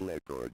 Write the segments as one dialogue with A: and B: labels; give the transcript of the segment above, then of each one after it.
A: Metroid.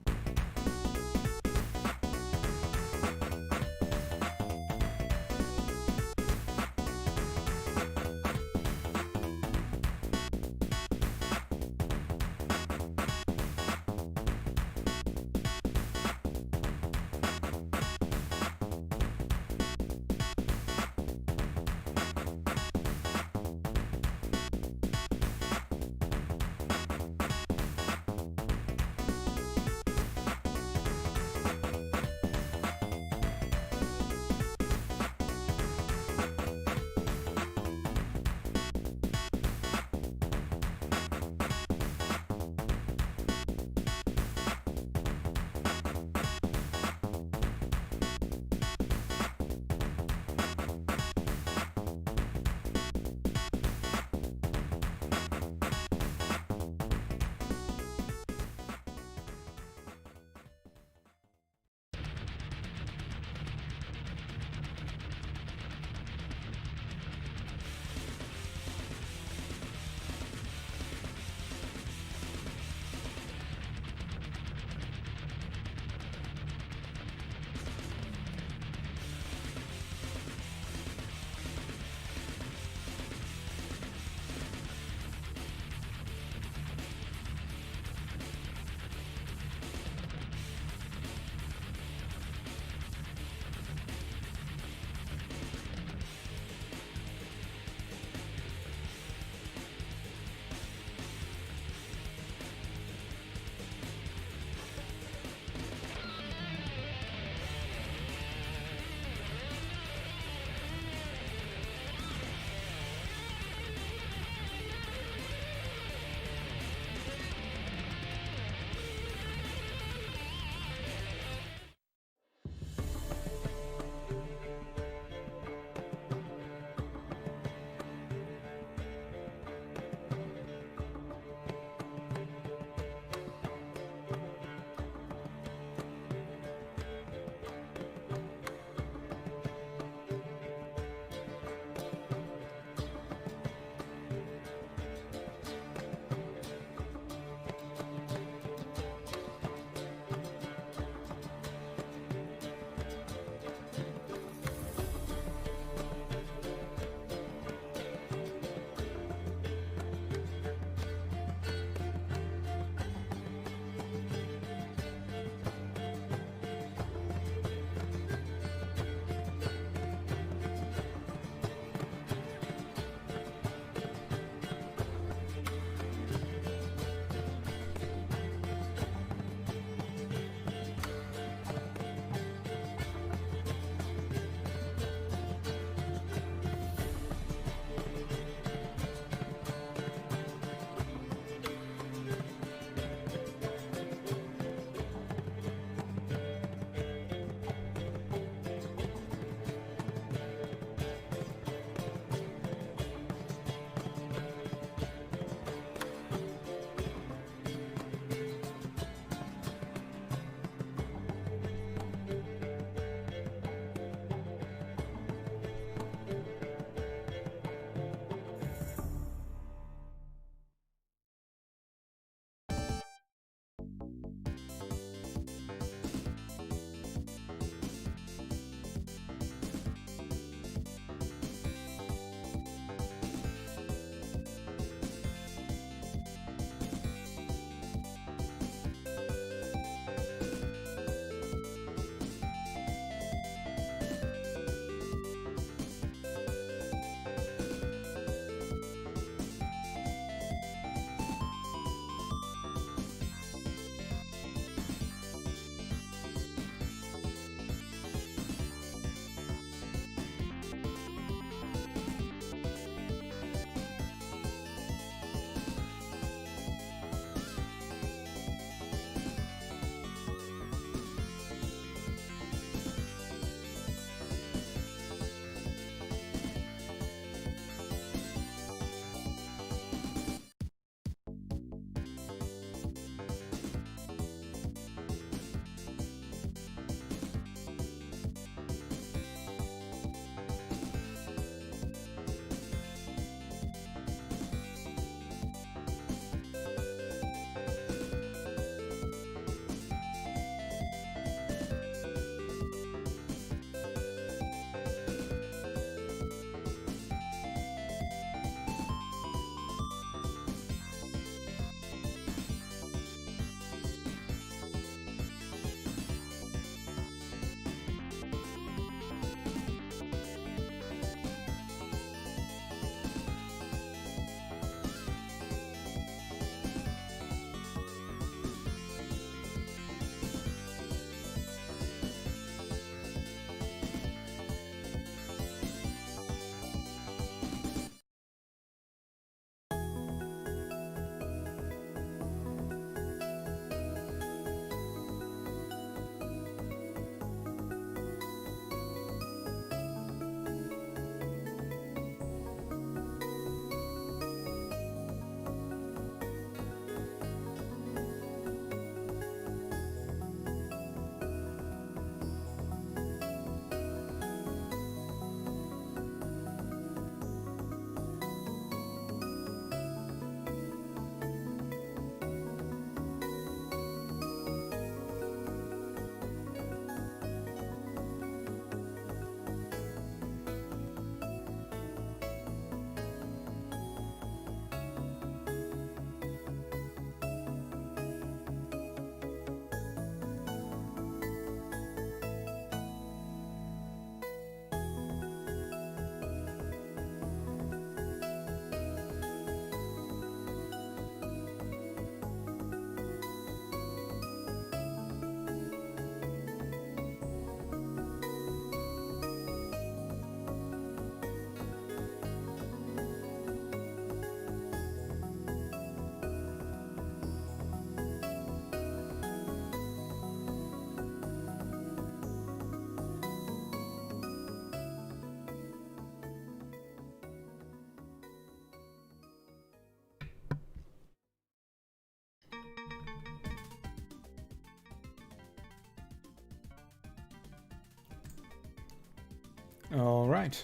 A: Alright.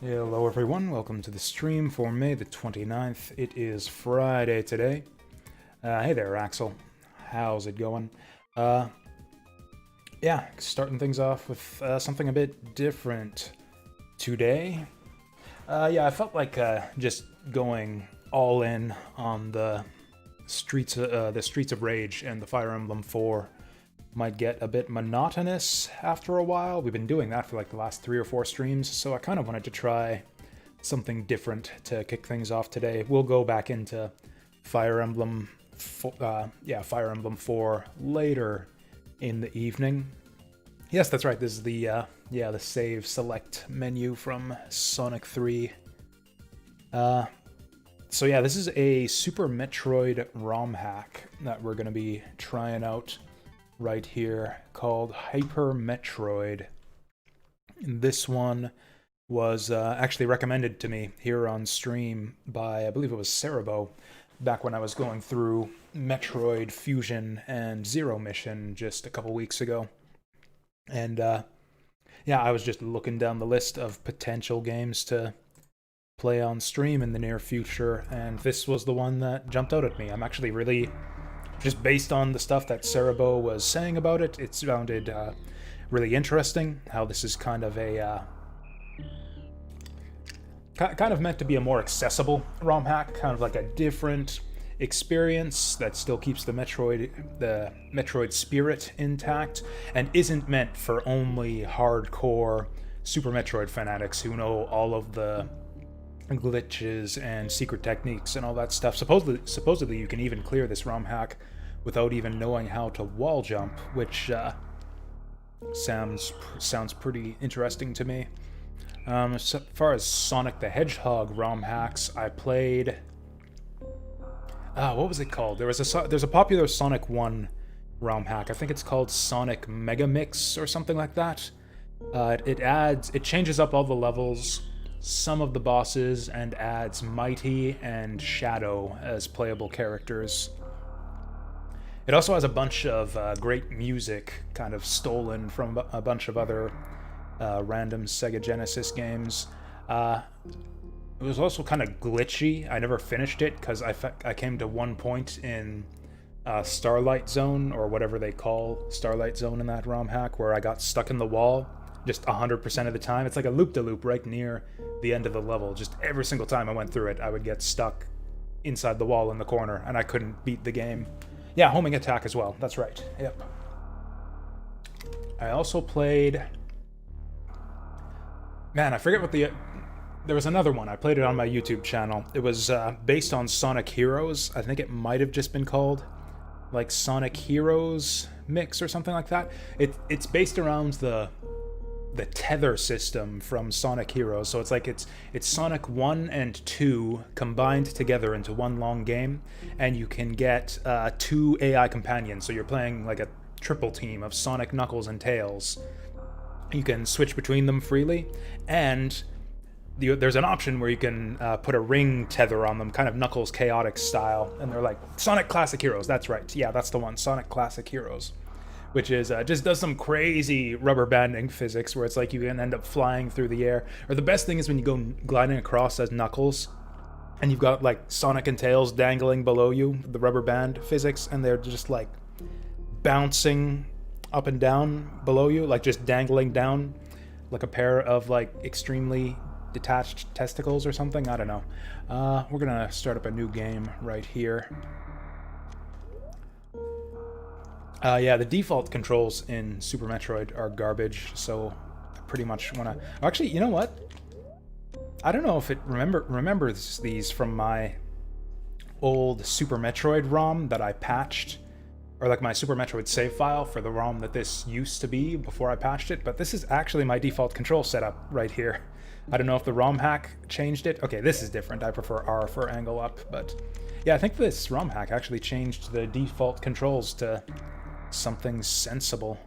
A: Hello everyone, welcome to the stream for May the 29th. It is Friday today. Hey there, Axel. How's it going? Yeah, starting things off with something a bit different today. I felt like just going all in on the Streets of Rage and the Fire Emblem 4 might get a bit monotonous after a while. We've been doing that for like the last 3 or 4 streams, so I kind of wanted to try something different to kick things off today. We'll go back into Fire Emblem, Fire Emblem 4 later in the evening. Yes, that's right. This is the save select menu from Sonic 3. This is a Super Metroid ROM hack that we're going to be trying out right here called Hyper Metroid. This one was actually recommended to me here on stream by, I believe it was Cerebro, back when I was going through Metroid Fusion and Zero Mission just a couple weeks ago. And I was just looking down the list of potential games to play on stream in the near future, and this was the one that jumped out at me. I'm actually really, just based on the stuff that Cerebro was saying about it, it sounded really interesting. How this is kind of a meant to be a more accessible ROM hack, kind of like a different experience that still keeps the Metroid spirit intact, and isn't meant for only hardcore Super Metroid fanatics who know all of the glitches and secret techniques and all that stuff. Supposedly you can even clear this ROM hack without even knowing how to wall jump, which sounds pretty interesting to me. As far as Sonic the Hedgehog ROM hacks, I played. What was it called? There's a popular Sonic 1 ROM hack. I think it's called Sonic Mega Mix or something like that. It changes up all the levels, some of the bosses, and adds Mighty and Shadow as playable characters. It also has a bunch of great music, kind of stolen from a bunch of other random Sega Genesis games. It was also kind of glitchy. I never finished it because I came to one point in Starlight Zone, or whatever they call Starlight Zone in that ROM hack, where I got stuck in the wall just 100% of the time. It's like a loop-de-loop right near the end of the level. Just every single time I went through it, I would get stuck inside the wall in the corner, and I couldn't beat the game. Yeah, homing attack as well. That's right. Yep. I also played... Man, I forget what the... There was another one. I played it on my YouTube channel. It was based on Sonic Heroes. I think it might have just been called like Sonic Heroes Mix or something like that. It's based around the tether system from Sonic Heroes. So it's Sonic 1 and 2 combined together into one long game, and you can get 2 AI companions. So you're playing like a triple team of Sonic, Knuckles, and Tails. You can switch between them freely, and there's an option where you can put a ring tether on them, kind of Knuckles Chaotix style, and they're like Sonic Classic Heroes. That's right. Yeah, that's the one. Sonic Classic Heroes. Which is just does some crazy rubber banding physics where it's like you can end up flying through the air. Or the best thing is when you go gliding across as Knuckles, and you've got like Sonic and Tails dangling below you, the rubber band physics, and they're just like bouncing up and down below you, like just dangling down like a pair of like extremely detached testicles or something. I don't know. We're gonna start up a new game right here. The default controls in Super Metroid are garbage, so I pretty much want to... Actually, you know what? I don't know if it remembers these from my old Super Metroid ROM that I patched, or like my Super Metroid save file for the ROM that this used to be before I patched it, but this is actually my default control setup right here. I don't know if the ROM hack changed it. Okay, this is different. I prefer R for angle up, but yeah, I think this ROM hack actually changed the default controls to something sensible.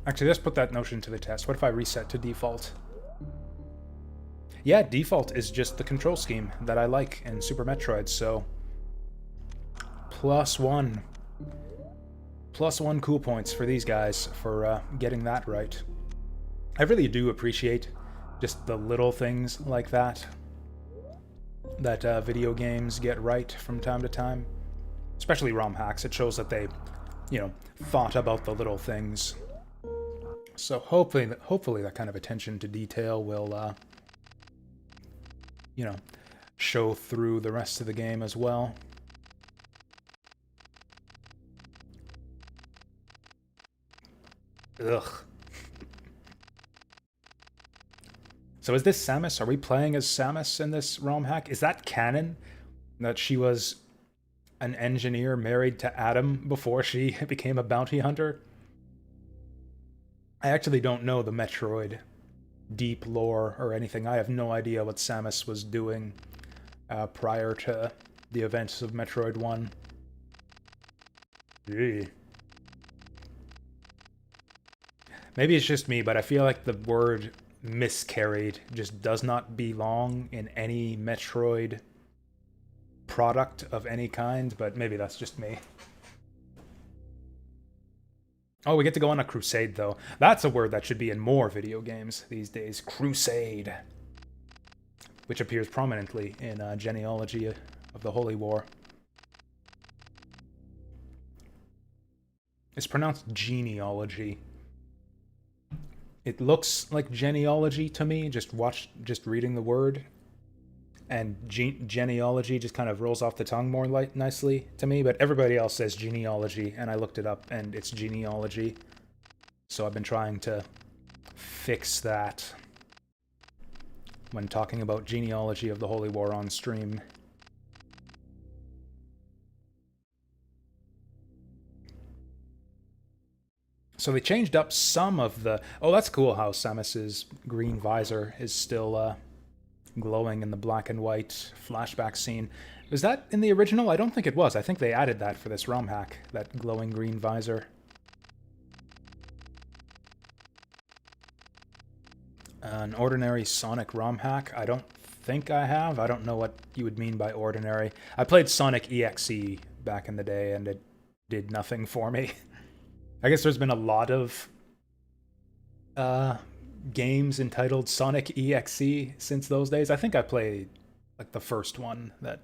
A: Actually, let's put that notion to the test. What if I reset to default? Yeah, default is just the control scheme that I like in Super Metroid, so... +1. +1 cool points for these guys for getting that right. I really do appreciate just the little things like that video games get right from time to time. Especially ROM hacks. It shows that they, you know, thought about the little things. So hopefully that kind of attention to detail will, you know, show through the rest of the game as well. Ugh. So is this Samus? Are we playing as Samus in this ROM hack? Is that canon? That she was an engineer married to Adam before she became a bounty hunter? I actually don't know the Metroid deep lore or anything. I have no idea what Samus was doing prior to the events of Metroid 1. Maybe it's just me, but I feel like the word miscarried just does not belong in any Metroid product of any kind, but maybe that's just me. Oh, we get to go on a crusade, though. That's a word that should be in more video games these days. Crusade. Which appears prominently in Genealogy of the Holy War. It's pronounced genealogy. It looks like genealogy to me, just reading the word. And genealogy just kind of rolls off the tongue more nicely to me, but everybody else says genealogy, and I looked it up, and it's genealogy. So I've been trying to fix that when talking about Genealogy of the Holy War on stream. So they changed up some of the... Oh, that's cool how Samus's green visor is still glowing in the black and white flashback scene. Was that in the original? I don't think it was. I think they added that for this ROM hack, that glowing green visor. An ordinary Sonic ROM hack? I don't think I have. I don't know what you would mean by ordinary. I played Sonic EXE back in the day, and it did nothing for me. I guess there's been a lot of games entitled Sonic EXE since those days. I think I played like the first one that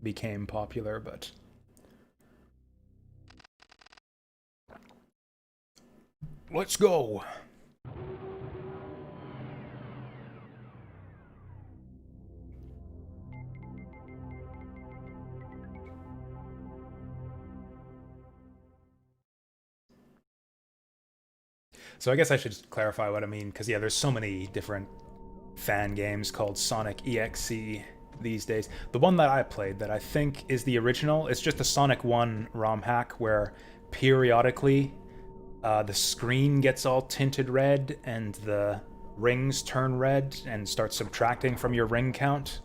A: became popular, but... Let's go! So I guess I should clarify what I mean, because yeah, there's so many different fan games called Sonic EXE these days. The one that I played that I think is the original, it's just a Sonic 1 ROM hack where periodically the screen gets all tinted red and the rings turn red and start subtracting from your ring count.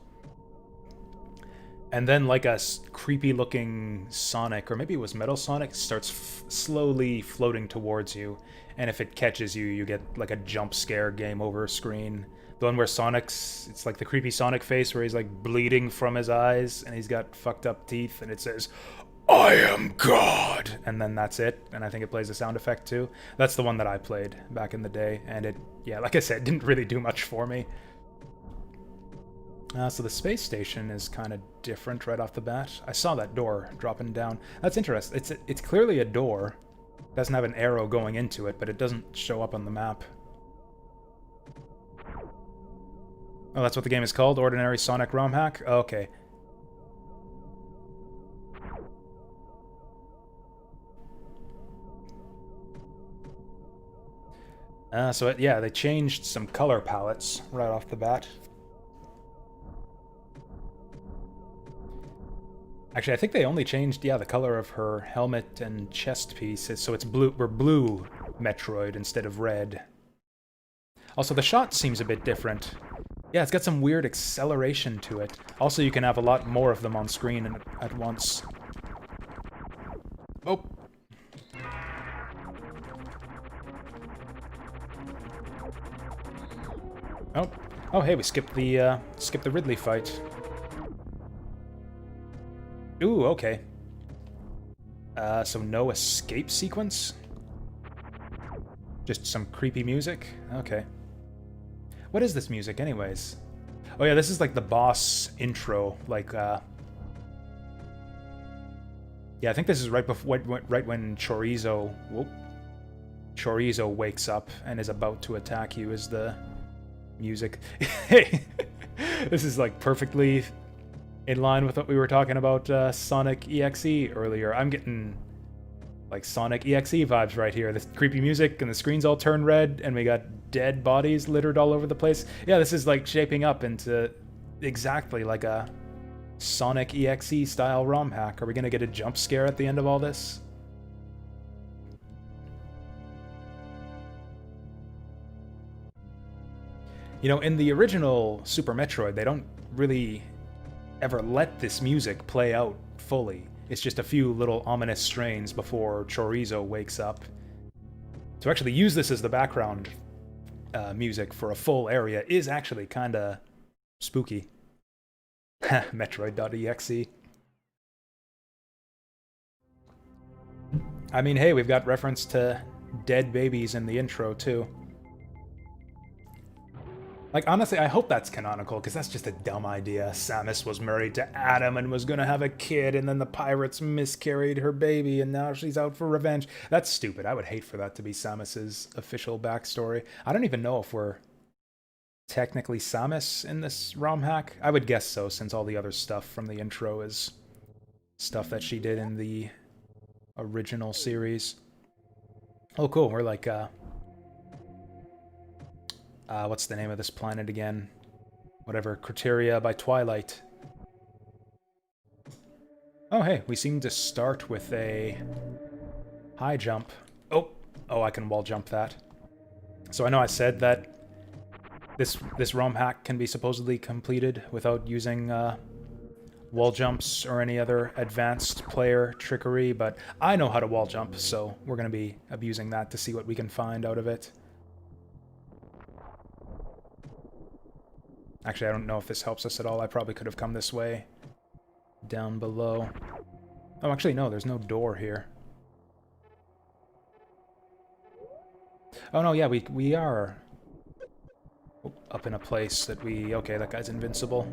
A: And then like a creepy looking Sonic, or maybe it was Metal Sonic, starts slowly floating towards you. And if it catches you, you get like a jump scare game over screen. The one where Sonic's, it's like the creepy Sonic face where he's like bleeding from his eyes and he's got fucked up teeth and it says, "I am God!" And then that's it. And I think it plays a sound effect too. That's the one that I played back in the day. And it, yeah, like I said, didn't really do much for me. So the space station is kind of different right off the bat. I saw that door dropping down. That's interesting. It's clearly a door. It doesn't have an arrow going into it, but it doesn't show up on the map. Oh, that's what the game is called? Ordinary Sonic ROM hack? Oh, okay. Yeah, they changed some color palettes right off the bat. Actually, I think they only changed, yeah, the color of her helmet and chest piece, so it's blue, or blue Metroid instead of red. Also, the shot seems a bit different. Yeah, it's got some weird acceleration to it. Also, you can have a lot more of them on screen at once. Oh. Oh. Oh, hey, we skipped the Ridley fight. Ooh, okay. So no escape sequence? Just some creepy music? Okay. What is this music, anyways? Oh yeah, this is like the boss intro, like, yeah, I think this is right before, right when Chorizo wakes up and is about to attack you is the music. Hey, this is like perfectly in line with what we were talking about Sonic EXE earlier. I'm getting like Sonic EXE vibes right here. This creepy music and the screen's all turned red and we got dead bodies littered all over the place. Yeah, this is like shaping up into exactly like a Sonic EXE style ROM hack. Are we gonna get a jump scare at the end of all this? You know, in the original Super Metroid, they don't really ever let this music play out fully. It's just a few little ominous strains before Chorizo wakes up. To actually use this as the background music for a full area is actually kinda spooky. Metroid.exe. I mean, hey, we've got reference to dead babies in the intro, too. Like, honestly, I hope that's canonical, because that's just a dumb idea. Samus was married to Adam and was gonna have a kid, and then the pirates miscarried her baby, and now she's out for revenge. That's stupid. I would hate for that to be Samus's official backstory. I don't even know if we're technically Samus in this ROM hack. I would guess so, since all the other stuff from the intro is stuff that she did in the original series. Oh, cool. We're like, what's the name of this planet again? Whatever, Criteria by Twilight. Oh, hey, we seem to start with a high jump. Oh, I can wall jump that. So I know I said that this ROM hack can be supposedly completed without using wall jumps or any other advanced player trickery, but I know how to wall jump, so we're going to be abusing that to see what we can find out of it. Actually, I don't know if this helps us at all. I probably could have come this way. Down below. Oh, actually, no, there's no door here. Oh, no, yeah, we are up in a place that we... Okay, that guy's invincible.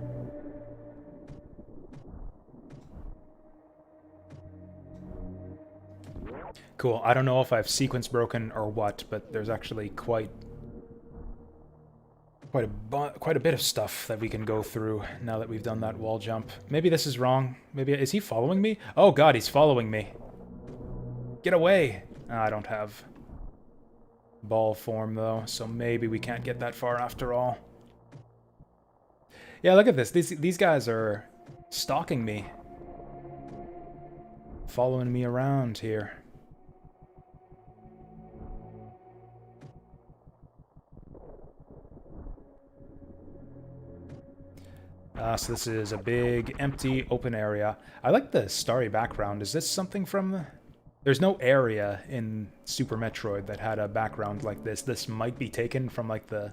A: Cool. I don't know if I've sequence broken or what, but there's actually quite a bit of stuff that we can go through now that we've done that wall jump. Maybe this is wrong. Maybe... Is he following me? Oh god, he's following me. Get away! I don't have ball form, though, so maybe we can't get that far after all. Yeah, look at this. These guys are stalking me. Following me around here. So this is a big, empty, open area. I like the starry background. Is this something from... There's no area in Super Metroid that had a background like this. This might be taken from, like, the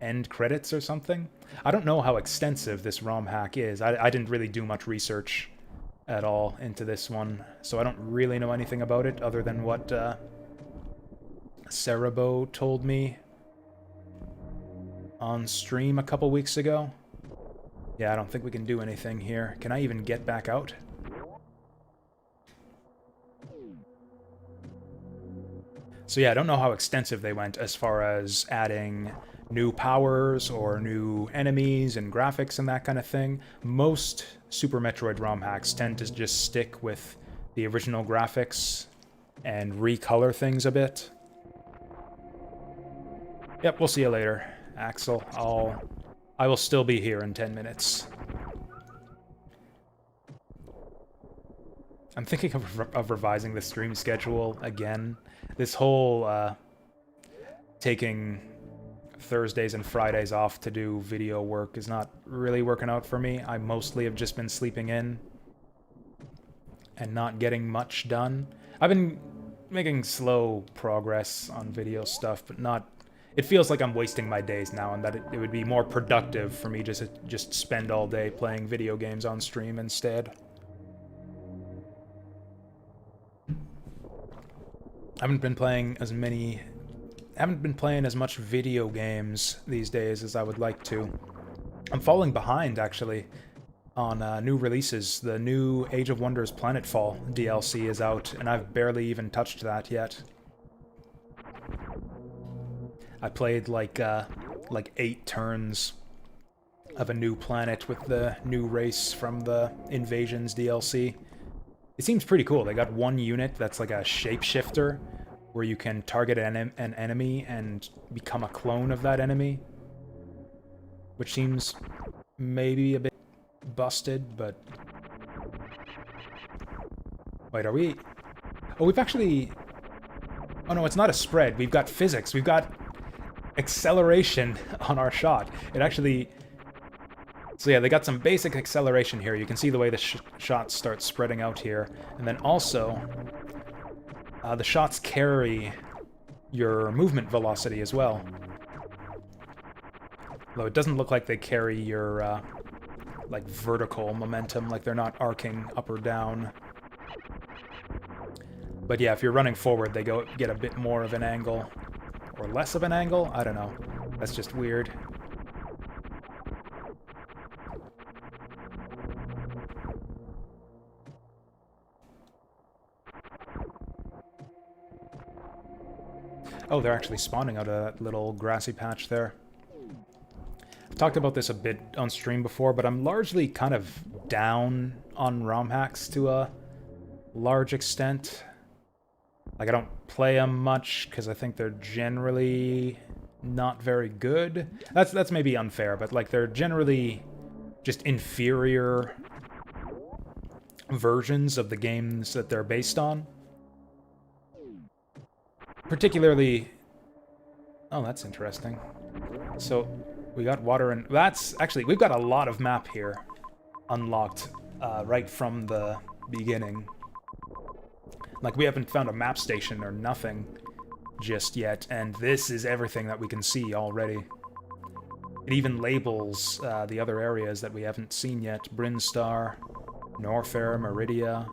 A: end credits or something. I don't know how extensive this ROM hack is. I didn't really do much research at all into this one, so I don't really know anything about it other than what Cerebro told me on stream a couple weeks ago. Yeah, I don't think we can do anything here. Can I even get back out? So yeah, I don't know how extensive they went as far as adding new powers or new enemies and graphics and that kind of thing. Most Super Metroid ROM hacks tend to just stick with the original graphics and recolor things a bit. Yep, we'll see you later, Axel. I will still be here in 10 minutes. I'm thinking of revising the stream schedule again. This whole taking Thursdays and Fridays off to do video work is not really working out for me. I mostly have just been sleeping in and not getting much done. I've been making slow progress on video stuff, but not... It feels like I'm wasting my days now, and that it would be more productive for me just spend all day playing video games on stream instead. I haven't been playing as many... I haven't been playing as much video games these days as I would like to. I'm falling behind, actually, on new releases. The new Age of Wonders Planetfall DLC is out, and I've barely even touched that yet. I played like 8 turns of a new planet with the new race from the Invasions DLC. It seems pretty cool. They got one unit that's like a shapeshifter, where you can target an enemy and become a clone of that enemy, which seems maybe a bit busted, but... Wait, are we... Oh, we've actually... Oh no, it's not a spread. We've got physics. We've got acceleration on our shot. It actually... So yeah, they got some basic acceleration here. You can see the way the shots start spreading out here. And then also, the shots carry your movement velocity as well. Though it doesn't look like they carry your, like, vertical momentum, like they're not arcing up or down. But yeah, if you're running forward, they get a bit more of an angle. Or less of an angle? I don't know. That's just weird. Oh, they're actually spawning out of that little grassy patch there. I've talked about this a bit on stream before, but I'm largely kind of down on ROM hacks to a large extent. Like, I don't play them much because I think they're generally not very good. That's maybe unfair, but like they're generally just inferior versions of the games that they're based on. Particularly... Oh, that's interesting. So, we got water and... That's... Actually, we've got a lot of map here unlocked right from the beginning. Like, we haven't found a map station or nothing just yet, and this is everything that we can see already. It even labels the other areas that we haven't seen yet. Brinstar, Norfair, Meridia...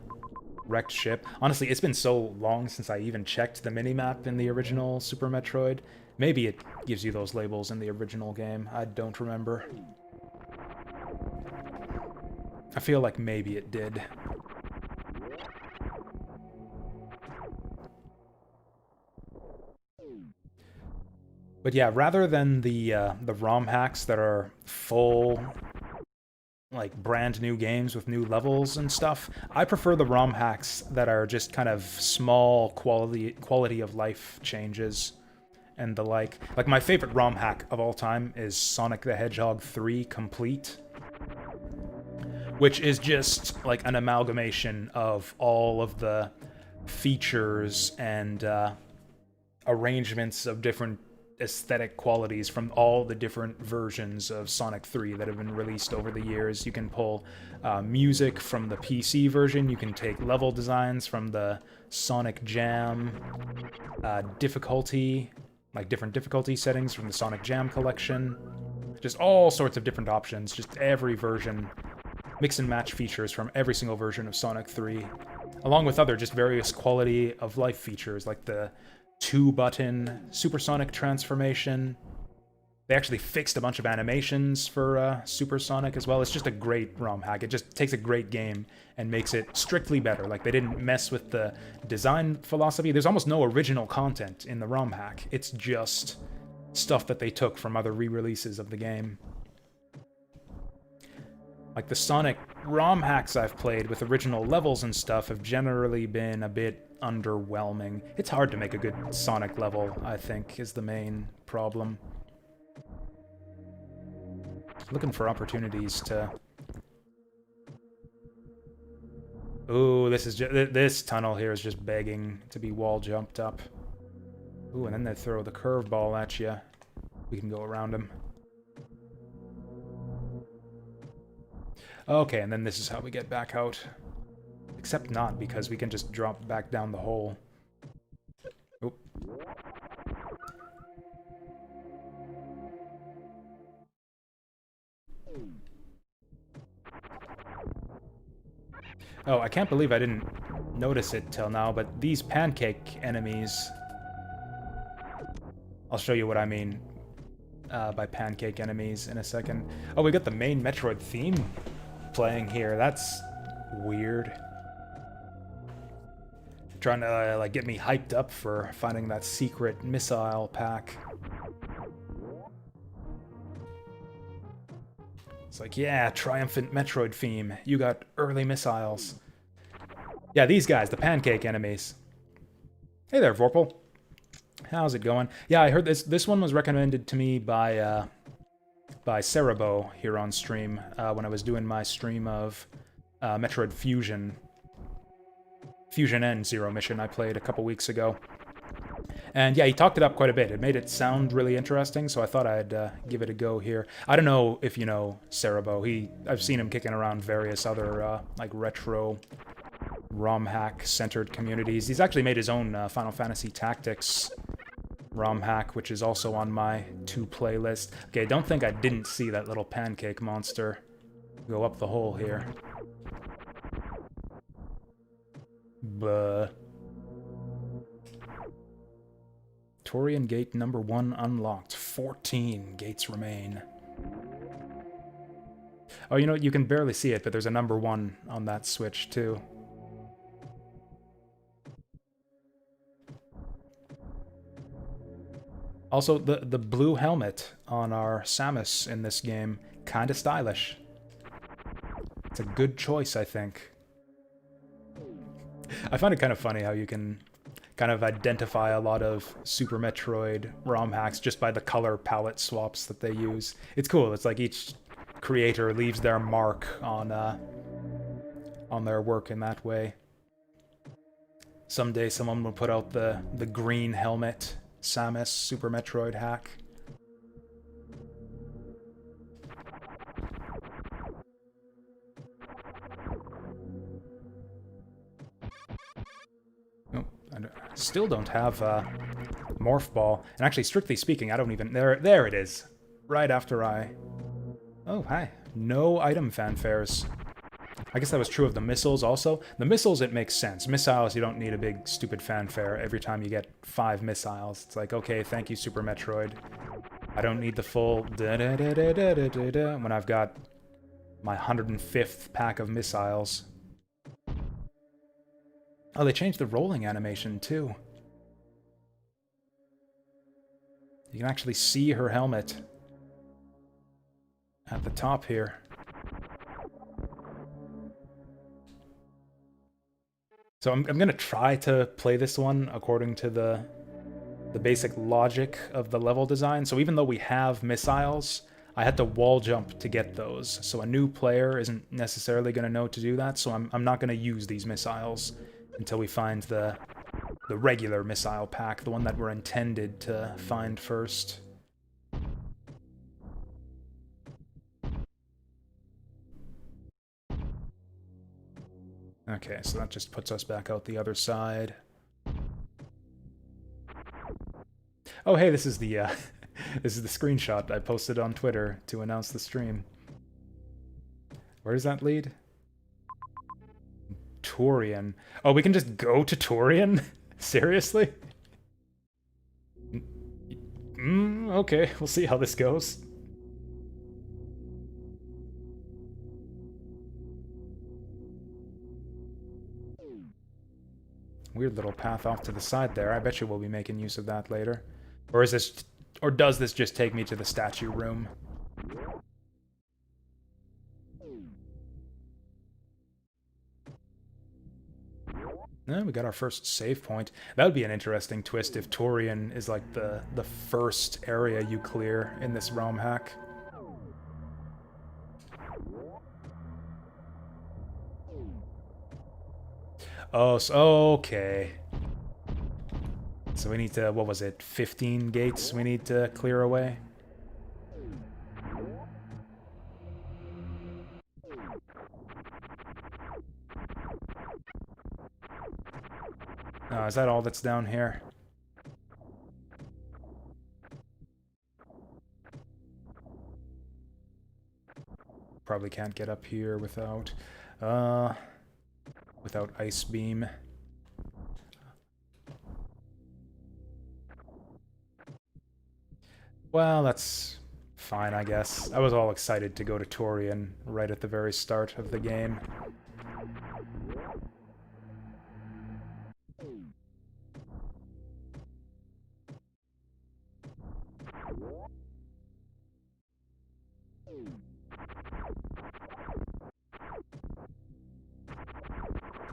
A: Wrecked ship. Honestly, it's been so long since I even checked the minimap in the original Super Metroid. Maybe it gives you those labels in the original game. I don't remember. I feel like maybe it did. But yeah, rather than the ROM hacks that are full... like brand new games with new levels and stuff, I prefer the ROM hacks that are just kind of small quality of life changes and the like. Like, my favorite ROM hack of all time is Sonic the Hedgehog 3 Complete, which is just like an amalgamation of all of the features and arrangements of different aesthetic qualities from all the different versions of Sonic 3 that have been released over the years. You can pull music from the PC version, you can take level designs from the Sonic Jam, difficulty, like different difficulty settings from the Sonic Jam collection, just all sorts of different options, just every version, mix and match features from every single version of Sonic 3, along with other just various quality of life features like the 2-button supersonic transformation. They actually fixed a bunch of animations for supersonic as well. It's just a great ROM hack. It just takes a great game and makes it strictly better. Like, they didn't mess with the design philosophy. There's almost no original content in the ROM hack. It's just stuff that they took from other re-releases of the game. Like, the Sonic ROM hacks I've played with original levels and stuff have generally been a bit underwhelming. It's hard to make a good Sonic level, I think, is the main problem. Looking for opportunities to... Ooh, this tunnel here is just begging to be wall jumped up. Ooh, and then they throw the curveball at you. We can go around them. Okay, and then this is how we get back out. Except not, because we can just drop back down the hole. Oop. Oh, I can't believe I didn't notice it till now, but these pancake enemies... I'll show you what I mean by pancake enemies in a second. Oh, we got the main Metroid theme playing here. That's weird. Trying to like get me hyped up for finding that secret missile pack. It's like, yeah, triumphant Metroid theme. You got early missiles. Yeah, these guys, the pancake enemies. Hey there, Vorpal. How's it going? Yeah, I heard this one was recommended to me by Cerebo here on stream when I was doing my stream of Metroid Fusion N Zero Mission I played a couple weeks ago. And yeah, he talked it up quite a bit. It made it sound really interesting, so I thought I'd give it a go here. I don't know if you know Cerebo. I've seen him kicking around various other like retro ROM hack centered communities. He's actually made his own Final Fantasy Tactics ROM hack, which is also on my to playlist. Okay, don't think I didn't see that little pancake monster go up the hole here. Buh. Torian Gate number 1 unlocked. 14 gates remain. Oh, you know, you can barely see it, but there's a number 1 on that switch, too. Also, the blue helmet on our Samus in this game, kinda stylish. It's a good choice, I think. I find it kind of funny how you can kind of identify a lot of Super Metroid ROM hacks just by the color palette swaps that they use. It's cool. It's like each creator leaves their mark on their work in that way. Someday someone will put out the green helmet Samus Super Metroid hack. Still don't have Morph Ball. And actually, strictly speaking, I don't even... There it is. Right after I... Oh, hi. No item fanfares. I guess that was true of the missiles also. The missiles, it makes sense. Missiles, you don't need a big, stupid fanfare every time you get 5 missiles. It's like, okay, thank you, Super Metroid. I don't need the full da-da-da-da-da-da-da when I've got my 105th pack of missiles. Oh, they changed the rolling animation, too. You can actually see her helmet at the top here. So I'm going to try to play this one according to the basic logic of the level design. So even though we have missiles, I had to wall jump to get those. So a new player isn't necessarily going to know to do that, so I'm not going to use these missiles until we find the regular missile pack, the one that we're intended to find first. Okay, so that just puts us back out the other side. Oh, hey, this is the this is the screenshot I posted on Twitter to announce the stream. Where does that lead? Torian. Oh, we can just go to Torian? Seriously? Okay, we'll see how this goes. Weird little path off to the side there. I bet you we'll be making use of that later. Or is this... Or does this just take me to the statue room? No, we got our first save point. That would be an interesting twist if Torian is like the first area you clear in this realm hack. Oh, so, okay. So we need to, what was it, 15 gates we need to clear away? Is that all that's down here? Probably can't get up here without Ice Beam. Well, that's fine, I guess. I was all excited to go to Torian right at the very start of the game.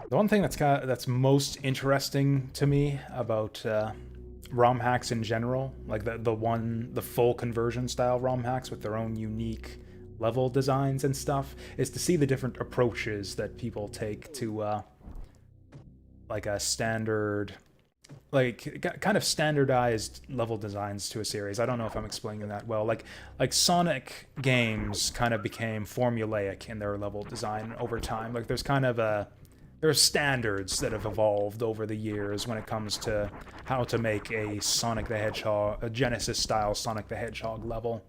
A: The one thing that's most interesting to me about ROM hacks in general, like the full conversion style ROM hacks with their own unique level designs and stuff, is to see the different approaches that people take to like a standard, like kind of standardized level designs to a series. I don't know if I'm explaining that well. Like Sonic games kind of became formulaic in their level design over time. Like there's standards that have evolved over the years when it comes to how to make a Sonic the Hedgehog, a Genesis style Sonic the Hedgehog level.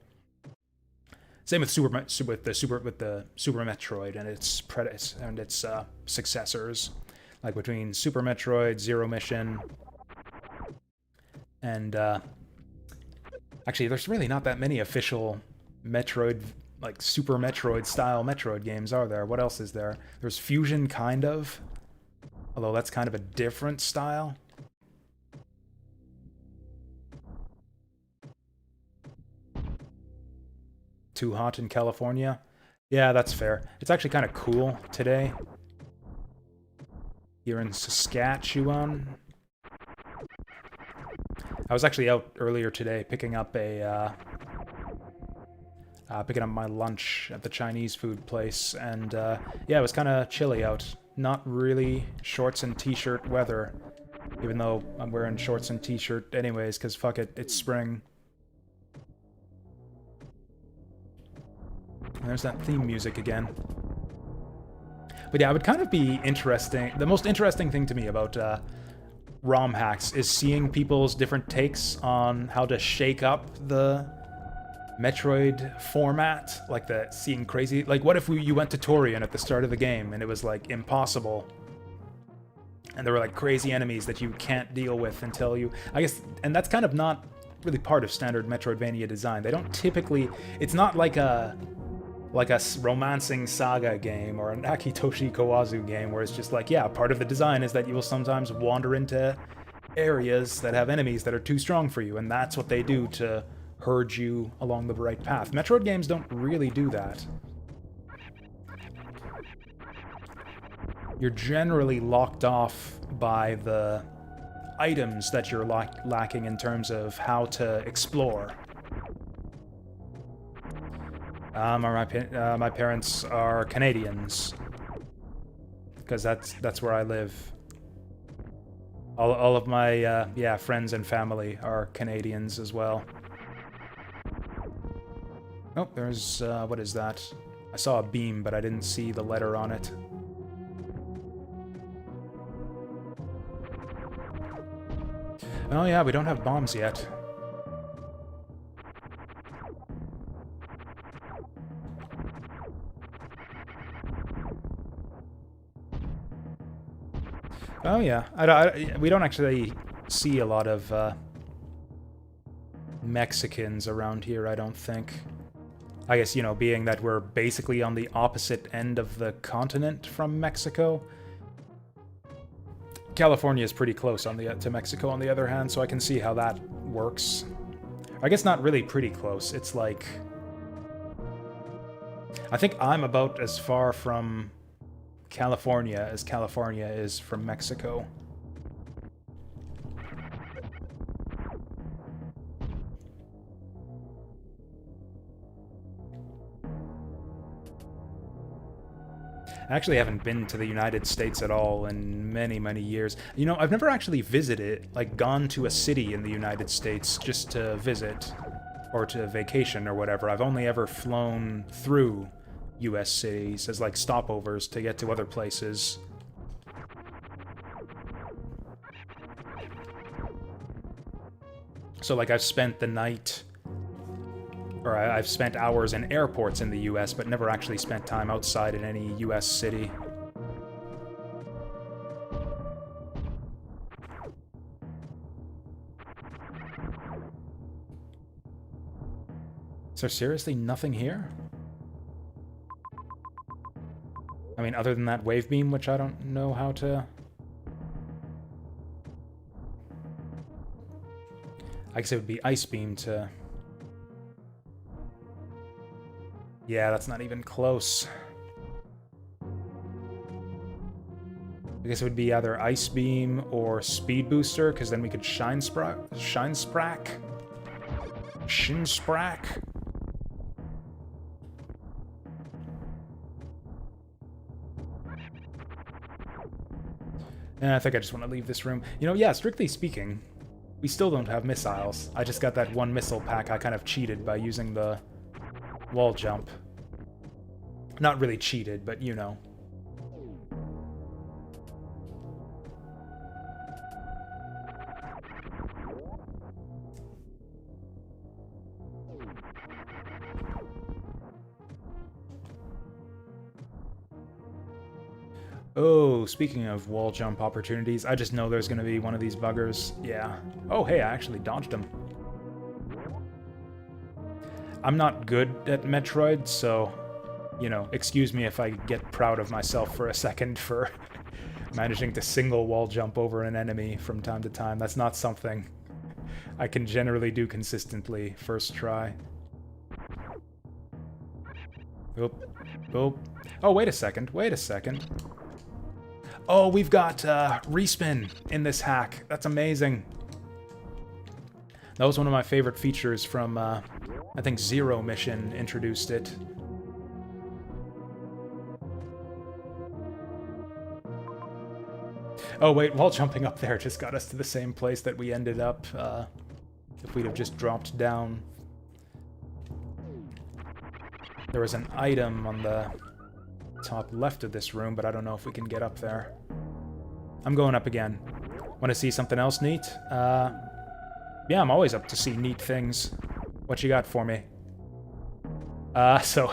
A: Same with Super Metroid and its successors, like between Super Metroid, Zero Mission, and actually, there's really not that many official Metroid, like Super Metroid style Metroid games, are there? What else is there? There's Fusion, kind of, although that's kind of a different style. Too hot in California? Yeah, that's fair. It's actually kind of cool today. Here in Saskatchewan. I was actually out earlier today picking up my lunch at the Chinese food place, and yeah, it was kind of chilly out. Not really shorts and t-shirt weather, even though I'm wearing shorts and t-shirt anyways, because fuck it, it's spring. And there's that theme music again. But yeah, it would kind of be interesting. The most interesting thing to me about ROM hacks is seeing people's different takes on how to shake up the Metroid format, like seeing crazy, like what if you went to Torian at the start of the game and it was like impossible, and there were like crazy enemies that you can't deal with until you, I guess, and that's kind of not really part of standard Metroidvania design. They don't typically, it's not like a romancing saga game or an Akitoshi Kawazu game where it's just like, yeah, part of the design is that you will sometimes wander into areas that have enemies that are too strong for you, and that's what they do to herd you along the right path. Metroid games don't really do that. You're generally locked off by the items that you're lacking in terms of how to explore. My parents are Canadians, because that's where I live. All of my yeah, friends and family are Canadians as well. Oh, there's what is that? I saw a beam, but I didn't see the letter on it. Oh yeah, we don't have bombs yet. Oh yeah, we don't actually see a lot of Mexicans around here, I don't think. I guess, you know, being that we're basically on the opposite end of the continent from Mexico. California is pretty close to Mexico, on the other hand, so I can see how that works. I guess not really pretty close. It's like, I think I'm about as far from California as California is from Mexico. I actually haven't been to the United States at all in many, many years. You know, I've never actually visited, like gone to a city in the United States just to visit, or to vacation or whatever. I've only ever flown through US cities as like stopovers to get to other places. So like I've spent the night, or I've spent hours in airports in the US, but never actually spent time outside in any US city. Is there seriously nothing here? I mean, other than that wave beam, which I don't know how to... I guess it would be ice beam to... Yeah, that's not even close. I guess it would be either ice beam or speed booster, because then we could shine sprack. And I think I just want to leave this room. You know, yeah, strictly speaking, we still don't have missiles. I just got that one missile pack. I kind of cheated by using the wall jump. Not really cheated, but you know. Oh, speaking of wall jump opportunities, I just know there's going to be one of these buggers. Yeah. Oh, hey, I actually dodged him. I'm not good at Metroid, so, you know, excuse me if I get proud of myself for a second for managing to single wall jump over an enemy from time to time. That's not something I can generally do consistently first try. Oop. Oop. Oh, wait a second. Wait a second. Oh, we've got respin in this hack. That's amazing. That was one of my favorite features from, I think Zero Mission introduced it. Oh wait, wall jumping up there just got us to the same place that we ended up if we'd have just dropped down. There was an item on the top left of this room, but I don't know if we can get up there. I'm going up again. Want to see something else neat? Yeah, I'm always up to see neat things. What you got for me? So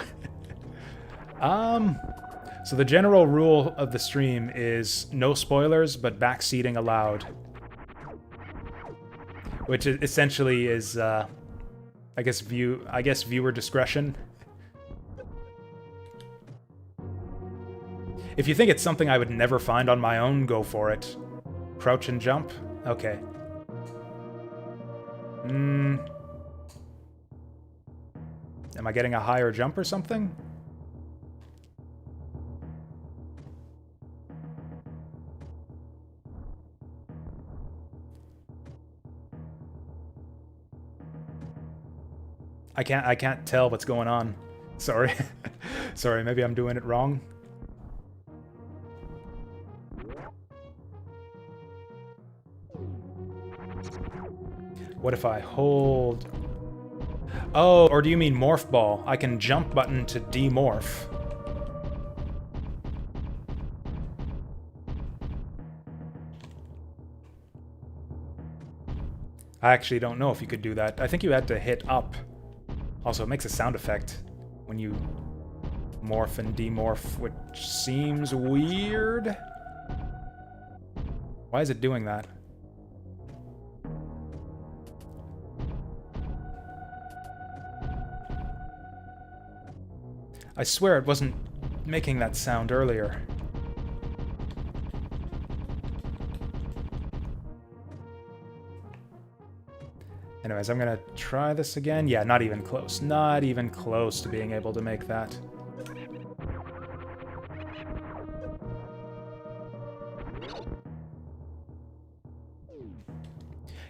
A: the general rule of the stream is no spoilers, but backseating allowed. Which essentially is, I guess viewer discretion. If you think it's something I would never find on my own, go for it. Crouch and jump? Okay. Am I getting a higher jump or something? I can't tell what's going on. Sorry. Sorry, maybe I'm doing it wrong. What if I hold... Oh, or do you mean morph ball? I can jump button to demorph. I actually don't know if you could do that. I think you had to hit up. Also, it makes a sound effect when you morph and demorph, which seems weird. Why is it doing that? I swear it wasn't making that sound earlier. Anyways, I'm gonna try this again. Yeah, not even close. Not even close to being able to make that.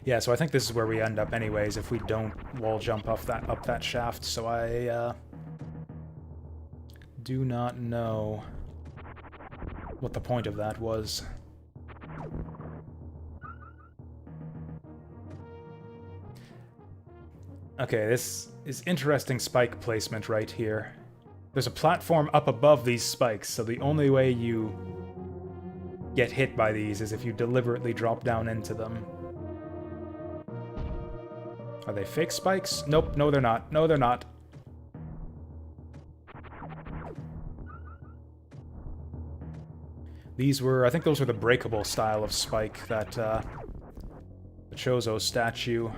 A: Yeah, so I think this is where we end up anyways if we don't wall jump up that shaft, so I do not know what the point of that was. Okay, this is interesting spike placement right here. There's a platform up above these spikes, so the only way you get hit by these is if you deliberately drop down into them. Are they fake spikes? Nope, no they're not. No, they're not. These were, I think those were the breakable style of spike that the Chozo statue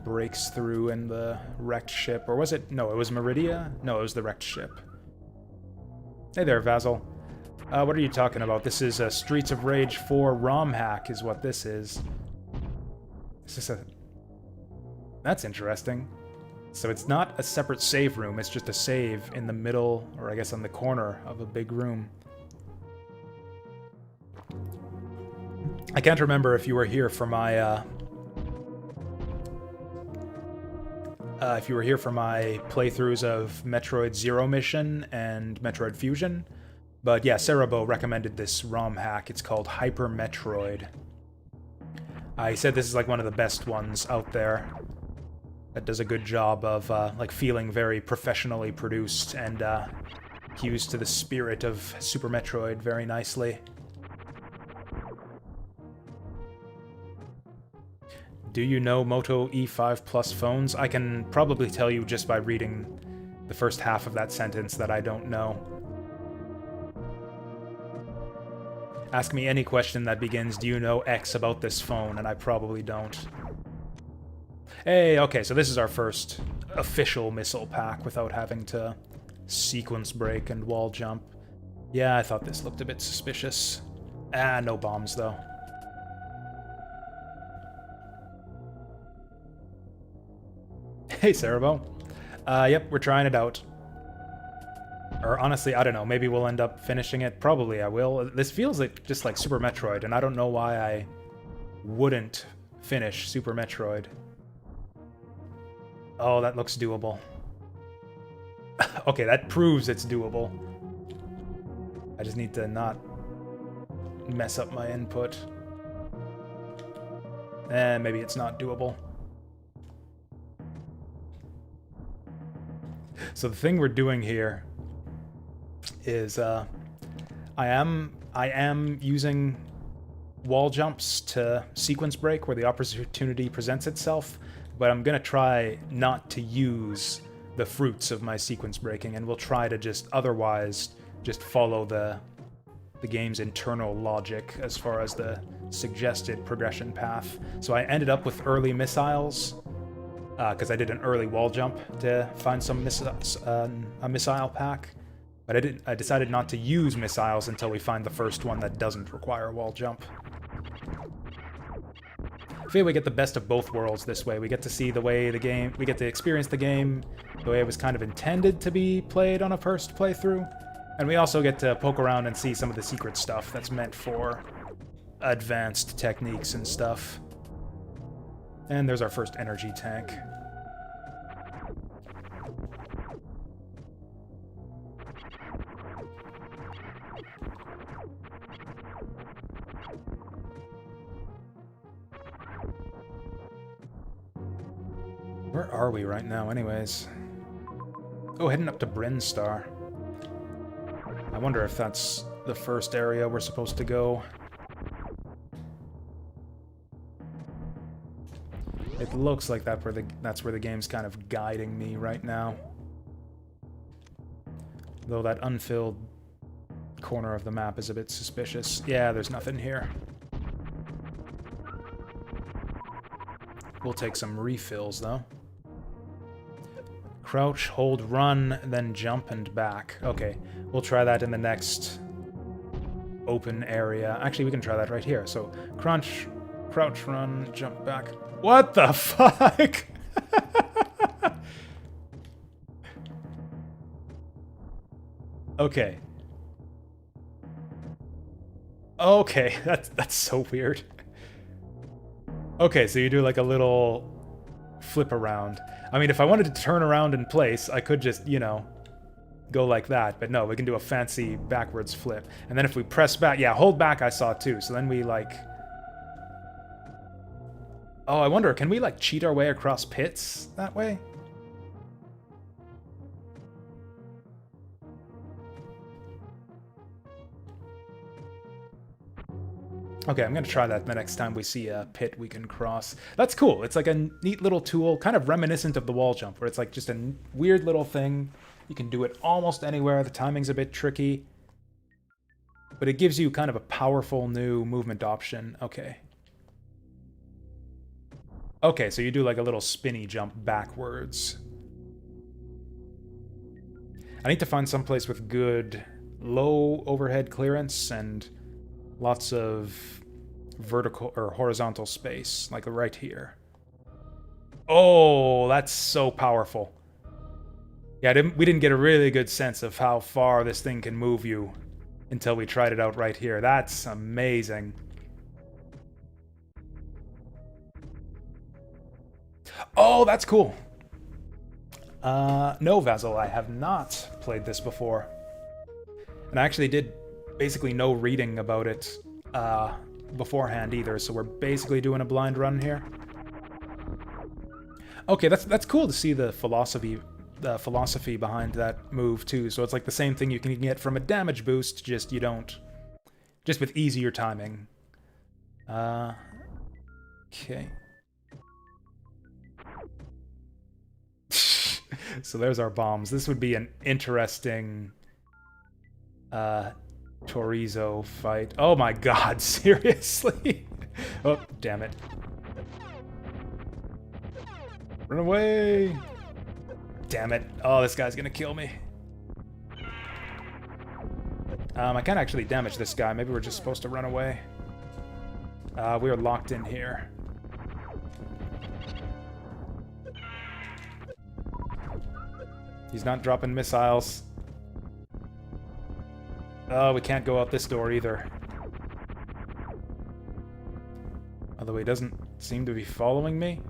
A: breaks through in the wrecked ship. Or was it? No, it was Meridia? No, it was the wrecked ship. Hey there, Vassal. What are you talking about? This is a Streets of Rage 4 ROM hack is what this is. Is this a... That's interesting. So it's not a separate save room, it's just a save in the middle, or I guess on the corner of a big room. I can't remember if you were here for my, playthroughs of Metroid Zero Mission and Metroid Fusion. But yeah, Cerebro recommended this ROM hack. It's called Hyper Metroid. He said this is like one of the best ones out there. That does a good job of like feeling very professionally produced and hews to the spirit of Super Metroid very nicely. Do you know Moto E5 Plus phones? I can probably tell you just by reading the first half of that sentence that I don't know. Ask me any question that begins, do you know X about this phone? And I probably don't. Hey, okay, so this is our first official missile pack without having to sequence break and wall jump. Yeah, I thought this looked a bit suspicious. No bombs, though. Hey, Cerebro. Yep, we're trying it out. Or honestly, I don't know, maybe we'll end up finishing it. Probably I will. This feels like just like Super Metroid, and I don't know why I wouldn't finish Super Metroid. Oh, that looks doable. Okay, that proves it's doable. I just need to not mess up my input. Maybe it's not doable. So the thing we're doing here is I am using wall jumps to sequence break where the opportunity presents itself, but I'm gonna try not to use the fruits of my sequence breaking, and we'll try to just otherwise just follow the game's internal logic as far as the suggested progression path. So I ended up with early missiles because I did an early wall jump to find some a missile pack. But I decided not to use missiles until we find the first one that doesn't require a wall jump. I feel we get the best of both worlds this way. We get to see the way the game... We get to experience the game the way it was kind of intended to be played on a first playthrough. And we also get to poke around and see some of the secret stuff that's meant for advanced techniques and stuff. And there's our first energy tank. Where are we right now, anyways? Oh, heading up to Brinstar. I wonder if that's the first area we're supposed to go. It looks like that's where the game's kind of guiding me right now. Though that unfilled corner of the map is a bit suspicious. Yeah, there's nothing here. We'll take some refills, though. Crouch, hold, run, then jump and back. Okay, we'll try that in the next open area. Actually, we can try that right here. So, crouch, run, jump back. What the fuck? Okay. Okay, that's so weird. Okay, so you do like a little flip around. I mean, if I wanted to turn around in place, I could just, you know, go like that. But no, we can do a fancy backwards flip. And then if we press back, yeah, hold back I saw too. So then we like... Oh, I wonder, can we like cheat our way across pits that way? Okay, I'm gonna try that the next time we see a pit we can cross. That's cool. It's like a neat little tool, kind of reminiscent of the wall jump, where it's like just a weird little thing. You can do it almost anywhere. The timing's a bit tricky, but it gives you kind of a powerful new movement option. Okay. Okay, so you do like a little spinny jump backwards. I need to find some place with good low overhead clearance and lots of vertical or horizontal space, like right here. Oh, that's so powerful. Yeah, we didn't get a really good sense of how far this thing can move you until we tried it out right here. That's amazing. Oh, that's cool. No, Vasil, I have not played this before. And I actually did basically no reading about it beforehand either, so we're basically doing a blind run here. Okay, that's cool to see the philosophy behind that move too. So it's like the same thing you can get from a damage boost, just you don't, just with easier timing. Okay. So there's our bombs. This would be an interesting chorizo fight. Oh my god, seriously? Oh, damn it. Run away! Damn it. Oh, this guy's gonna kill me. I can't actually damage this guy. Maybe we're just supposed to run away. We are locked in here. He's not dropping missiles. Oh, we can't go out this door either. Although he doesn't seem to be following me.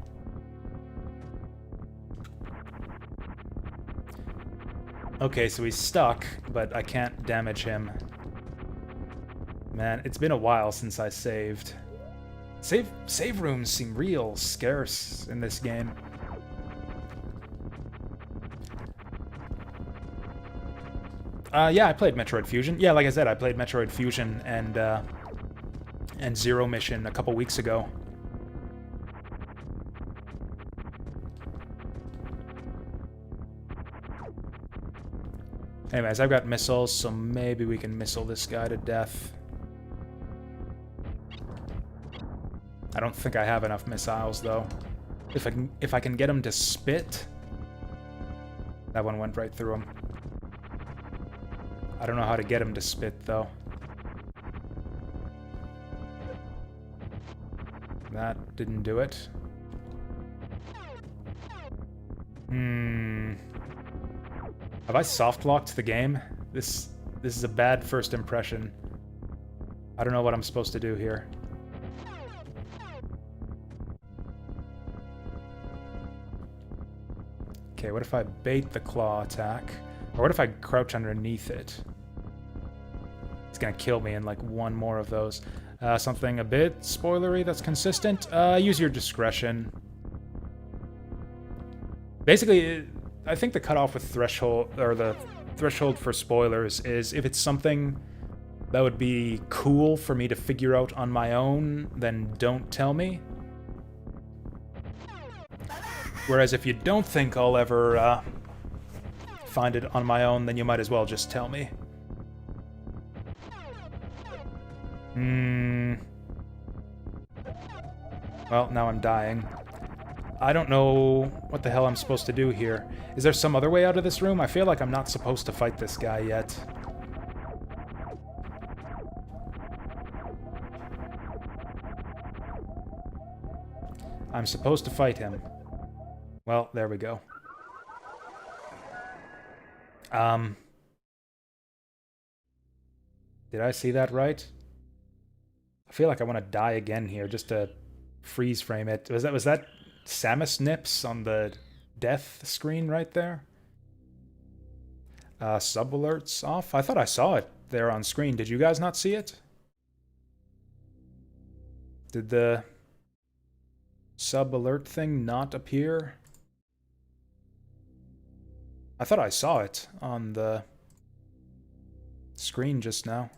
A: Okay, so he's stuck, but I can't damage him. Man, it's been a while since I saved. Save rooms seem real scarce in this game. Yeah, I played Metroid Fusion. Yeah, like I said, I played Metroid Fusion and Zero Mission a couple weeks ago. Anyways, I've got missiles, so maybe we can missile this guy to death. I don't think I have enough missiles, though. If I can get him to spit... That one went right through him. I don't know how to get him to spit, though. That didn't do it. Have I soft-locked the game? This is a bad first impression. I don't know what I'm supposed to do here. Okay, what if I bait the claw attack? Or what if I crouch underneath it? It's gonna kill me in like one more of those. Something a bit spoilery that's consistent? Use your discretion. Basically, I think the cutoff with threshold, or the threshold for spoilers, is if it's something that would be cool for me to figure out on my own, then don't tell me. Whereas if you don't think I'll ever find it on my own, then you might as well just tell me. Well, now I'm dying. I don't know what the hell I'm supposed to do here. Is there some other way out of this room? I feel like I'm not supposed to fight this guy yet. I'm supposed to fight him. Well, there we go. Did I see that right? I feel like I want to die again here just to freeze frame it. Was that Samus Nips on the death screen right there? Sub alerts off? I thought I saw it there on screen. Did you guys not see it? Did the sub alert thing not appear? I thought I saw it on the screen just now.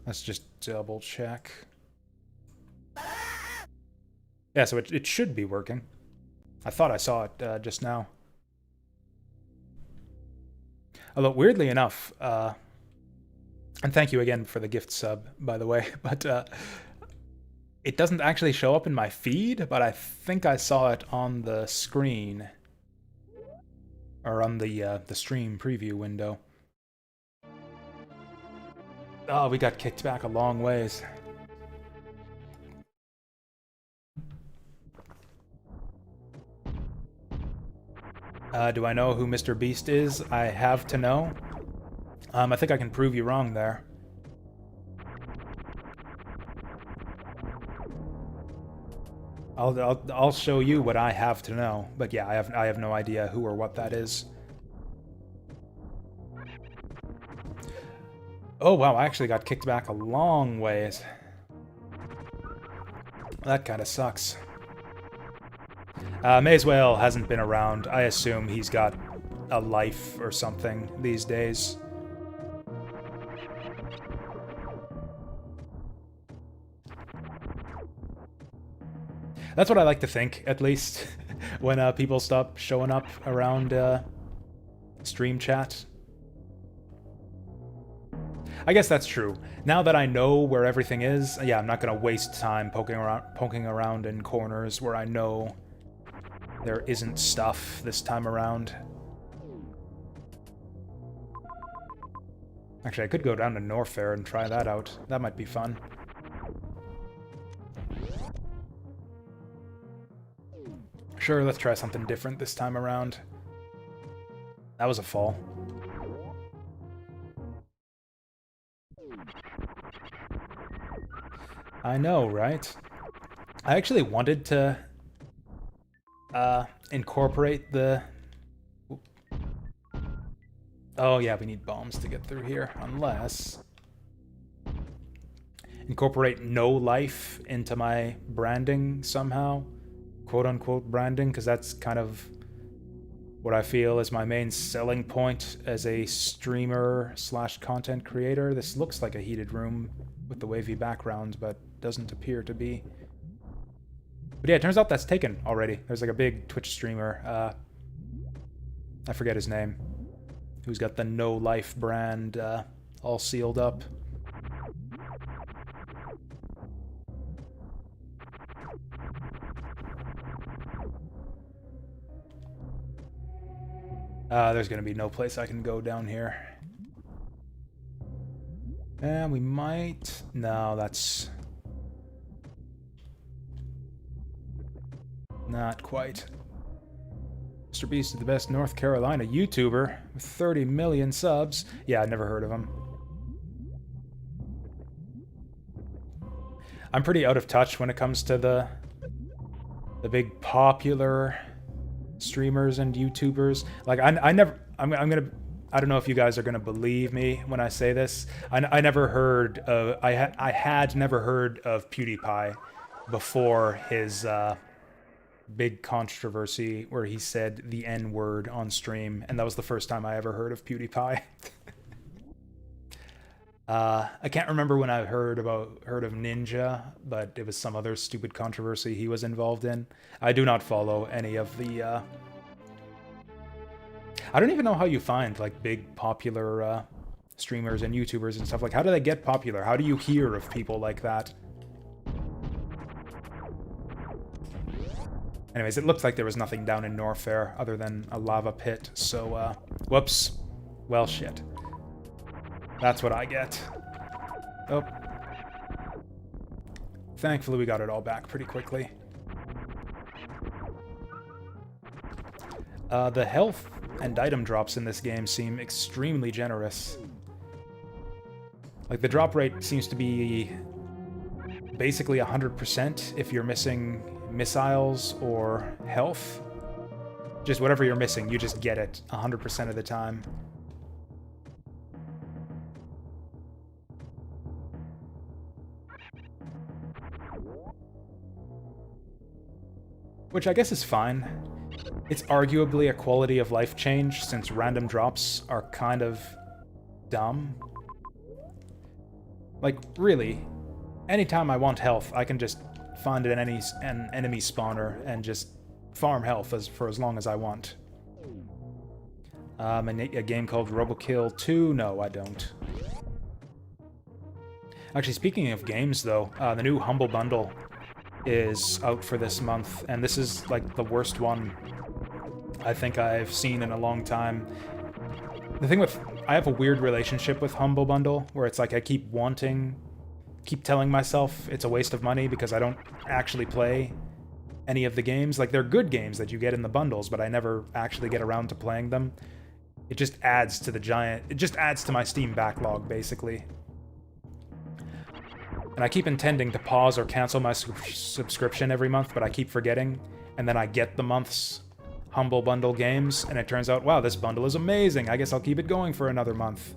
A: Let's just double check. Yeah, so it should be working. I thought I saw it just now. Although, weirdly enough, and thank you again for the gift sub, by the way, but it doesn't actually show up in my feed, but I think I saw it on the screen. Or on the stream preview window. Oh, we got kicked back a long ways. Do I know who Mr. Beast is? I have to know. I think I can prove you wrong there. I'll show you what I have to know, but yeah, I have no idea who or what that is. Oh wow, I actually got kicked back a long ways. That kind of sucks. Mazewell hasn't been around. I assume he's got a life or something these days. That's what I like to think, at least, when people stop showing up around stream chat. I guess that's true. Now that I know where everything is, yeah, I'm not gonna waste time poking around in corners where I know there isn't stuff this time around. Actually, I could go down to Norfair and try that out. That might be fun. Sure, let's try something different this time around. That was a fall. I know, right? I actually wanted to incorporate the... Oh yeah, we need bombs to get through here, unless... Incorporate no life into my branding somehow. Quote-unquote branding, because that's kind of what I feel is my main selling point as a streamer slash content creator. This looks like a heated room with the wavy background, but doesn't appear to be. But yeah, it turns out that's taken already. There's like a big Twitch streamer, I forget his name, who's got the No Life brand all sealed up. There's gonna be no place I can go down here. And we might... No, that's... not quite. Mr. Beast is the best North Carolina YouTuber with 30 million subs. Yeah, I'd never heard of him. I'm pretty out of touch when it comes to the big popular streamers and YouTubers. Like, I'm gonna... I don't know if you guys are gonna believe me when I say this. I never heard of... I had never heard of PewDiePie before his big controversy where he said the N-word on stream, and that was the first time I ever heard of PewDiePie. I can't remember when I heard of Ninja, but it was some other stupid controversy he was involved in. I do not follow any of the... I don't even know how you find, like, big popular streamers and YouTubers and stuff. Like, how do they get popular? How do you hear of people like that? Anyways, it looks like there was nothing down in Norfair other than a lava pit, so, whoops. Well, shit. That's what I get. Oh. Thankfully, we got it all back pretty quickly. The health and item drops in this game seem extremely generous. Like, the drop rate seems to be basically 100% if you're missing missiles or health. Just whatever you're missing, you just get it 100% of the time. Which I guess is fine. It's arguably a quality of life change, since random drops are kind of dumb. Like, really, anytime I want health, I can just find an enemy spawner and just farm health for as long as I want. A game called Robokill 2? No, I don't. Actually, speaking of games, though, the new Humble Bundle is out for this month, and this is, like, the worst one I think I've seen in a long time. The thing with... I have a weird relationship with Humble Bundle, where it's like I keep telling myself it's a waste of money because I don't actually play any of the games. Like, they're good games that you get in the bundles, but I never actually get around to playing them. It just adds to it just adds to my Steam backlog, basically. And I keep intending to pause or cancel my subscription every month, but I keep forgetting, and then I get the month's Humble Bundle games, and it turns out, wow, this bundle is amazing, I guess I'll keep it going for another month.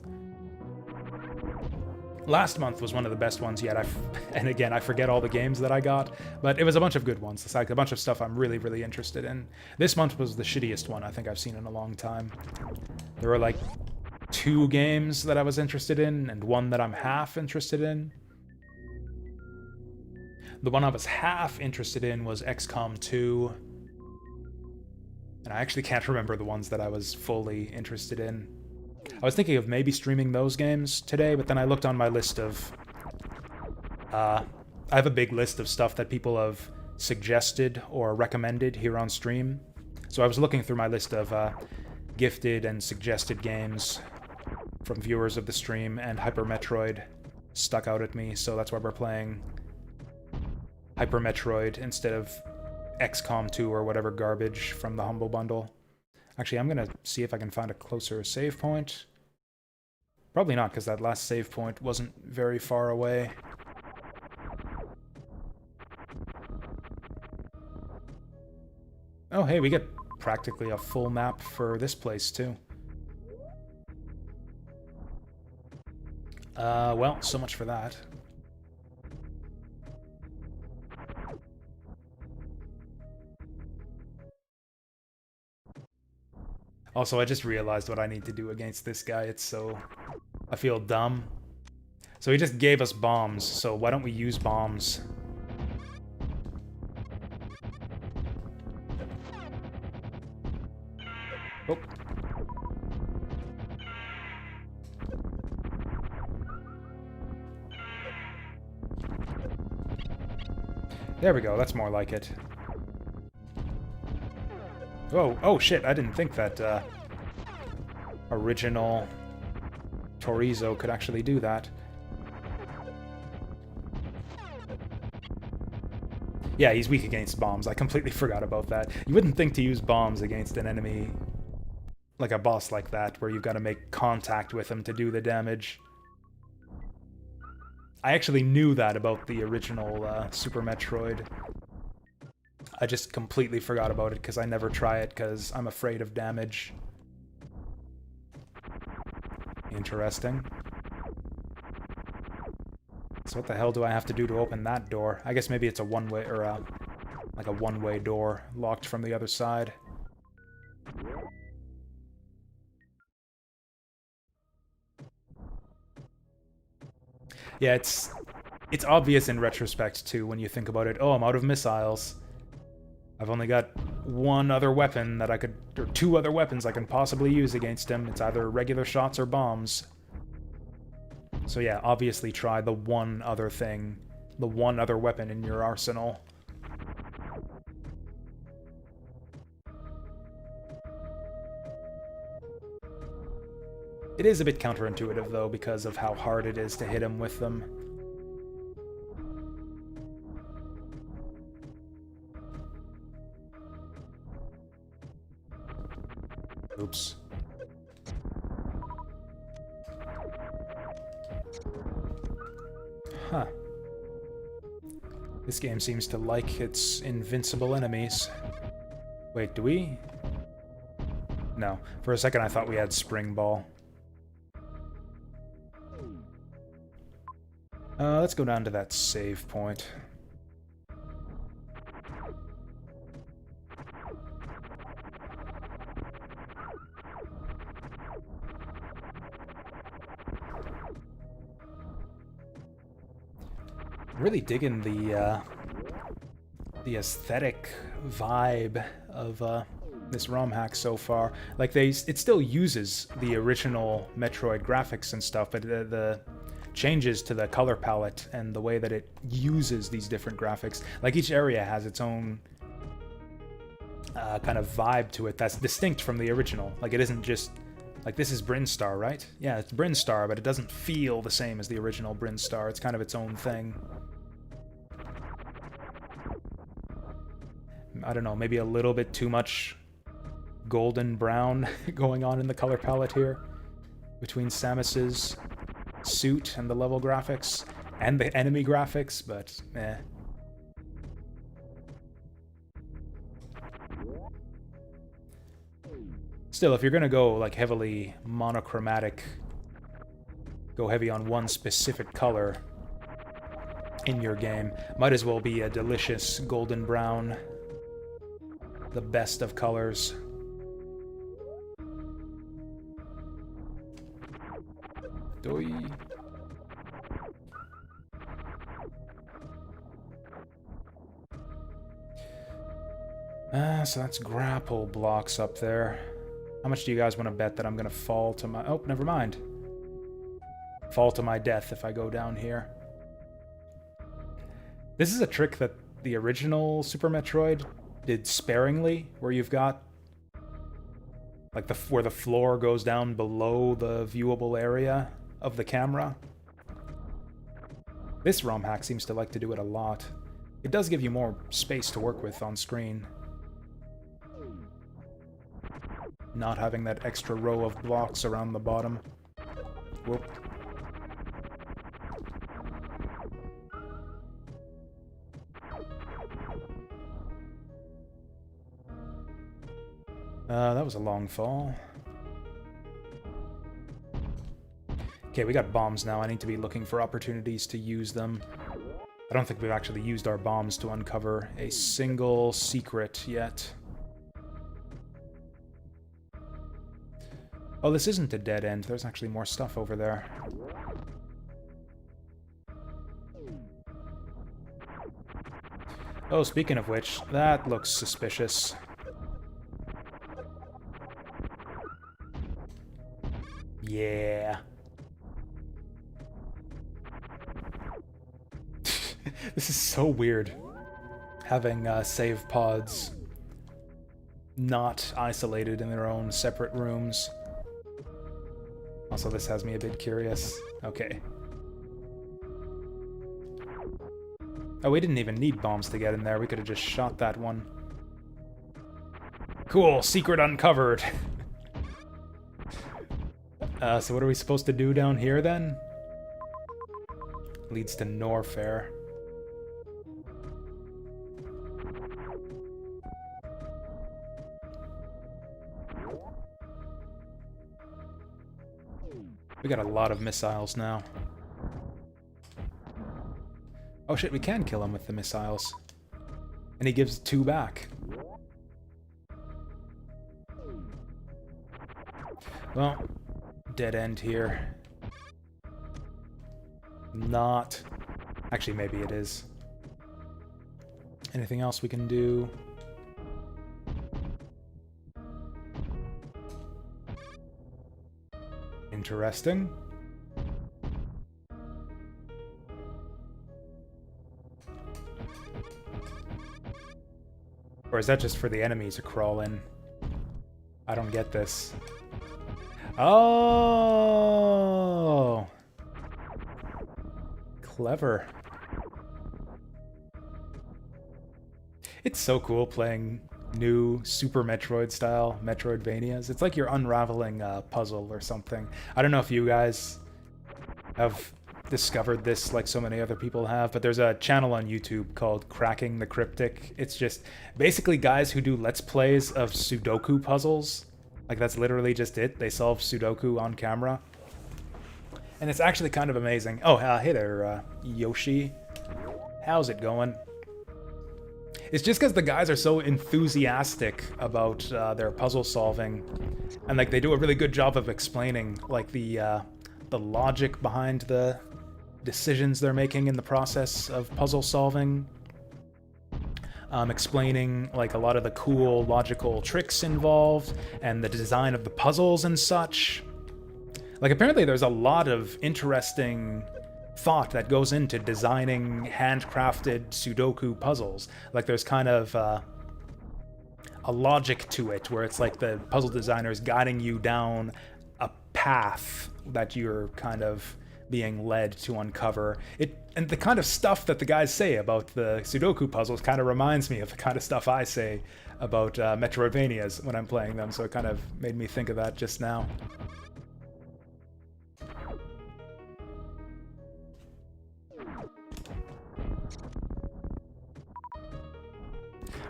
A: Last month was one of the best ones yet, and again, I forget all the games that I got, but it was a bunch of good ones. It's like a bunch of stuff I'm really, really interested in. This month was the shittiest one I think I've seen in a long time. There were like 2 games that I was interested in, and 1 that I'm half interested in. The one I was half interested in was XCOM 2, and I actually can't remember the ones that I was fully interested in. I was thinking of maybe streaming those games today, but then I looked on my list of... I have a big list of stuff that people have suggested or recommended here on stream. So I was looking through my list of gifted and suggested games from viewers of the stream, and Hyper Metroid stuck out at me, so that's why we're playing Hyper Metroid instead of XCOM 2 or whatever garbage from the Humble Bundle. Actually, I'm gonna see if I can find a closer save point. Probably not, because that last save point wasn't very far away. Oh, hey, we get practically a full map for this place, too. Well, so much for that. Also, I just realized what I need to do against this guy. It's so... I feel dumb. So he just gave us bombs, so why don't we use bombs? Oh. There we go, that's more like it. Oh shit, I didn't think that, original Chorizo could actually do that. Yeah, he's weak against bombs. I completely forgot about that. You wouldn't think to use bombs against an enemy, like a boss like that, where you've got to make contact with him to do the damage. I actually knew that about the original Super Metroid. I just completely forgot about it because I never try it because I'm afraid of damage. Interesting. So what the hell do I have to do to open that door? I guess maybe it's a one-way, or like a one-way door locked from the other side. Yeah, it's obvious in retrospect too when you think about it. Oh, I'm out of missiles. I've only got 1 other weapon that I could, or 2 other weapons I can possibly use against him. It's either regular shots or bombs. So yeah, obviously try the one other thing, the one other weapon in your arsenal. It is a bit counterintuitive though, because of how hard it is to hit him with them. Oops. Huh. This game seems to like its invincible enemies. Wait, do we? No. For a second I thought we had Spring Ball. Let's go down to that save point. Really digging the aesthetic vibe of this ROM hack so far. Like, it still uses the original Metroid graphics and stuff, but the changes to the color palette and the way that it uses these different graphics, like each area has its own kind of vibe to it that's distinct from the original. Like, it isn't just like, this is Brinstar, right? Yeah, it's Brinstar, but it doesn't feel the same as the original Brinstar. It's kind of its own thing. I don't know, maybe a little bit too much golden brown going on in the color palette here between Samus's suit and the level graphics and the enemy graphics, but eh. Still, if you're gonna go like heavily monochromatic, go heavy on one specific color in your game, might as well be a delicious golden brown, the best of colors. Doi. So that's grapple blocks up there. How much do you guys want to bet that I'm gonna fall to my... Oh, never mind. Fall to my death if I go down here. This is a trick that the original Super Metroid did sparingly, where you've got like where the floor goes down below the viewable area of the camera. This ROM hack seems to like to do it a lot. It does give you more space to work with on screen. Not having that extra row of blocks around the bottom. Whoop. That was a long fall. Okay, we got bombs now. I need to be looking for opportunities to use them. I don't think we've actually used our bombs to uncover a single secret yet. Oh, this isn't a dead end. There's actually more stuff over there. Oh, speaking of which, that looks suspicious. Yeah. This is so weird, having save pods not isolated in their own separate rooms. Also, this has me a bit curious. Okay. Oh, we didn't even need bombs to get in there. We could have just shot that one. Cool, secret uncovered. So what are we supposed to do down here, then? Leads to Norfair. We got a lot of missiles now. Oh shit, we can kill him with the missiles. And he gives 2 back. Well, dead end here. Not. Actually, maybe it is. Anything else we can do? Interesting. Or is that just for the enemy to crawl in? I don't get this. Oh! Clever. It's so cool playing new Super Metroid style Metroidvanias. It's like you're unraveling a puzzle or something. I don't know if you guys have discovered this like so many other people have, but there's a channel on YouTube called Cracking the Cryptic. It's just basically guys who do Let's Plays of Sudoku puzzles. Like, that's literally just it. They solve Sudoku on camera. And it's actually kind of amazing. Oh, hey there, Yoshi. How's it going? It's just because the guys are so enthusiastic about their puzzle solving, and like they do a really good job of explaining like the logic behind the decisions they're making in the process of puzzle solving. explaining like a lot of the cool logical tricks involved and the design of the puzzles and such. Like, apparently there's a lot of interesting thought that goes into designing handcrafted Sudoku puzzles. Like, there's kind of a logic to it, where it's like the puzzle designer is guiding you down a path that you're kind of being led to uncover. And the kind of stuff that the guys say about the Sudoku puzzles kind of reminds me of the kind of stuff I say about Metroidvanias when I'm playing them, so it kind of made me think of that just now.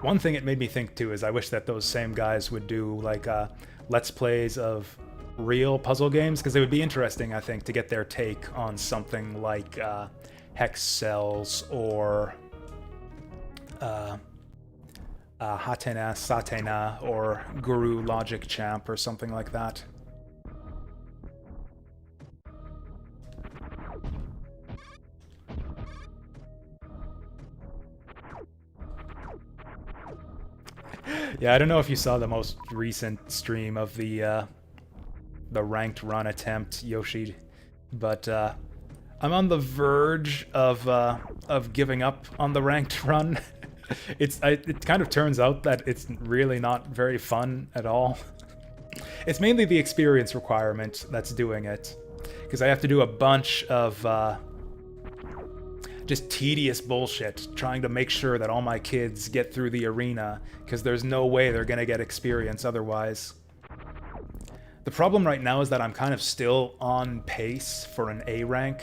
A: One thing it made me think too is I wish that those same guys would do like Let's Plays of real puzzle games, because it would be interesting, I think, to get their take on something like Hex Cells or Hatena Satena or Guru Logic Champ or something like that. Yeah, I don't know if you saw the most recent stream of the ranked run attempt, Yoshi, but I'm on the verge of giving up on the ranked run. It kind of turns out that it's really not very fun at all. It's mainly the experience requirement that's doing it, because I have to do a bunch of just tedious bullshit trying to make sure that all my kids get through the arena, because there's no way they're gonna get experience otherwise. The problem right now is that I'm kind of still on pace for an A rank.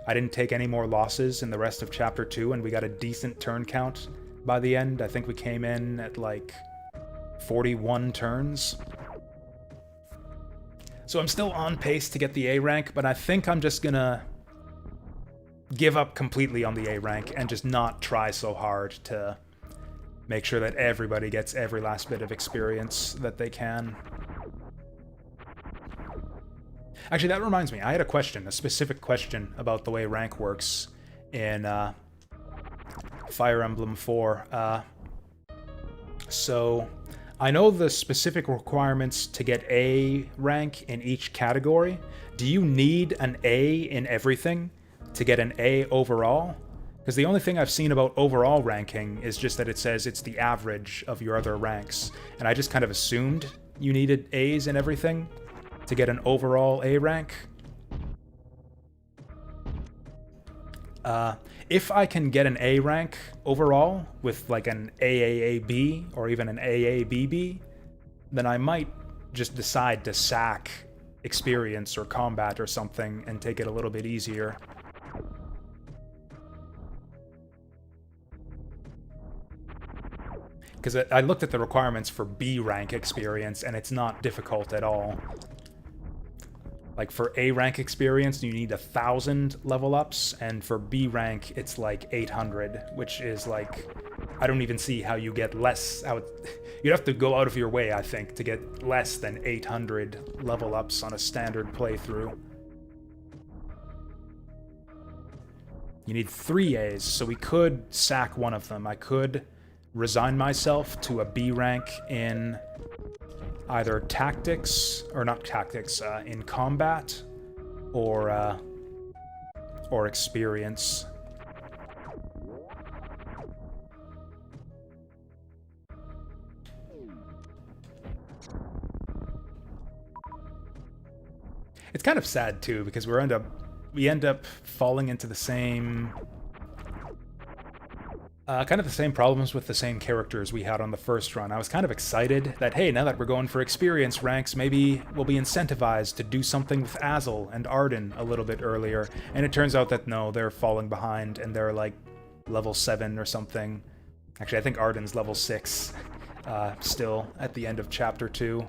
A: I didn't take any more losses in the rest of Chapter 2, and we got a decent turn count by the end. I think we came in at like 41 turns. So I'm still on pace to get the A rank, but I think I'm just gonna give up completely on the A rank and just not try so hard to make sure that everybody gets every last bit of experience that they can. Actually, that reminds me, I had a question, a specific question about the way rank works in Fire Emblem 4. So, I know the specific requirements to get A rank in each category. Do you need an A in everything to get an A overall? Because the only thing I've seen about overall ranking is just that it says it's the average of your other ranks, and I just kind of assumed you needed A's in everything to get an overall A rank. If I can get an A rank overall with like an AAAB or even an AABB, then I might just decide to sack experience or combat or something and take it a little bit easier. Because I looked at the requirements for B rank experience, and it's not difficult at all. Like, for A rank experience, you need 1,000 level ups, and for B rank, it's like 800, which is like, I don't even see how you get less. You'd have to go out of your way, I think, to get less than 800 level ups on a standard playthrough. You need 3 A's, so we could sack one of them. I could resign myself to a B rank in either tactics, or not tactics, in combat, or experience. It's kind of sad too, because we end up falling into the same kind of the same problems with the same characters we had on the first run. I was kind of excited that, hey, now that we're going for experience ranks, maybe we'll be incentivized to do something with Azel and Arden a little bit earlier. And it turns out that no, they're falling behind, and they're like level 7 or something. Actually, I think Arden's level 6 still at the end of Chapter 2.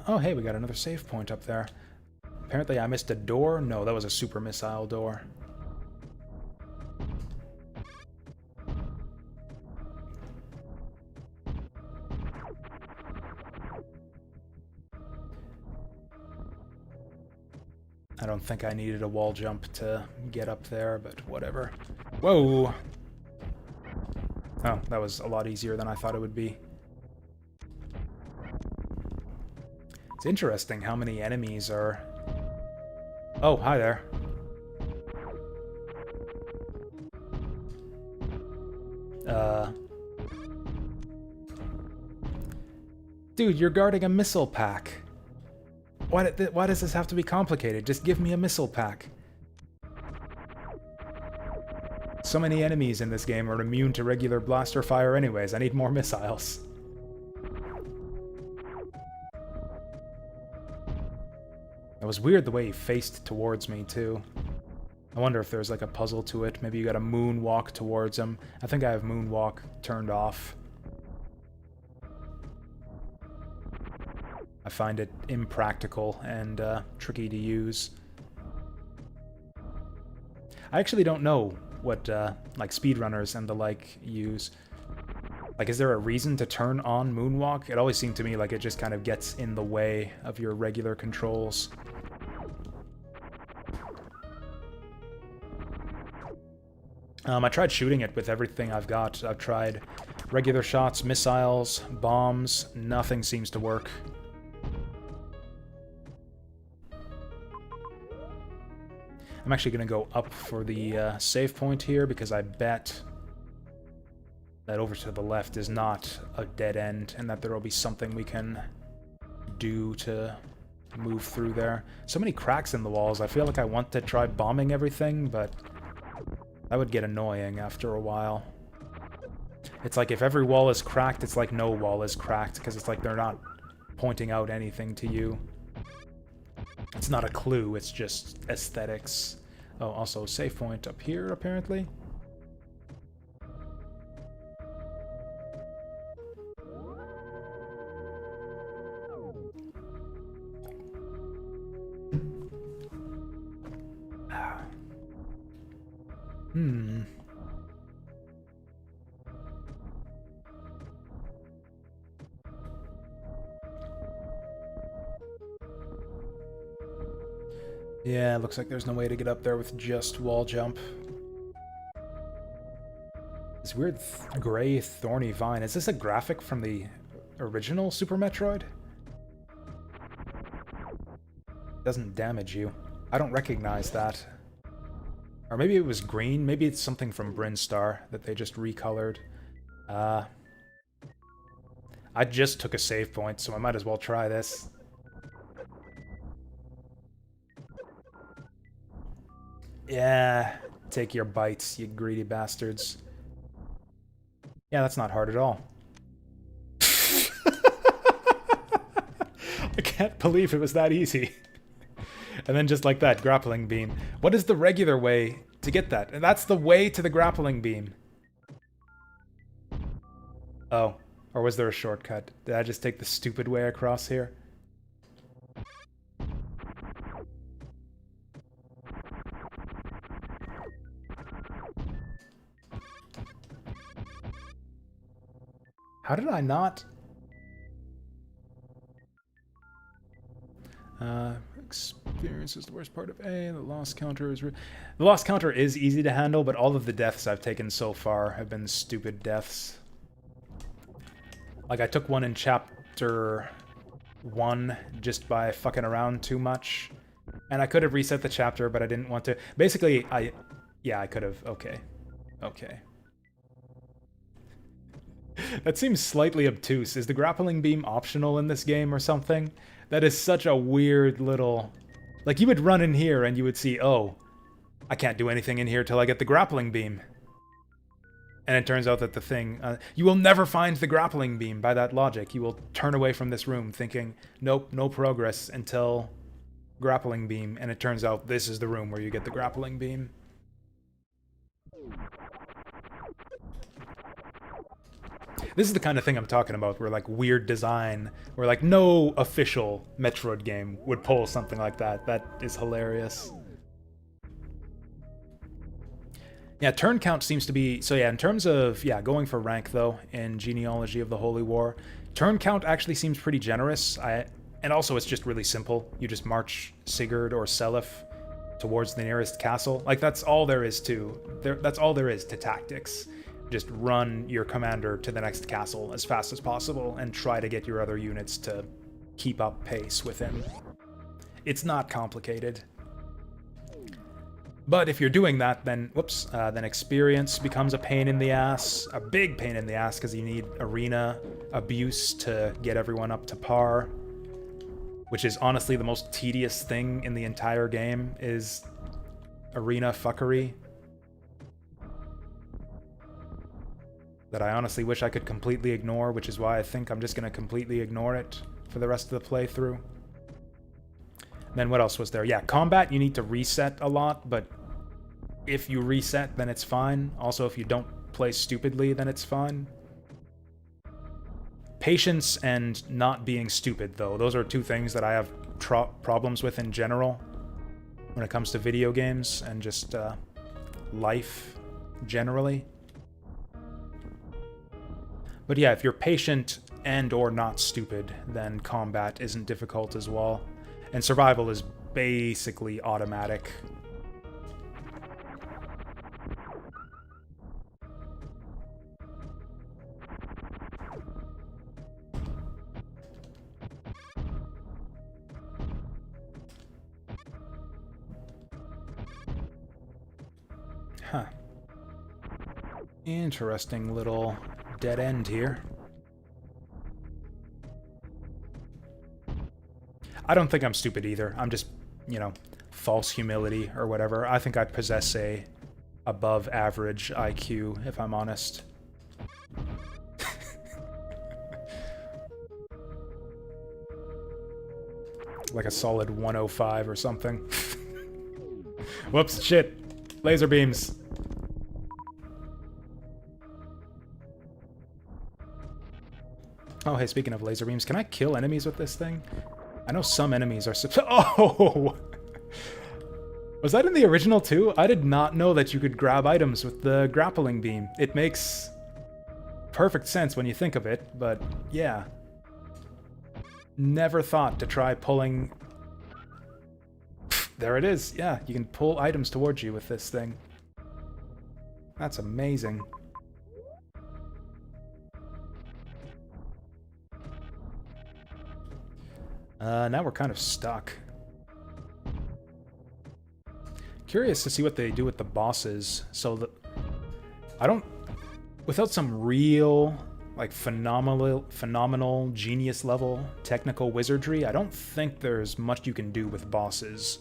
A: Oh, hey, we got another save point up there. Apparently I missed a door. No, that was a super missile door. I don't think I needed a wall jump to get up there, but whatever. Whoa! Oh, that was a lot easier than I thought it would be. It's interesting how many enemies are... Oh, hi there. Dude, you're guarding a missile pack. Why does this have to be complicated? Just give me a missile pack. So many enemies in this game are immune to regular blaster fire anyways. I need more missiles. It was weird the way he faced towards me, too. I wonder if there's like a puzzle to it. Maybe you gotta moonwalk towards him. I think I have moonwalk turned off. I find it impractical and tricky to use. I actually don't know what like speedrunners and the like use. Like, is there a reason to turn on moonwalk? It always seemed to me like it just kind of gets in the way of your regular controls. I tried shooting it with everything I've got. I've tried regular shots, missiles, bombs. Nothing seems to work. I'm actually going to go up for the save point here because I bet that over to the left is not a dead end and that there will be something we can do to move through there. So many cracks in the walls. I feel like I want to try bombing everything, but that would get annoying after a while. It's like if every wall is cracked, it's like no wall is cracked because it's like they're not pointing out anything to you. It's not a clue, it's just aesthetics. Oh, also save point up here, apparently. Yeah, looks like there's no way to get up there with just wall jump. This weird gray thorny vine. Is this a graphic from the original Super Metroid? Doesn't damage you. I don't recognize that. Or maybe it was green. Maybe it's something from Brinstar that they just recolored. I just took a save point, so I might as well try this. Yeah, take your bites, you greedy bastards. Yeah, that's not hard at all. I can't believe it was that easy. And then just like that, grappling beam. What is the regular way to get that? And that's the way to the grappling beam. Oh, or was there a shortcut? Did I just take the stupid way across here? How did I not? Experience is the worst part of A. The loss counter is... The loss counter is easy to handle, but all of the deaths I've taken so far have been stupid deaths. Like, I took one in Chapter 1 just by fucking around too much. And I could have reset the chapter, but I didn't want to. Basically, yeah, I could have. Okay. Okay. That seems slightly obtuse. Is the grappling beam optional in this game or something? That is such a weird little... Like, you would run in here and you would see, oh, I can't do anything in here till I get the grappling beam. And it turns out that the thing... you will never find the grappling beam by that logic. You will turn away from this room thinking, nope, no progress until grappling beam. And it turns out this is the room where you get the grappling beam. This is the kind of thing I'm talking about, where like weird design, where like no official Metroid game would pull something like that. That is hilarious. Yeah, turn count seems to be... So yeah, in terms of, yeah, going for rank though, in Genealogy of the Holy War, turn count actually seems pretty generous. And also it's just really simple. You just march Sigurd or Seliph towards the nearest castle. Like, that's all there is to tactics. Just run your commander to the next castle as fast as possible and try to get your other units to keep up pace with him. It's not complicated. But if you're doing that, then, then experience becomes a pain in the ass. A big pain in the ass, because you need arena abuse to get everyone up to par. Which is honestly the most tedious thing in the entire game, is arena fuckery. That I honestly wish I could completely ignore, which is why I think I'm just going to completely ignore it for the rest of the playthrough. Then what else was there? Yeah, combat, you need to reset a lot, but if you reset, then it's fine. Also, if you don't play stupidly, then it's fine. Patience and not being stupid, though. Those are two things that I have problems with in general when it comes to video games and just life generally. But yeah, if you're patient and or not stupid, then combat isn't difficult as well. And survival is basically automatic. Huh. Interesting little dead end here. I don't think I'm stupid either. I'm just, you know, false humility or whatever. I think I possess a above average IQ, if I'm honest. Like a solid 105 or something. Whoops, shit. Laser beams. Oh, hey, speaking of laser beams, can I kill enemies with this thing? I know some enemies are Oh! Was that in the original too? I did not know that you could grab items with the grappling beam. It makes perfect sense when you think of it, but yeah. Never thought to try pulling... There it is. Yeah, you can pull items towards you with this thing. That's amazing. Now we're kind of stuck. Curious to see what they do with the bosses. So that I don't... Without some real, like, phenomenal genius level technical wizardry, I don't think there's much you can do with bosses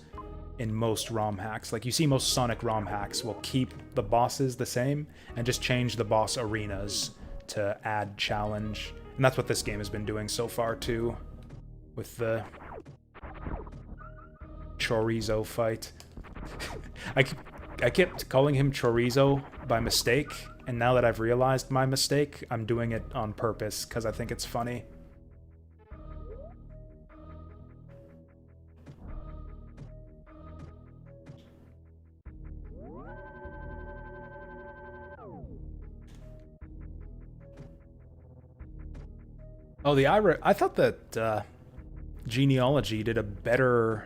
A: in most ROM hacks. Like, you see most Sonic ROM hacks will keep the bosses the same and just change the boss arenas to add challenge. And that's what this game has been doing so far, too. With the chorizo fight. I kept calling him chorizo by mistake, and now that I've realized my mistake, I'm doing it on purpose, because I think it's funny. Oh, I thought that Genealogy did a better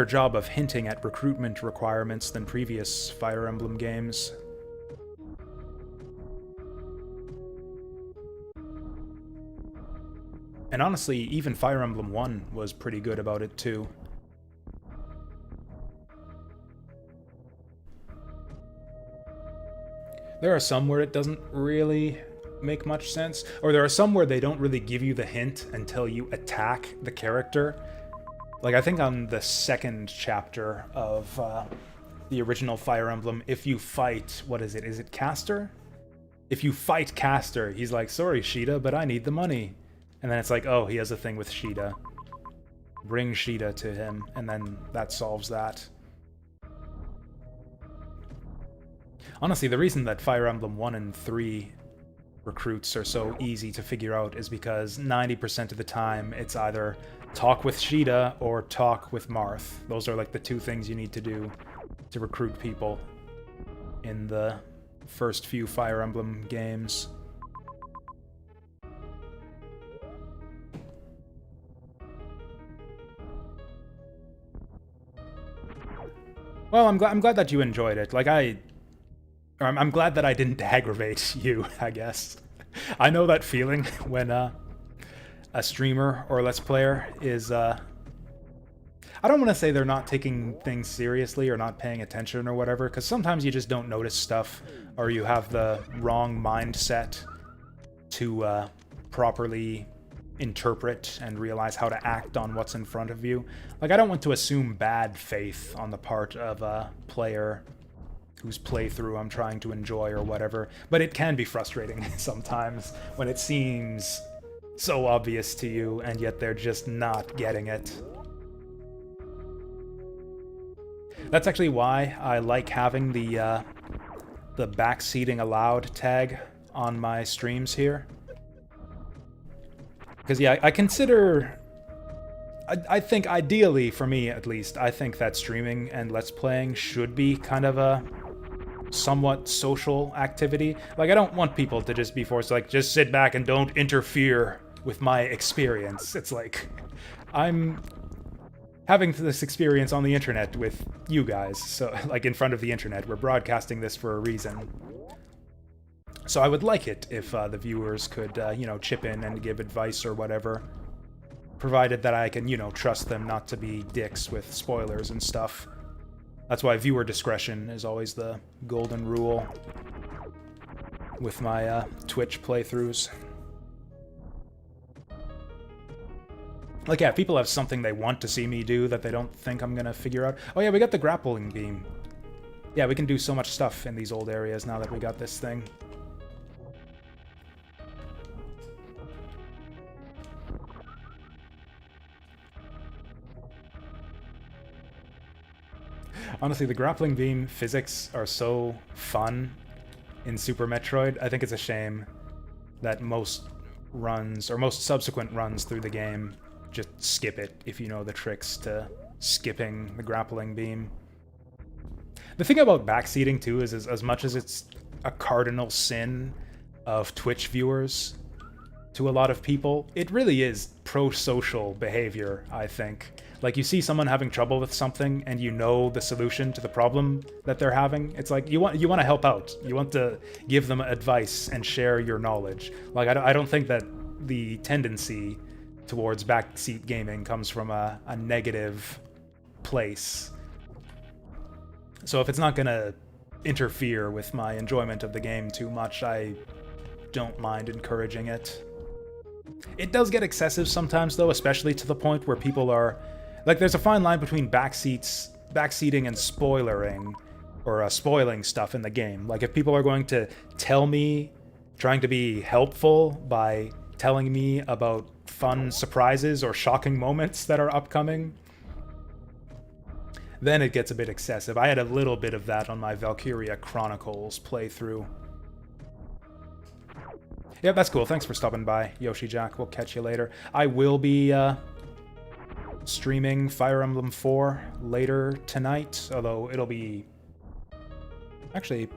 A: job of hinting at recruitment requirements than previous Fire Emblem games. And honestly, even Fire Emblem 1 was pretty good about it too. There are some where it doesn't really make much sense, or there are some where they don't really give you the hint until you attack the character. Like, I think on the second chapter of the original Fire Emblem, if you fight, what is it Caster? If you fight Caster, he's like, sorry, Sheeta, but I need the money. And then it's like, oh, he has a thing with Sheeta. Bring Sheeta to him, and then that solves that. Honestly, the reason that Fire Emblem 1 and 3 recruits are so easy to figure out is because 90% of the time it's either talk with Sheeta or talk with Marth. Those are like the two things you need to do to recruit people in the first few Fire Emblem games. Well, I'm glad that you enjoyed it. Like I'm glad that I didn't aggravate you, I guess. I know that feeling when a streamer or let's player is I don't want to say they're not taking things seriously or not paying attention or whatever, because sometimes you just don't notice stuff, or you have the wrong mindset to properly interpret and realize how to act on what's in front of you. Like, I don't want to assume bad faith on the part of a player whose playthrough I'm trying to enjoy or whatever, but it can be frustrating sometimes when it seems so obvious to you and yet they're just not getting it. That's actually why I like having the backseating allowed tag on my streams here. Because, yeah, I consider... I think, ideally, for me at least, I think that streaming and Let's Playing should be kind of a somewhat social activity. Like, I don't want people to just be forced to, like, just sit back and don't interfere with my experience. It's like, I'm having this experience on the internet with you guys, so, like, in front of the internet. We're broadcasting this for a reason. So I would like it if the viewers could, you know, chip in and give advice or whatever, provided that I can, you know, trust them not to be dicks with spoilers and stuff. That's why viewer discretion is always the golden rule with my Twitch playthroughs. Like, yeah, if people have something they want to see me do that they don't think I'm gonna figure out. Oh yeah, we got the grappling beam. Yeah, we can do so much stuff in these old areas now that we got this thing. Honestly, the grappling beam physics are so fun in Super Metroid. I think it's a shame that most runs, or most subsequent runs through the game, just skip it if you know the tricks to skipping the grappling beam. The thing about backseating, too, is as much as it's a cardinal sin of Twitch viewers to a lot of people, it really is pro-social behavior, I think. Like, you see someone having trouble with something, and you know the solution to the problem that they're having. It's like, you want to help out. You want to give them advice and share your knowledge. Like, I don't think that the tendency towards backseat gaming comes from a negative place. So if it's not gonna interfere with my enjoyment of the game too much, I don't mind encouraging it. It does get excessive sometimes, though, especially to the point where people are... Like, there's a fine line between backseating and spoilering, or spoiling stuff in the game. Like, if people are going to tell me, trying to be helpful by telling me about fun surprises or shocking moments that are upcoming, then it gets a bit excessive. I had a little bit of that on my Valkyria Chronicles playthrough. Yeah, that's cool. Thanks for stopping by, Yoshi Jack. We'll catch you later. I will be streaming Fire Emblem 4 later tonight, although it'll be... Actually,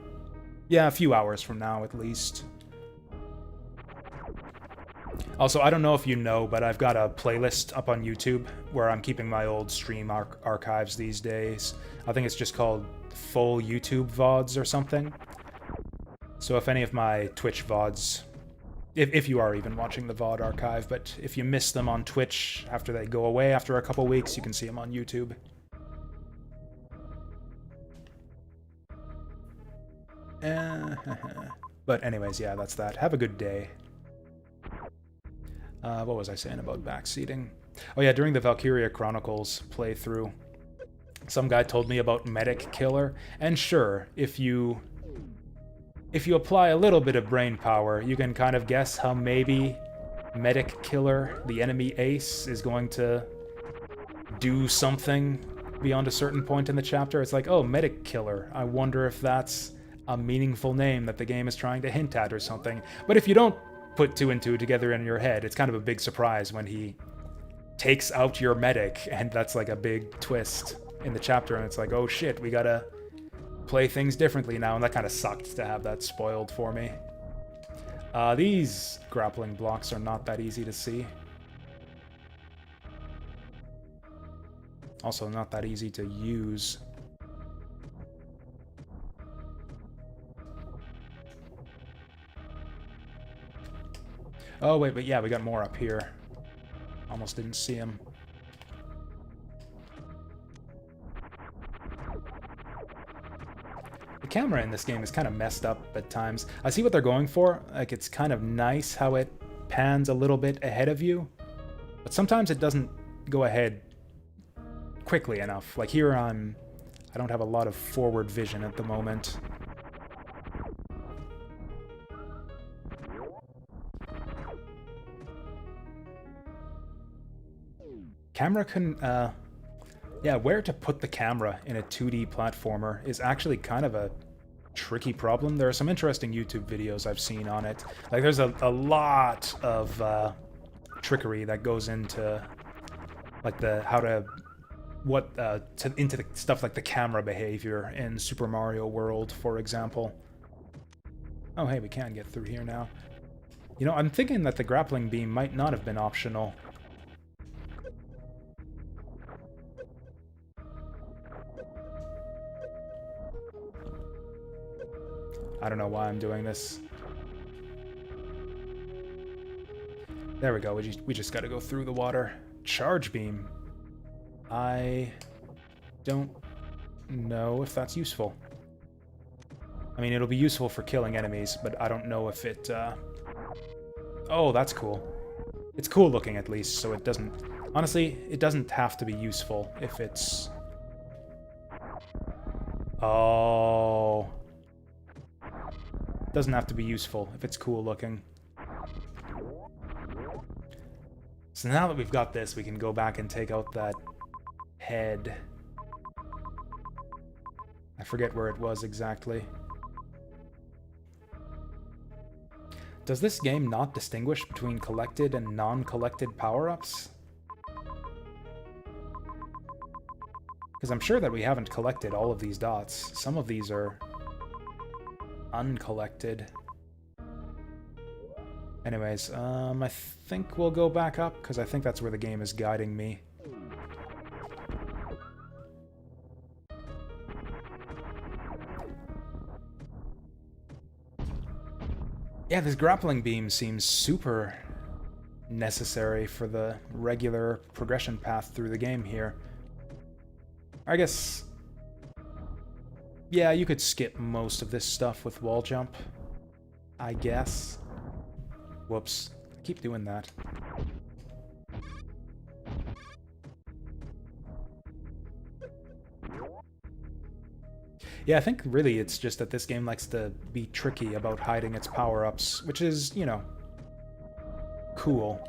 A: yeah, a few hours from now at least. Also, I don't know if you know, but I've got a playlist up on YouTube where I'm keeping my old stream archives these days. I think it's just called Full YouTube VODs or something. So if any of my Twitch VODs... If you are even watching the VOD archive, but if you miss them on Twitch after they go away after a couple weeks, you can see them on YouTube. But anyways, yeah, that's that. Have a good day. What was I saying about backseating? Oh yeah, during the Valkyria Chronicles playthrough, some guy told me about Medic Killer, and sure, if you apply a little bit of brain power, you can kind of guess how maybe Medic Killer, the enemy ace, is going to do something beyond a certain point in the chapter. It's like, oh, Medic Killer. I wonder if that's a meaningful name that the game is trying to hint at or something. But if you don't put two and two together in your head, it's kind of a big surprise when he takes out your medic, and that's like a big twist in the chapter, and it's like, oh shit, we gotta play things differently now, and that kind of sucked to have that spoiled for me. These grappling blocks are not that easy to see. Also not that easy to use. Oh, wait, but yeah, we got more up here. Almost didn't see him. The camera in this game is kind of messed up at times. I see what they're going for. Like, it's kind of nice how it pans a little bit ahead of you. But sometimes it doesn't go ahead quickly enough. Like here I don't have a lot of forward vision at the moment. Camera can, yeah, where to put the camera in a 2D platformer is actually kind of a tricky problem. There are some interesting YouTube videos I've seen on it. Like, there's a lot of trickery that goes into, like, into the stuff like the camera behavior in Super Mario World, for example. Oh, hey, we can get through here now. You know, I'm thinking that the grappling beam might not have been optional. I don't know why I'm doing this. There we go, we just gotta go through the water. Charge beam. I don't know if that's useful. I mean, it'll be useful for killing enemies, but I don't know if it, Oh, that's cool. It's cool looking, at least, so it doesn't... Honestly, it doesn't have to be useful if it's... Oh... Doesn't have to be useful if it's cool looking. So now that we've got this, we can go back and take out that head. I forget where it was exactly. Does this game not distinguish between collected and non-collected power-ups? Because I'm sure that we haven't collected all of these dots. Some of these are uncollected. Anyways, I think we'll go back up, because I think that's where the game is guiding me. Yeah, this grappling beam seems super necessary for the regular progression path through the game here. I guess... yeah, you could skip most of this stuff with wall jump, I guess. Whoops. I keep doing that. Yeah, I think really it's just that this game likes to be tricky about hiding its power-ups, which is, you know, cool.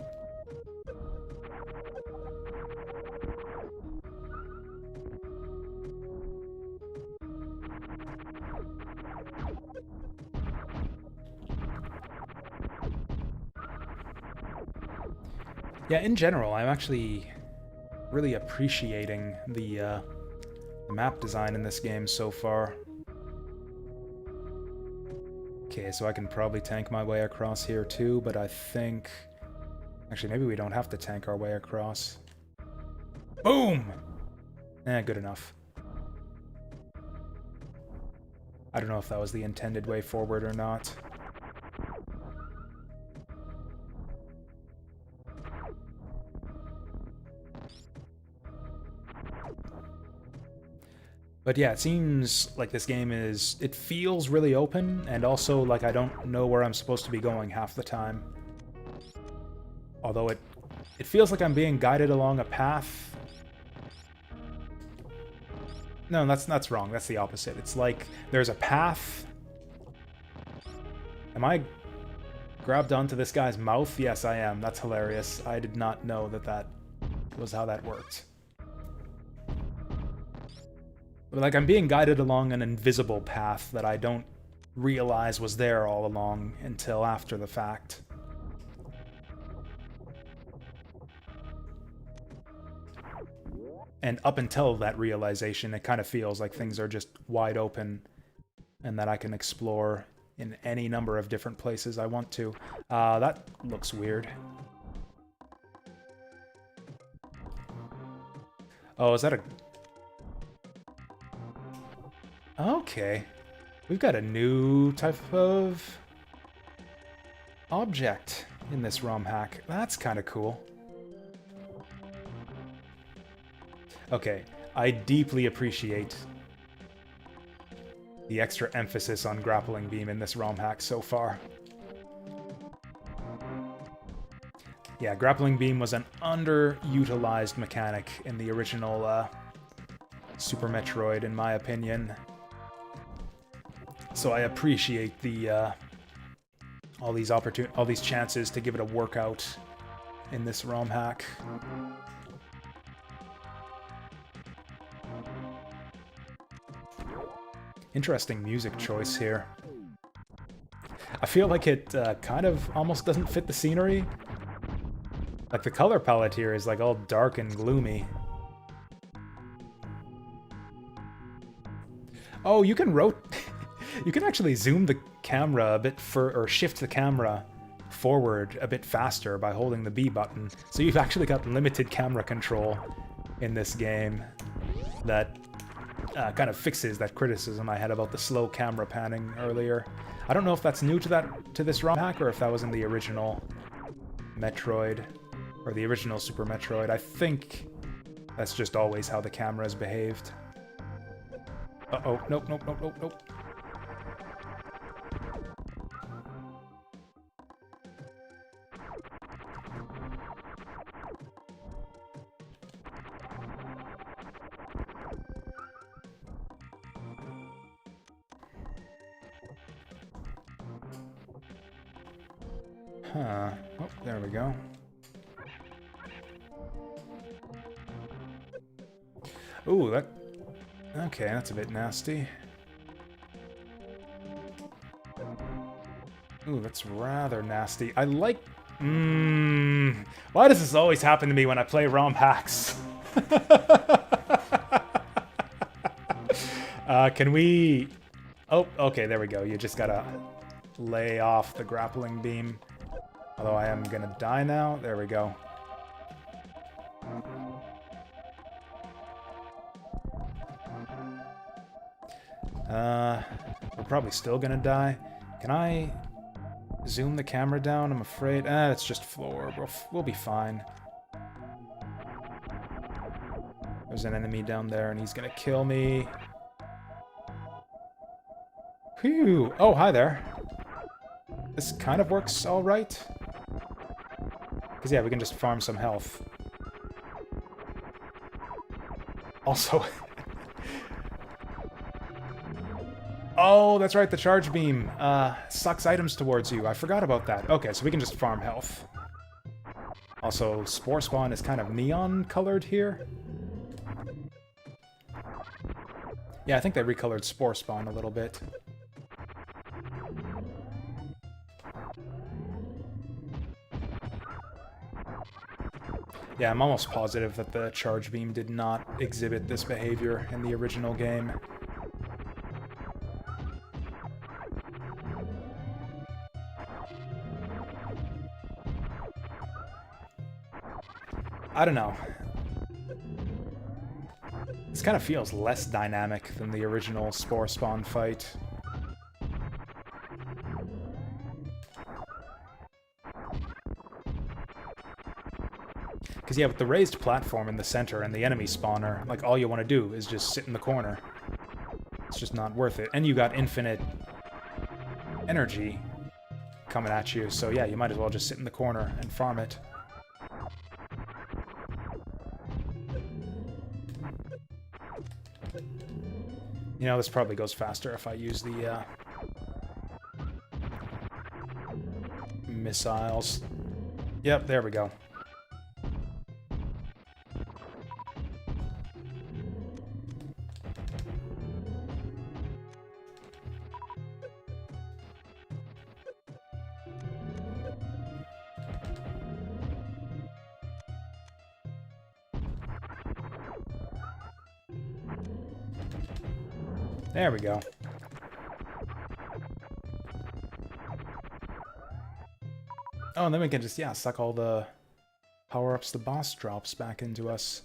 A: Yeah, in general, I'm actually really appreciating the map design in this game so far. Okay, so I can probably tank my way across here too, but I think... actually, maybe we don't have to tank our way across. Boom! Eh, good enough. I don't know if that was the intended way forward or not. But yeah, it seems like this game is... it feels really open, and also like I don't know where I'm supposed to be going half the time. Although it feels like I'm being guided along a path. No, that's wrong. That's the opposite. It's like there's a path. Am I grabbed onto this guy's mouth? Yes, I am. That's hilarious. I did not know that that was how that worked. Like, I'm being guided along an invisible path that I don't realize was there all along until after the fact. And up until that realization, it kind of feels like things are just wide open and that I can explore in any number of different places I want to. That looks weird. Oh, is that a... okay. We've got a new type of object. in this ROM hack. That's kind of cool. Okay, I deeply appreciate the extra emphasis on grappling beam in this ROM hack so far. Yeah, grappling beam was an underutilized mechanic in the original Super Metroid, in my opinion. So I appreciate the all these chances to give it a workout in this ROM hack. Interesting music choice here. I feel like it kind of almost doesn't fit the scenery. Like, the color palette here is like all dark and gloomy. Oh, you can you can actually zoom the camera a bit or shift the camera forward a bit faster by holding the B button. So you've actually got limited camera control in this game that kind of fixes that criticism I had about the slow camera panning earlier. I don't know if that's new to this ROM hack or if that was in the original Metroid or the original Super Metroid. I think that's just always how the camera's behaved. Uh-oh, nope, nope, nope, nope, nope. Huh. Oh, there we go. Ooh, that... Okay, that's a bit nasty. Ooh, that's rather nasty. I like... Why does this always happen to me when I play ROM hacks? Can we... Oh, okay, there we go. You just gotta lay off the grappling beam. Although I am gonna die now. There we go. We're probably still gonna die. Can I zoom the camera down? I'm afraid. It's just floor. We'll be fine. There's an enemy down there, and he's gonna kill me. Whew! Oh, hi there. This kind of works all right. Because, yeah, we can just farm some health. Also... Oh, that's right, the charge beam sucks items towards you. I forgot about that. Okay, so we can just farm health. Also, Spore Spawn is kind of neon-colored here. Yeah, I think they recolored Spore Spawn a little bit. Yeah, I'm almost positive that the charge beam did not exhibit this behavior in the original game. I don't know. This kind of feels less dynamic than the original Spore Spawn fight. Because, yeah, with the raised platform in the center and the enemy spawner, like, all you want to do is just sit in the corner. It's just not worth it. And you got infinite energy coming at you, so yeah, you might as well just sit in the corner and farm it. You know, this probably goes faster if I use the missiles. Yep, there we go. There we go. Oh, and then we can just, yeah, suck all the power-ups the boss drops back into us.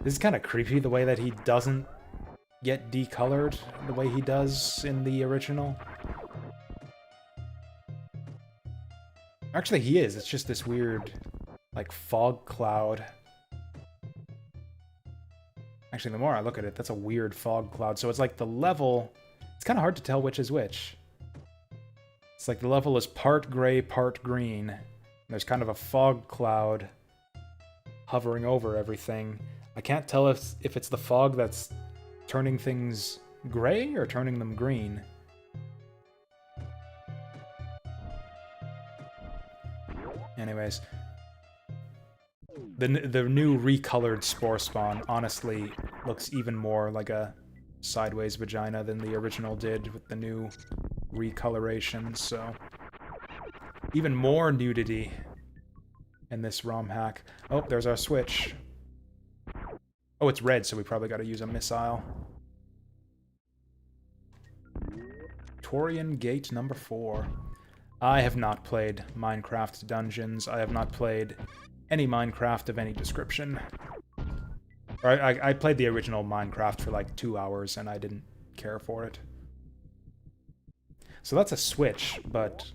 A: This is kind of creepy, the way that he doesn't get decolored the way he does in the original. Actually, he is. It's just this weird, like, fog cloud. Actually, the more I look at it, that's a weird fog cloud. So it's like the level... It's kind of hard to tell which is which. It's like the level is part gray, part green. There's kind of a fog cloud hovering over everything. I can't tell if it's the fog that's turning things gray or turning them green. Anyways, the new recolored Spore Spawn honestly looks even more like a sideways vagina than the original did with the new recoloration, so even more nudity in this ROM hack. Oh, there's our switch. Oh, it's red, so we probably got to use a missile. Torian Gate number 4. I have not played Minecraft Dungeons. I have not played any Minecraft of any description. I played the original Minecraft for like 2 hours, and I didn't care for it. So that's a switch, but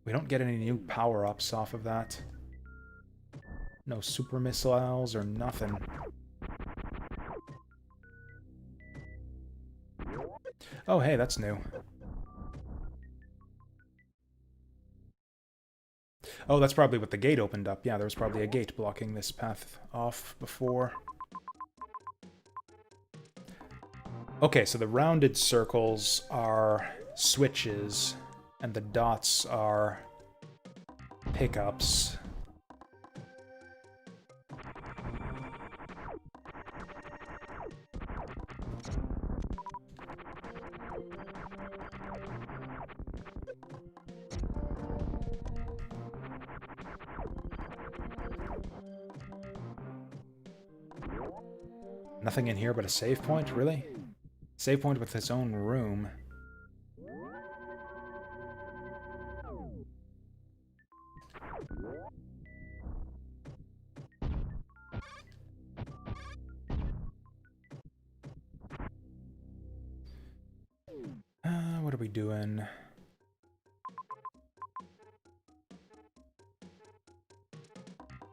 A: we don't get any new power-ups off of that. No super missiles or nothing. Oh, hey, that's new. Oh, that's probably what the gate opened up. Yeah, there was probably a gate blocking this path off before. Okay, so the rounded circles are switches, and the dots are pickups. Nothing in here but a save point, really? Save point with its own room. What are we doing?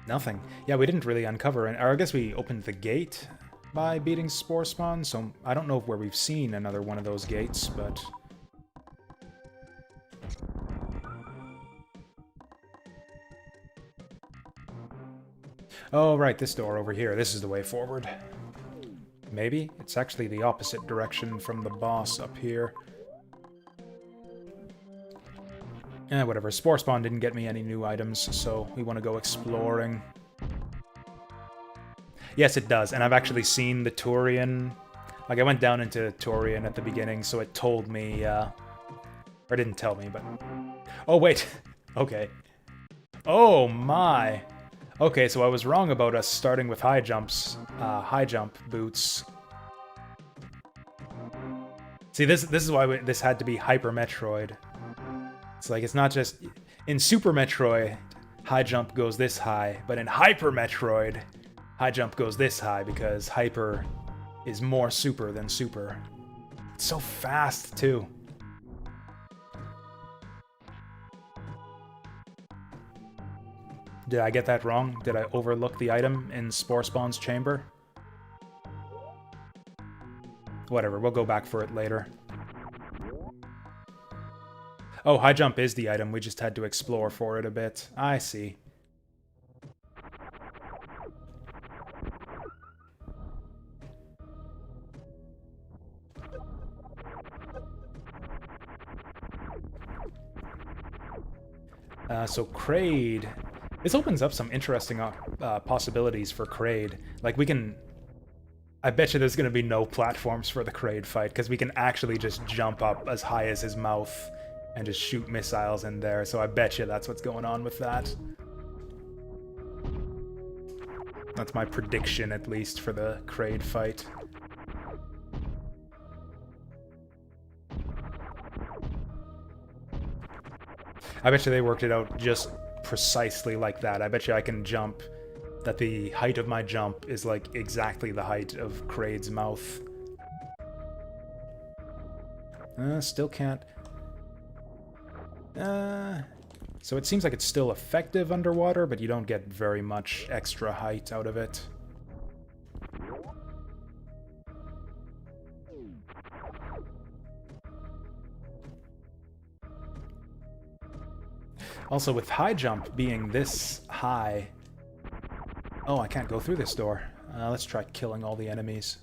A: Nothing. Yeah, we didn't really uncover it. Or I guess we opened the gate by beating Spore Spawn, so I don't know where we've seen another one of those gates, but... Oh, right, this door over here. This is the way forward. Maybe? It's actually the opposite direction from the boss up here. Whatever. Spore Spawn didn't get me any new items, so we want to go exploring. Yes, it does, and I've actually seen the Turian. Like, I went down into Turian at the beginning, so it told me, or didn't tell me, but... Oh, wait. Okay. Oh, my. Okay, so I was wrong about us starting with high jumps, high jump boots. See, this is why this had to be Hyper Metroid. It's like, it's not just... In Super Metroid, high jump goes this high, but in Hyper Metroid... High jump goes this high because hyper is more super than super. It's so fast, too. Did I get that wrong? Did I overlook the item in Spore Spawn's chamber? Whatever, we'll go back for it later. Oh, high jump is the item. We just had to explore for it a bit. I see. So Kraid, this opens up some interesting possibilities for Kraid. Like, we can... I bet you there's going to be no platforms for the Kraid fight, because we can actually just jump up as high as his mouth and just shoot missiles in there, so I bet you that's what's going on with that. That's my prediction, at least, for the Kraid fight. I bet you they worked it out just precisely like that. I bet you I can jump, that the height of my jump is like exactly the height of Kraid's mouth. Still can't... So it seems like it's still effective underwater, but you don't get very much extra height out of it. Also, with high jump being this high... Oh, I can't go through this door. Let's try killing all the enemies.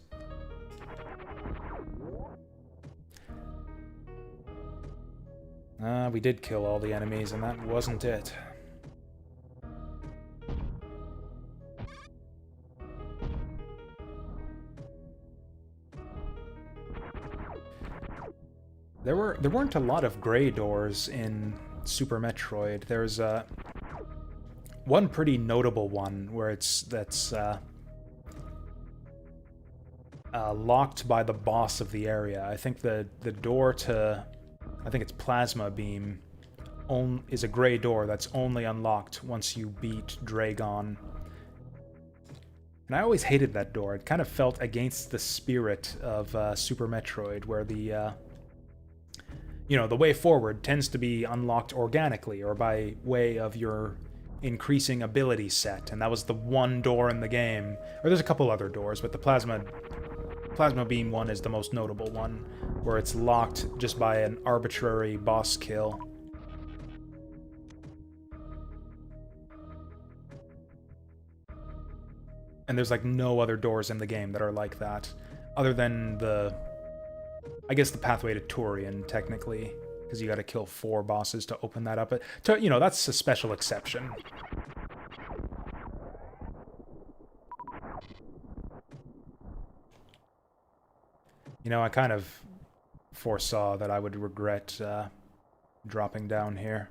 A: We did kill all the enemies, and that wasn't it. There weren't a lot of gray doors in Super Metroid. There's one pretty notable one where that's locked by the boss of the area. I think the door to, I think it's Plasma Beam, is a gray door that's only unlocked once you beat Dragon. And I always hated that door. It kind of felt against the spirit of Super Metroid, where the the way forward tends to be unlocked organically or by way of your increasing ability set, and that was the one door in the game. Or there's a couple other doors, but the Plasma Beam one is the most notable one, where it's locked just by an arbitrary boss kill. And there's like no other doors in the game that are like that, other than I guess the pathway to Turian, technically, because you gotta kill 4 bosses to open that up. But, that's a special exception. I kind of foresaw that I would regret dropping down here.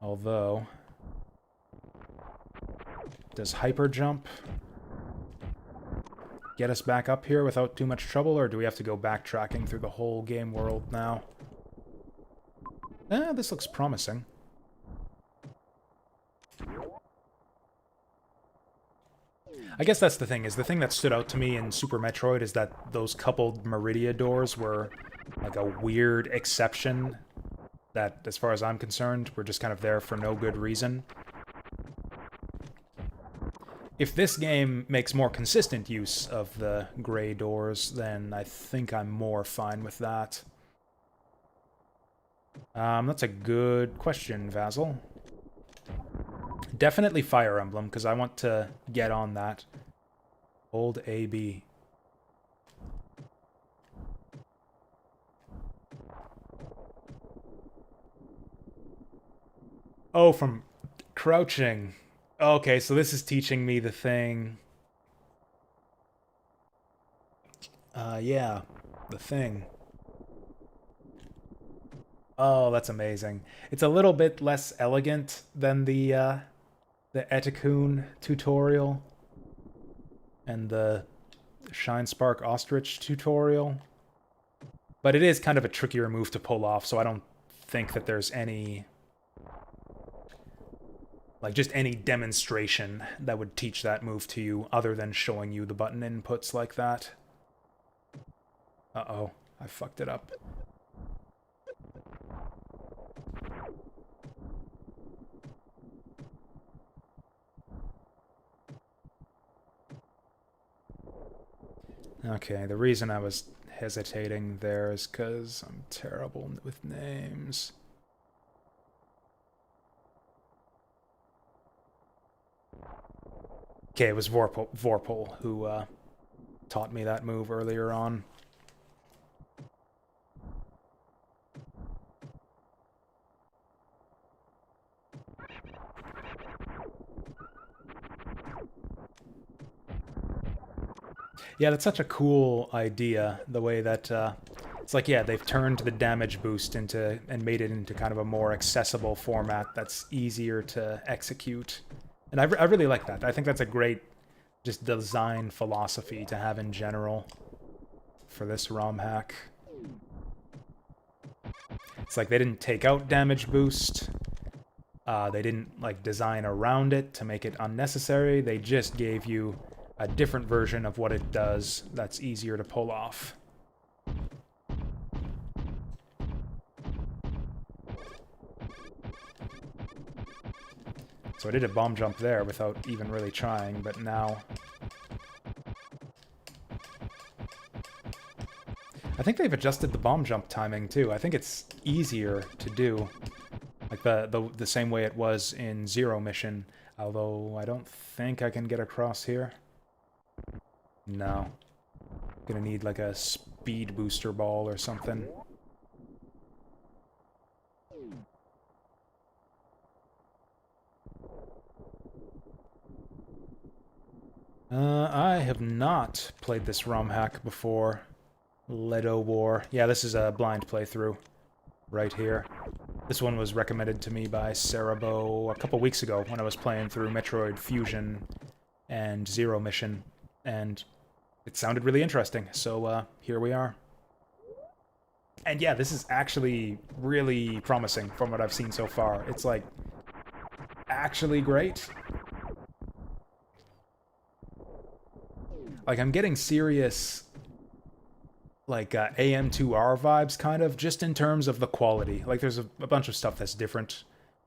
A: Although... Does hyper jump get us back up here without too much trouble, or do we have to go backtracking through the whole game world now? This looks promising. I guess that's the thing, is the thing that stood out to me in Super Metroid is that those coupled Meridia doors were like a weird exception that, as far as I'm concerned, were just kind of there for no good reason. If this game makes more consistent use of the gray doors, then I think I'm more fine with that. That's a good question, Vasil. Definitely Fire Emblem, because I want to get on that. Hold AB. Oh, from crouching. Okay, so this is teaching me the thing. Yeah, the thing. Oh, that's amazing. It's a little bit less elegant than the Etikun tutorial and the Shine Spark Ostrich tutorial. But it is kind of a trickier move to pull off, so I don't think that there's any... like, just any demonstration that would teach that move to you other than showing you the button inputs like that. Uh-oh, I fucked it up. Okay, the reason I was hesitating there is because I'm terrible with names. Okay, it was Vorpal who taught me that move earlier on. Yeah, that's such a cool idea, the way that it's like, yeah, they've turned the damage boost into and made it into kind of a more accessible format that's easier to execute. And I really like that. I think that's a great just design philosophy to have in general for this ROM hack. It's like they didn't take out damage boost. They didn't like design around it to make it unnecessary. They just gave you a different version of what it does that's easier to pull off. So I did a bomb jump there without even really trying, but now... I think they've adjusted the bomb jump timing too. I think it's easier to do, like the same way it was in Zero Mission. Although I don't think I can get across here. No. Gonna need like a speed booster ball or something. I have not played this ROM hack before. Ledo War. Yeah, this is a blind playthrough right here. This one was recommended to me by Cerebro a couple weeks ago when I was playing through Metroid Fusion and Zero Mission, and it sounded really interesting, so here we are. And yeah, this is actually really promising from what I've seen so far. It's like actually great. Like, I'm getting serious, like, AM2R vibes, kind of, just in terms of the quality. Like, there's a bunch of stuff that's different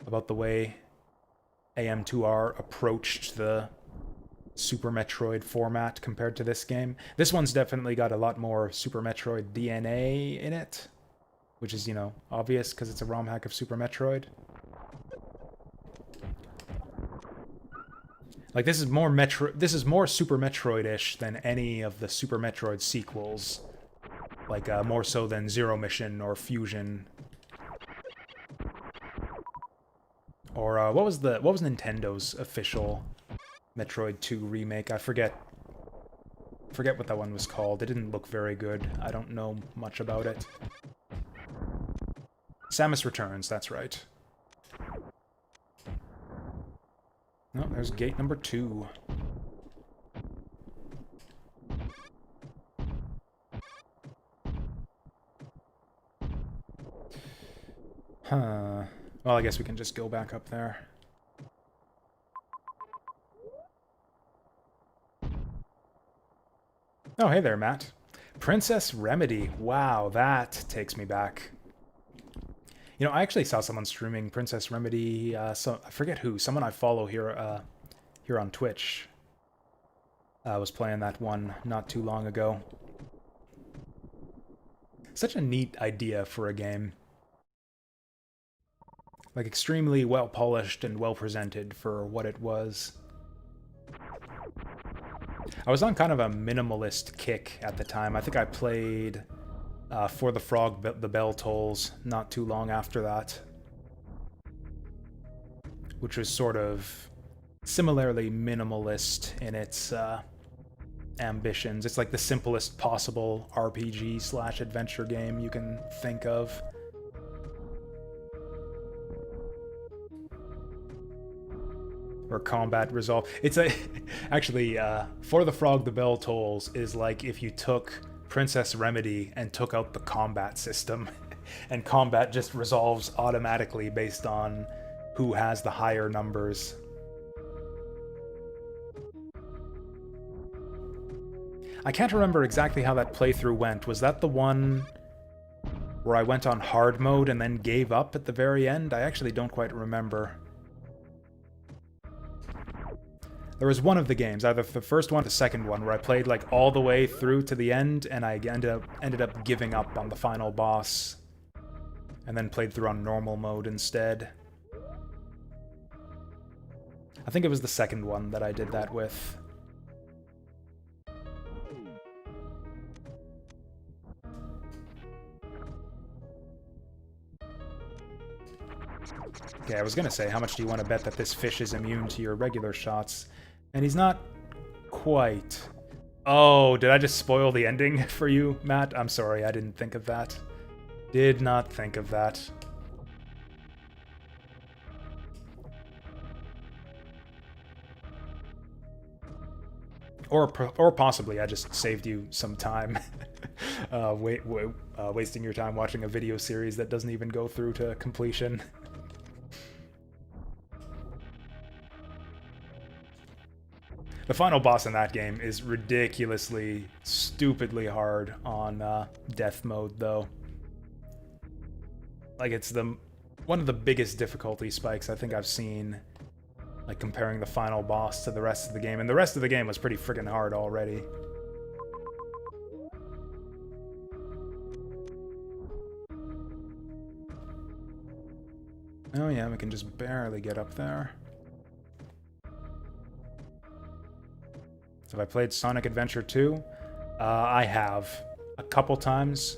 A: about the way AM2R approached the Super Metroid format compared to this game. This one's definitely got a lot more Super Metroid DNA in it, which is, you know, obvious because it's a ROM hack of Super Metroid. Like, this is more Super Metroid-ish than any of the Super Metroid sequels. Like, more so than Zero Mission or Fusion. Or, what was Nintendo's official Metroid 2 remake? I forget what that one was called. It didn't look very good. I don't know much about it. Samus Returns, that's right. No, there's gate number 2. Huh. Well, I guess we can just go back up there. Oh, hey there, Matt. Princess Remedy. Wow, that takes me back. You know, I actually saw someone streaming Princess Remedy, so I forget who, someone I follow here, here on Twitch, was playing that one not too long ago. Such a neat idea for a game. Like, extremely well-polished and well-presented for what it was. I was on kind of a minimalist kick at the time. I think I played... For the Frog, the Bell Tolls, not too long after that. Which was sort of similarly minimalist in its ambitions. It's like the simplest possible RPG/adventure game you can think of. Or combat resolve. It's a... Actually, For the Frog, the Bell Tolls is like if you took Princess Remedy and took out the combat system, and combat just resolves automatically based on who has the higher numbers. I can't remember exactly how that playthrough went. Was that the one where I went on hard mode and then gave up at the very end? I actually don't quite remember. There was one of the games, either the first one or the second one, where I played like all the way through to the end, and I ended up giving up on the final boss, and then played through on normal mode instead. I think it was the second one that I did that with. Okay, I was gonna say, how much do you want to bet that this fish is immune to your regular shots? And he's not quite. Oh, did I just spoil the ending for you, Matt? I'm sorry, I didn't think of that. Did not think of that. Or possibly I just saved you some time. Wasting your time watching a video series that doesn't even go through to completion. The final boss in that game is ridiculously, stupidly hard on death mode, though. Like, it's one of the biggest difficulty spikes I think I've seen Like comparing the final boss to the rest of the game. And the rest of the game was pretty friggin' hard already. Oh yeah, we can just barely get up there. So have I played Sonic Adventure 2? I have. A couple times.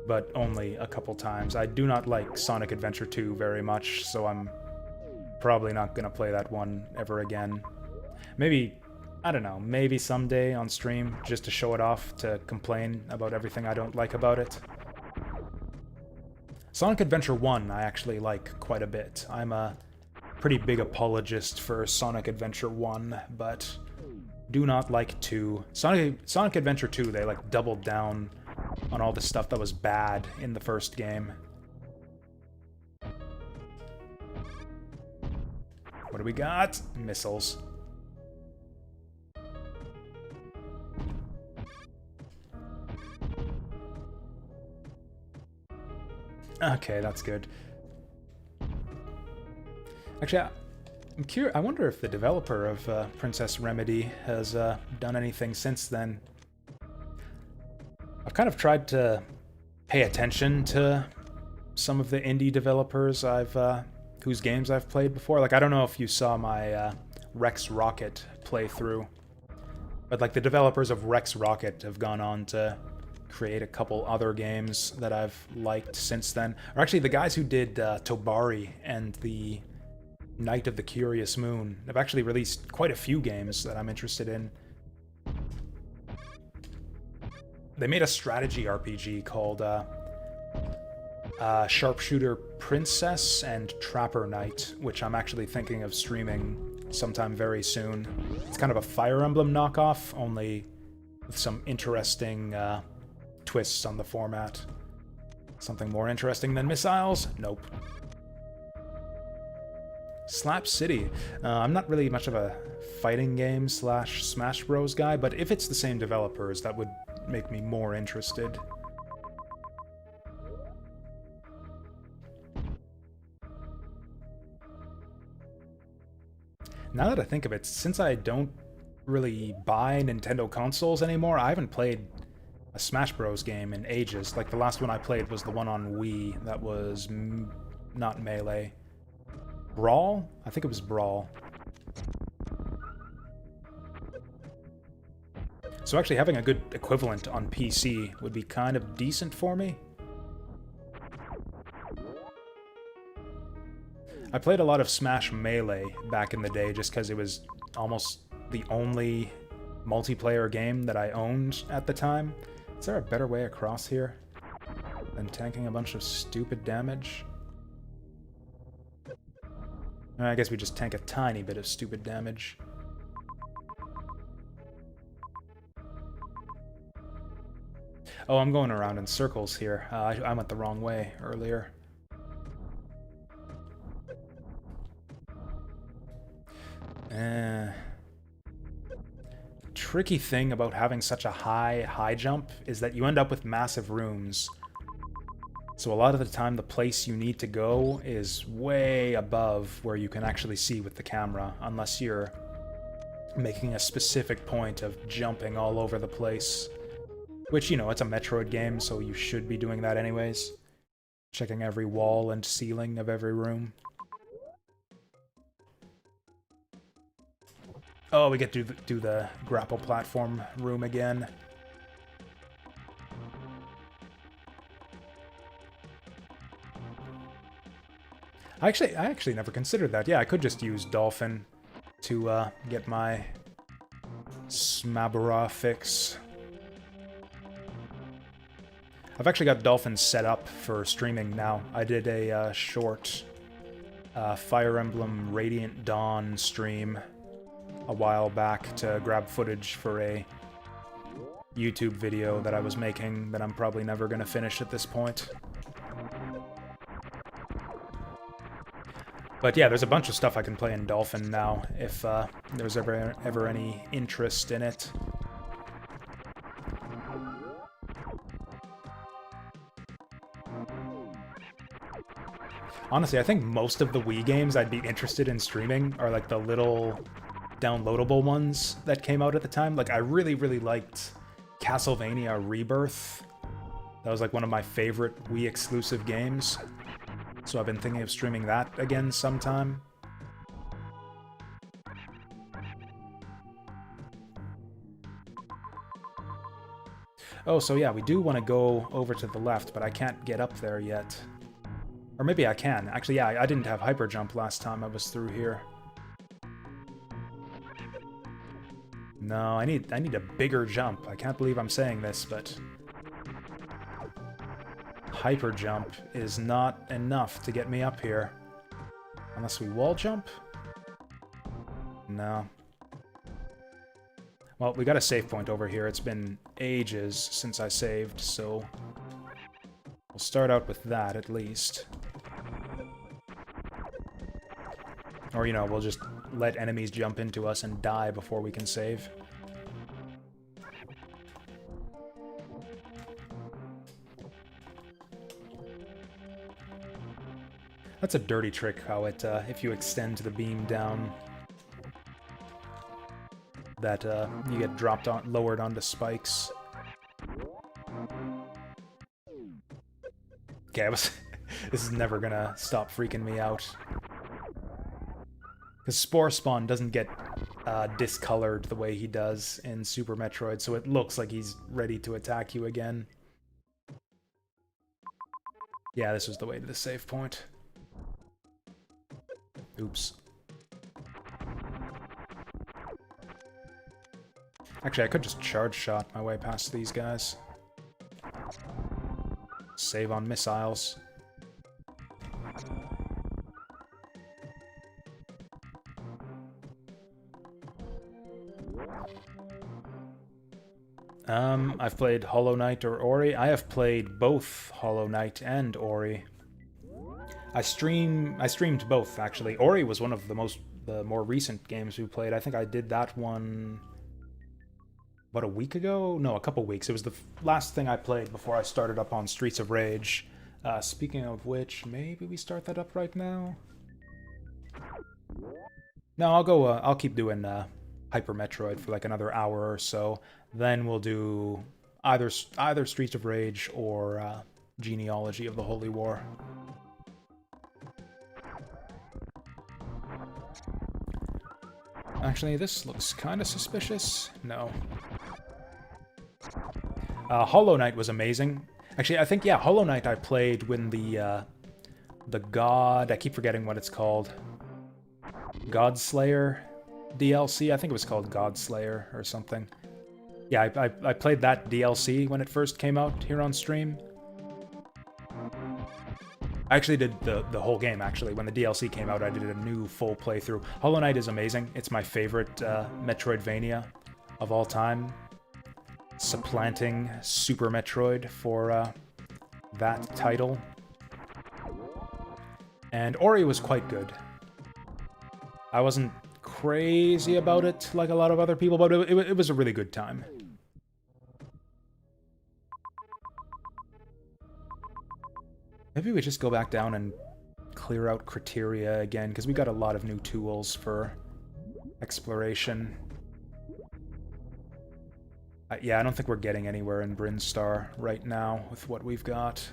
A: But only a couple times. I do not like Sonic Adventure 2 very much, so I'm probably not gonna play that one ever again. Maybe, I don't know, maybe someday on stream, just to show it off, to complain about everything I don't like about it. Sonic Adventure 1 I actually like quite a bit. I'm a pretty big apologist for Sonic Adventure 1, but do not like 2. Sonic Adventure 2, they like doubled down on all the stuff that was bad in the first game. What do we got? Missiles. Okay, that's good. Actually, I'm curious. I wonder if the developer of Princess Remedy has done anything since then. I've kind of tried to pay attention to some of the indie developers whose games I've played before. Like, I don't know if you saw my Rex Rocket playthrough, but like the developers of Rex Rocket have gone on to create a couple other games that I've liked since then. Or actually, the guys who did Tobari and the Night of the Curious Moon have actually released quite a few games that I'm interested in. They made a strategy RPG called Sharpshooter Princess and Trapper Knight, which I'm actually thinking of streaming sometime very soon. It's kind of a Fire Emblem knockoff, only with some interesting twists on the format. Something more interesting than missiles? Nope. Slap City. I'm not really much of a fighting game / Smash Bros guy, but if it's the same developers, that would make me more interested. Now that I think of it, since I don't really buy Nintendo consoles anymore, I haven't played a Smash Bros game in ages. Like, the last one I played was the one on Wii. That was not Melee. Brawl? I think it was Brawl. So actually having a good equivalent on PC would be kind of decent for me. I played a lot of Smash Melee back in the day just because it was almost the only multiplayer game that I owned at the time. Is there a better way across here than tanking a bunch of stupid damage? I guess we just tank a tiny bit of stupid damage. Oh, I'm going around in circles here. I went the wrong way earlier. Tricky thing about having such a high jump is that you end up with massive rooms. So a lot of the time the place you need to go is way above where you can actually see with the camera, unless you're making a specific point of jumping all over the place. Which, you know, it's a Metroid game, so you should be doing that anyways. Checking every wall and ceiling of every room. Oh, we get to do the grapple platform room again. I actually never considered that. Yeah, I could just use Dolphin to get my Smabara fix. I've actually got Dolphin set up for streaming now. I did a short Fire Emblem Radiant Dawn stream a while back to grab footage for a YouTube video that I was making that I'm probably never going to finish at this point. But yeah, there's a bunch of stuff I can play in Dolphin now, if there's ever any interest in it. Honestly, I think most of the Wii games I'd be interested in streaming are like the little downloadable ones that came out at the time. Like, I really, really liked Castlevania Rebirth. That was like one of my favorite Wii exclusive games. So I've been thinking of streaming that again sometime. Oh, so yeah, we do want to go over to the left, but I can't get up there yet. Or maybe I can. Actually, yeah, I didn't have hyper jump last time I was through here. No, I need a bigger jump. I can't believe I'm saying this, but hyper jump is not enough to get me up here. Unless we wall jump? No. Well, we got a save point over here. It's been ages since I saved, so we'll start out with that at least. Or, you know, we'll just let enemies jump into us and die before we can save. That's a dirty trick, how it, if you extend the beam down, that you get dropped on, lowered onto spikes. Okay, this is never gonna stop freaking me out. Because Spore Spawn doesn't get discolored the way he does in Super Metroid, so it looks like he's ready to attack you again. Yeah, this was the way to the save point. Oops. Actually, I could just charge shot my way past these guys. Save on missiles. I've played Hollow Knight or Ori. I have played both Hollow Knight and Ori. I streamed both, actually. Ori was one of the more recent games we played. I think I did that one about a week ago? No, a couple weeks. It was the last thing I played before I started up on Streets of Rage. Speaking of which, maybe we start that up right now? No, I'll keep doing Hyper Metroid for like another hour or so. Then we'll do either Streets of Rage or Genealogy of the Holy War. Actually, this looks kind of suspicious. No. Hollow Knight was amazing. Actually, I think, yeah, Hollow Knight I played when the God... I keep forgetting what it's called. Godslayer DLC? I think it was called Godslayer or something. Yeah, I played that DLC when it first came out here on stream. I actually did the whole game, actually. When the DLC came out, I did a new full playthrough. Hollow Knight is amazing. It's my favorite Metroidvania of all time. Supplanting Super Metroid for that title. And Ori was quite good. I wasn't crazy about it like a lot of other people, but it was a really good time. Maybe we just go back down and clear out Criteria again, because we got a lot of new tools for exploration. Yeah, I don't think we're getting anywhere in Brinstar right now with what we've got.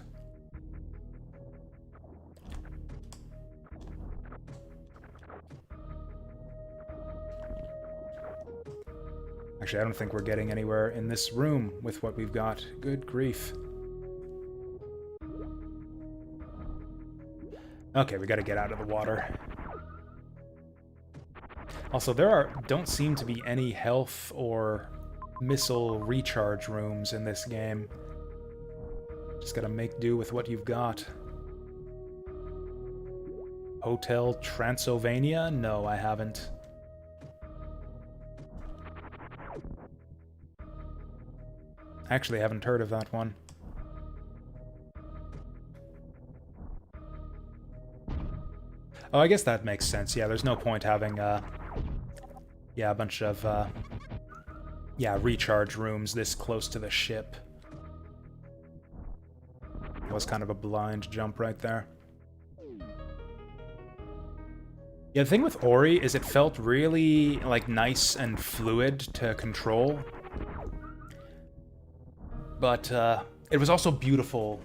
A: Actually, I don't think we're getting anywhere in this room with what we've got. Good grief. Okay, we gotta get out of the water. Also, don't seem to be any health or missile recharge rooms in this game. Just gotta make do with what you've got. Hotel Transylvania? No, I haven't. Actually, I haven't heard of that one. Oh, I guess that makes sense. Yeah, there's no point having, yeah, a bunch of, yeah, recharge rooms this close to the ship. That was kind of a blind jump right there. Yeah, the thing with Ori is it felt really, like, nice and fluid to control, but it was also beautiful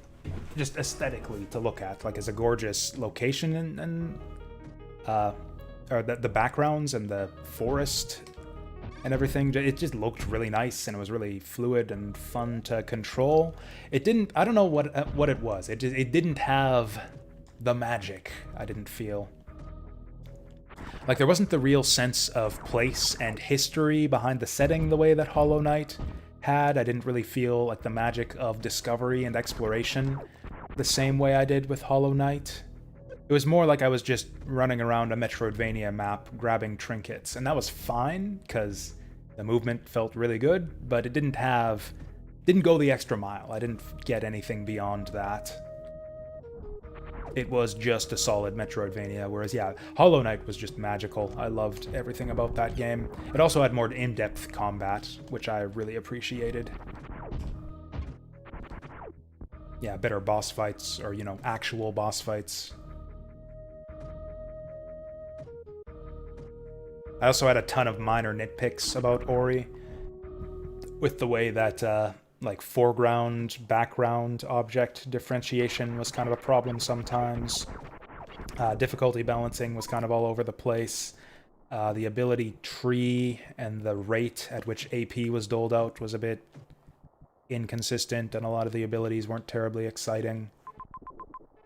A: just aesthetically to look at, like, as a gorgeous location and uh, or the backgrounds and the forest and everything. It just looked really nice and it was really fluid and fun to control. It didn't. I don't know what it was. It didn't have the magic. I didn't feel like there wasn't the real sense of place and history behind the setting the way that Hollow Knight had. I didn't really feel like the magic of discovery and exploration the same way I did with Hollow Knight. It was more like I was just running around a Metroidvania map grabbing trinkets, and that was fine because the movement felt really good, but it didn't go the extra mile. I didn't get anything beyond that. It was just a solid Metroidvania, whereas yeah, Hollow Knight was just magical. I loved everything about that game. It also had more in-depth combat, which I really appreciated. Yeah, better boss fights, or, you know, actual boss fights. I also had a ton of minor nitpicks about Ori, with the way that, like, foreground, background object differentiation was kind of a problem sometimes. Difficulty balancing was kind of all over the place. The ability tree and the rate at which AP was doled out was a bit inconsistent, and a lot of the abilities weren't terribly exciting.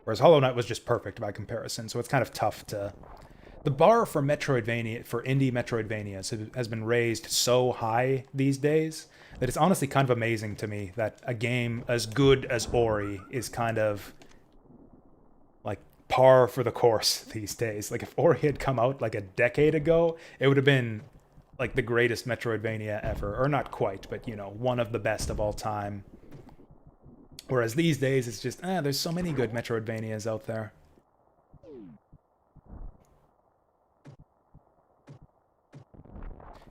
A: Whereas Hollow Knight was just perfect by comparison, so it's kind of tough to... The bar for Metroidvania, for indie Metroidvanias, has been raised so high these days that it's honestly kind of amazing to me that a game as good as Ori is kind of like par for the course these days. Like, if Ori had come out like a decade ago, it would have been like the greatest Metroidvania ever. Or not quite, but, you know, one of the best of all time. Whereas these days it's just, there's so many good Metroidvanias out there.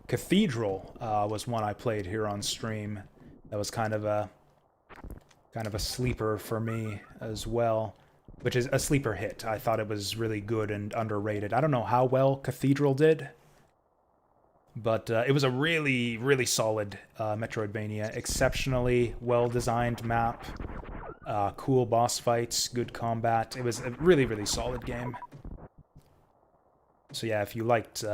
A: Cathedral was one I played here on stream. That was kind of a sleeper for me as well, which is a sleeper hit. I thought it was really good and underrated. I don't know how well Cathedral did, but it was a really, really solid Metroidvania. Exceptionally well-designed map, cool boss fights, good combat. It was a really, really solid game. So yeah, if you liked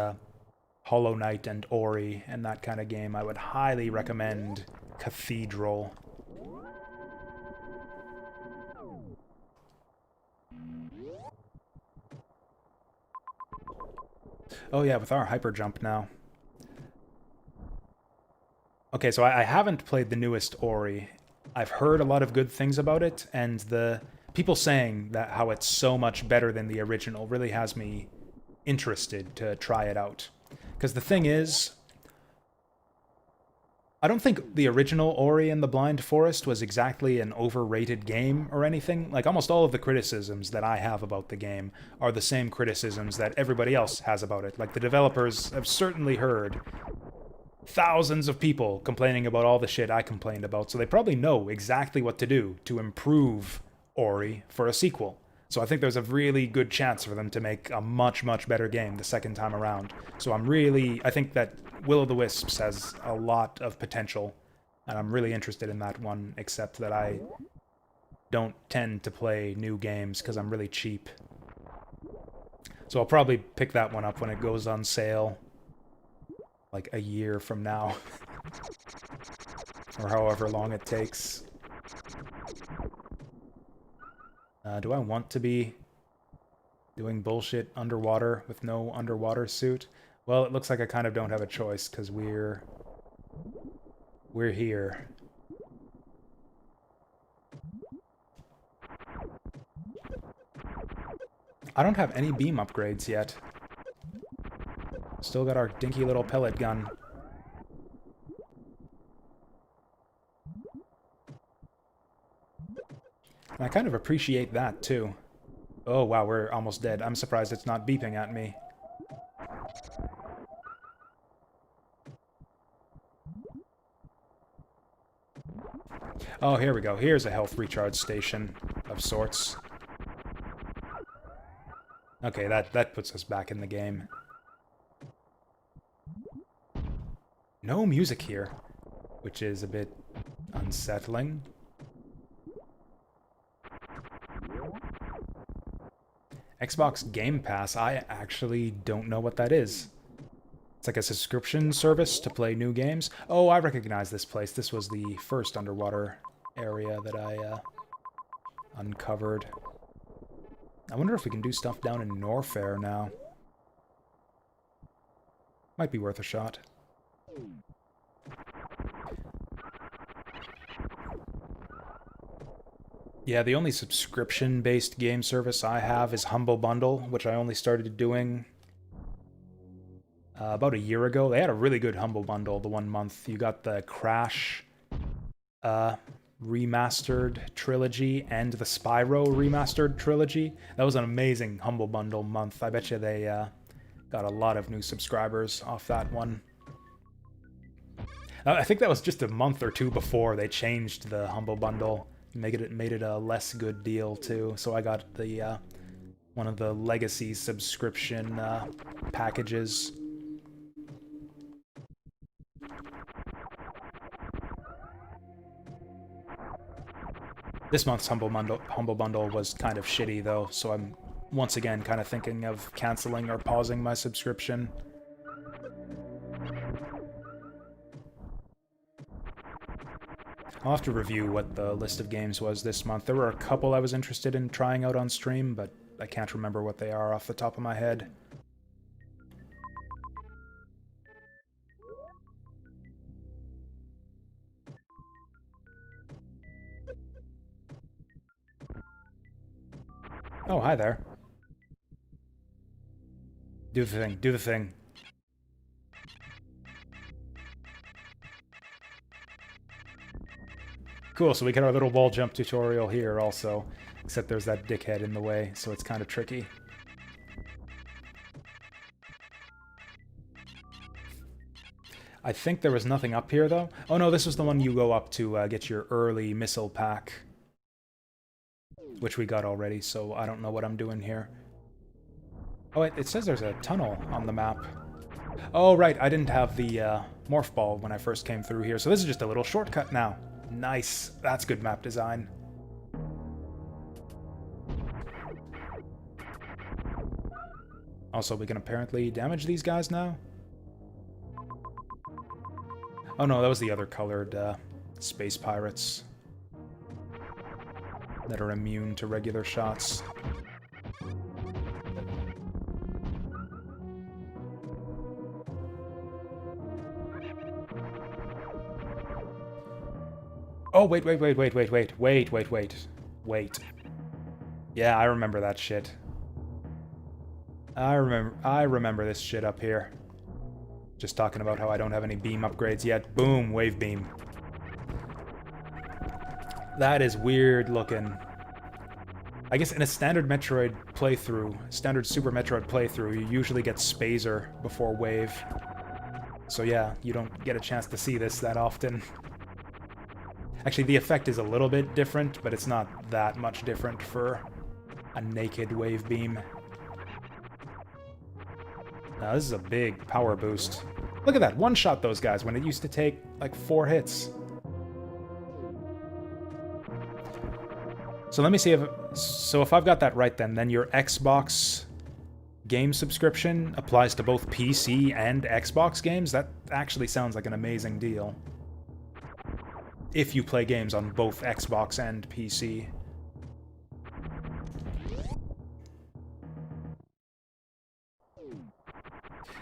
A: Hollow Knight and Ori and that kind of game, I would highly recommend Cathedral. Oh yeah, with our hyper jump now. Okay, so I haven't played the newest Ori. I've heard a lot of good things about it, and the people saying that how it's so much better than the original really has me interested to try it out. Because the thing is, I don't think the original Ori and the Blind Forest was exactly an overrated game or anything. Like, almost all of the criticisms that I have about the game are the same criticisms that everybody else has about it. Like, the developers have certainly heard thousands of people complaining about all the shit I complained about, so they probably know exactly what to do to improve Ori for a sequel. So I think there's a really good chance for them to make a much, much better game the second time around. So I think that Will-O-The-Wisps has a lot of potential, and I'm really interested in that one, except that I don't tend to play new games because I'm really cheap. So I'll probably pick that one up when it goes on sale, like a year from now, or however long it takes. Do I want to be doing bullshit underwater with no underwater suit? Well, it looks like I kind of don't have a choice, because we're here. I don't have any beam upgrades yet. Still got our dinky little pellet gun. And I kind of appreciate that, too. Oh, wow, we're almost dead. I'm surprised it's not beeping at me. Oh, here we go. Here's a health recharge station of sorts. Okay, that puts us back in the game. No music here, which is a bit unsettling. Xbox Game Pass, I actually don't know what that is. It's like a subscription service to play new games. Oh, I recognize this place. This was the first underwater area that I uncovered. I wonder if we can do stuff down in Norfair now. Might be worth a shot. Yeah, the only subscription-based game service I have is Humble Bundle, which I only started doing about a year ago. They had a really good Humble Bundle the 1 month. You got the Crash remastered trilogy and the Spyro remastered trilogy. That was an amazing Humble Bundle month. I bet you they got a lot of new subscribers off that one. I think that was just a month or two before they changed the Humble Bundle. Made it a less good deal too. So I got the one of the legacy subscription packages. This month's Humble Bundle was kind of shitty though, so I'm once again kind of thinking of canceling or pausing my subscription. I'll have to review what the list of games was this month. There were a couple I was interested in trying out on stream, but I can't remember what they are off the top of my head. Oh, hi there. Do the thing, do the thing. Cool, so we get our little wall jump tutorial here also, except there's that dickhead in the way, so it's kind of tricky. I think there was nothing up here, though. Oh no, this was the one you go up to get your early missile pack, which we got already, so I don't know what I'm doing here. Oh, it says there's a tunnel on the map. Oh, right, I didn't have the morph ball when I first came through here, so this is just a little shortcut now. Nice. That's good map design. Also, we can apparently damage these guys now. Oh no, that was the other colored space pirates that are immune to regular shots. Oh, wait. Yeah, I remember that shit. I remember this shit up here. Just talking about how I don't have any beam upgrades yet. Boom, wave beam. That is weird looking. I guess in a standard Metroid playthrough, standard Super Metroid playthrough, you usually get Spazer before wave. So yeah, you don't get a chance to see this that often. Actually, the effect is a little bit different, but it's not that much different for a naked wave beam. Now, this is a big power boost. Look at that, one-shot those guys when it used to take, like, 4 hits. So let me see if... So if I've got that right then your Xbox game subscription applies to both PC and Xbox games? That actually sounds like an amazing deal. If you play games on both Xbox and PC.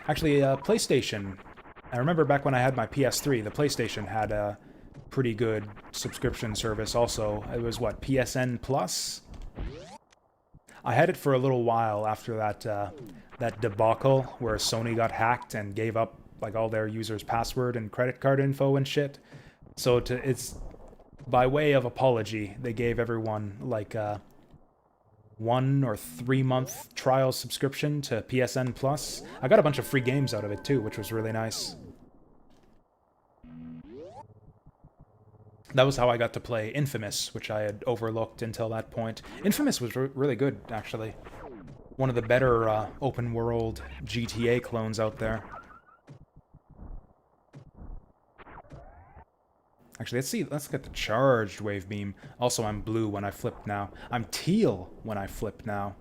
A: Actually, PlayStation. I remember back when I had my PS3, the PlayStation had a pretty good subscription service also. It was, what, PSN Plus? I had it for a little while after that debacle where Sony got hacked and gave up like all their users' password and credit card info and shit. So it's by way of apology, they gave everyone like a 1 or 3 month trial subscription to PSN Plus. I got a bunch of free games out of it too, which was really nice. That was how I got to play Infamous, which I had overlooked until that point. Infamous was really good, actually. One of the better open world GTA clones out there. Actually, let's see. Let's get the charged wave beam. Also, I'm blue when I flip now. I'm teal when I flip now.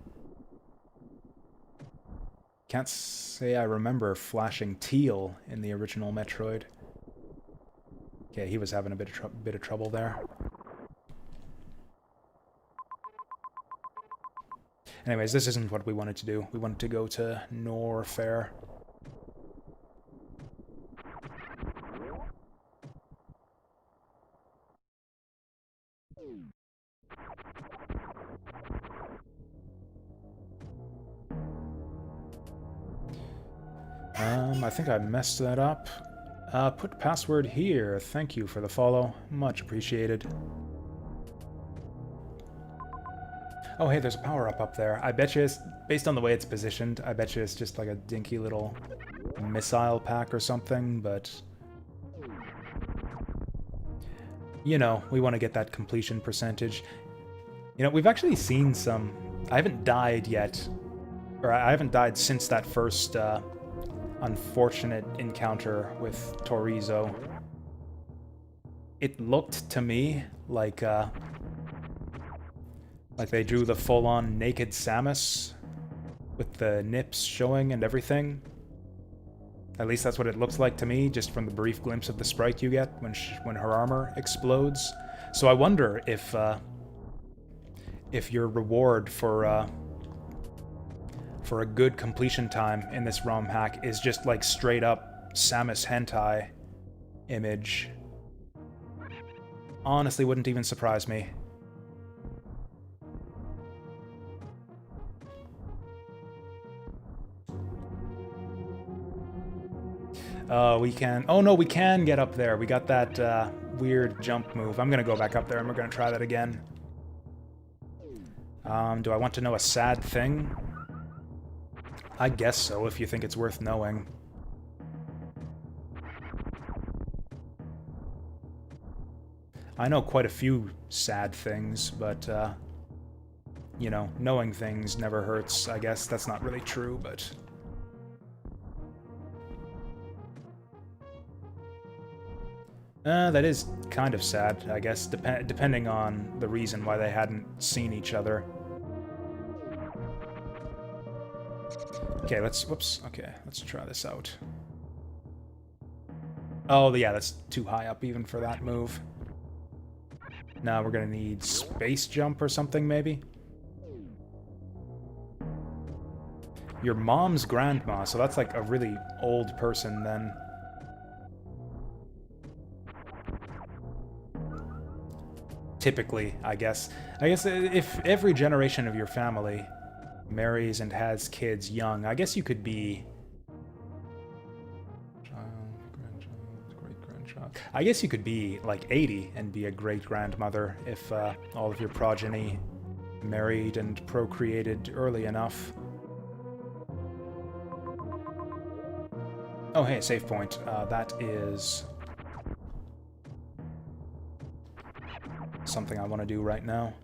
A: Can't say I remember flashing teal in the original Metroid. Okay, he was having a bit of trouble there. Anyways, this isn't what we wanted to do. We wanted to go to Norfair. I think I messed that up. Put password here. Thank you for the follow. Much appreciated. Oh, hey, there's a power-up up there. I bet you it's, based on the way it's positioned, I bet you it's just like a dinky little missile pack or something, but... You know, we want to get that completion percentage. You know, we've actually seen some... I haven't died yet. Or I haven't died since that first, unfortunate encounter with Torizo. It looked to me like they drew the full-on naked Samus with the nips showing and everything. At least that's what it looks like to me, just from the brief glimpse of the sprite you get when her armor explodes. So I wonder if your reward for a good completion time in this ROM hack is just like straight up Samus hentai image. Honestly, wouldn't even surprise me. We can... Oh no, we can get up there. We got that weird jump move. I'm gonna go back up there and we're gonna try that again. Do I want to know a sad thing? I guess so, if you think it's worth knowing. I know quite a few sad things, but, you know, knowing things never hurts. I guess that's not really true, but... that is kind of sad, I guess, depending on the reason why they hadn't seen each other. Okay, whoops, okay, let's try this out. Oh, yeah, that's too high up even for that move. Now we're gonna need space jump or something, maybe? Your mom's grandma, so that's like a really old person then. Typically, I guess. I guess if every generation of your family marries and has kids young, I guess you could be... Great-grandchild. I guess you could be, like, 80 and be a great-grandmother if all of your progeny married and procreated early enough. Oh, hey, save point. That is... something I want to do right now.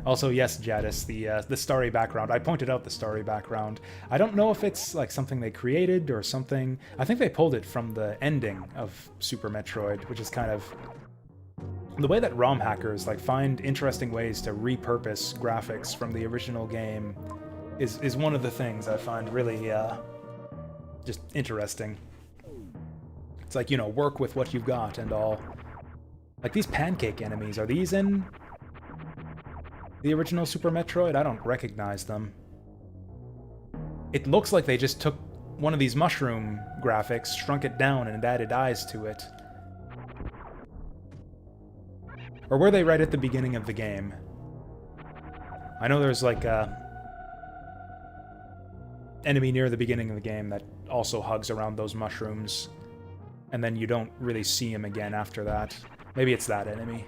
A: Also, yes, Jadis, the starry background. I pointed out the starry background. I don't know if it's like something they created or something. I think they pulled it from the ending of Super Metroid, which is kind of the way that ROM hackers like find interesting ways to repurpose graphics from the original game. Is one of the things I find really just interesting. It's like, you know, work with what you've got and all. Like these pancake enemies, are these in the original Super Metroid? I don't recognize them. It looks like they just took one of these mushroom graphics, shrunk it down, and added eyes to it. Or were they right at the beginning of the game? I know there's like a enemy near the beginning of the game that also hugs around those mushrooms, and then you don't really see him again after that. Maybe it's that enemy.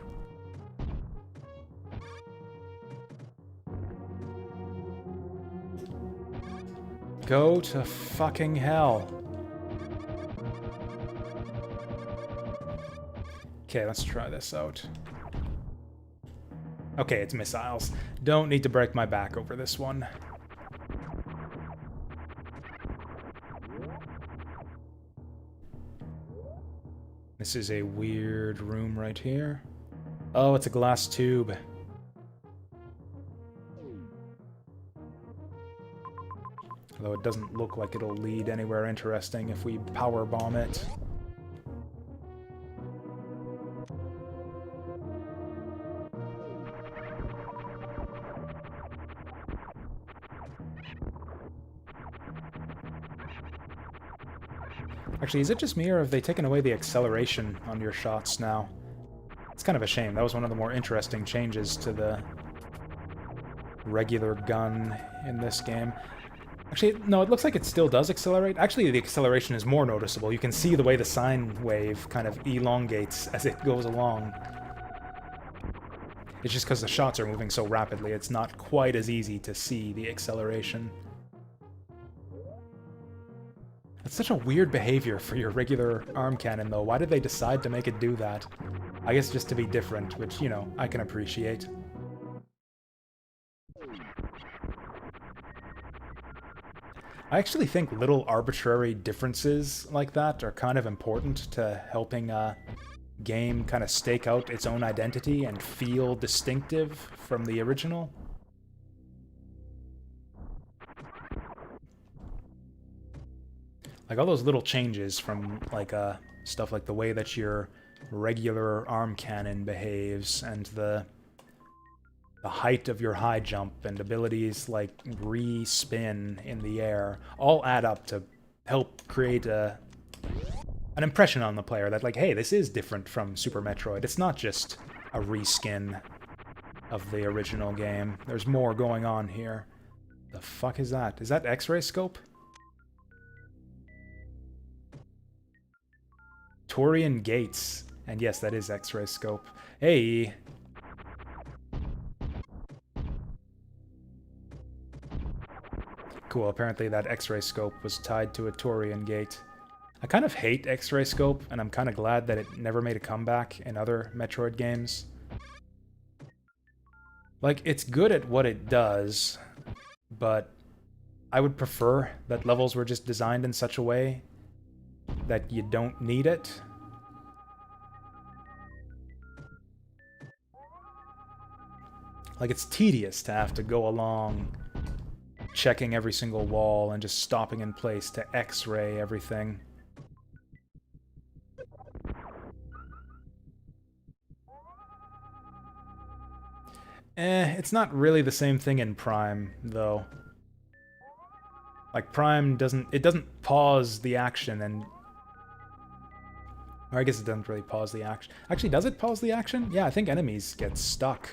A: Go to fucking hell. Okay, let's try this out. Okay, it's missiles. Don't need to break my back over this one. This is a weird room right here. Oh, it's a glass tube. Although it doesn't look like it'll lead anywhere interesting if we power bomb it. Actually, is it just me, or have they taken away the acceleration on your shots now? It's kind of a shame. That was one of the more interesting changes to the regular gun in this game. Actually, no, it looks like it still does accelerate. Actually, the acceleration is more noticeable. You can see the way the sine wave kind of elongates as it goes along. It's just because the shots are moving so rapidly, it's not quite as easy to see the acceleration. That's such a weird behavior for your regular arm cannon, though. Why did they decide to make it do that? I guess just to be different, which, you know, I can appreciate. I actually think little arbitrary differences like that are kind of important to helping a game kind of stake out its own identity and feel distinctive from the original. Like all those little changes from like stuff like the way that your regular arm cannon behaves and the height of your high jump and abilities like re-spin in the air all add up to help create an impression on the player that like, hey, this is different from Super Metroid. It's not just a reskin of the original game. There's more going on here. The fuck is that? Is that X-ray scope? Torian gates. And yes, that is X-ray scope. Hey! Cool, apparently that X-ray scope was tied to a Torian gate. I kind of hate X-ray scope, and I'm kind of glad that it never made a comeback in other Metroid games. Like, it's good at what it does, but I would prefer that levels were just designed in such a way that you don't need it. Like, it's tedious to have to go along checking every single wall and just stopping in place to X-ray everything. It's not really the same thing in Prime, though. Like, Prime doesn't pause the action and... Or I guess it doesn't really pause the action. Actually, does it pause the action? Yeah, I think enemies get stuck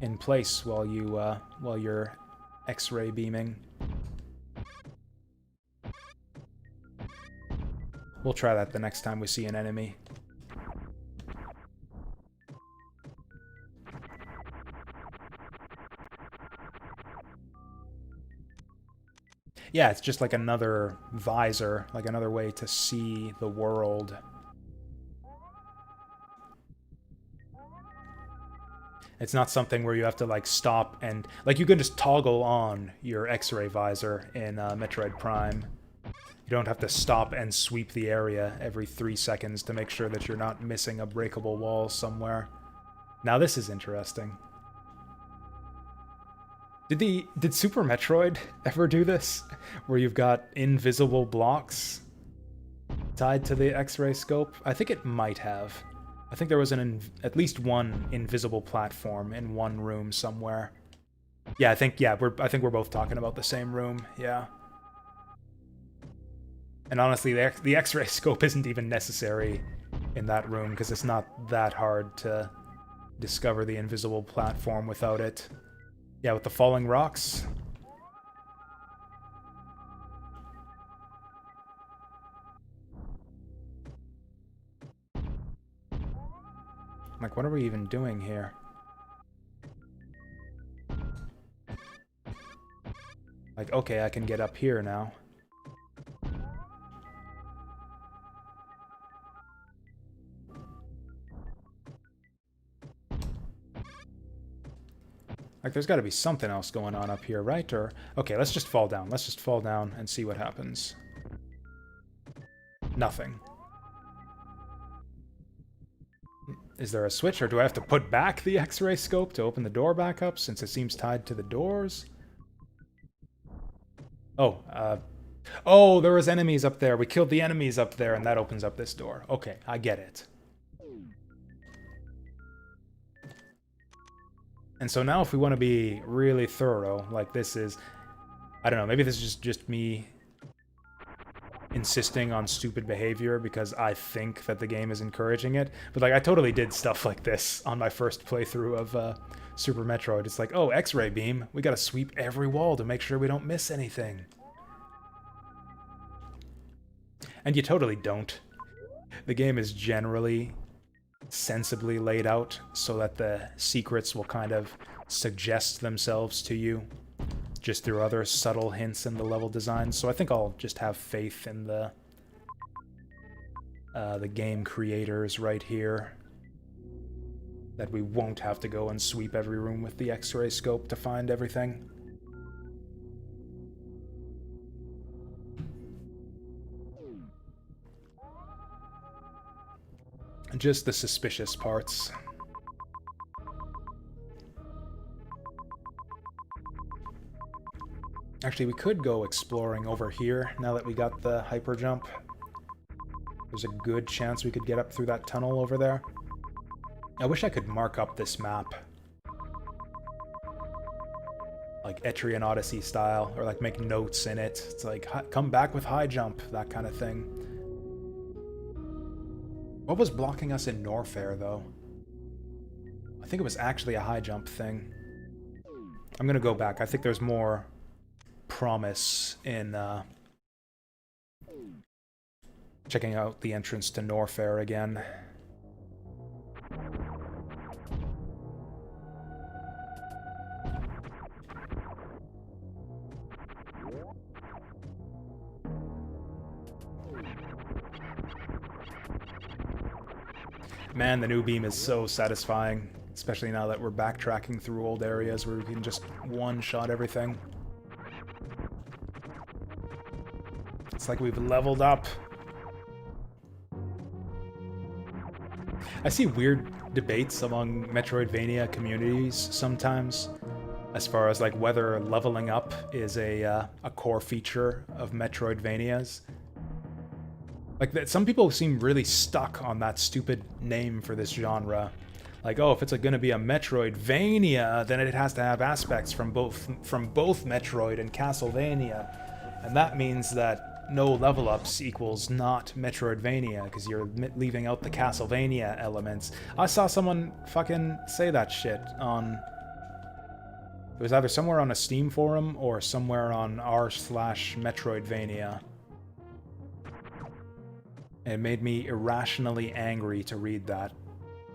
A: in place while you're X-ray beaming. We'll try that the next time we see an enemy. Yeah, it's just like another visor, like another way to see the world. It's not something where you have to like stop and like you can just toggle on your X-ray visor in Metroid Prime. You don't have to stop and sweep the area every 3 seconds to make sure that you're not missing a breakable wall somewhere. Now this is interesting. Did Super Metroid ever do this? Where you've got invisible blocks tied to the X-ray scope? I think it might have. I think there was at least one invisible platform in one room somewhere. Yeah, I think we're both talking about the same room. Yeah. And honestly, the X-ray scope isn't even necessary in that room because it's not that hard to discover the invisible platform without it. Yeah, with the falling rocks. Like, what are we even doing here? Like, okay, I can get up here now. Like, there's got to be something else going on up here, right? Or okay, let's just fall down. Let's just fall down and see what happens. Nothing. Is there a switch, or do I have to put back the X-ray scope to open the door back up, since it seems tied to the doors? Oh, oh, there was enemies up there. We killed the enemies up there, and that opens up this door. Okay, I get it. And so now if we want to be really thorough, like this is... I don't know, maybe this is just me insisting on stupid behavior because I think that the game is encouraging it. But like, I totally did stuff like this on my first playthrough of Super Metroid. It's like, oh, X-ray beam. We gotta sweep every wall to make sure we don't miss anything. And you totally don't. The game is generally sensibly laid out so that the secrets will kind of suggest themselves to you just through other subtle hints in the level design. So I think I'll just have faith in the game creators right here, that we won't have to go and sweep every room with the X-ray scope to find everything. Just the suspicious parts. Actually, we could go exploring over here now that we got the hyper jump. There's a good chance we could get up through that tunnel over there. I wish I could mark up this map, like Etrian Odyssey style, or like make notes in it. It's like, come back with high jump, that kind of thing. What was blocking us in Norfair, though? I think it was actually a high jump thing. I'm gonna go back. I think there's more promise in checking out the entrance to Norfair again. Man, the new beam is so satisfying, especially now that we're backtracking through old areas where we can just one-shot everything. It's like we've leveled up. I see weird debates among Metroidvania communities sometimes, as far as like whether leveling up is a core feature of Metroidvanias. Like, that, some people seem really stuck on that stupid name for this genre. Like, oh, if it's gonna be a Metroidvania, then it has to have aspects from both Metroid and Castlevania. And that means that no level ups equals not Metroidvania, because you're leaving out the Castlevania elements. I saw someone fucking say that shit on... It was either somewhere on a Steam forum or somewhere on r/Metroidvania. And it made me irrationally angry to read that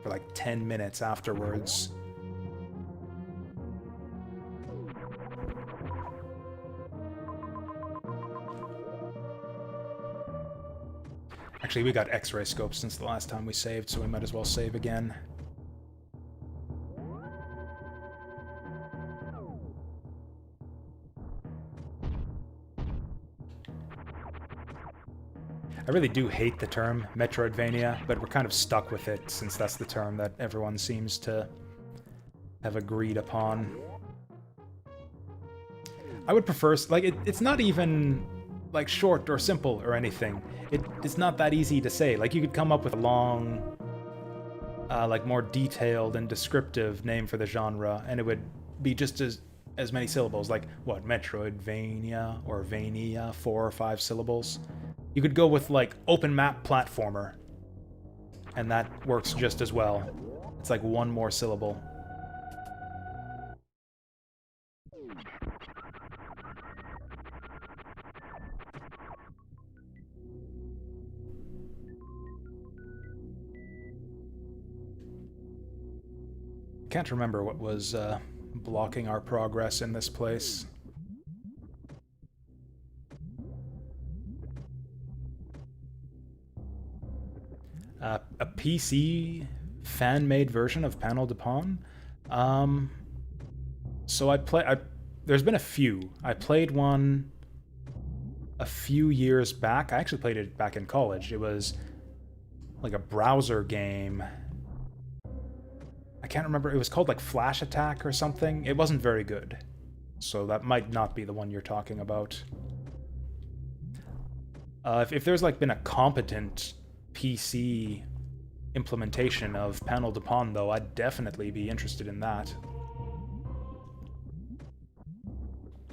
A: for like 10 minutes afterwards. Actually, we got X-ray scopes since the last time we saved, so we might as well save again. I really do hate the term Metroidvania, but we're kind of stuck with it since that's the term that everyone seems to have agreed upon. I would prefer, like, it's not even like short or simple or anything. It's not that easy to say. Like, you could come up with a long, like more detailed and descriptive name for the genre, and it would be just as many syllables. Like, what, Metroidvania or Vania, 4 or 5 syllables. You could go with, like, open map platformer, and that works just as well. It's like one more syllable. Can't remember what was blocking our progress in this place. A PC fan-made version of Panel de Pon? So there's been a few. I played one a few years back. I actually played it back in college. It was like a browser game. I can't remember. It was called like Flash Attack or something. It wasn't very good. So that might not be the one you're talking about. If there's like been a competent PC implementation of Panel de Pon, though, I'd definitely be interested in that.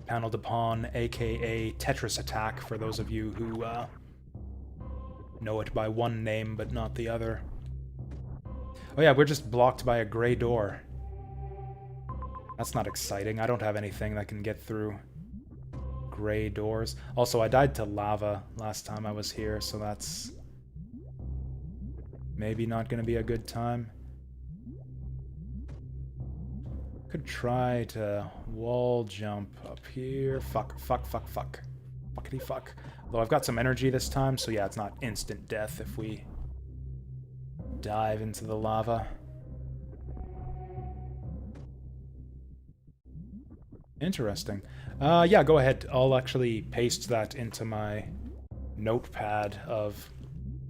A: Panel de Pon, aka Tetris Attack, for those of you who know it by one name but not the other. Oh yeah, we're just blocked by a gray door. That's not exciting. I don't have anything that can get through gray doors. Also, I died to lava last time I was here, so that's maybe not going to be a good time. Could try to wall jump up here. Fuck. Fuckity fuck. Though I've got some energy this time, so yeah, it's not instant death if we dive into the lava. Interesting. Yeah, go ahead. I'll actually paste that into my notepad of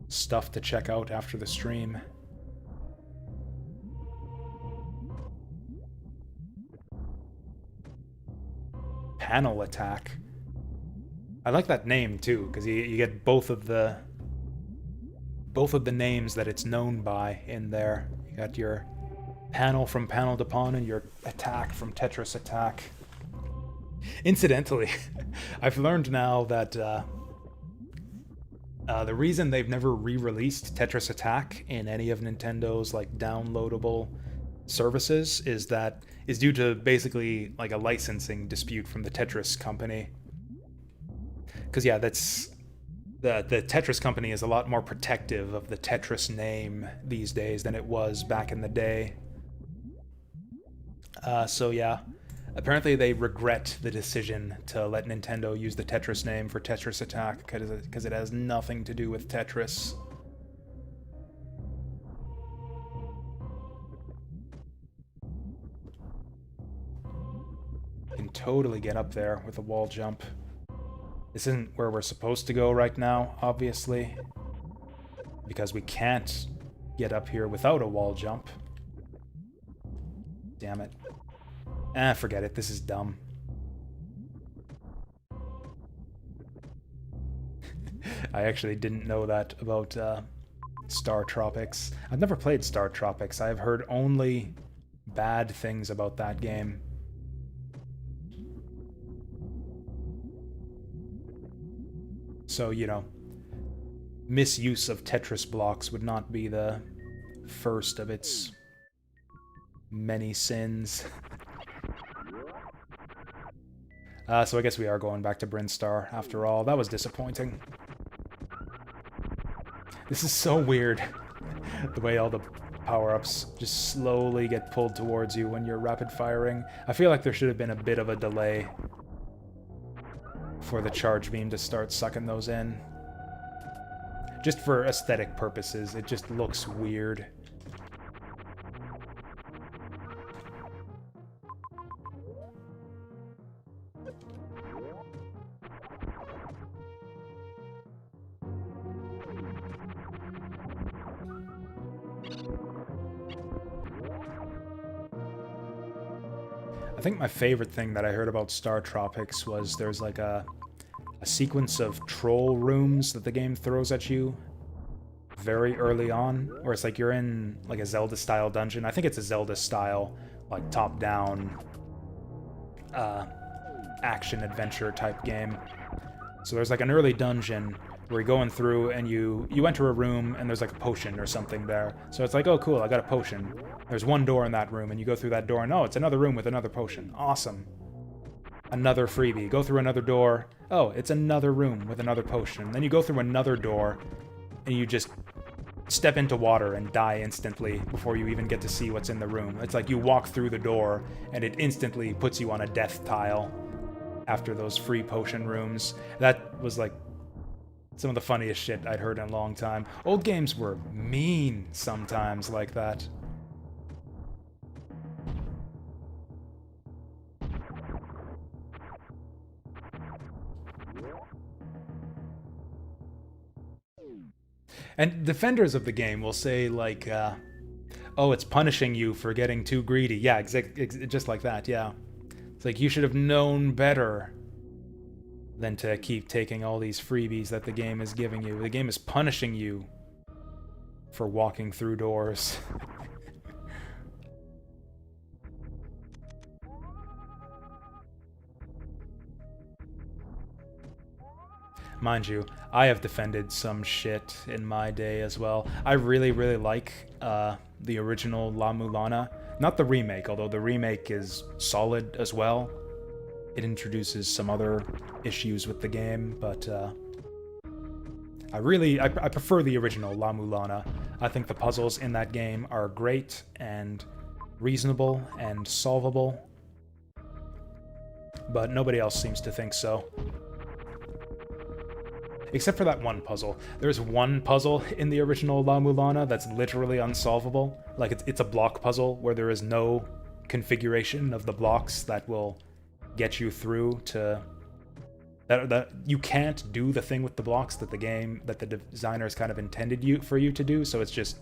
A: stuff to check out after the stream. Panel Attack. I like that name too, because you get both of the names that it's known by in there. You got your panel from Panel de Pon and your attack from Tetris Attack. Incidentally, I've learned now that the reason they've never re-released Tetris Attack in any of Nintendo's like downloadable services is due to basically like a licensing dispute from the Tetris company. Because yeah, that's the Tetris company is a lot more protective of the Tetris name these days than it was back in the day. So yeah, apparently they regret the decision to let Nintendo use the Tetris name for Tetris Attack because it has nothing to do with Tetris. Can totally get up there with a wall jump. This isn't where we're supposed to go right now, obviously, because we can't get up here without a wall jump. Damn it. Forget it. This is dumb. I actually didn't know that about Star Tropics. I've never played Star Tropics. I've heard only bad things about that game. So, you know, misuse of Tetris blocks would not be the first of its many sins. So I guess we are going back to Brinstar after all. That was disappointing. This is so weird. The way all the power-ups just slowly get pulled towards you when you're rapid firing. I feel like there should have been a bit of a delay for the charge beam to start sucking those in. Just for aesthetic purposes, it just looks weird. I think my favorite thing that I heard about Star Tropics was there's like a sequence of troll rooms that the game throws at you very early on, where it's like you're in like a Zelda-style dungeon. I think it's a Zelda-style, like top-down action-adventure type game. So there's like an early dungeon where you're going through and you enter a room and there's like a potion or something there. So it's like, oh cool, I got a potion. There's one door in that room and you go through that door and oh, it's another room with another potion. Awesome. Another freebie. Go through another door. Oh, it's another room with another potion. Then you go through another door and you just step into water and die instantly before you even get to see what's in the room. It's like you walk through the door and it instantly puts you on a death tile after those free potion rooms. That was like some of the funniest shit I'd heard in a long time. Old games were mean sometimes like that. And defenders of the game will say, like, oh, it's punishing you for getting too greedy. Yeah, just like that, yeah. It's like, you should have known better than to keep taking all these freebies that the game is giving you. The game is punishing you for walking through doors. Mind you, I have defended some shit in my day as well. I really, really like the original La Mulana. Not the remake, although the remake is solid as well. It introduces some other issues with the game, but I prefer the original La Mulana. I think the puzzles in that game are great and reasonable and solvable, but nobody else seems to think so. Except for that one puzzle. There's one puzzle in the original La Mulana that's literally unsolvable. Like, it's a block puzzle where there is no configuration of the blocks that will get you through to... That you can't do the thing with the blocks that the designers kind of intended for you to do, so it's just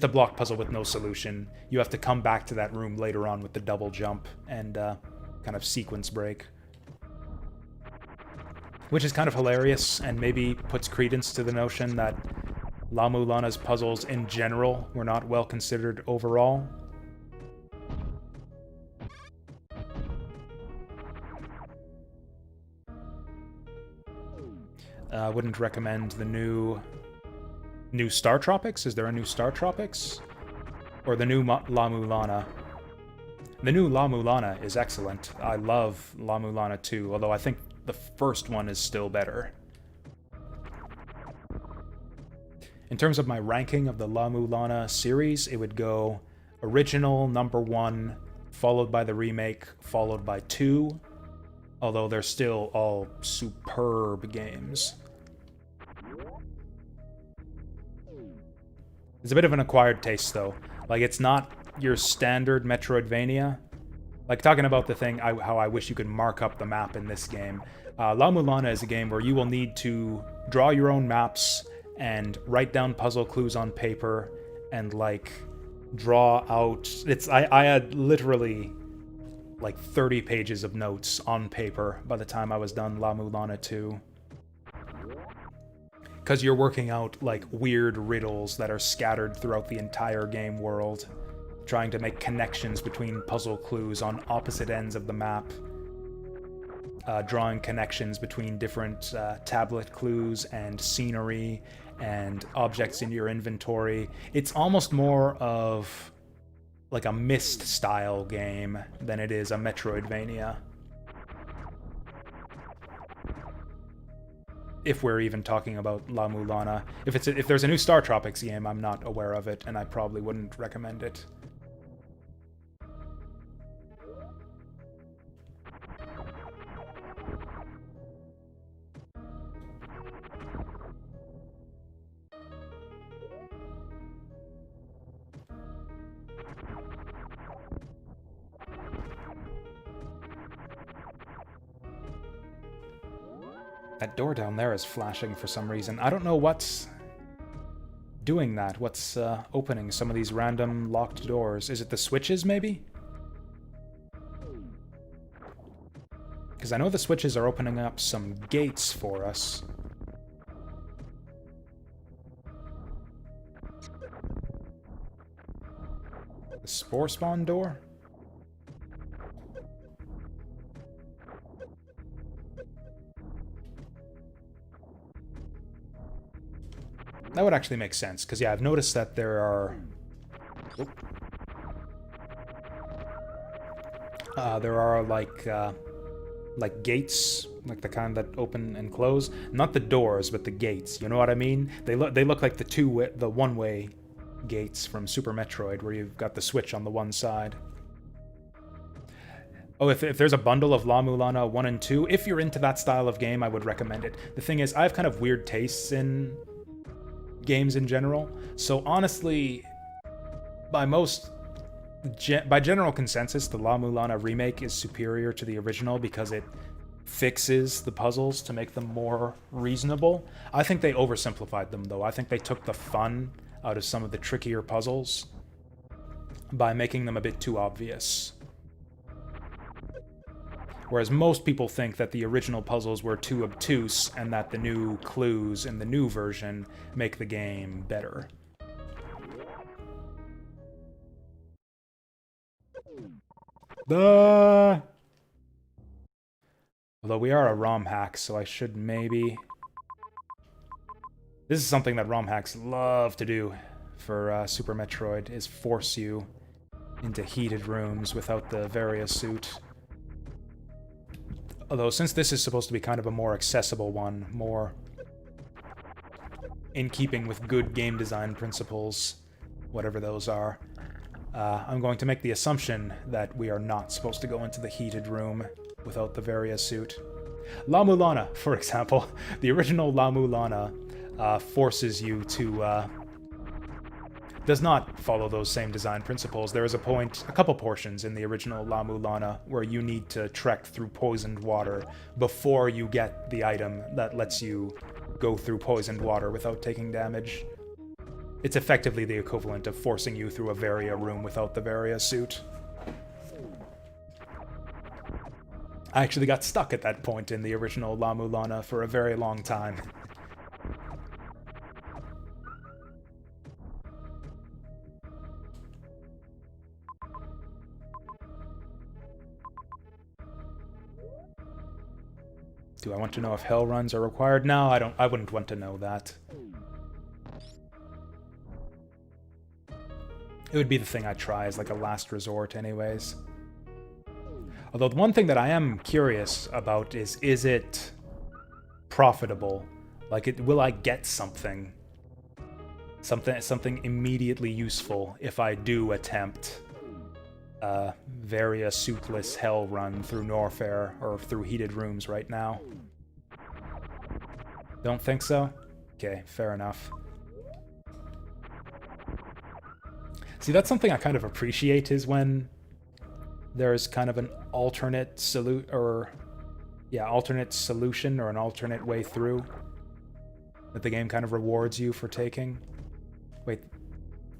A: a block puzzle with no solution. You have to come back to that room later on with the double jump and kind of sequence break. Which is kind of hilarious, and maybe puts credence to the notion that La Mulana's puzzles in general were not well considered overall. I wouldn't recommend the new Star Tropics. Is there a new Star Tropics? Or the new La Mulana? The new La Mulana is excellent. I love La Mulana 2, although I think the first one is still better. In terms of my ranking of the La Mulana series, it would go original, number 1, followed by the remake, followed by 2, although they're still all superb games. It's a bit of an acquired taste, though. Like, it's not your standard Metroidvania. Like, talking about the thing, how I wish you could mark up the map in this game. La Mulana is a game where you will need to draw your own maps and write down puzzle clues on paper and, like, draw out... I had literally, like, 30 pages of notes on paper by the time I was done La Mulana 2. Because you're working out, like, weird riddles that are scattered throughout the entire game world, trying to make connections between puzzle clues on opposite ends of the map, drawing connections between different tablet clues and scenery and objects in your inventory. It's almost more of like a Myst-style game than it is a Metroidvania. If we're even talking about La Mulana. If there's a new Star Tropics game, I'm not aware of it, and I probably wouldn't recommend it. That door down there is flashing for some reason. I don't know what's doing that. What's opening some of these random locked doors? Is it the switches, maybe? Because I know the switches are opening up some gates for us. The spore spawn door? That would actually make sense, because yeah, I've noticed that there are... there are like gates, like the kind that open and close. Not the doors, but the gates. You know what I mean? They look like the one-way gates from Super Metroid, where you've got the switch on the one side. Oh, if there's a bundle of La Mulana 1 and 2, if you're into that style of game, I would recommend it. The thing is, I have kind of weird tastes in games in general, so honestly, by general consensus, the La Mulana remake is superior to the original because it fixes the puzzles to make them more reasonable. I think they oversimplified them, though. I think they took the fun out of some of the trickier puzzles by making them a bit too obvious. Whereas most people think that the original puzzles were too obtuse and that the new clues in the new version make the game better. Although we are a ROM hack, so I should maybe... This is something that ROM hacks love to do for Super Metroid, is force you into heated rooms without the Varia suit. Although, since this is supposed to be kind of a more accessible one, more in keeping with good game design principles, whatever those are, I'm going to make the assumption that we are not supposed to go into the heated room without the Varia suit. La Mulana, for example. The original La Mulana forces you to... does not follow those same design principles. There is a couple portions in the original La Mulana where you need to trek through poisoned water before you get the item that lets you go through poisoned water without taking damage. It's effectively the equivalent of forcing you through a Varia room without the Varia suit. I actually got stuck at that point in the original La Mulana for a very long time. Do I want to know if hell runs are required? No, I don't. I wouldn't want to know that. It would be the thing I'd try as like a last resort anyways. Although the one thing that I am curious about is it profitable? Like, will I get something immediately useful if I do attempt a Varia suitless hell run through Norfair or through heated rooms right now? Don't think so? Okay, fair enough. See, that's something I kind of appreciate, is when there's kind of an alternate solution or an alternate way through that the game kind of rewards you for taking. Wait,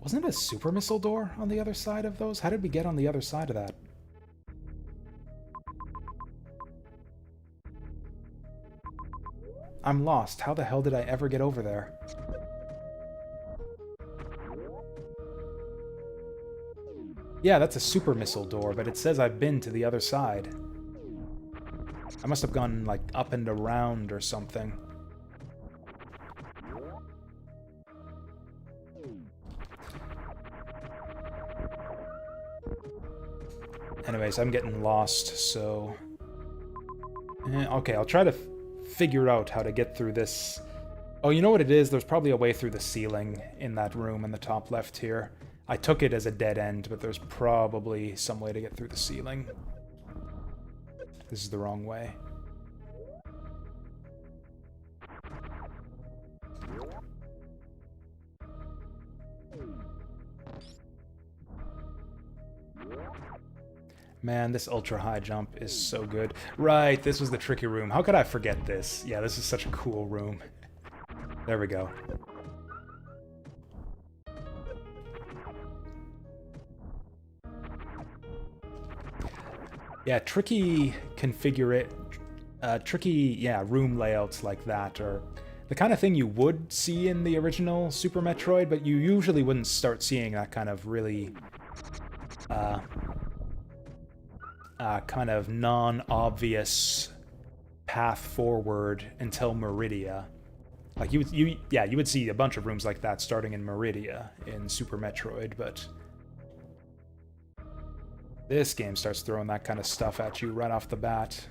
A: wasn't it a super missile door on the other side of those? How did we get on the other side of that? I'm lost. How the hell did I ever get over there? Yeah, that's a super missile door, but it says I've been to the other side. I must have gone, like, up and around or something. Anyways, I'm getting lost, so... Okay, I'll try to figure out how to get through this. Oh, you know what it is? There's probably a way through the ceiling in that room in the top left here. I took it as a dead end, but there's probably some way to get through the ceiling. This is the wrong way. Man, this ultra high jump is so good. Right, this was the tricky room. How could I forget this? Yeah, this is such a cool room. There we go. Yeah, tricky room layouts like that are the kind of thing you would see in the original Super Metroid, but you usually wouldn't start seeing that kind of really kind of non-obvious path forward until Meridia. Like you would see a bunch of rooms like that starting in Meridia in Super Metroid, but this game starts throwing that kind of stuff at you right off the bat.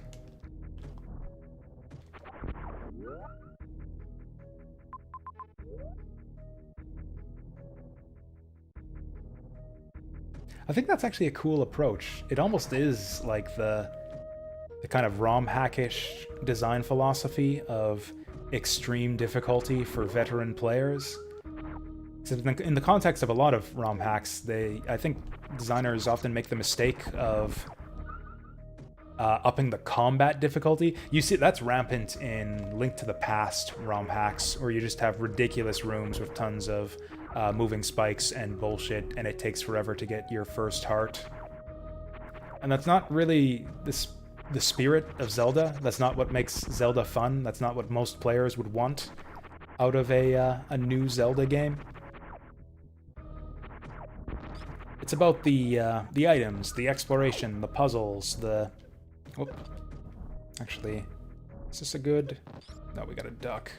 A: I think that's actually a cool approach. It almost is like the kind of ROM hackish design philosophy of extreme difficulty for veteran players. So in the context of a lot of ROM hacks, I think designers often make the mistake of upping the combat difficulty. You see, that's rampant in Link to the Past ROM hacks, or you just have ridiculous rooms with tons of moving spikes and bullshit, and it takes forever to get your first heart. And that's not really the spirit of Zelda. That's not what makes Zelda fun. That's not what most players would want out of a new Zelda game. It's about the items, the exploration, the puzzles, the... Oh. Actually, is this a good... No, we got a duck.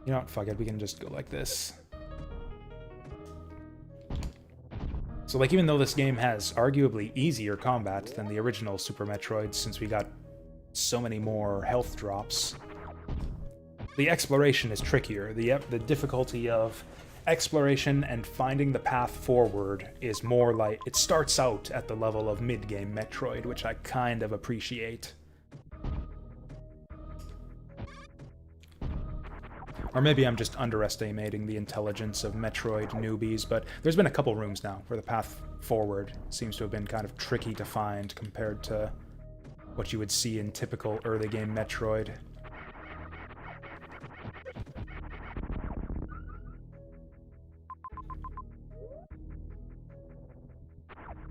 A: You know what, fuck it, we can just go like this. So, like, even though this game has arguably easier combat than the original Super Metroid, since we got so many more health drops, the exploration is trickier. The difficulty of exploration and finding the path forward is more like... It starts out at the level of mid-game Metroid, which I kind of appreciate. Or maybe I'm just underestimating the intelligence of Metroid newbies, but there's been a couple rooms now where the path forward seems to have been kind of tricky to find compared to what you would see in typical early game Metroid.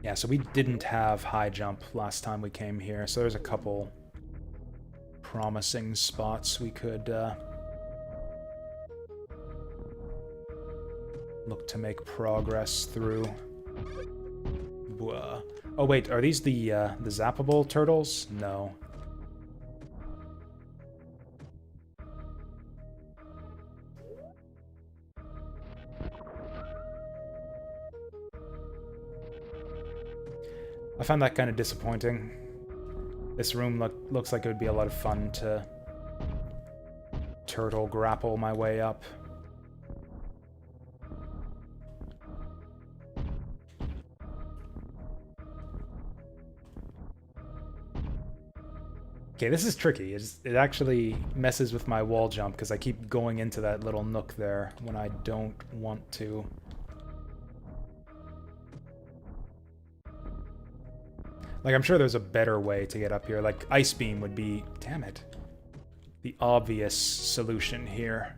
A: Yeah, so we didn't have high jump last time we came here, so there's a couple promising spots we could look to make progress through. Oh wait, are these the zappable turtles? No. I found that kind of disappointing. This room looks like it would be a lot of fun to turtle grapple my way up. Okay, this is tricky. It actually messes with my wall jump because I keep going into that little nook there when I don't want to. Like, I'm sure there's a better way to get up here. Like, Ice Beam would be, damn it, the obvious solution here.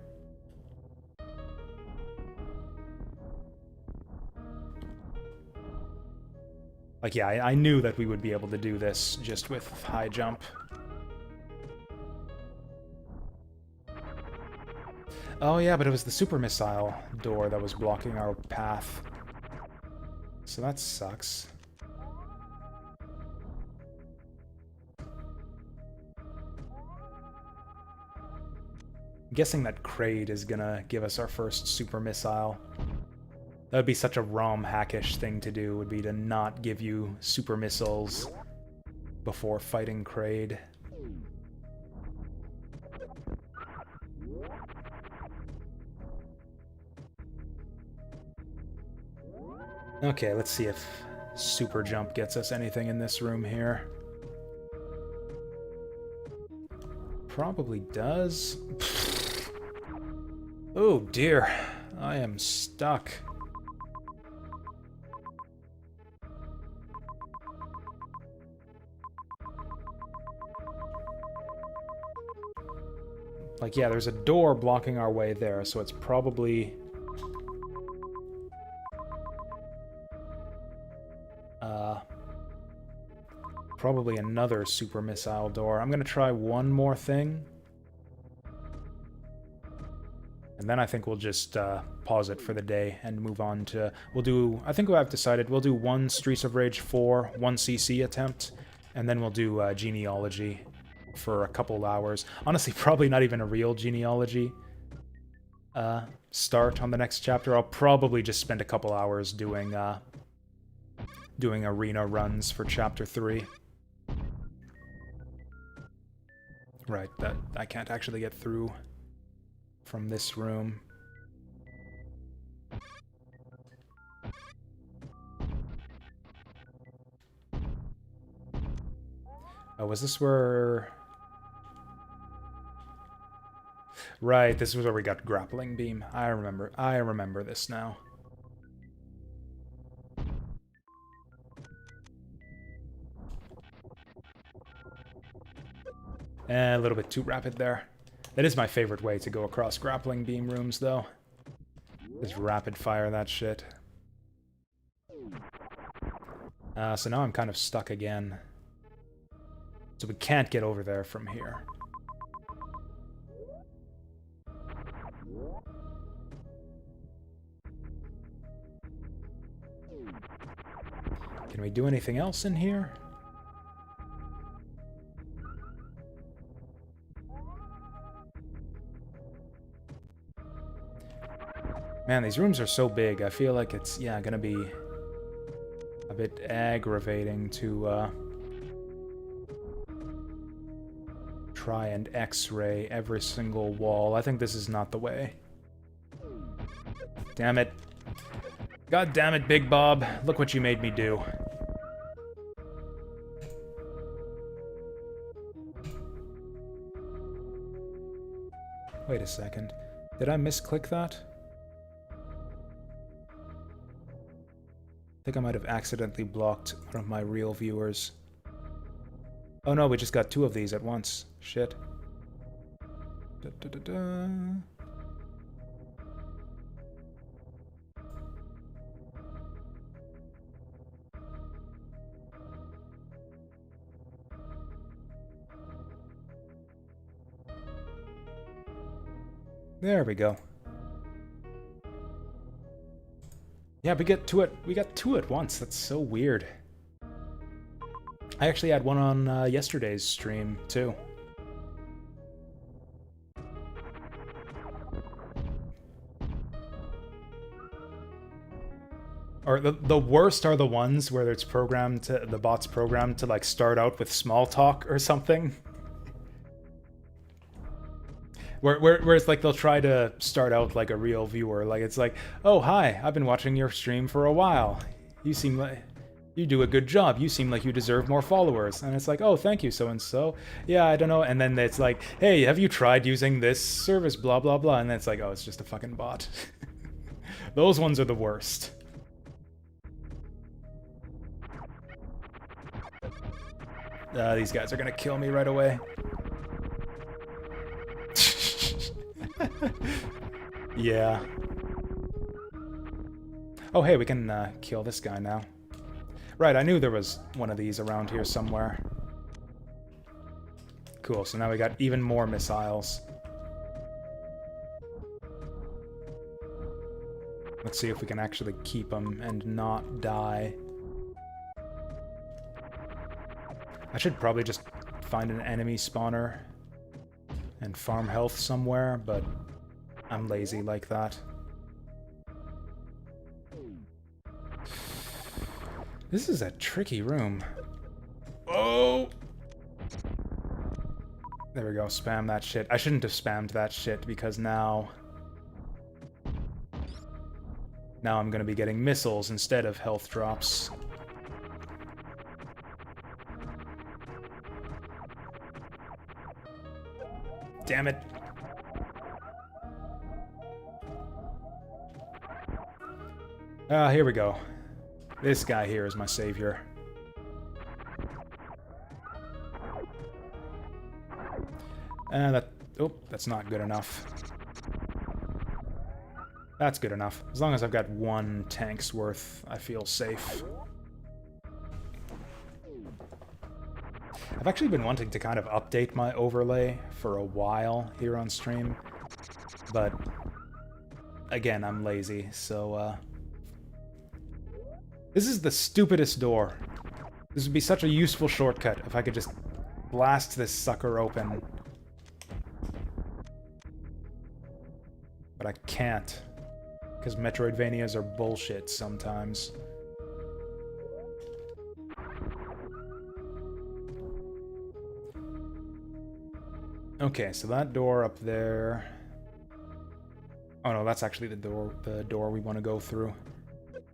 A: Like, yeah, I knew that we would be able to do this just with high jump. Oh yeah, but it was the super missile door that was blocking our path. So that sucks. I'm guessing that Kraid is gonna give us our first super missile. That would be such a ROM hackish thing to do, would be to not give you super missiles before fighting Kraid. Okay, let's see if super jump gets us anything in this room here. Probably does. Oh dear, I am stuck. Like, yeah, there's a door blocking our way there, so it's probably... probably another super missile door. I'm gonna try one more thing. And then I think we'll just pause it for the day and move on to... We'll do... I think I've decided we'll do one Streets of Rage 4, 1cc attempt, and then we'll do Genealogy for a couple hours. Honestly, probably not even a real Genealogy start on the next chapter. I'll probably just spend a couple hours doing arena runs for Chapter 3. Right, that I can't actually get through from this room. Oh, was this where... Right, this was where we got Grappling Beam. I remember this now. A little bit too rapid there. That is my favorite way to go across grappling beam rooms, though. Just rapid fire that shit. So now I'm kind of stuck again. So we can't get over there from here. Can we do anything else in here? Man, these rooms are so big. I feel like it's, yeah, gonna be a bit aggravating to try and X-ray every single wall. I think this is not the way. Damn it. God damn it, Big Bob. Look what you made me do. Wait a second. Did I misclick that? I think I might have accidentally blocked one of my real viewers. Oh no, we just got 2 of these at once. Shit. Da, da, da, da. There we go. Yeah, we got 2 at once. That's so weird. I actually had one on yesterday's stream, too. Or the worst are the ones where it's programmed to, the bot's programmed to like start out with small talk or something. Where it's like they'll try to start out like a real viewer. Like it's like, oh hi, I've been watching your stream for a while. You seem like you do a good job. You seem like you deserve more followers. And it's like, oh, thank you, so-and-so. Yeah, I don't know. And then it's like, hey, have you tried using this service, blah, blah, blah. And then it's like, oh, it's just a fucking bot. Those ones are the worst. These guys are gonna kill me right away. Yeah. Oh, hey, we can kill this guy now. Right, I knew there was one of these around here somewhere. Cool, so now we got even more missiles. Let's see if we can actually keep them and not die. I should probably just find an enemy spawner and farm health somewhere, but I'm lazy like that. This is a tricky room. Oh! There we go, spam that shit. I shouldn't have spammed that shit because now I'm gonna be getting missiles instead of health drops. Damn it. Here we go. This guy here is my savior. Oh, that's not good enough. That's good enough. As long as I've got 1 tank's worth, I feel safe. I've actually been wanting to kind of update my overlay for a while here on stream, but again, I'm lazy, so this is the stupidest door. This would be such a useful shortcut if I could just blast this sucker open. But I can't, because Metroidvanias are bullshit sometimes. Okay, so that door up there... Oh no, that's actually the door we want to go through.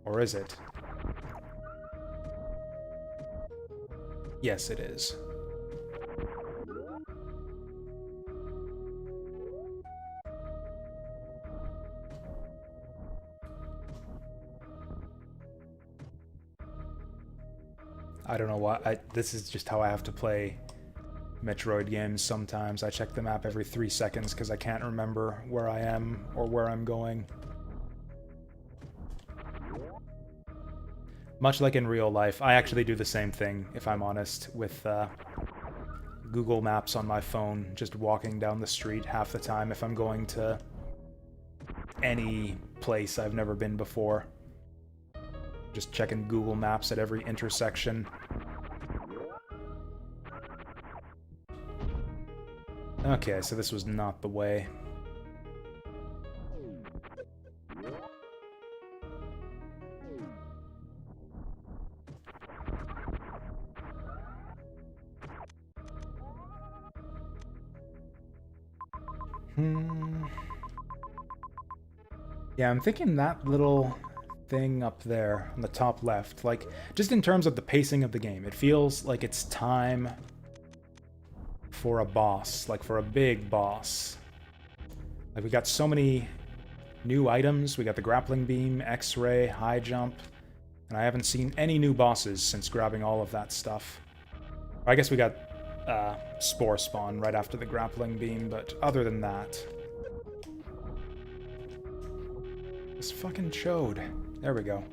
A: Or is it? Yes, it is. I don't know why. This is just how I have to play Metroid games sometimes. I check the map every 3 seconds because I can't remember where I am or where I'm going. Much like in real life, I actually do the same thing, if I'm honest, with Google Maps on my phone, just walking down the street half the time if I'm going to any place I've never been before. Just checking Google Maps at every intersection. Okay, so this was not the way. Yeah, I'm thinking that little thing up there on the top left, like, just in terms of the pacing of the game, it feels like it's time for a boss, like for a big boss. Like, we got so many new items. We got the grappling beam, X-ray, high jump, and I haven't seen any new bosses since grabbing all of that stuff. I guess we got Spore Spawn right after the grappling beam, but other than that... This fucking chode. There we go.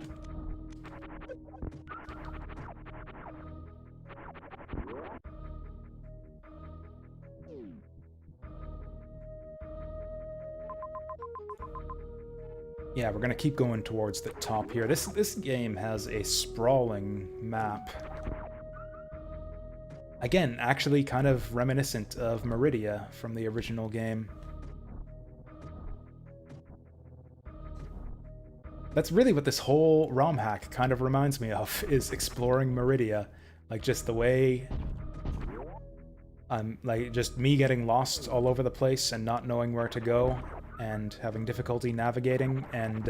A: Yeah, we're gonna keep going towards the top here. This game has a sprawling map. Again, actually kind of reminiscent of Meridia from the original game. That's really what this whole ROM hack kind of reminds me of, is exploring Meridia. Like, just the way... like, just me getting lost all over the place and not knowing where to go, and having difficulty navigating, and,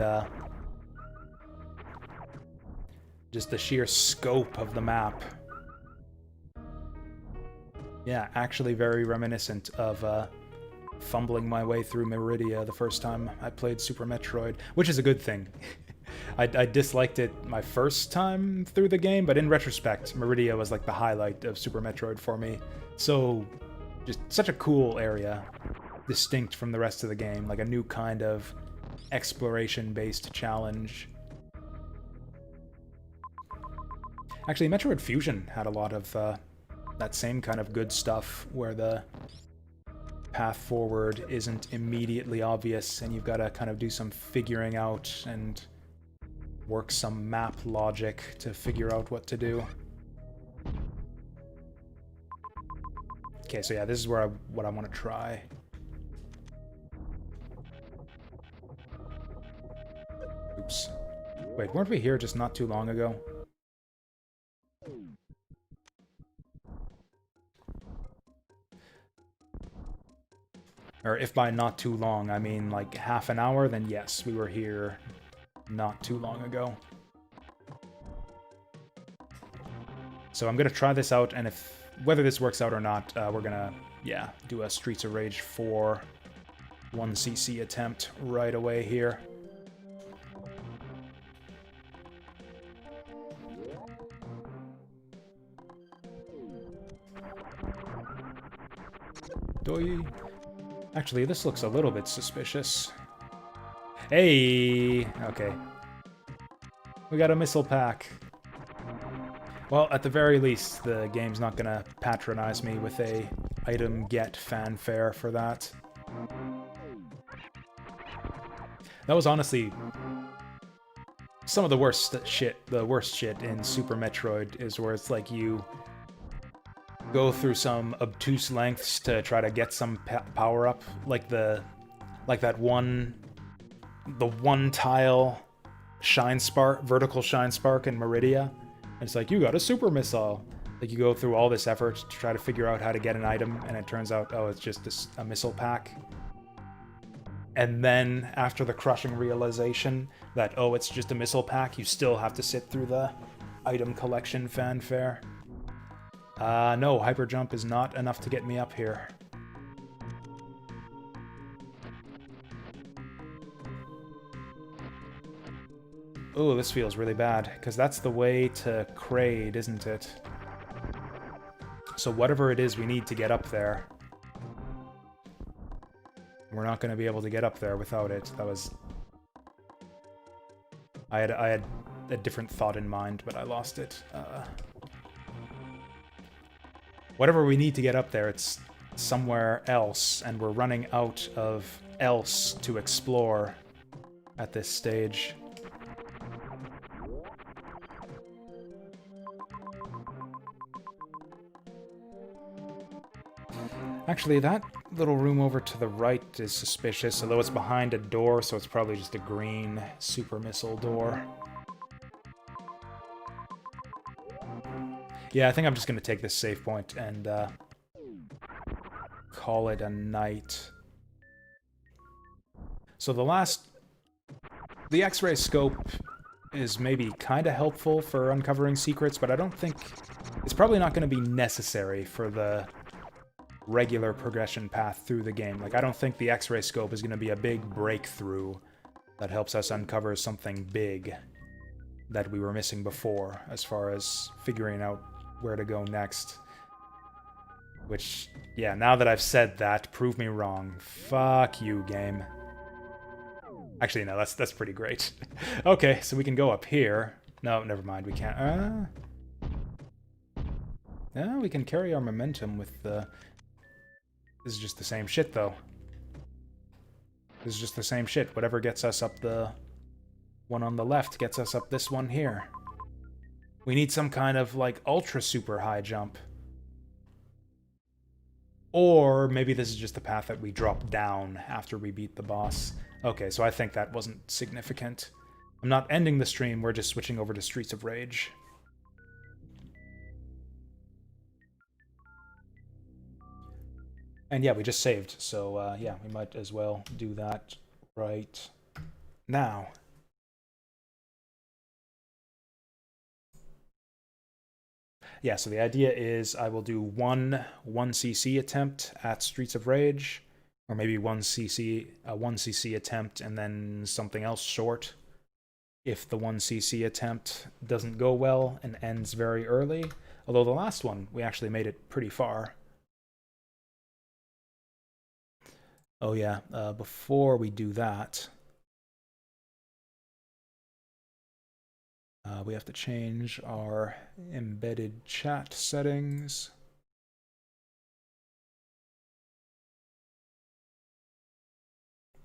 A: just the sheer scope of the map. Yeah, actually very reminiscent of, fumbling my way through Meridia the first time I played Super Metroid, which is a good thing. I disliked it my first time through the game, but in retrospect, Meridia was like the highlight of Super Metroid for me. So, just such a cool area, distinct from the rest of the game, like a new kind of exploration-based challenge. Actually, Metroid Fusion had a lot of that same kind of good stuff, where the path forward isn't immediately obvious, and you've got to kind of do some figuring out and work some map logic to figure out what to do. Okay, so yeah, this is where what I want to try. Oops. Wait, weren't we here just not too long ago? Or if by not too long, I mean like half an hour, then yes, we were here not too long ago. So I'm gonna try this out, and whether this works out or not, we're gonna, yeah, do a Streets of Rage 4 1cc attempt right away here. Doi. Actually, this looks a little bit suspicious. Hey! Okay. We got a missile pack. Well, at the very least, the game's not gonna patronize me with a item get fanfare for that. That was honestly some of the worst shit. The worst shit in Super Metroid is where it's like you go through some obtuse lengths to try to get some power up, like the one tile shine spark, vertical shine spark in Meridia. And it's like, you got a super missile. Like, you go through all this effort to try to figure out how to get an item, and it turns out, oh, it's just a missile pack. And then, after the crushing realization that, oh, it's just a missile pack, you still have to sit through the item collection fanfare. No, hyper jump is not enough to get me up here. Oh, this feels really bad, because that's the way to Kraid, isn't it? So whatever it is we need to get up there, we're not going to be able to get up there without it. That was... I had a different thought in mind, but I lost it. Whatever we need to get up there, it's somewhere else, and we're running out of else to explore at this stage. Actually, that little room over to the right is suspicious, although it's behind a door, so it's probably just a green super missile door. Yeah, I think I'm just going to take this save point and call it a night. So the X-ray scope is maybe kind of helpful for uncovering secrets, but I don't think... It's probably not going to be necessary for the regular progression path through the game. Like, I don't think the X-ray scope is going to be a big breakthrough that helps us uncover something big that we were missing before, as far as figuring out where to go next. Which, yeah, now that I've said that, prove me wrong. Fuck you, game. Actually, no, that's pretty great. Okay, so we can go up here. No, never mind, we can't. Yeah, we can carry our momentum with the... This is just the same shit, though. This is just the same shit. Whatever gets us up the one on the left gets us up this one here. We need some kind of, like, ultra super high jump. Or maybe this is just the path that we drop down after we beat the boss. Okay, so I think that wasn't significant. I'm not ending the stream, we're just switching over to Streets of Rage. And yeah, we just saved, so yeah, we might as well do that right now. Yeah, so the idea is I will do one 1cc attempt at Streets of Rage, or maybe a 1cc attempt and then something else short if the 1cc attempt doesn't go well and ends very early. Although the last one, we actually made it pretty far. Oh yeah, before we do that, we have to change our embedded chat settings.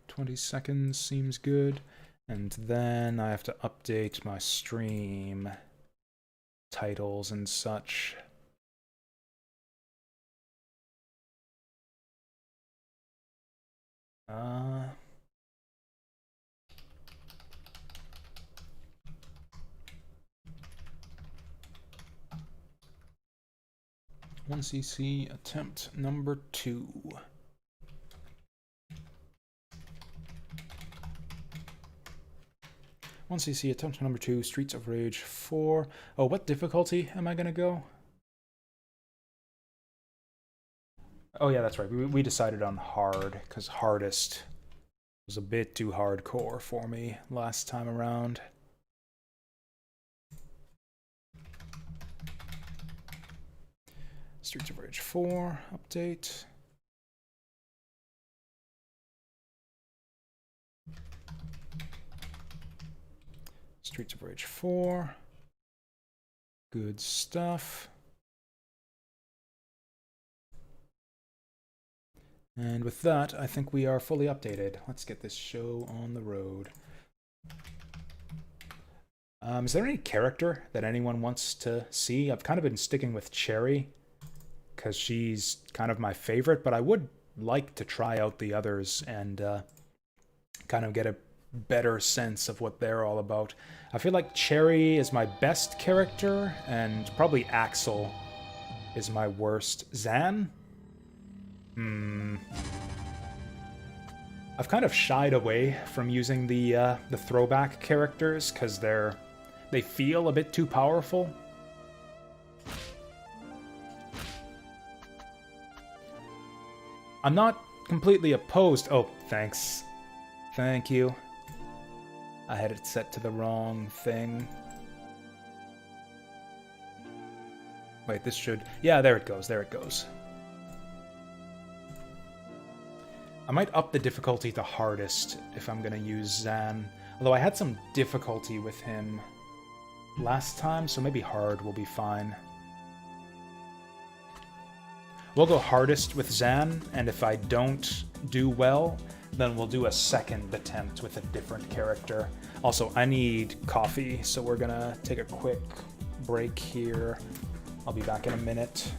A: "20 seconds seems good. And then I have to update my stream titles and such. Uh... 1cc attempt number 2. One CC attempt number 2, Streets of Rage 4. Oh, what difficulty am I gonna go? Oh yeah, that's right. We decided on hard, because hardest was a bit too hardcore for me last time around. Streets of Rage 4, update. Streets of Rage 4. Good stuff. And with that, I think we are fully updated. Let's get this show on the road. Is there any character that anyone wants to see? I've kind of been sticking with Cherry, because she's kind of my favorite, but I would like to try out the others and kind of get a better sense of what they're all about. I feel like Cherry is my best character, and probably Axel is my worst. Zan? I've kind of shied away from using the throwback characters because they feel a bit too powerful. I'm not completely opposed. Oh, thanks. Thank you. I had it set to the wrong thing. Wait, this should... Yeah, there it goes, there it goes. I might up the difficulty to hardest if I'm gonna use Zan. Although I had some difficulty with him last time, so maybe hard will be fine. We'll go hardest with Zan, and if I don't do well, then we'll do a second attempt with a different character. Also, I need coffee, so we're gonna take a quick break here. I'll be back in a minute.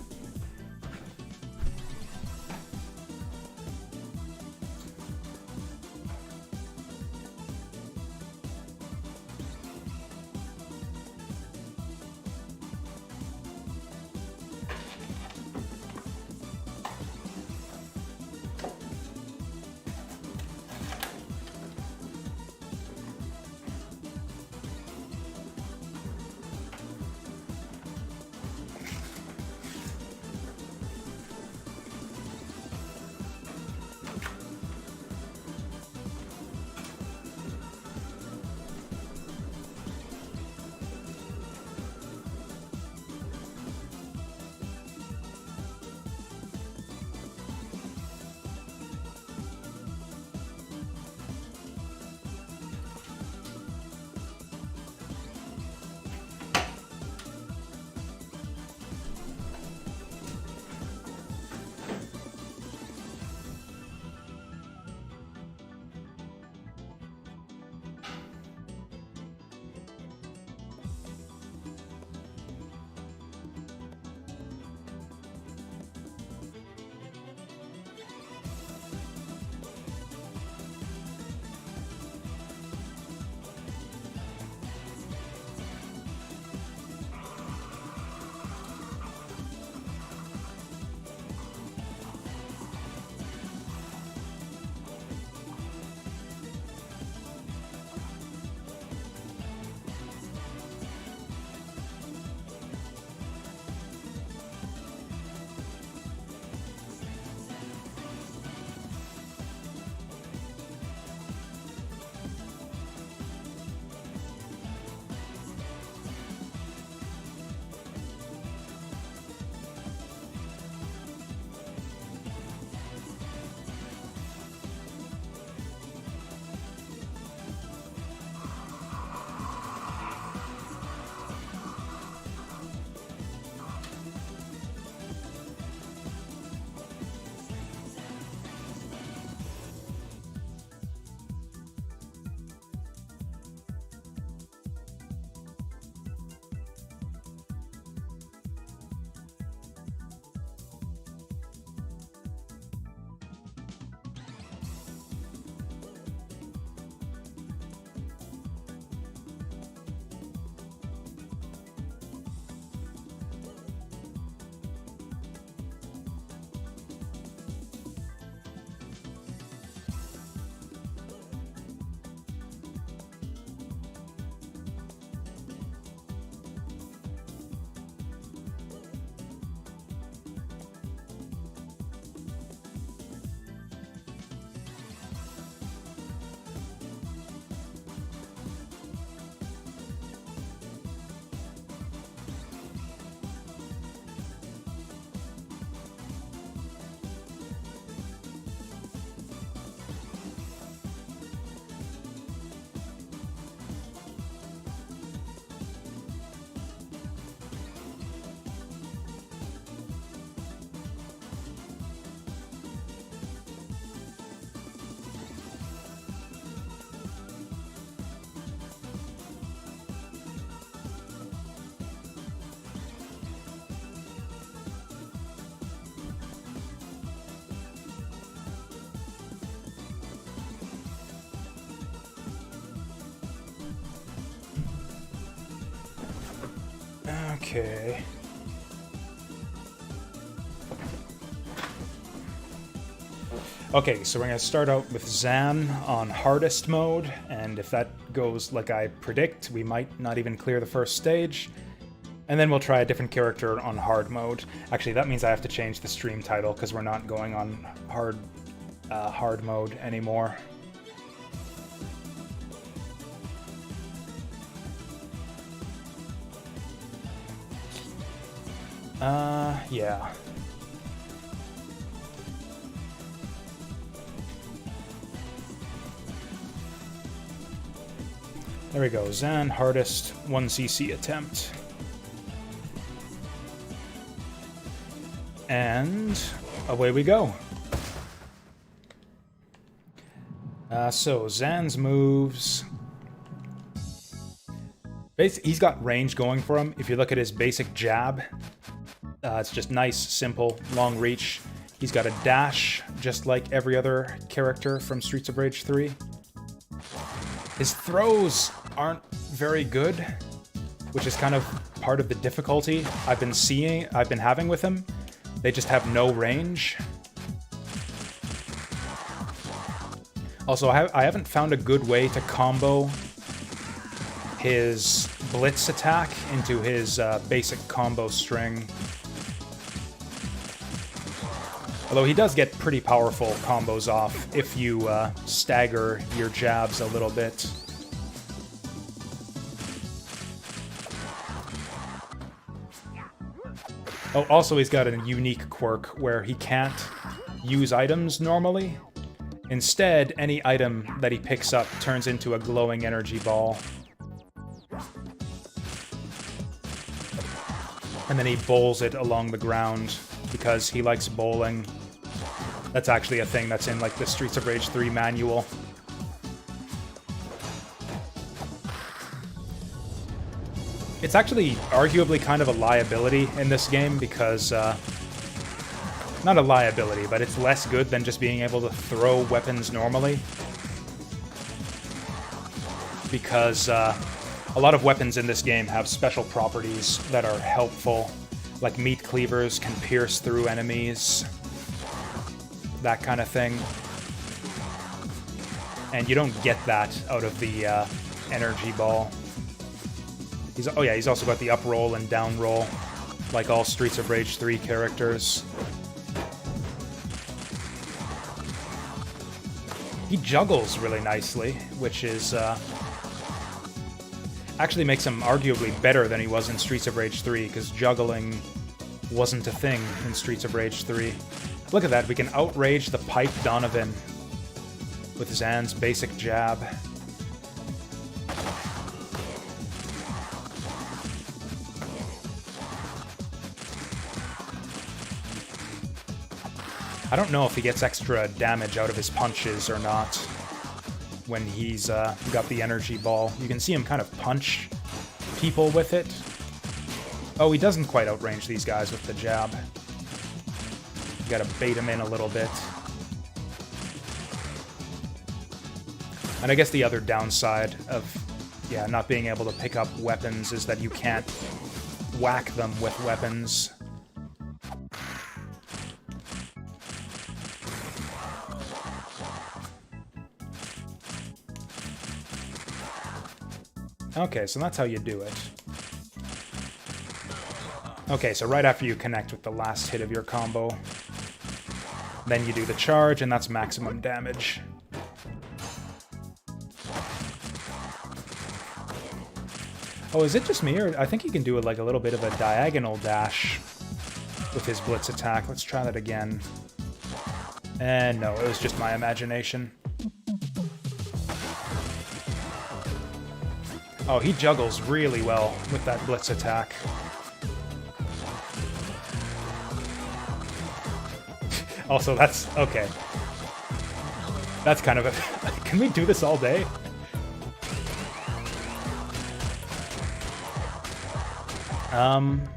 A: Okay. Okay, so we're going to start out with Zan on hardest mode, and if that goes like I predict, we might not even clear the first stage. And then we'll try a different character on hard mode. Actually, that means I have to change the stream title, because we're not going on hard mode anymore. Yeah. There we go. Zan, hardest 1cc attempt. And away we go. So, Zan's moves... He's got range going for him. If you look at his basic jab, it's just nice, simple, long reach. He's got a dash, just like every other character from Streets of Rage 3. His throws aren't very good, which is kind of part of the difficulty I've been having with him. They just have no range. Also, I haven't found a good way to combo his blitz attack into his basic combo string. Although he does get pretty powerful combos off if you stagger your jabs a little bit. Oh, also he's got a unique quirk where he can't use items normally. Instead, any item that he picks up turns into a glowing energy ball. And then he bowls it along the ground because he likes bowling. That's actually a thing that's in, like, the Streets of Rage 3 manual. It's actually arguably kind of a liability in this game because, not a liability, but it's less good than just being able to throw weapons normally. Because a lot of weapons in this game have special properties that are helpful. Like meat cleavers can pierce through enemies. That kind of thing. And you don't get that out of the energy ball. Oh yeah, he's also got the up roll and down roll, like all Streets of Rage 3 characters. He juggles really nicely, which is actually makes him arguably better than he was in Streets of Rage 3, because juggling wasn't a thing in Streets of Rage 3. Look at that, we can outrage the Pipe Donovan with Zan's basic jab. I don't know if he gets extra damage out of his punches or not when he's got the energy ball. You can see him kind of punch people with it. Oh, he doesn't quite outrange these guys with the jab. You gotta bait him in a little bit. And I guess the other downside of, yeah, not being able to pick up weapons is that you can't whack them with weapons. Okay, so that's how you do it. Okay, so right after you connect with the last hit of your combo, then you do the charge, and that's maximum damage. Oh, is it just me, or I think he can do like a little bit of a diagonal dash with his blitz attack. Let's try that again. And no, it was just my imagination. Oh, he juggles really well with that blitz attack. Also, that's... okay. That's kind of a... Can we do this all day?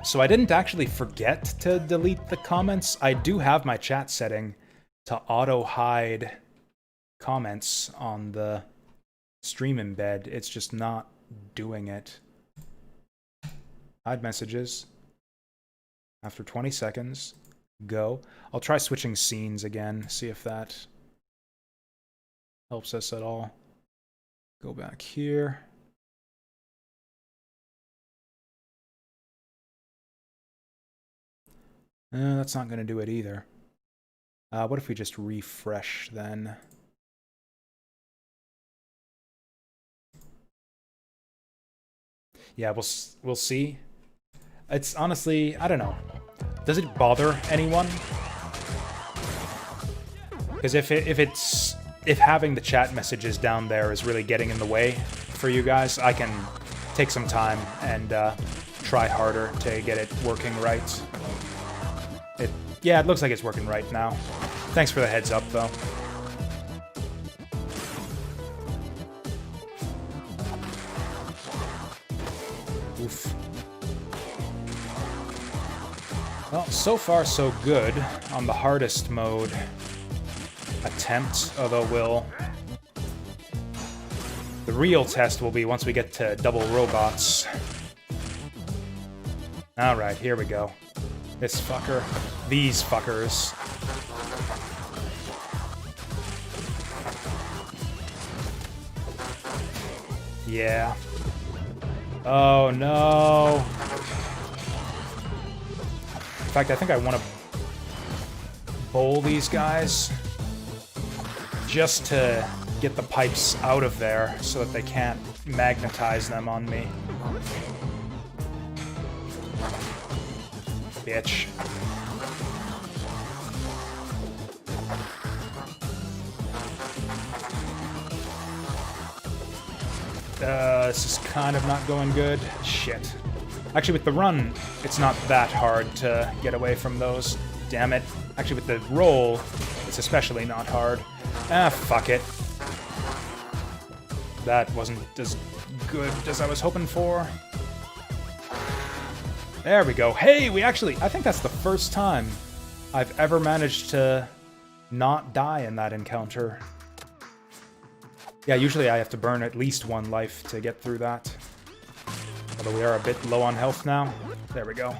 A: So I didn't actually forget to delete the comments. I do have my chat setting to auto-hide comments on the stream embed. It's just not doing it. Hide messages. After 20 seconds, go. I'll try switching scenes again, see if that helps us at all. Go back here. That's not going to do it either. What if we just refresh then? Yeah, we'll see. It's honestly, I don't know. Does it bother anyone? Because if having the chat messages down there is really getting in the way for you guys, I can take some time and try harder to get it working right. Yeah, it looks like it's working right now. Thanks for the heads up, though. Oof. Well, so far so good on the hardest mode attempt, although the real test will be once we get to double robots. Alright, here we go. This fucker. These fuckers. Yeah. Oh no. In fact, I think I want to bowl these guys just to get the pipes out of there so that they can't magnetize them on me. Bitch. This is kind of not going good. Shit. Actually, with the run, it's not that hard to get away from those. Damn it. Actually, with the roll, it's especially not hard. Ah, fuck it. That wasn't as good as I was hoping for. There we go. Hey, I think that's the first time I've ever managed to not die in that encounter. Yeah, usually I have to burn at least one life to get through that. Although we are a bit low on health now. There we go.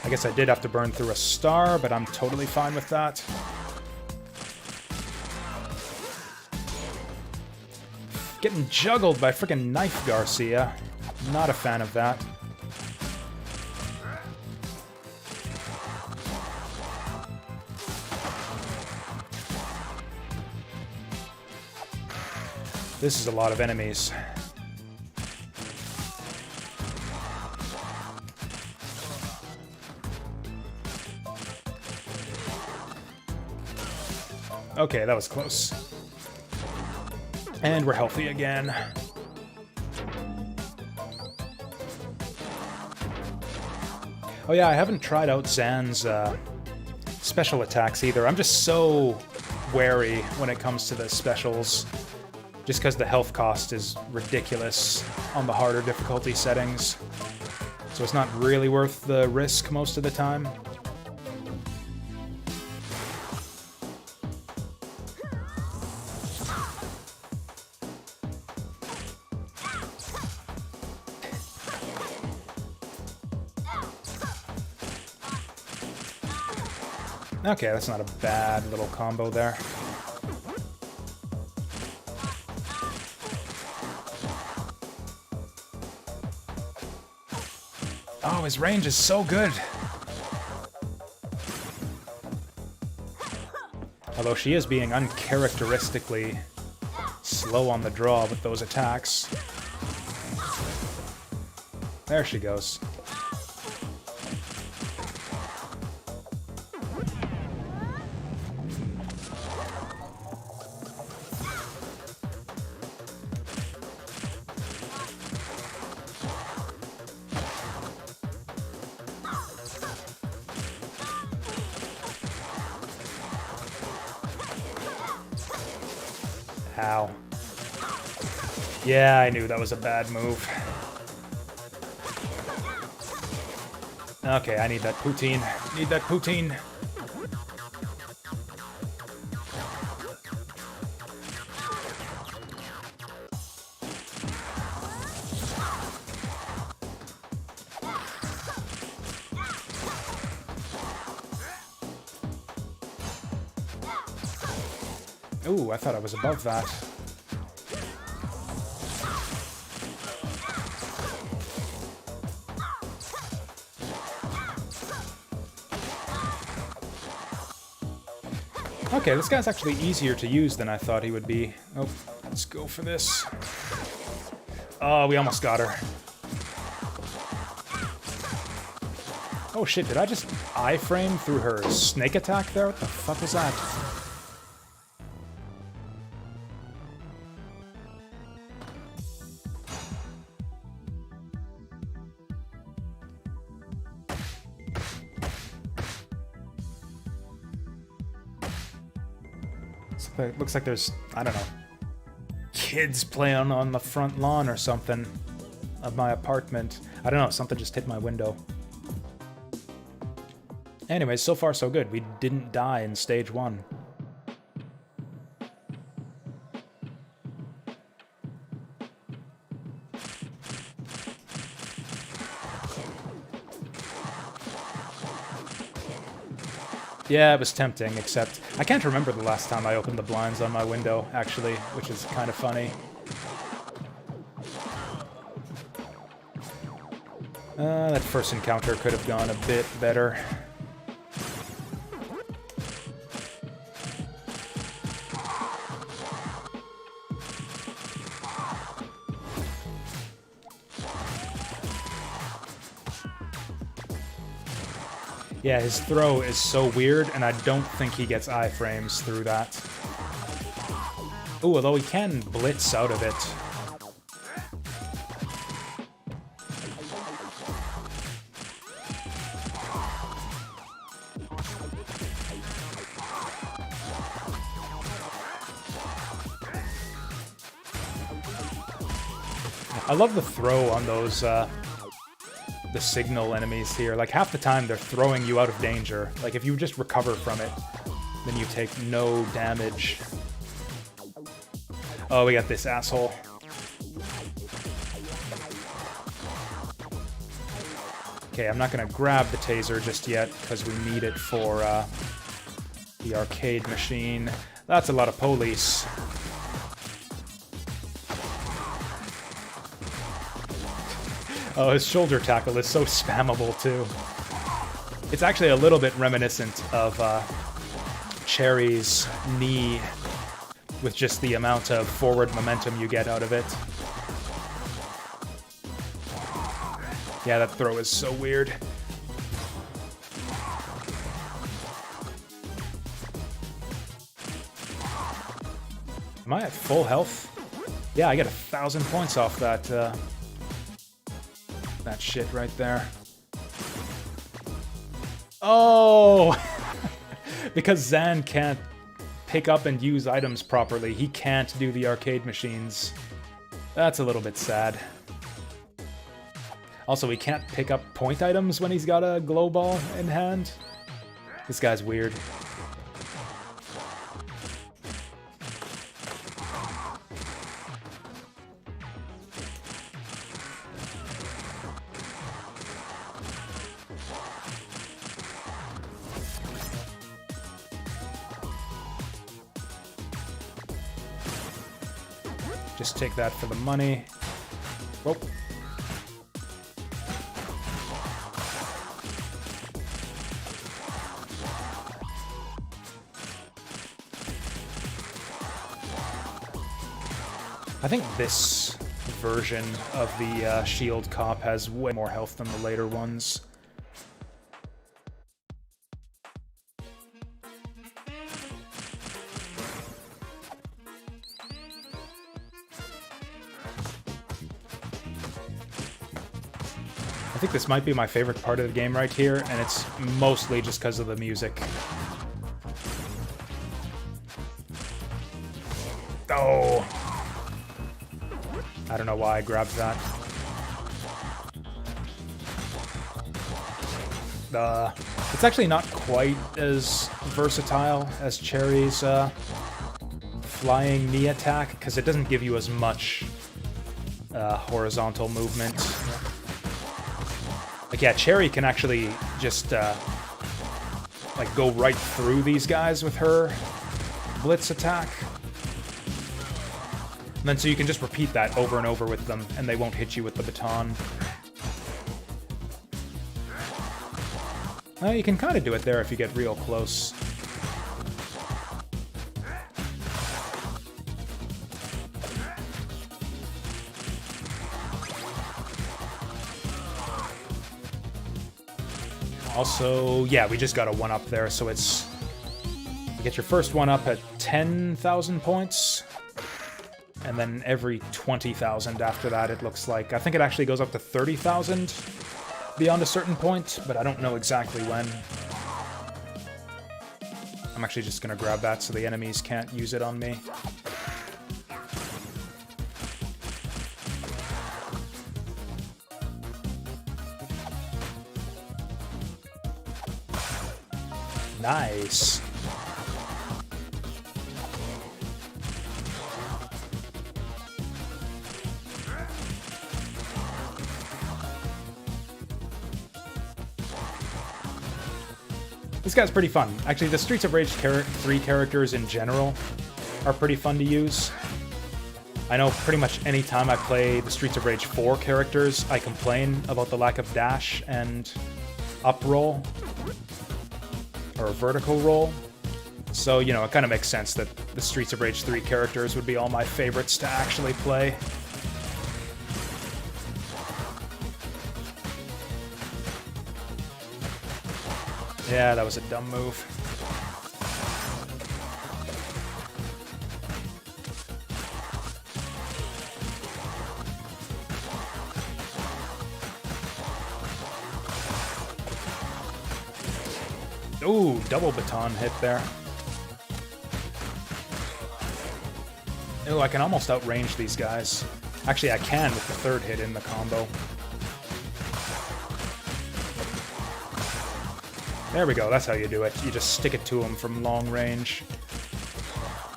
A: I guess I did have to burn through a star, but I'm totally fine with that. Getting juggled by frickin' Knife Garcia. Not a fan of that. This is a lot of enemies. Okay, that was close. And we're healthy again. Oh yeah, I haven't tried out Zan's special attacks either. I'm just so wary when it comes to the specials. Just because the health cost is ridiculous on the harder difficulty settings. So it's not really worth the risk most of the time. Okay, that's not a bad little combo there. Oh, his range is so good. Although she is being uncharacteristically slow on the draw with those attacks. There she goes. Ow. Yeah, I knew that was a bad move. Okay, I need that poutine. Need that poutine. Ooh, I thought I was above that. Okay, this guy's actually easier to use than I thought he would be. Oh, let's go for this. Oh, we almost got her. Oh shit, did I just iframe through her snake attack there? What the fuck was that? Looks like there's, I don't know, kids playing on the front lawn or something of my apartment. I don't know, something just hit my window. Anyways, so far so good. We didn't die in stage 1. Yeah, it was tempting, except I can't remember the last time I opened the blinds on my window, actually, which is kind of funny. That first encounter could have gone a bit better. Yeah, his throw is so weird, and I don't think he gets iframes through that. Ooh, although he can blitz out of it. I love the throw on those, the signal enemies here. Like, half the time they're throwing you out of danger. Like, if you just recover from it, then you take no damage. Oh, we got this asshole. Okay, I'm not gonna grab the taser just yet, because we need it for, the arcade machine. That's a lot of police. Oh, his shoulder tackle is so spammable, too. It's actually a little bit reminiscent of Cherry's knee, with just the amount of forward momentum you get out of it. Yeah, that throw is so weird. Am I at full health? Yeah, I get 1,000 points off that, that shit right there. Oh! Because Zan can't pick up and use items properly, he can't do the arcade machines. That's a little bit sad. Also, he can't pick up point items when he's got a glow ball in hand. This guy's weird. Just take that for the money. Whoa. I think this version of the shield cop has way more health than the later ones. I think this might be my favorite part of the game right here, and it's mostly just because of the music. Oh! I don't know why I grabbed that. It's actually not quite as versatile as Cherry's flying knee attack, because it doesn't give you as much horizontal movement. Like, yeah, Cherry can actually just, like, go right through these guys with her blitz attack. And then so you can just repeat that over and over with them, and they won't hit you with the baton. You can kind of do it there if you get real close. Also, yeah, we just got a 1-up there, so it's... You get your first 1-up at 10,000 points, and then every 20,000 after that, it looks like. I think it actually goes up to 30,000 beyond a certain point, but I don't know exactly when. I'm actually just gonna grab that so the enemies can't use it on me. Nice. This guy's pretty fun. Actually, the Streets of Rage 3 characters in general are pretty fun to use. I know pretty much any time I play the Streets of Rage 4 characters, I complain about the lack of dash and up roll, or vertical roll. So, you know, it kind of makes sense that the Streets of Rage 3 characters would be all my favorites to actually play. Yeah, that was a dumb move. Ooh, double baton hit there. Ooh, I can almost outrange these guys. Actually, I can with the third hit in the combo. There we go, that's how you do it. You just stick it to them from long range.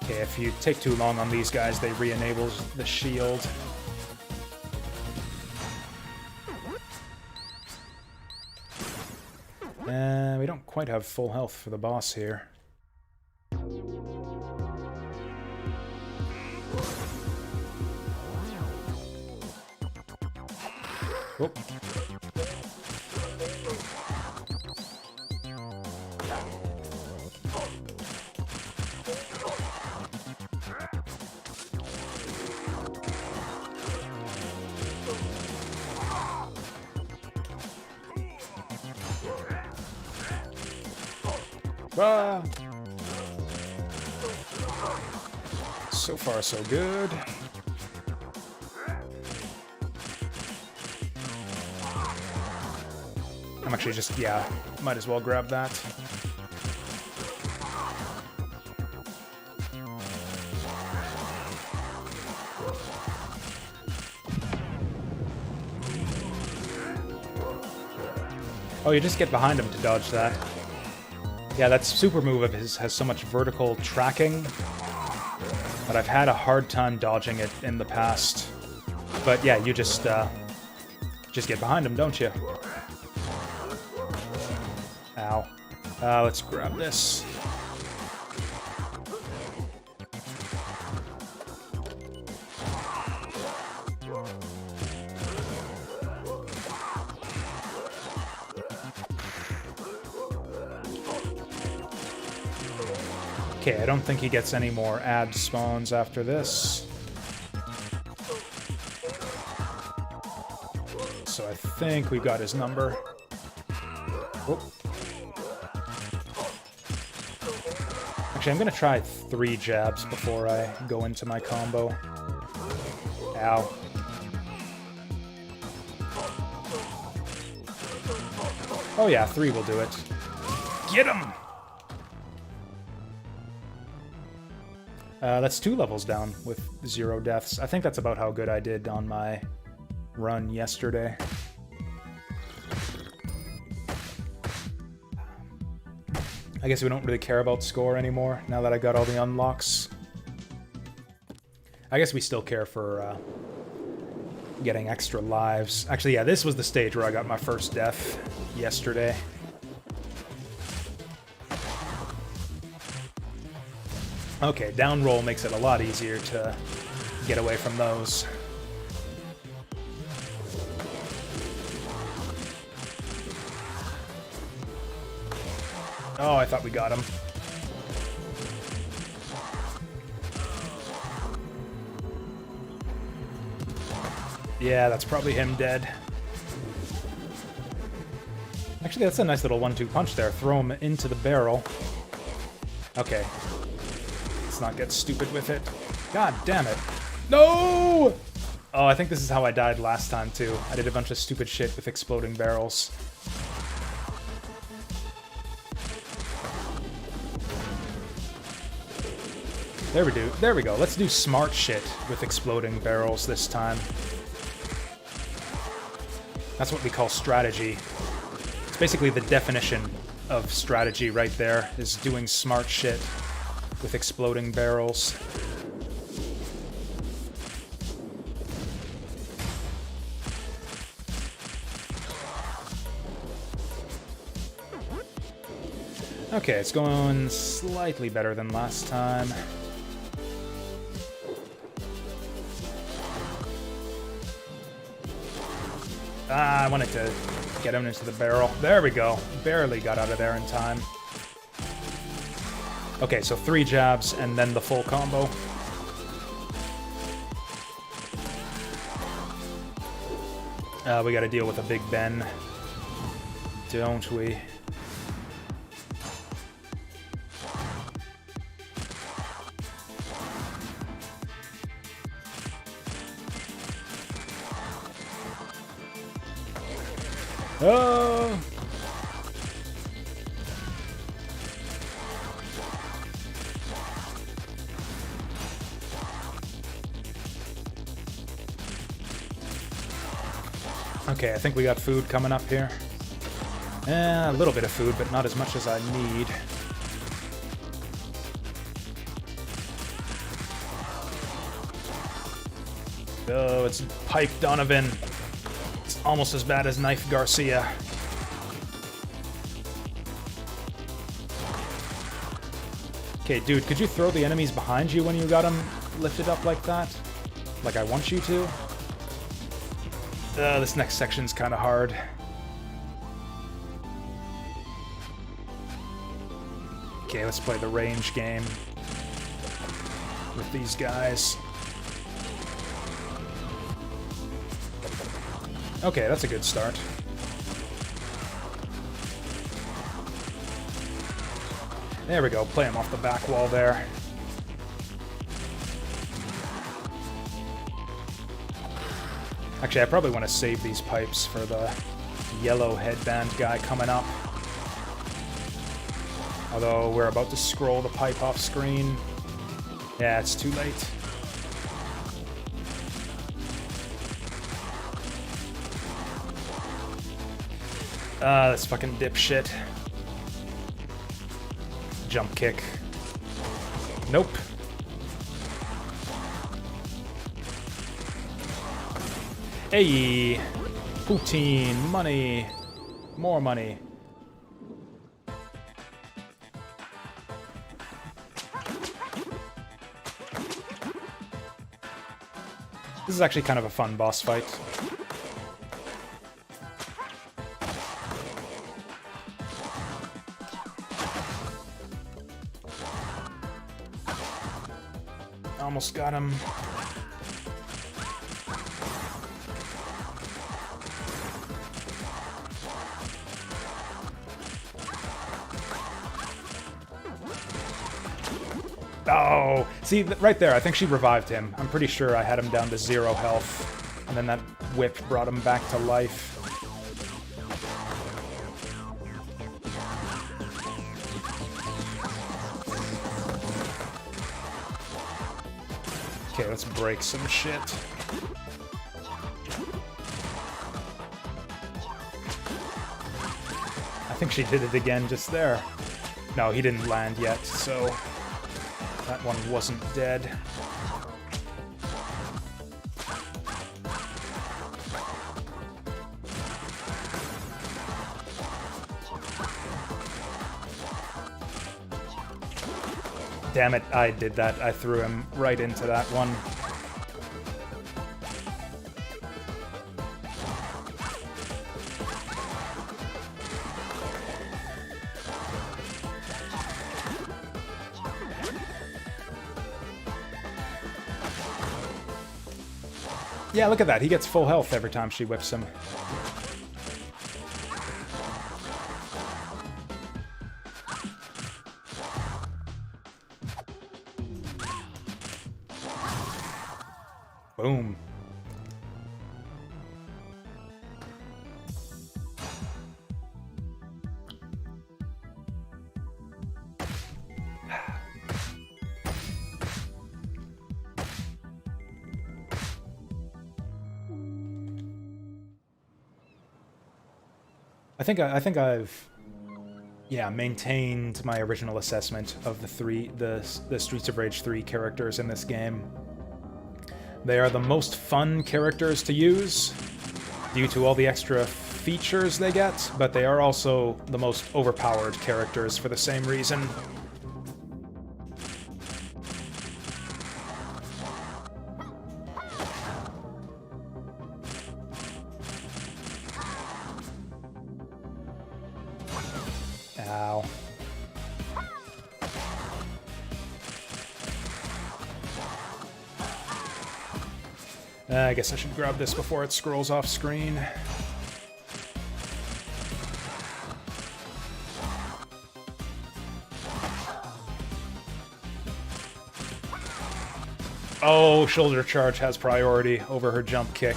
A: Okay, if you take too long on these guys, they re-enable the shield. We don't quite have full health for the boss here. Whoop. Ah. So far, so good. I'm actually just, yeah, might as well grab that. Oh, you just get behind him to dodge that. Yeah, that super move of his has so much vertical tracking, but I've had a hard time dodging it in the past. But yeah, you just get behind him, don't you? Ow. Let's grab this. Okay, I don't think he gets any more ad spawns after this. So I think we got his number. Whoop. Actually, I'm gonna try 3 jabs before I go into my combo. Ow. Oh yeah, 3 will do it. Get him! That's 2 levels down with 0 deaths. I think that's about how good I did on my run yesterday. I guess we don't really care about score anymore, now that I got all the unlocks. I guess we still care for getting extra lives. Actually, yeah, this was the stage where I got my first death yesterday. Okay, down roll makes it a lot easier to get away from those. Oh, I thought we got him. Yeah, that's probably him dead. Actually, that's a nice little 1-2 punch there. Throw him into the barrel. Okay. Let's not get stupid with it. God damn it. No! Oh, I think this is how I died last time, too. I did a bunch of stupid shit with exploding barrels. There we go. Let's do smart shit with exploding barrels this time. That's what we call strategy. It's basically the definition of strategy right there, is doing smart shit with exploding barrels. Okay, it's going slightly better than last time. I wanted to get him into the barrel. There we go. Barely got out of there in time. Okay, so 3 jabs and then the full combo. We gotta deal with a Big Ben, don't we? Oh! Okay, I think we got food coming up here. A little bit of food, but not as much as I need. Oh, it's Pipe Donovan. It's almost as bad as Knife Garcia. Okay, dude, could you throw the enemies behind you when you got them lifted up like that? Like I want you to? This next section's kind of hard. Okay, let's play the range game with these guys. Okay, that's a good start. There we go, play him off the back wall there. Actually, I probably want to save these pipes for the yellow headband guy coming up. Although we're about to scroll the pipe off screen. Yeah, it's too late. This fucking dipshit. Jump kick. Nope. Hey! Poutine, money. More money. This is actually kind of a fun boss fight. Almost got him. Oh, see, right there, I think she revived him. I'm pretty sure I had him down to 0 health, and then that whip brought him back to life. Okay, let's break some shit. I think she did it again just there. No, he didn't land yet, so that one wasn't dead. Damn it, I did that. I threw him right into that one. Yeah, look at that. He gets full health every time she whips him. Boom. I think I've maintained my original assessment of the Streets of Rage 3 characters in this game. They are the most fun characters to use due to all the extra features they get, but they are also the most overpowered characters for the same reason. Ow. I guess I should grab this before it scrolls off screen. Oh, shoulder charge has priority over her jump kick.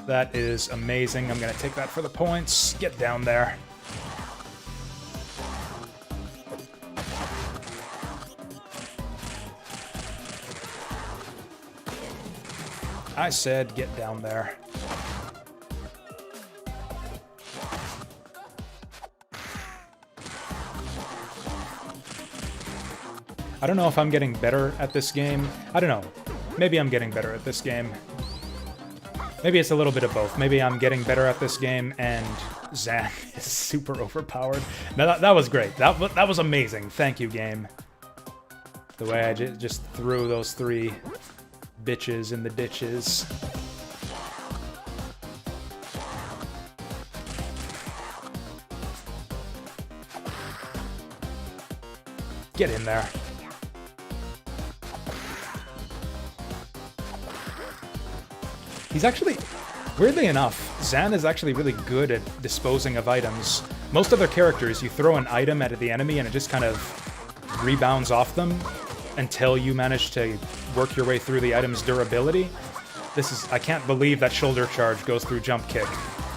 A: That is amazing. I'm gonna take that for the points. Get down there. I said get down there. I don't know if I'm getting better at this game. I don't know. Maybe I'm getting better at this game. Maybe it's a little bit of both. Maybe I'm getting better at this game and Zan is super overpowered. No, that was great. That was amazing. Thank you, game. The way I just threw those three bitches in the ditches. Get in there. He's actually, weirdly enough, Zan is actually really good at disposing of items. Most other characters, you throw an item at the enemy and it just kind of rebounds off them until you manage to work your way through the item's durability. I can't believe that shoulder charge goes through jump kick.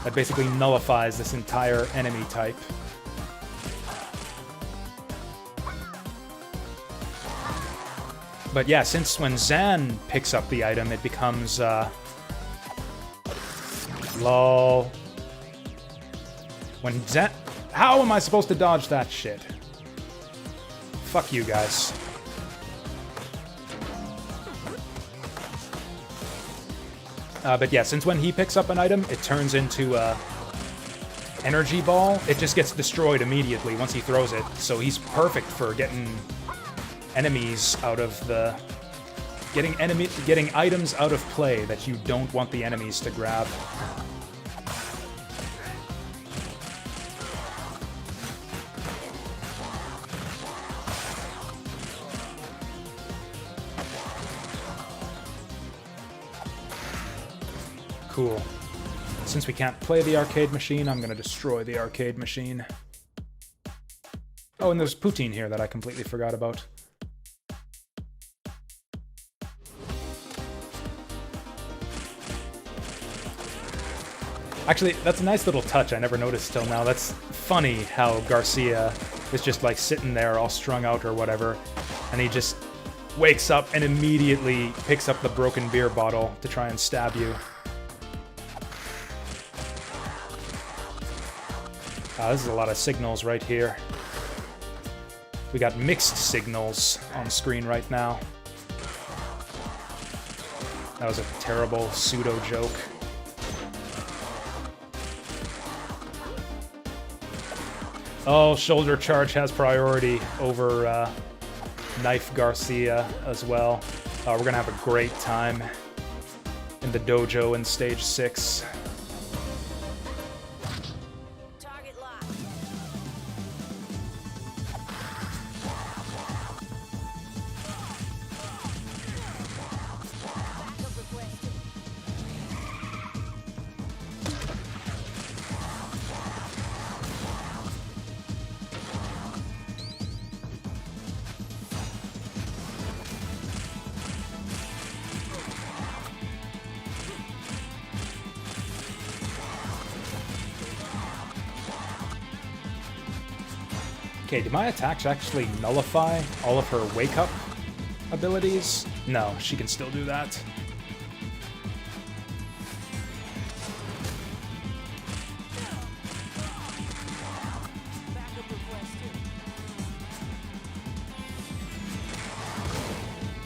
A: That basically nullifies this entire enemy type. But yeah, since when Zan picks up the item, it becomes, lol. When Zan... How am I supposed to dodge that shit? Fuck you guys. But yeah, since when he picks up an item, it turns into a energy ball. It just gets destroyed immediately once he throws it. So he's perfect for getting enemies out of the... Getting items out of play that you don't want the enemies to grab. Cool. Since we can't play the arcade machine, I'm gonna destroy the arcade machine. Oh, and there's poutine here that I completely forgot about. Actually, that's a nice little touch I never noticed till now. That's funny how Garcia is just like sitting there all strung out or whatever, and he just wakes up and immediately picks up the broken beer bottle to try and stab you. This is a lot of signals right here. We got mixed signals on screen right now. That was a terrible pseudo joke. Oh, shoulder charge has priority over Knife Garcia as well. We're gonna have a great time in the dojo in stage 6. Okay, do my attacks actually nullify all of her wake-up abilities? No, she can still do that.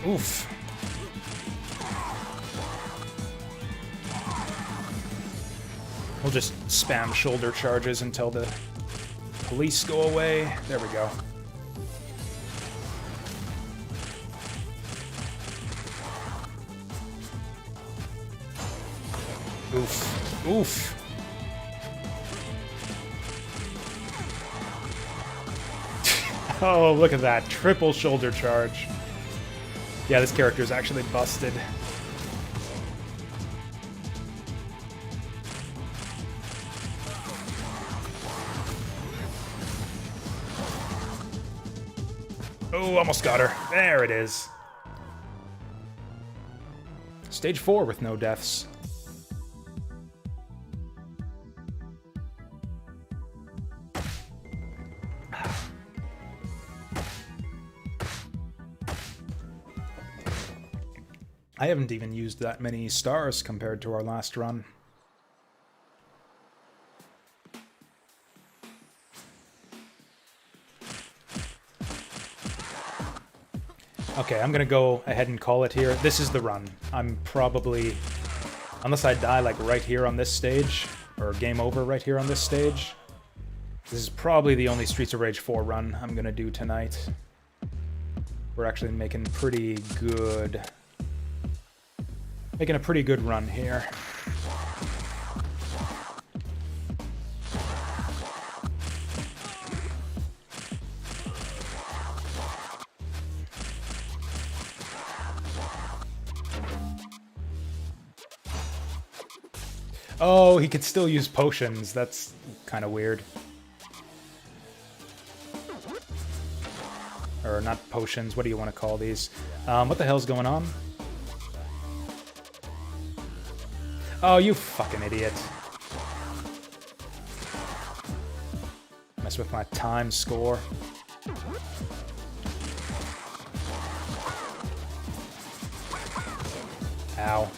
A: Oof. We'll just spam shoulder charges until the police go away. There we go. Oof. Oof. Oh, look at that. Triple shoulder charge. Yeah, this character is actually busted. Oh, almost got her. There it is. Stage 4 with no deaths. I haven't even used that many stars compared to our last run. Okay, I'm gonna go ahead and call it here. This is the run. I'm probably, unless I die like right here on this stage, or game over right here on this stage, this is probably the only Streets of Rage 4 run I'm gonna do tonight. We're actually making a pretty good run here. Oh, he could still use potions. That's kind of weird. Or not potions, what do you want to call these? What the hell's going on? Oh, you fucking idiot. Mess with my time score. Ow.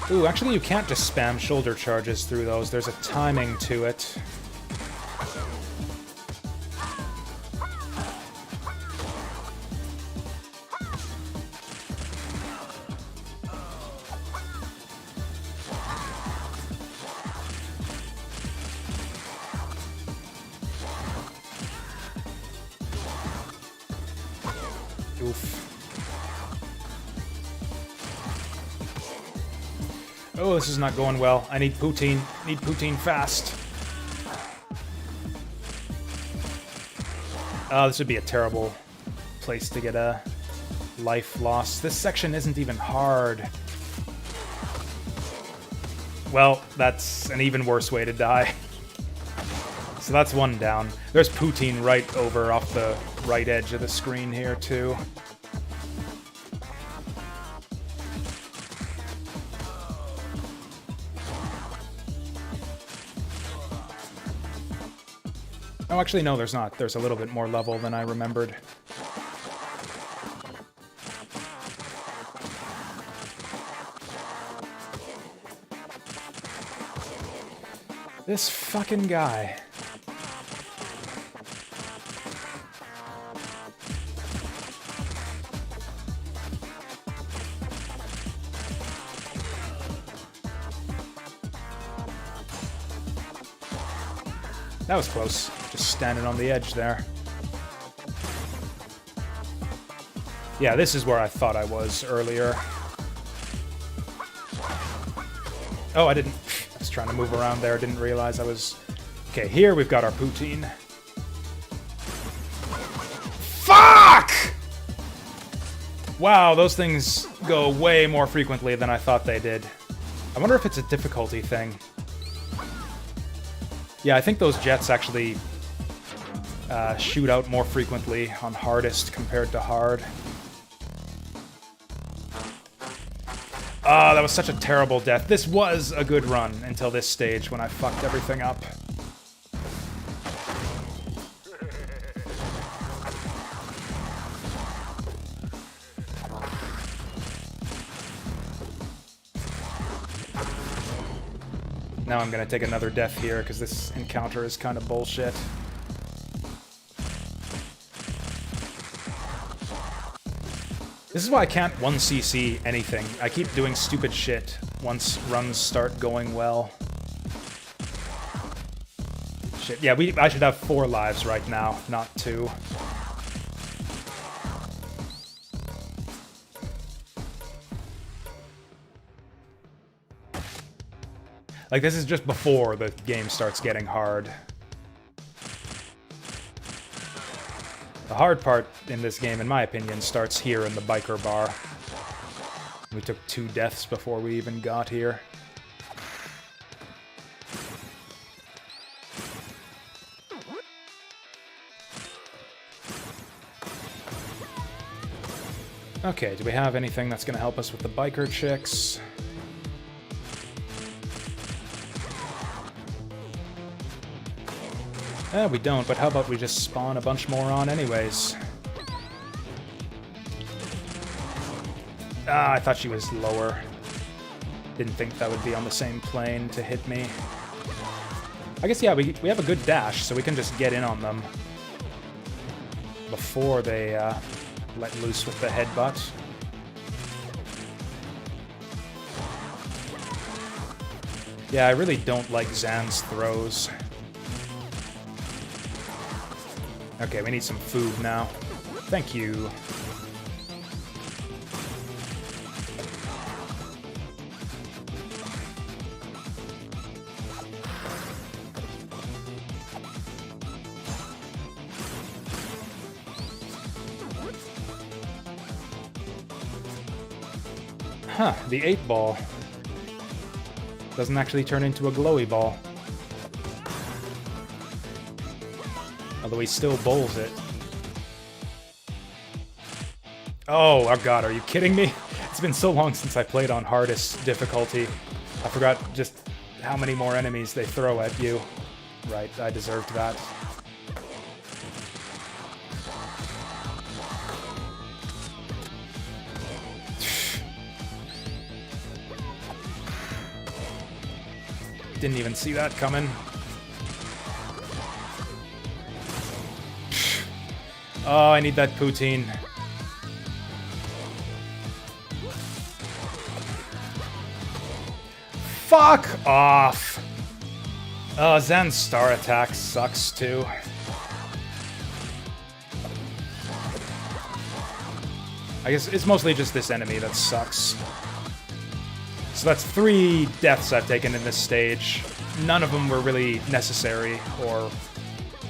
A: Ooh, actually you can't just spam shoulder charges through those. There's a timing to it. Oof. Oh, this is not going well. I need poutine. Need poutine fast. Oh, this would be a terrible place to get a life loss. This section isn't even hard. Well, that's an even worse way to die. So that's one down. There's poutine right over off the right edge of the screen here, too. Oh, actually, no, there's not. There's a little bit more level than I remembered. This fucking guy. That was close. Just standing on the edge there. Yeah, this is where I thought I was earlier. Oh, I didn't... I was trying to move around there. Didn't realize I was... Okay, here we've got our poutine. Fuck! Wow, those things go way more frequently than I thought they did. I wonder if it's a difficulty thing. Yeah, I think those jets actually shoot out more frequently on hardest compared to hard. Ah, that was such a terrible death. This was a good run until this stage when I fucked everything up. Now I'm gonna take another death here, because this encounter is kind of bullshit. This is why I can't 1cc anything. I keep doing stupid shit once runs start going well. Shit, yeah, I should have 4 lives right now, not 2. Like, this is just before the game starts getting hard. The hard part in this game, in my opinion, starts here in the biker bar. We took 2 deaths before we even got here. Okay, do we have anything that's gonna help us with the biker chicks? We don't, but how about we just spawn a bunch more on anyways? Ah, I thought she was lower. Didn't think that would be on the same plane to hit me. I guess, yeah, we have a good dash, so we can just get in on them before they let loose with the headbutt. Yeah, I really don't like Zan's throws. Okay, we need some food now. Thank you. Huh, the 8-ball doesn't actually turn into a glowy ball. Although he still bowls it. Oh god, are you kidding me? It's been so long since I played on hardest difficulty. I forgot just how many more enemies they throw at you. Right, I deserved that. Didn't even see that coming. Oh, I need that poutine. Fuck off! Oh, Zan's star attack sucks too. I guess it's mostly just this enemy that sucks. So that's 3 deaths I've taken in this stage. None of them were really necessary or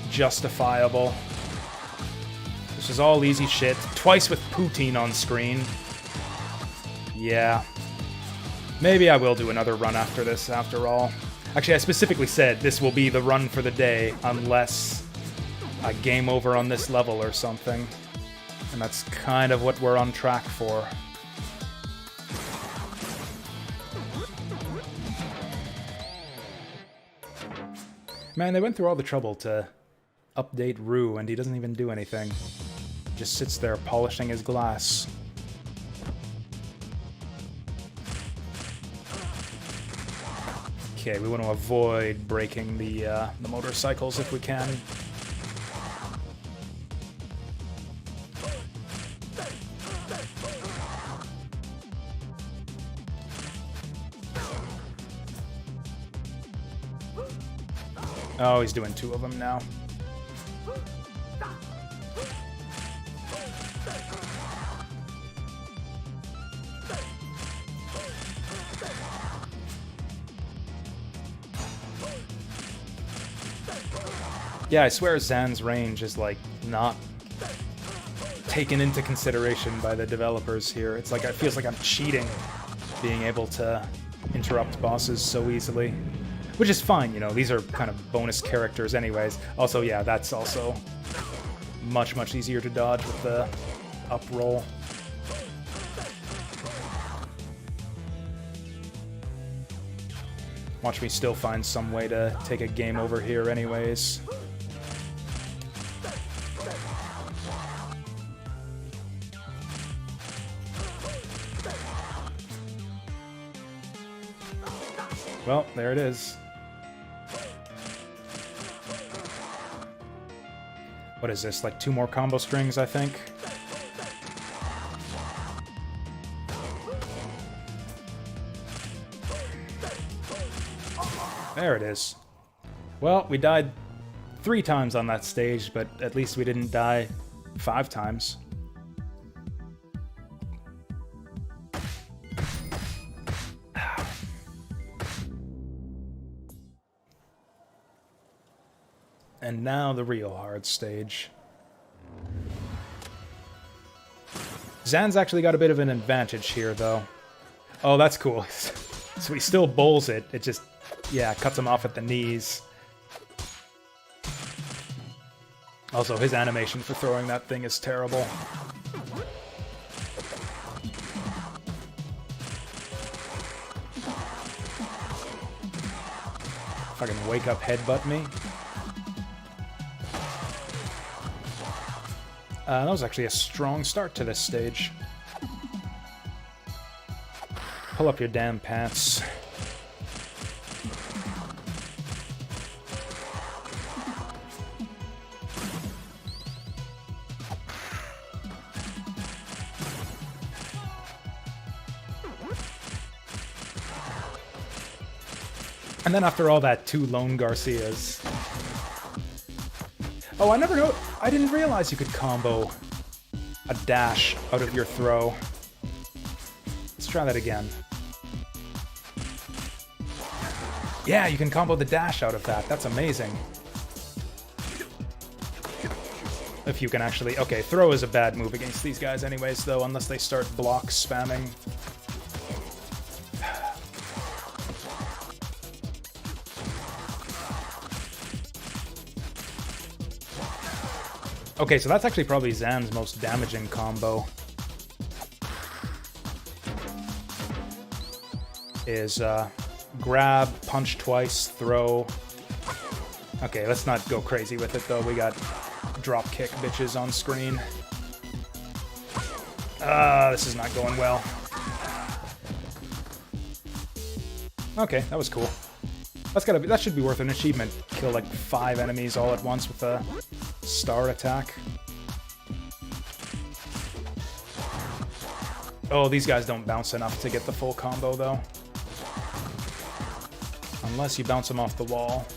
A: justifiable. This is all easy shit. Twice with poutine on screen. Yeah. Maybe I will do another run after this, after all. Actually, I specifically said this will be the run for the day, unless I game over on this level or something. And that's kind of what we're on track for. Man, they went through all the trouble to update Rue, and he doesn't even do anything. Just sits there polishing his glass. Okay, we want to avoid breaking the motorcycles if we can. Oh, he's doing 2 of them now. Yeah, I swear Zan's range is, like, not taken into consideration by the developers here. It's like, it feels like I'm cheating being able to interrupt bosses so easily. Which is fine, you know, these are kind of bonus characters anyways. Also, yeah, that's also much, much easier to dodge with the up roll. Watch me still find some way to take a game over here anyways. Well, there it is. What is this, like 2 more combo strings, I think? There it is. Well, we died 3 times on that stage, but at least we didn't die 5 times. And now the real hard stage. Zan's actually got a bit of an advantage here, though. Oh, that's cool. So he still bowls it. It just, yeah, cuts him off at the knees. Also, his animation for throwing that thing is terrible. Fucking wake up headbutt me. That was actually a strong start to this stage. Pull up your damn pants. And then after all that, 2 lone Garcias. Oh, I didn't realize you could combo a dash out of your throw. Let's try that again. Yeah, you can combo the dash out of that. That's amazing. If you can actually... Okay, throw is a bad move against these guys anyways, though, unless they start block spamming. Okay, so that's actually probably Zan's most damaging combo. Is grab, punch twice, throw. Okay, let's not go crazy with it though. We got drop kick bitches on screen. This is not going well. Okay, that was cool. That should be worth an achievement. Kill like 5 enemies all at once with a star attack. Oh, these guys don't bounce enough to get the full combo, though. Unless you bounce them off the wall.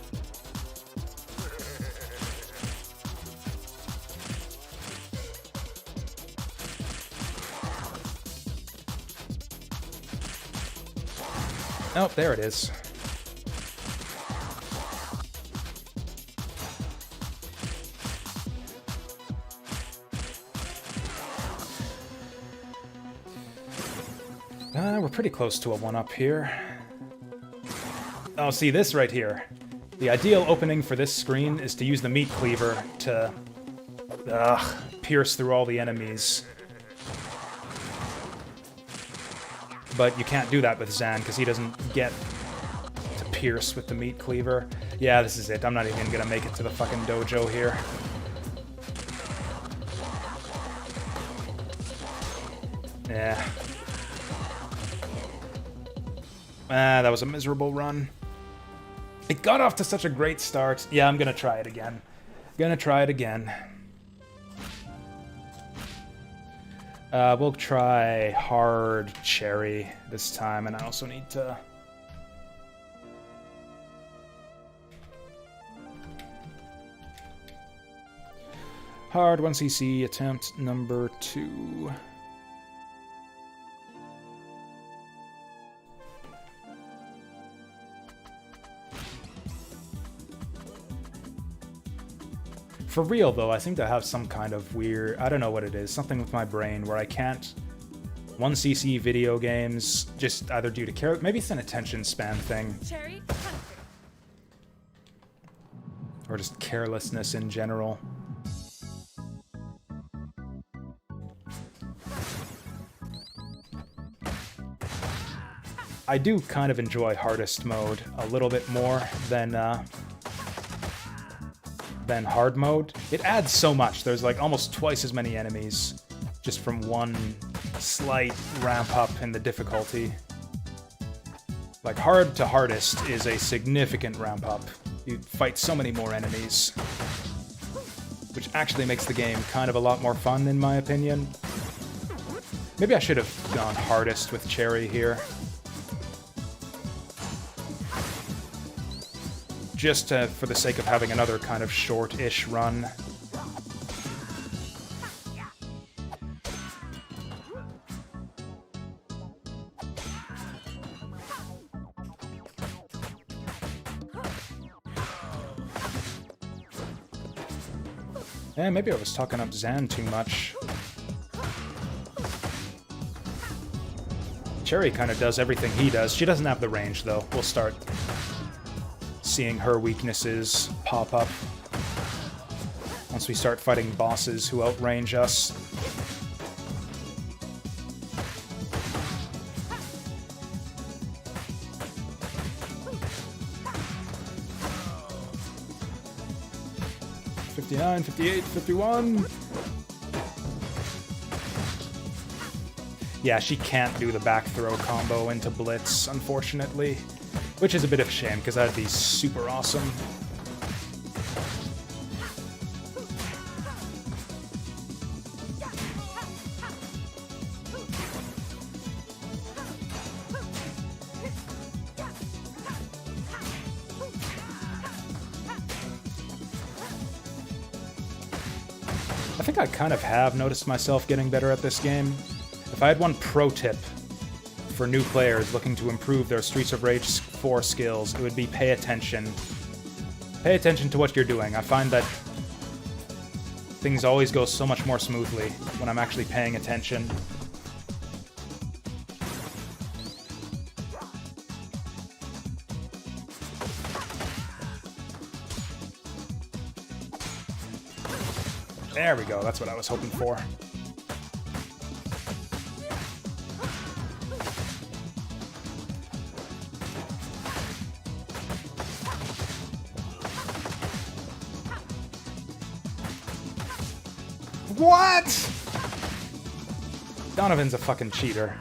A: Oh, there it is. We're pretty close to a 1-up here. Oh, see this right here. The ideal opening for this screen is to use the meat cleaver to pierce through all the enemies. But you can't do that with Zan because he doesn't get to pierce with the meat cleaver. Yeah, this is it. I'm not even gonna make it to the fucking dojo here. Yeah. That was a miserable run. It got off to such a great start. Yeah, I'm gonna try it again. We'll try hard cherry this time, and I also need to... Hard 1cc, attempt number 2. For real, though, I seem to have some kind of weird... I don't know what it is. Something with my brain where I can't 1cc video games just either due to maybe it's an attention span thing. Cherry, or just carelessness in general. I do kind of enjoy hardest mode a little bit more than hard mode. It adds so much. There's like almost twice as many enemies just from one slight ramp up in the difficulty. Like, hard to hardest is a significant ramp up. You fight so many more enemies, which actually makes the game kind of a lot more fun, in my opinion. Maybe I should have gone hardest with Cherry here. Just for the sake of having another kind of short-ish run. Eh, maybe I was talking up Zan too much. Cherry kind of does everything he does. She doesn't have the range, though. We'll start seeing her weaknesses pop up once we start fighting bosses who outrange us. $59, $58, $51. Yeah, she can't do the back throw combo into Blitz, unfortunately. Which is a bit of a shame, because that'd be super awesome. I think I kind of have noticed myself getting better at this game. If I had one pro tip for new players looking to improve their Streets of Rage 4 skills, it would be pay attention. Pay attention to what you're doing. I find that things always go so much more smoothly when I'm actually paying attention. There we go, that's what I was hoping for. What? Donovan's a fucking cheater.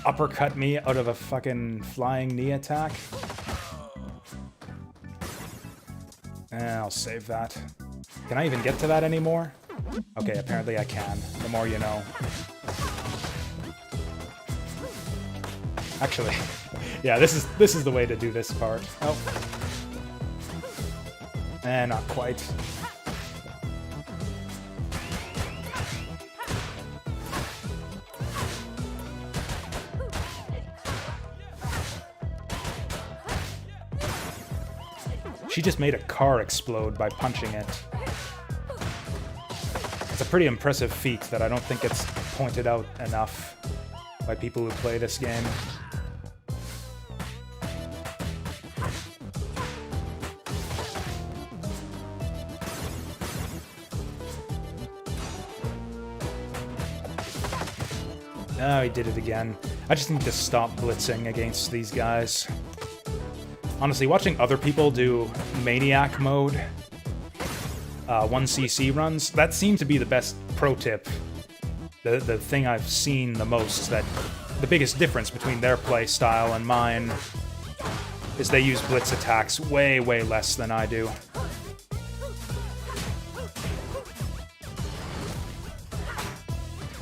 A: Uppercut me out of a fucking flying knee attack. I'll save that. Can I even get to that anymore? Okay, apparently I can. The more you know. Actually, yeah, this is the way to do this part. Oh. Not quite. She just made a car explode by punching it. It's a pretty impressive feat that I don't think gets pointed out enough by people who play this game. Oh, he did it again. I just need to stop blitzing against these guys. Honestly, watching other people do Maniac mode, 1cc runs, that seems to be the best pro tip. The thing I've seen the most, that the biggest difference between their play style and mine is they use blitz attacks way, way less than I do.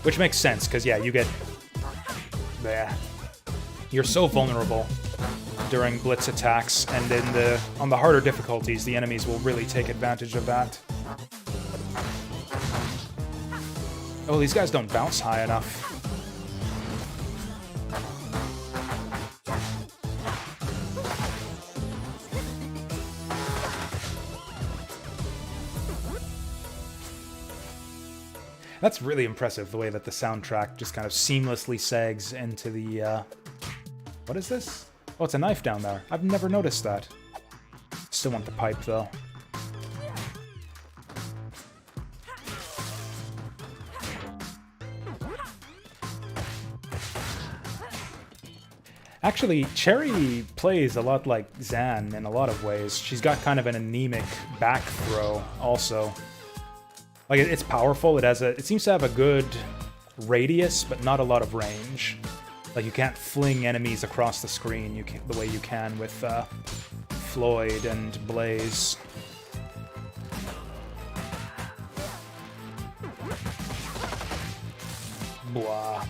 A: Which makes sense, because yeah, you get... You're so vulnerable during blitz attacks, and on the harder difficulties, the enemies will really take advantage of that. Oh, these guys don't bounce high enough. That's really impressive, the way that the soundtrack just kind of seamlessly segs into the, What is this? Oh, it's a knife down there. I've never noticed that. Still want the pipe, though. Actually, Cherry plays a lot like Zan in a lot of ways. She's got kind of an anemic back throw, also. Like, it's powerful. It seems to have a good radius, but not a lot of range. Like, you can't fling enemies across the screen the way you can with Floyd and Blaze. Blah.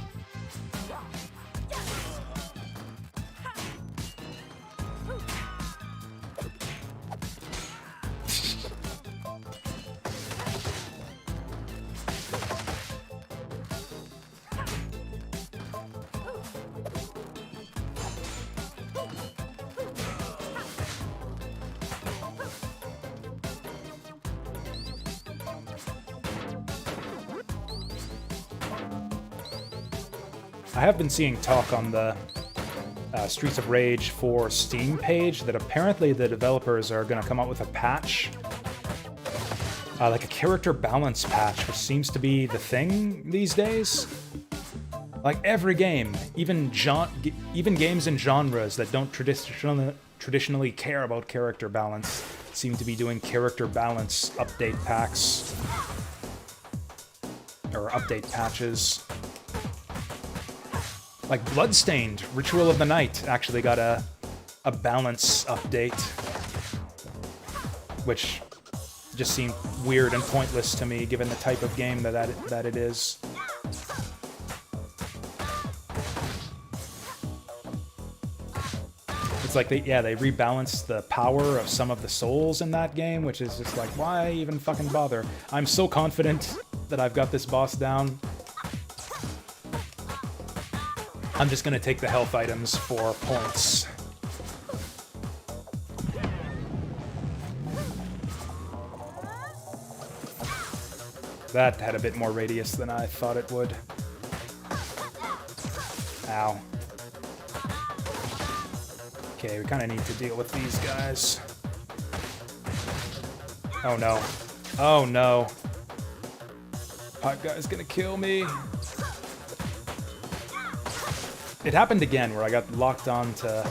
A: I have been seeing talk on the Streets of Rage 4 Steam page that apparently the developers are going to come out with a patch, like a character balance patch, which seems to be the thing these days. Like every game, even games in genres that don't traditionally care about character balance, seem to be doing character balance update packs or update patches. Like Bloodstained, Ritual of the Night actually got a balance update, which just seemed weird and pointless to me given the type of game that it is. It's like they rebalanced the power of some of the souls in that game, which is just like, why even fucking bother? I'm so confident that I've got this boss down. I'm just gonna take the health items for points. That had a bit more radius than I thought it would. Ow. Okay, we kind of need to deal with these guys. Oh no. Oh no. Pipe guy's gonna kill me. It happened again where I got locked on to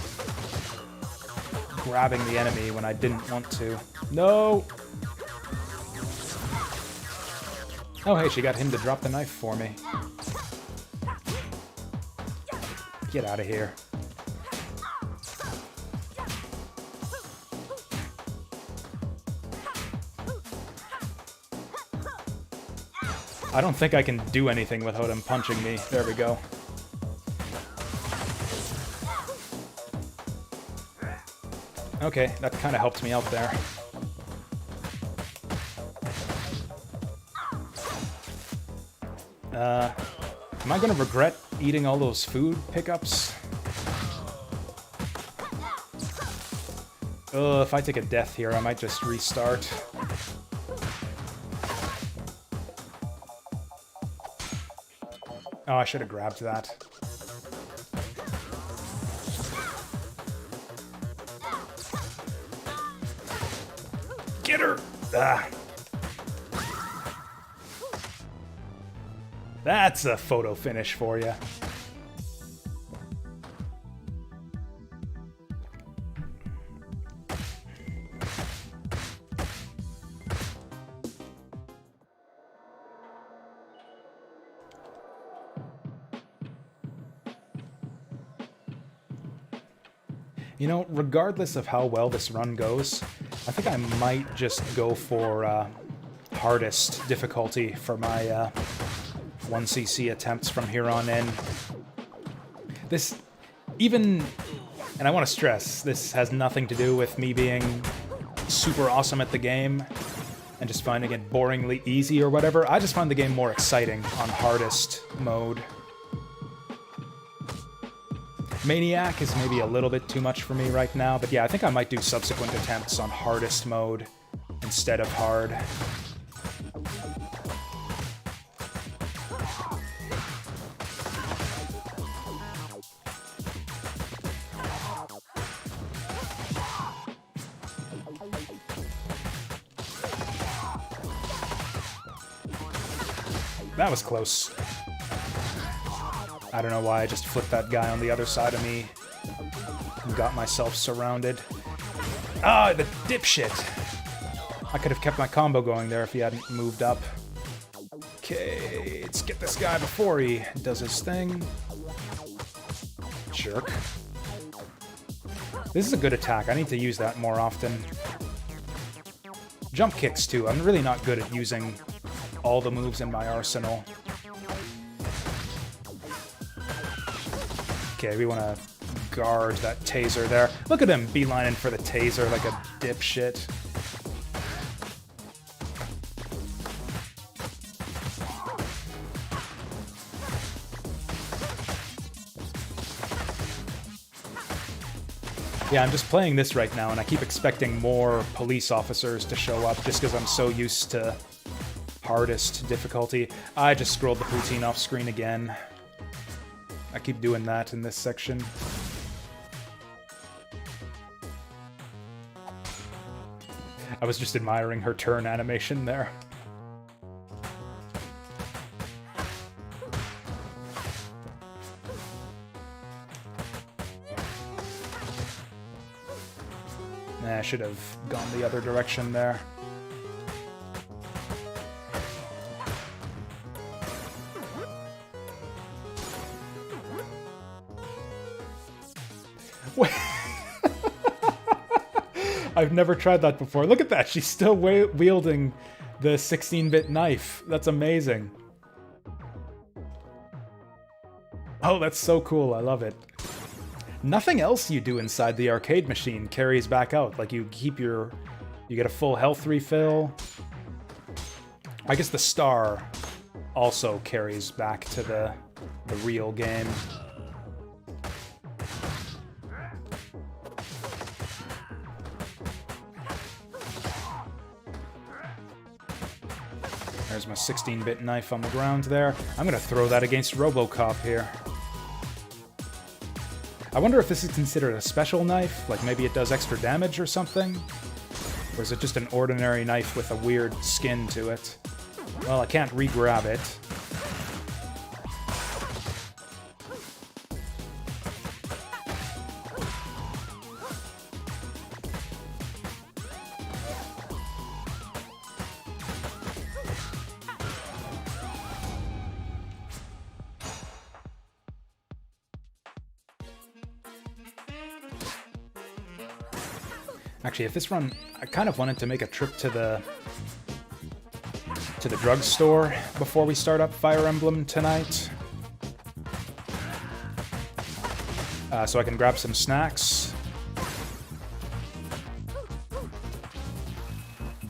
A: grabbing the enemy when I didn't want to. No! Oh hey, she got him to drop the knife for me. Get out of here. I don't think I can do anything without him punching me. There we go. Okay, that kind of helped me out there. Am I gonna regret eating all those food pickups? If I take a death here, I might just restart. Oh, I should have grabbed that. Get her! Ah. That's a photo finish for you. You know, regardless of how well this run goes, I think I might just go for hardest difficulty for my 1cc attempts from here on in. This, even, and I want to stress, this has nothing to do with me being super awesome at the game and just finding it boringly easy or whatever. I just find the game more exciting on hardest mode. Maniac is maybe a little bit too much for me right now, but yeah, I think I might do subsequent attempts on hardest mode instead of hard. That was close. I don't know why I just flipped that guy on the other side of me and got myself surrounded. Ah, the dipshit! I could have kept my combo going there if he hadn't moved up. Okay, let's get this guy before he does his thing. jerk. This is a good attack. I need to use that more often. Jump kicks, too. I'm really not good at using all the moves in my arsenal. Okay, we want to guard that taser there. Look at him beelining for the taser like a dipshit. Yeah, I'm just playing this right now, and I keep expecting more police officers to show up just because I'm so used to hardest difficulty. I just scrolled the poutine off screen again. I keep doing that in this section. I was just admiring her turn animation there. I should have gone the other direction there. Wait. I've never tried that before. Look at that. She's still wielding the 16-bit knife. That's amazing. Oh, that's so cool. I love it. Nothing else you do inside the arcade machine carries back out. Like, you keep your... You get a full health refill. I guess the star also carries back to the real game. There's my 16-bit knife on the ground there. I'm gonna throw that against RoboCop here. I wonder if this is considered a special knife, like maybe it does extra damage or something? Or is it just an ordinary knife with a weird skin to it? Well, I can't re-grab it. Actually, if this run, I kind of wanted to make a trip to the drugstore before we start up Fire Emblem tonight. So I can grab some snacks.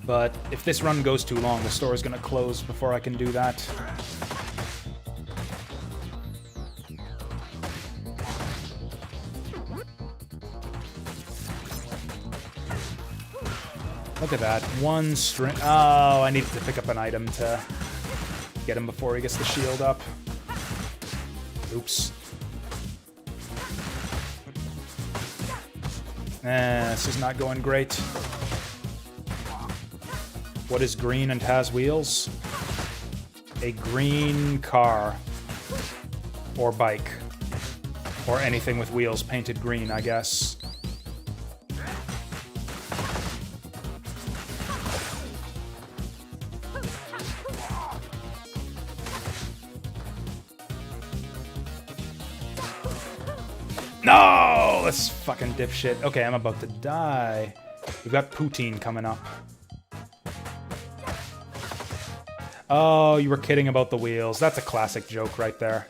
A: But if this run goes too long, the store is going to close before I can do that. Look at that. One string. Oh, I needed to pick up an item to get him before he gets the shield up. Oops. This is not going great. What is green and has wheels? A green car. Or bike. Or anything with wheels painted green, I guess. No! This fucking dipshit. Okay, I'm about to die. We've got poutine coming up. Oh, you were kidding about the wheels. That's a classic joke right there.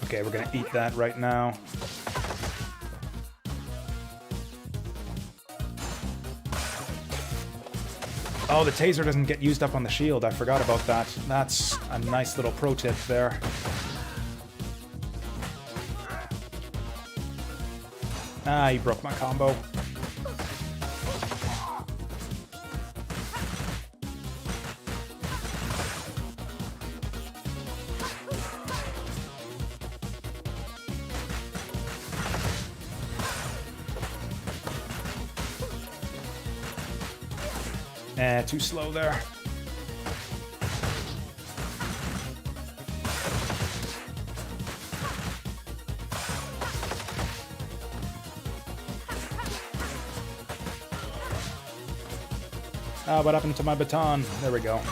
A: Okay, we're gonna eat that right now. Oh, the taser doesn't get used up on the shield. I forgot about that. That's a nice little pro tip there. Ah, you broke my combo. Too slow there. What happened to my baton? There we go.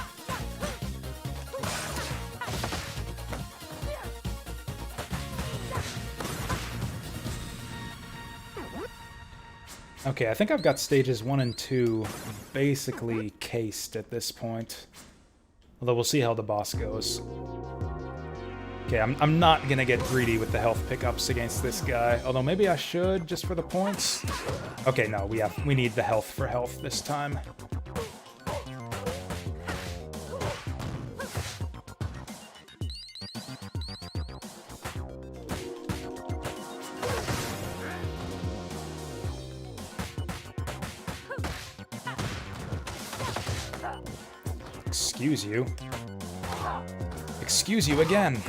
A: Okay, I think I've got stages 1 and 2 basically cased at this point. Although we'll see how the boss goes. Okay, I'm not gonna get greedy with the health pickups against this guy. Although maybe I should, just for the points. Okay, no, we need the health for health this time. Excuse you. Excuse you again.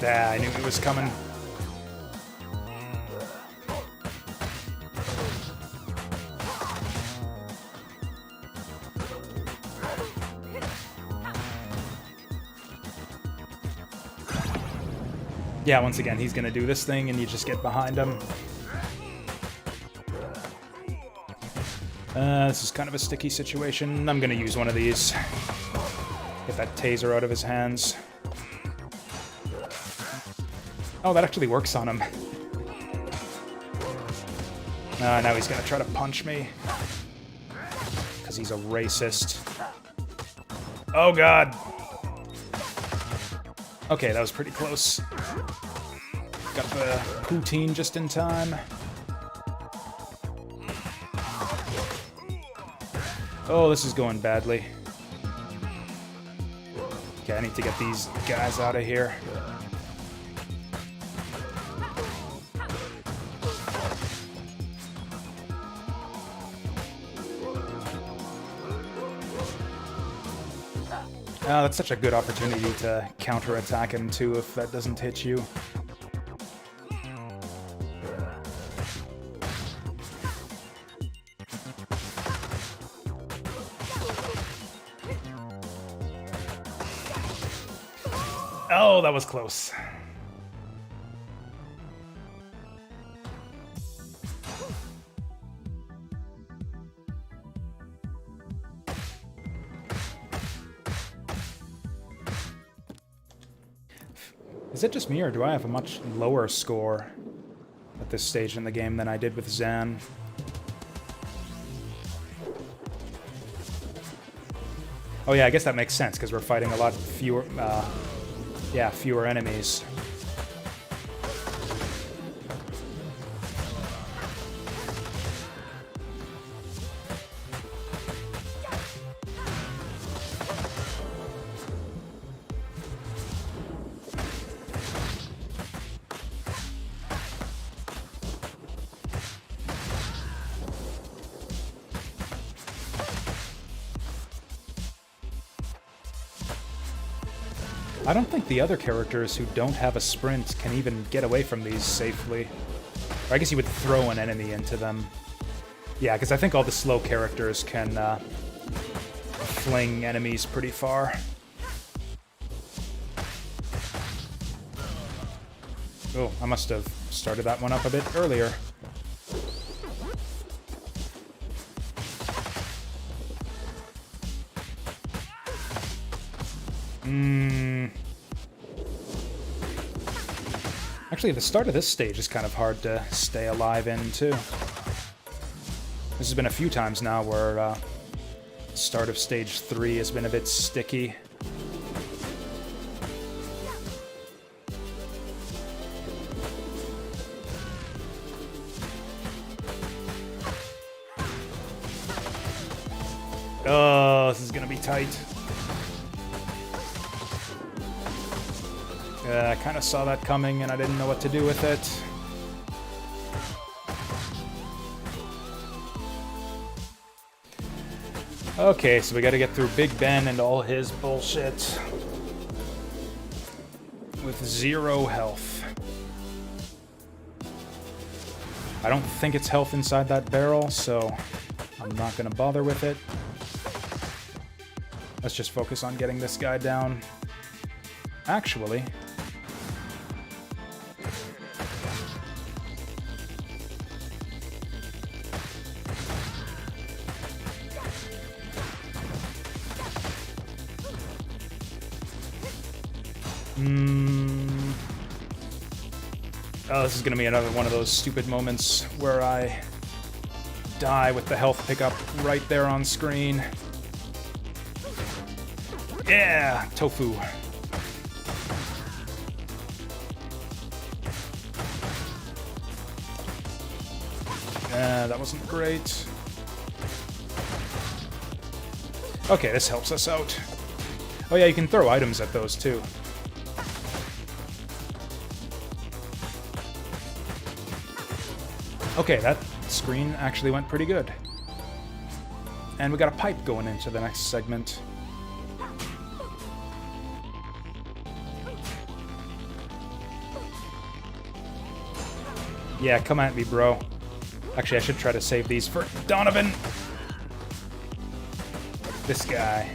A: Ah, I knew he was coming. Yeah, once again, he's gonna do this thing and you just get behind him. This is kind of a sticky situation. I'm gonna use one of these. Get that taser out of his hands. Oh, that actually works on him. Now he's gonna try to punch me. Because he's a racist. Oh god! Okay, that was pretty close. Got the poutine just in time. Oh, this is going badly. Okay, I need to get these guys out of here. Oh, that's such a good opportunity to counterattack him too if that doesn't hit you. Oh, that was close. Is it just me, or do I have a much lower score at this stage in the game than I did with Zan? Oh yeah, I guess that makes sense, because we're fighting a lot fewer, fewer enemies. I don't think the other characters who don't have a sprint can even get away from these safely. Or I guess you would throw an enemy into them. Yeah, because I think all the slow characters can fling enemies pretty far. Oh, I must have started that one up a bit earlier. Actually, the start of this stage is kind of hard to stay alive in, too. This has been a few times now where the start of stage 3 has been a bit sticky. Oh, this is gonna be tight. I kind of saw that coming and I didn't know what to do with it. Okay, so we gotta get through Big Ben and all his bullshit. With 0 health. I don't think it's health inside that barrel, so I'm not gonna bother with it. Let's just focus on getting this guy down. actually... Oh, this is gonna be another one of those stupid moments where I die with the health pickup right there on screen. Yeah, tofu. That wasn't great. Okay, this helps us out. Oh yeah, you can throw items at those too. Okay, that screen actually went pretty good. And we got a pipe going into the next segment. Yeah, come at me, bro. Actually, I should try to save these for Donovan. This guy.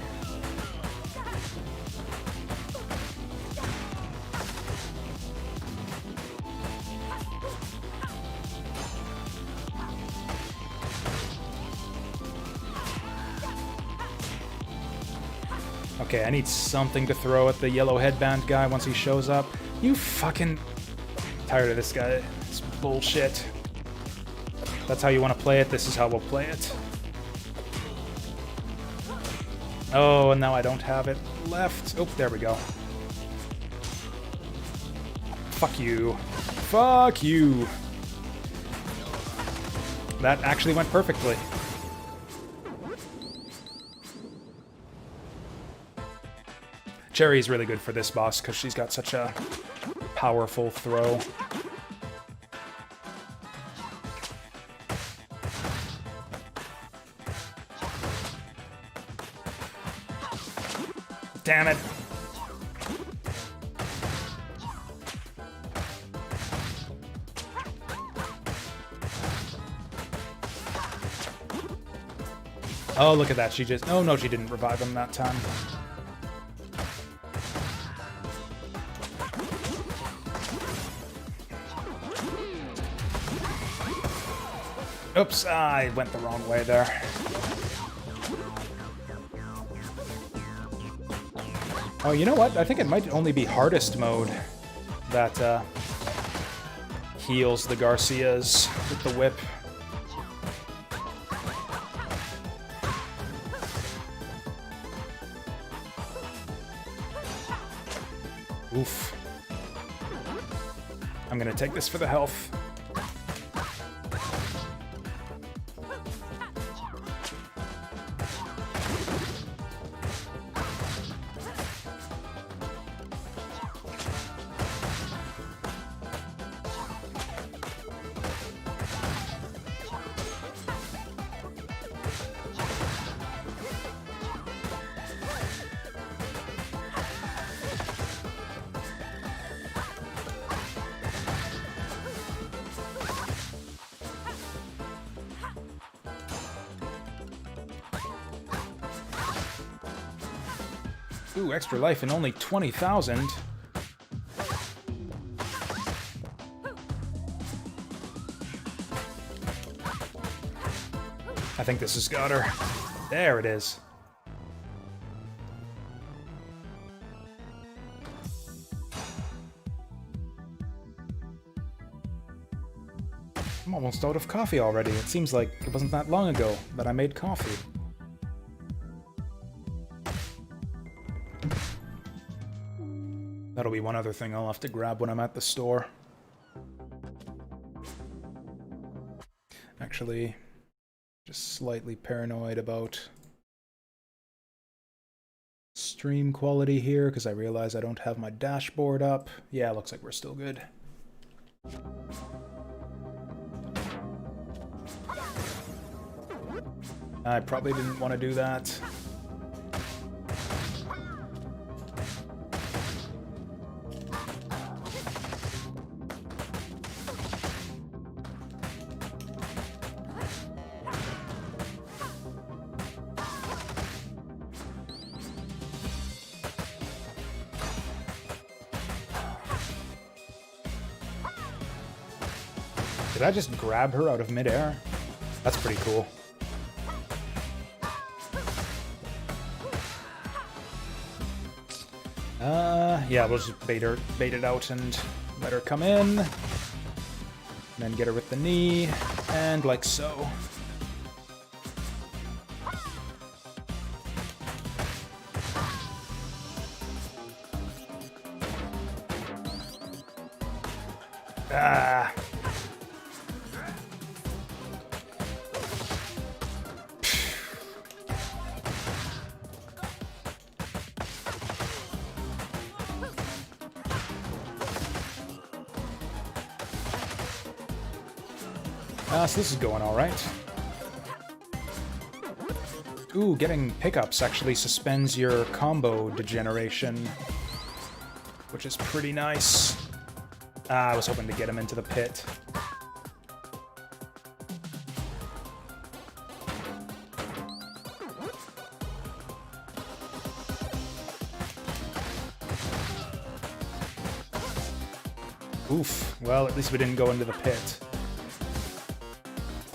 A: Okay, I need something to throw at the yellow headband guy once he shows up. You fucking... Tired of this guy. It's bullshit. That's how you want to play it, this is how we'll play it. Oh, and now I don't have it left. Oh, there we go. Fuck you. Fuck you. That actually went perfectly. Cherry's really good for this boss because she's got such a powerful throw. Damn it. Oh, look at that. She just... Oh, no, she didn't revive him that time. Oops, I went the wrong way there. Oh, you know what? I think it might only be hardest mode that heals the Garcias with the whip. Oof. I'm gonna take this for the health. Ooh, extra life and only 20,000. I think this has got her. There it is. I'm almost out of coffee already. It seems like it wasn't that long ago that I made coffee. That'll be one other thing I'll have to grab when I'm at the store. Actually, just slightly paranoid about stream quality here because I realize I don't have my dashboard up. Yeah, looks like we're still good. I probably didn't want to do that. Did I just grab her out of midair? That's pretty cool. Yeah, we'll just bait it out and let her come in. And then get her with the knee, and like so. Ah. So this is going all right. Ooh, getting pickups actually suspends your combo degeneration, which is pretty nice. I was hoping to get him into the pit. Oof. Well, at least we didn't go into the pit.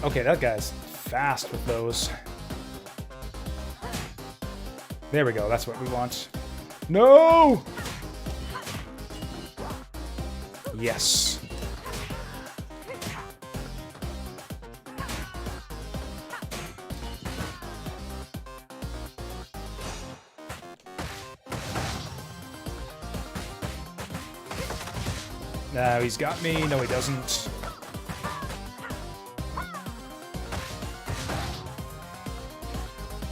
A: Okay, that guy's fast with those. There we go, that's what we want. No! Yes. Now he's got me. No, he doesn't.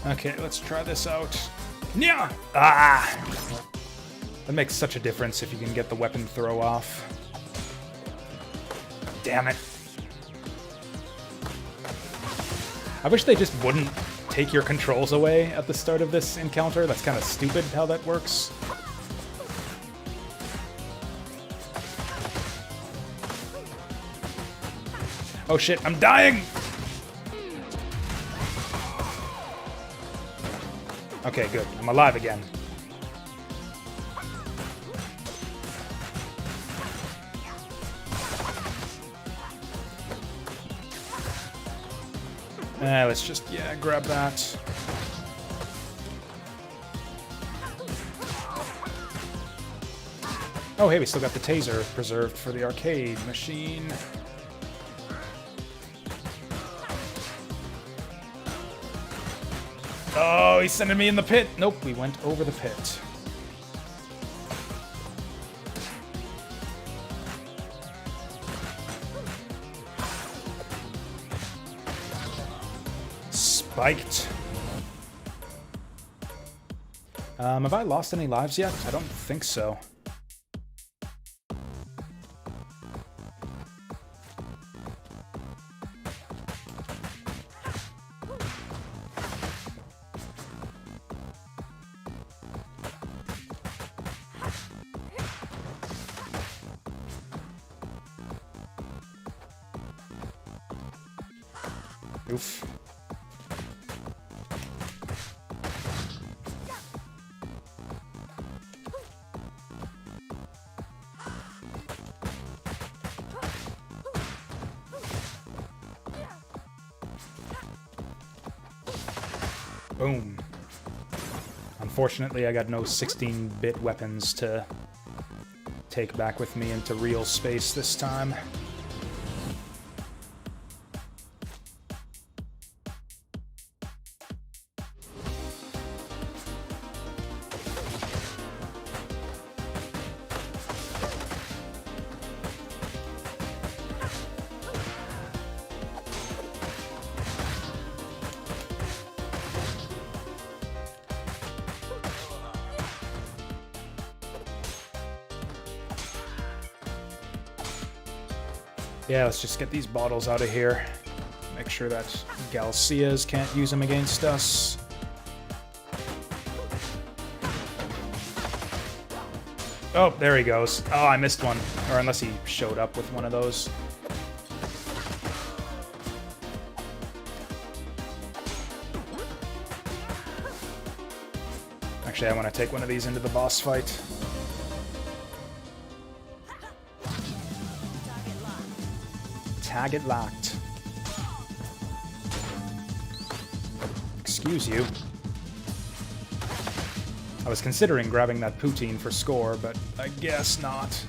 A: Okay, let's try this out. Yeah! Ah! That makes such a difference if you can get the weapon throw off. Damn it. I wish they just wouldn't take your controls away at the start of this encounter. That's kind of stupid how that works. Oh shit, I'm dying! Okay, good. I'm alive again. Let's just, yeah, grab that. Oh, hey, we still got the taser preserved for the arcade machine. Oh, he's sending me in the pit. Nope, we went over the pit. Spiked. Have I lost any lives yet? I don't think so. Oof. Boom. Unfortunately, I got no 16-bit weapons to take back with me into real space this time. Yeah, let's just get these bottles out of here. Make sure that Galcias can't use them against us. Oh, there he goes. Oh, I missed one. Or unless he showed up with one of those. Actually, I want to take one of these into the boss fight. target locked. Excuse you. I was considering grabbing that poutine for score, but I guess not.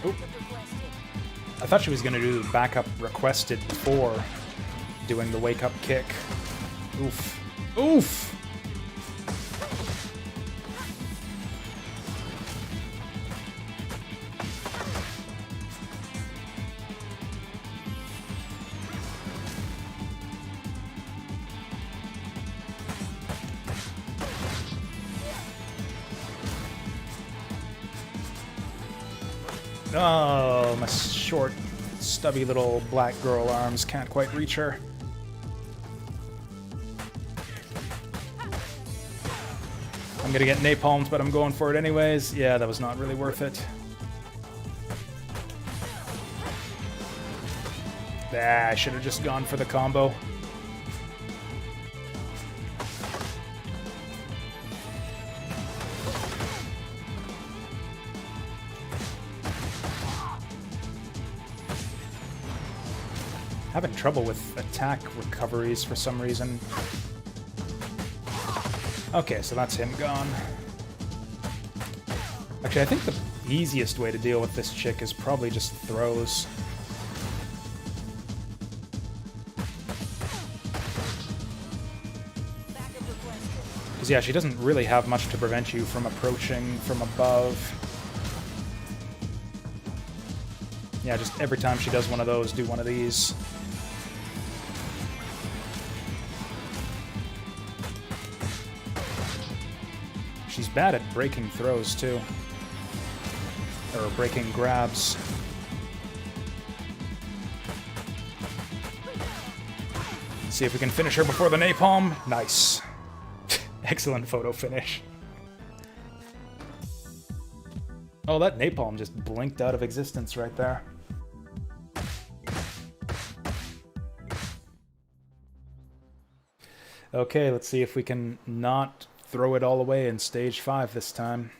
A: Oop. I thought she was going to do the backup requested before doing the wake-up kick. Oof. Oof! Oh, my short, stubby little black girl arms can't quite reach her. I'm gonna get napalmed, but I'm going for it anyways. Yeah, that was not really worth it. Ah, I should have just gone for the combo. Having trouble with attack recoveries for some reason. Okay, so that's him gone. Actually, I think the easiest way to deal with this chick is probably just throws. Because yeah, she doesn't really have much to prevent you from approaching from above. Yeah, just every time she does one of those, do one of these. She's bad at breaking throws, too. Or breaking grabs. See if we can finish her before the napalm. Nice. Excellent photo finish. Oh, that napalm just blinked out of existence right there. Okay, let's see if we can not throw it all away in stage 5 this time.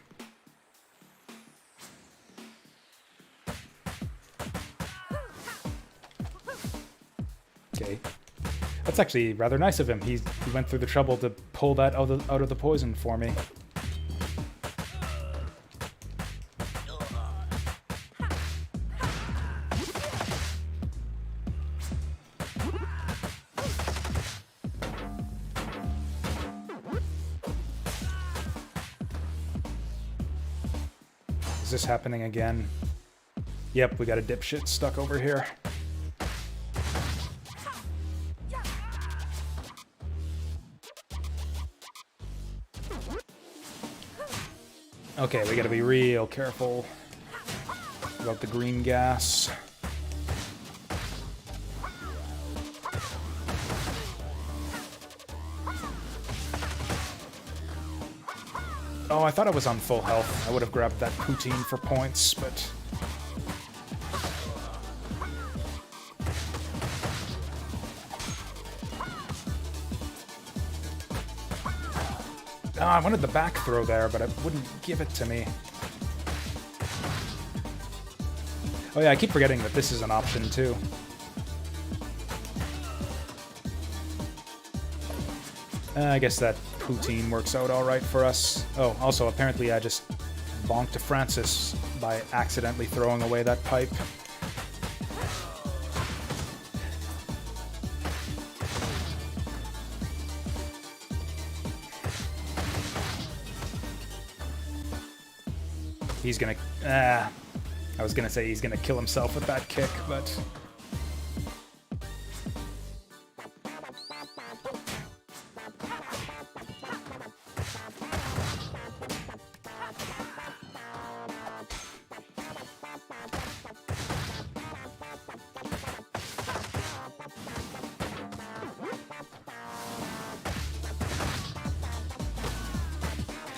A: Okay. That's actually rather nice of him. He went through the trouble to pull that out of the poison for me. Is this happening again? Yep, we got a dipshit stuck over here. Okay, we gotta be real careful about the green gas. Oh, I thought I was on full health. I would have grabbed that poutine for points, but... Oh, I wanted the back throw there, but it wouldn't give it to me. Oh yeah, I keep forgetting that this is an option, too. I guess that poutine works out alright for us. Oh, also, apparently I just bonked to Francis by accidentally throwing away that pipe. He's gonna... I was gonna say he's gonna kill himself with that kick, but...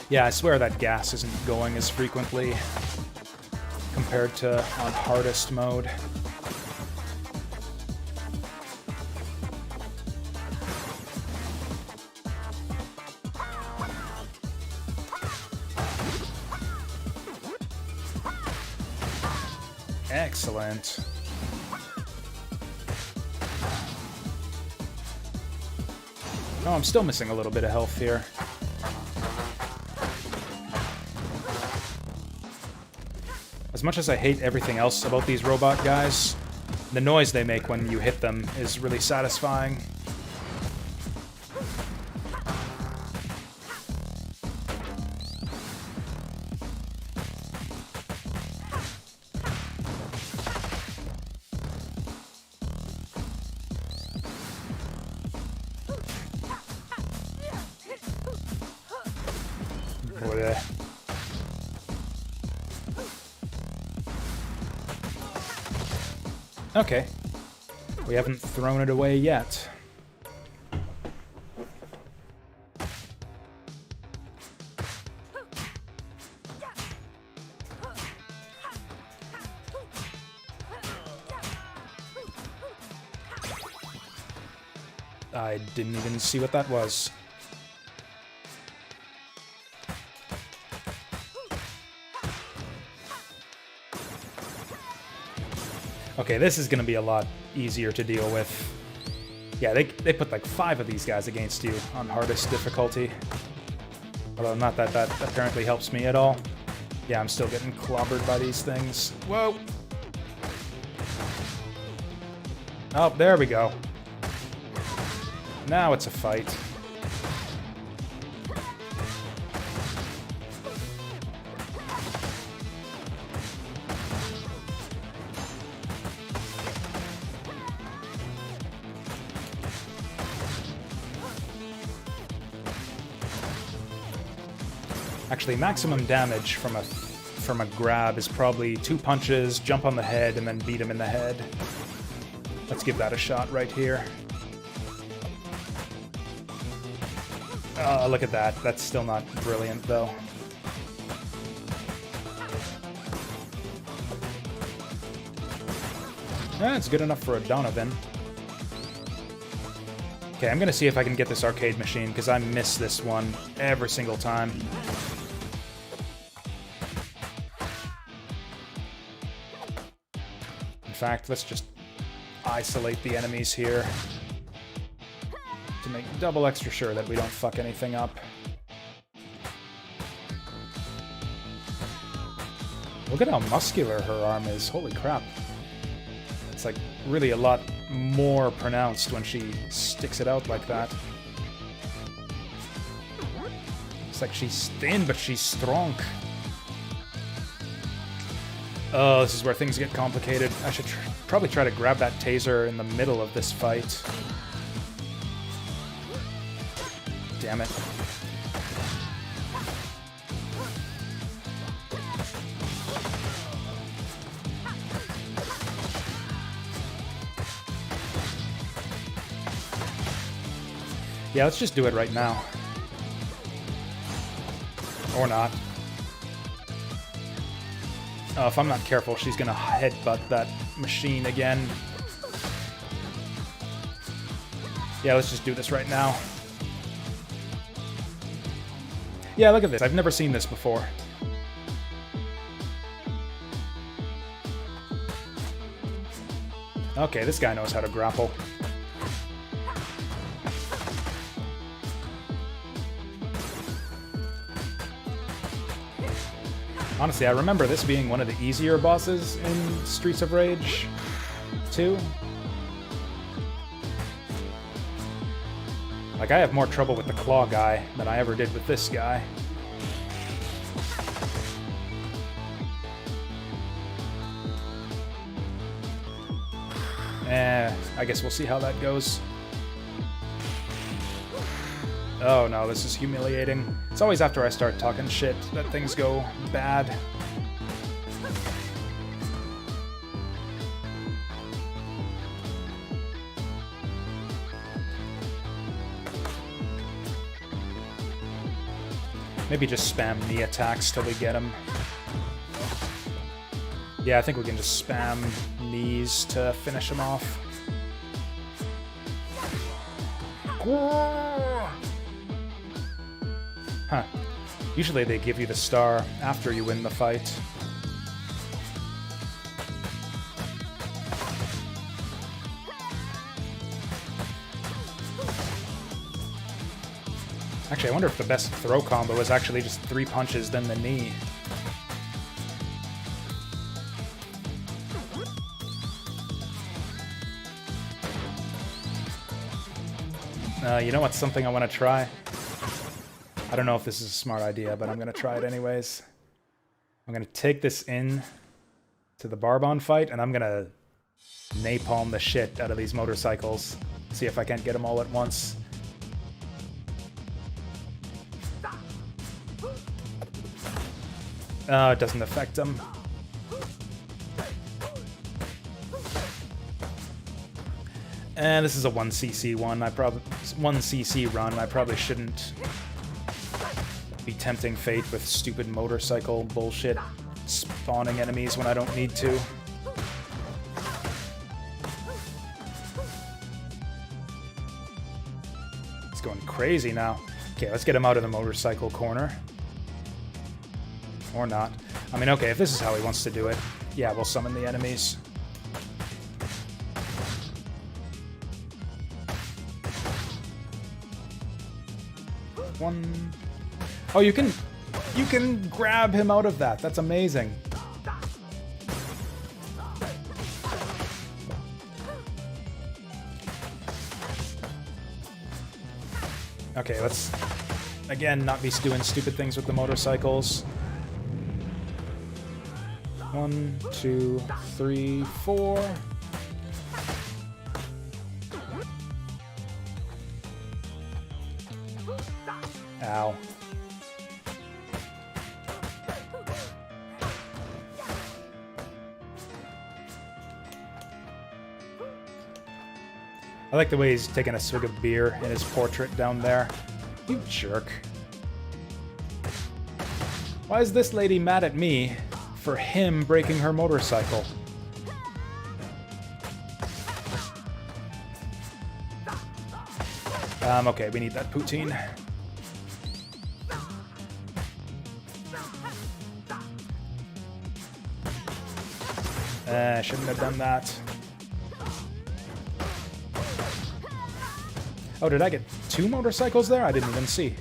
A: Yeah, I swear that gas isn't going as frequently compared to on hardest mode. Excellent. Oh, I'm still missing a little bit of health here. As much as I hate everything else about these robot guys, the noise they make when you hit them is really satisfying. Okay. We haven't thrown it away yet. I didn't even see what that was. Okay, this is going to be a lot easier to deal with. Yeah, they put like 5 of these guys against you on hardest difficulty. Although not that that apparently helps me at all. Yeah, I'm still getting clobbered by these things. Whoa! Oh, there we go. Now it's a fight. Actually, maximum damage from a grab is probably 2 punches, jump on the head, and then beat him in the head. Let's give that a shot right here. Oh, look at that. That's still not brilliant, though. It's good enough for a Donovan. Okay, I'm gonna see if I can get this arcade machine, because I miss this one every single time. In fact, let's just isolate the enemies here to make double extra sure that we don't fuck anything up. Look at how muscular her arm is. Holy crap. It's like really a lot more pronounced when she sticks it out like that. It's like she's thin, but she's strong. Oh, this is where things get complicated. I should probably try to grab that taser in the middle of this fight. Damn it. Yeah, let's just do it right now. Or not. Oh, if I'm not careful, she's gonna headbutt that machine again. Yeah, let's just do this right now. Yeah, look at this. I've never seen this before. Okay, this guy knows how to grapple. Honestly, I remember this being one of the easier bosses in Streets of Rage 2. Like, I have more trouble with the claw guy than I ever did with this guy. I guess we'll see how that goes. Oh no, this is humiliating. It's always after I start talking shit that things go bad. Maybe just spam knee attacks till we get him. Yeah, I think we can just spam knees to finish him off. Huh. Usually they give you the star after you win the fight. Actually, I wonder if the best throw combo is actually just 3 punches, then the knee. You know what's something I want to try? I don't know if this is a smart idea, but I'm going to try it anyways. I'm going to take this in to the Barbon fight, and I'm going to napalm the shit out of these motorcycles. See if I can't get them all at once. It doesn't affect them. And this is a 1cc one. 1cc run. I probably shouldn't be tempting fate with stupid motorcycle bullshit, spawning enemies when I don't need to. It's going crazy now. Okay, let's get him out of the motorcycle corner. Or not. I mean, okay, if this is how he wants to do it, yeah, we'll summon the enemies. One. Oh, you can grab him out of that. That's amazing. Okay, let's again not be doing stupid things with the motorcycles. 1, 2, 3, 4. Ow. I like the way he's taking a swig of beer in his portrait down there. You jerk. Why is this lady mad at me for him breaking her motorcycle? Okay, we need that poutine. Shouldn't have done that. Oh, did I get 2 motorcycles there? I didn't even see.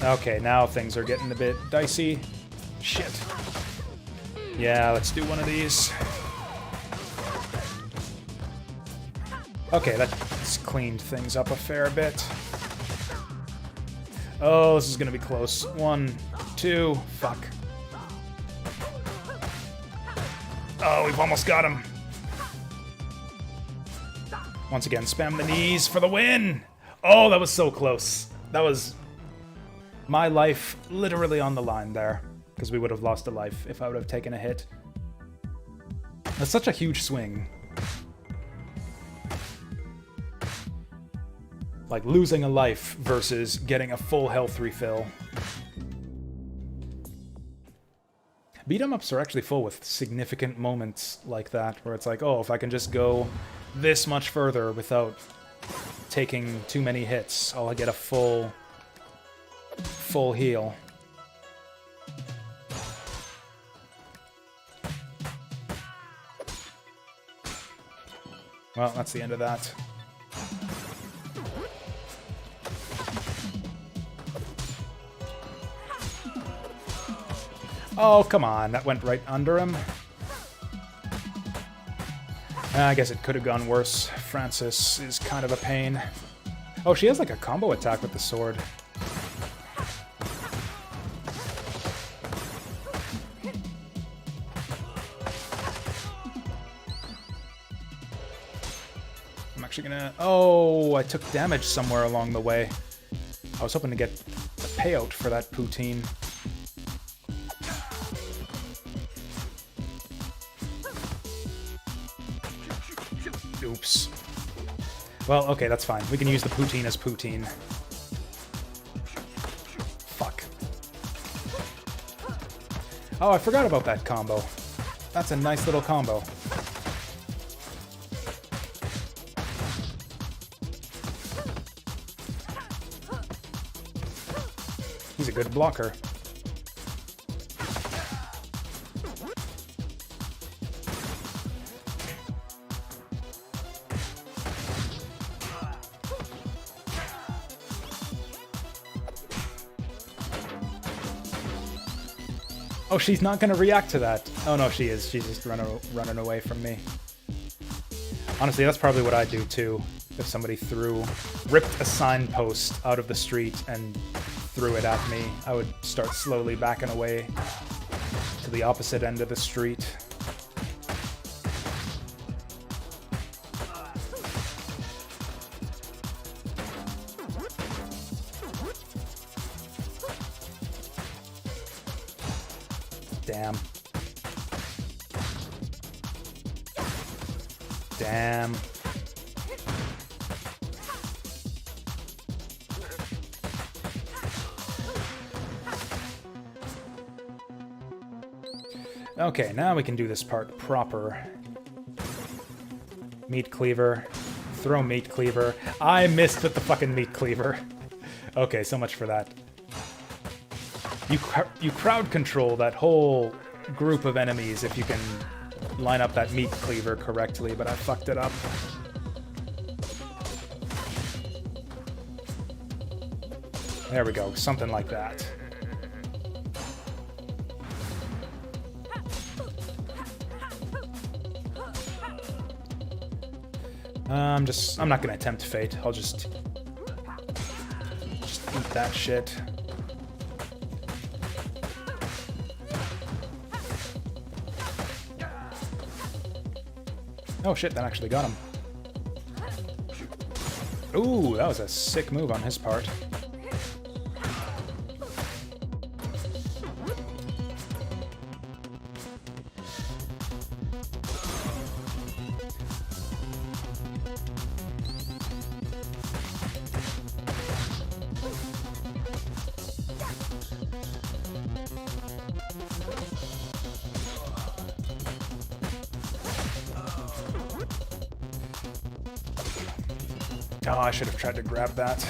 A: Okay, now things are getting a bit dicey. Shit. Yeah, let's do one of these. Okay, that's cleaned things up a fair bit. Oh, this is gonna be close. 1, 2, fuck. Oh, we've almost got him. Once again, spam the knees for the win! Oh, that was so close. That was my life literally on the line there, because we would have lost a life if I would have taken a hit. That's such a huge swing. Like losing a life versus getting a full health refill. Beat-em-ups are actually full with significant moments like that, where it's like, oh, if I can just go this much further without taking too many hits, I'll get a full heal. Well, that's the end of that. Oh, come on. That went right under him. I guess it could have gone worse. Francis is kind of a pain. Oh, she has like a combo attack with the sword. I'm actually gonna... Oh, I took damage somewhere along the way. I was hoping to get a payout for that poutine. Oops. Well, okay, that's fine. We can use the poutine as poutine. Fuck. Oh, I forgot about that combo. That's a nice little combo. He's a good blocker. Oh, she's not gonna react to that. Oh no, she is. She's just running away from me. Honestly, that's probably what I'd do too. If somebody ripped a signpost out of the street and threw it at me, I would start slowly backing away to the opposite end of the street. Damn. Damn. Okay, now we can do this part proper. Meat cleaver. Throw meat cleaver. I missed with the fucking meat cleaver. Okay, so much for that. You crowd control that whole group of enemies if you can line up that meat cleaver correctly, but I fucked it up. There we go, something like that. I'm not gonna attempt fate. I'll just eat that shit. Oh shit, that actually got him. Ooh, that was a sick move on his part. Oh, I should have tried to grab that.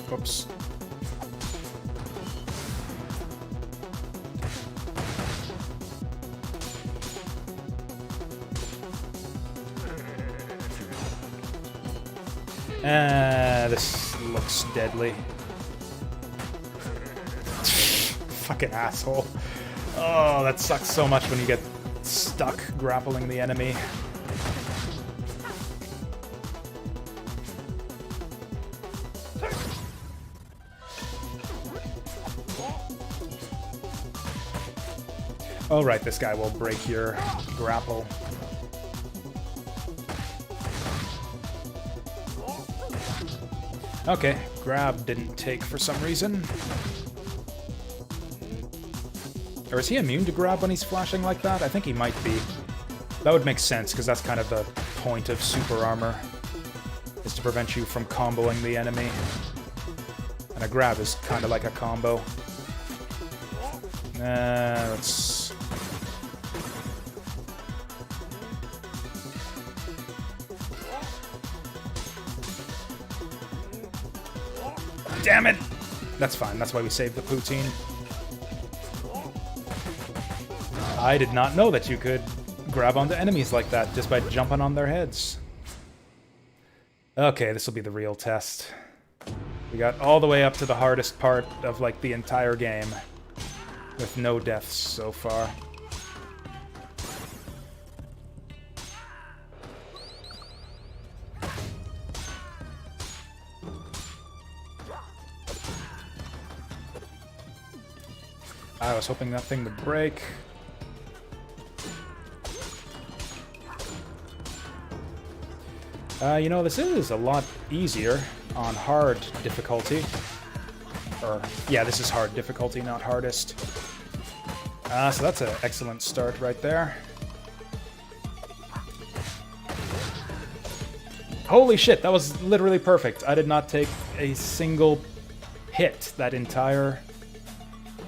A: Whoops. This looks deadly. Fucking asshole. Oh, that sucks so much when you get stuck grappling the enemy. Oh, right, this guy will break your grapple. Okay, grab didn't take for some reason. Or is he immune to grab when he's flashing like that? I think he might be. That would make sense, because that's kind of the point of super armor, is to prevent you from comboing the enemy. And a grab is kind of like a combo. Let's... Damn it! That's fine, that's why we saved the poutine. I did not know that you could grab onto enemies like that just by jumping on their heads. Okay, this will be the real test. We got all the way up to the hardest part of, like, the entire game, with no deaths so far. I was hoping that thing would break. You know, this is a lot easier on hard difficulty. Or, yeah, this is hard difficulty, not hardest. So that's an excellent start right there. Holy shit, that was literally perfect. I did not take a single hit that entire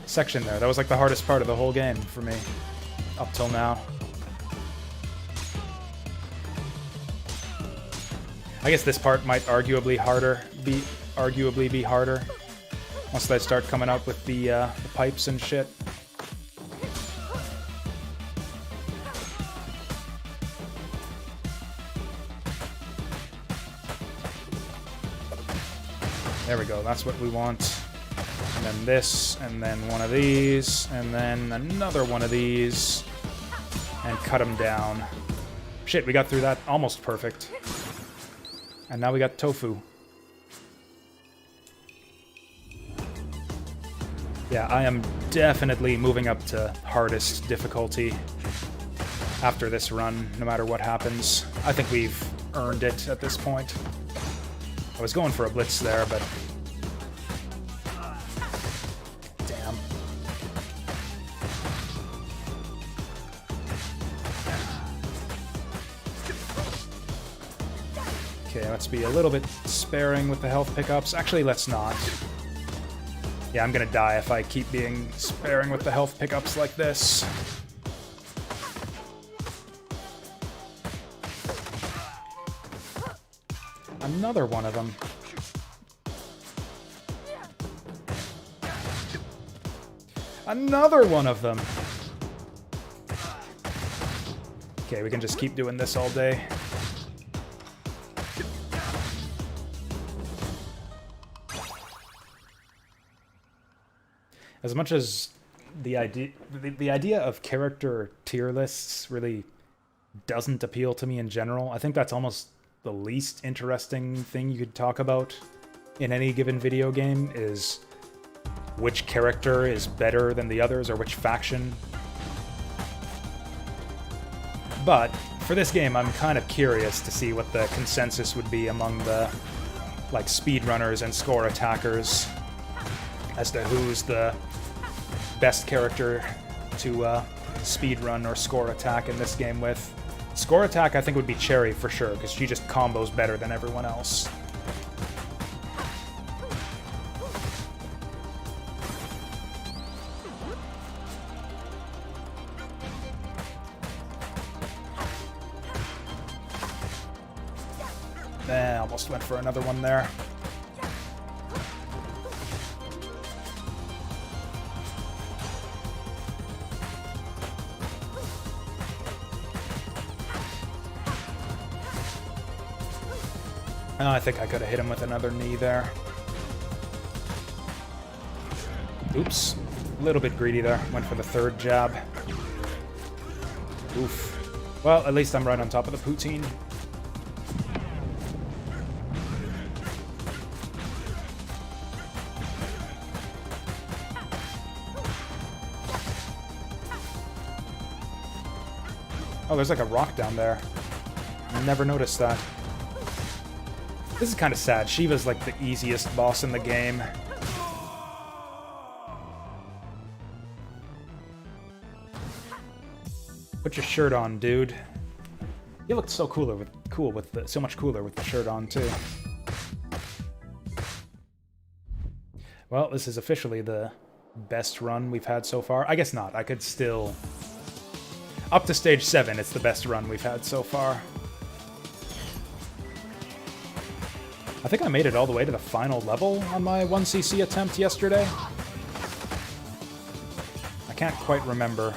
A: section there. That was like the hardest part of the whole game for me, up till now. I guess this part might arguably be harder once they start coming up with the pipes and shit. There we go, that's what we want. And then this, and then one of these, and then another one of these. And cut them down. Shit, we got through that almost perfect. And now we got tofu. Yeah, I am definitely moving up to hardest difficulty after this run, no matter what happens. I think we've earned it at this point. I was going for a blitz there, but... damn. Okay, let's be a little bit sparing with the health pickups. Actually, let's not. Yeah, I'm gonna die if I keep being sparing with the health pickups like this. Another one of them. Another one of them! Okay, we can just keep doing this all day. As much as the idea of character tier lists really doesn't appeal to me in general, I think that's almost the least interesting thing you could talk about in any given video game, is which character is better than the others, or which faction. But for this game, I'm kind of curious to see what the consensus would be among the, like, speedrunners and score attackers as to who's the best character to speedrun or score attack in this game with. Score attack, I think, would be Cherry for sure, because she just combos better than everyone else. Almost went for another one there. Oh, I think I could have hit him with another knee there. Oops. A little bit greedy there. Went for the third jab. Oof. Well, at least I'm right on top of the poutine. Oh, there's like a rock down there. I never noticed that. This is kind of sad. Shiva's like the easiest boss in the game. Put your shirt on, dude. You look so so much cooler with the shirt on too. Well, this is officially the best run we've had so far. I guess not. I could still... Up to stage 7, it's the best run we've had so far. I think I made it all the way to the final level on my 1cc attempt yesterday. I can't quite remember.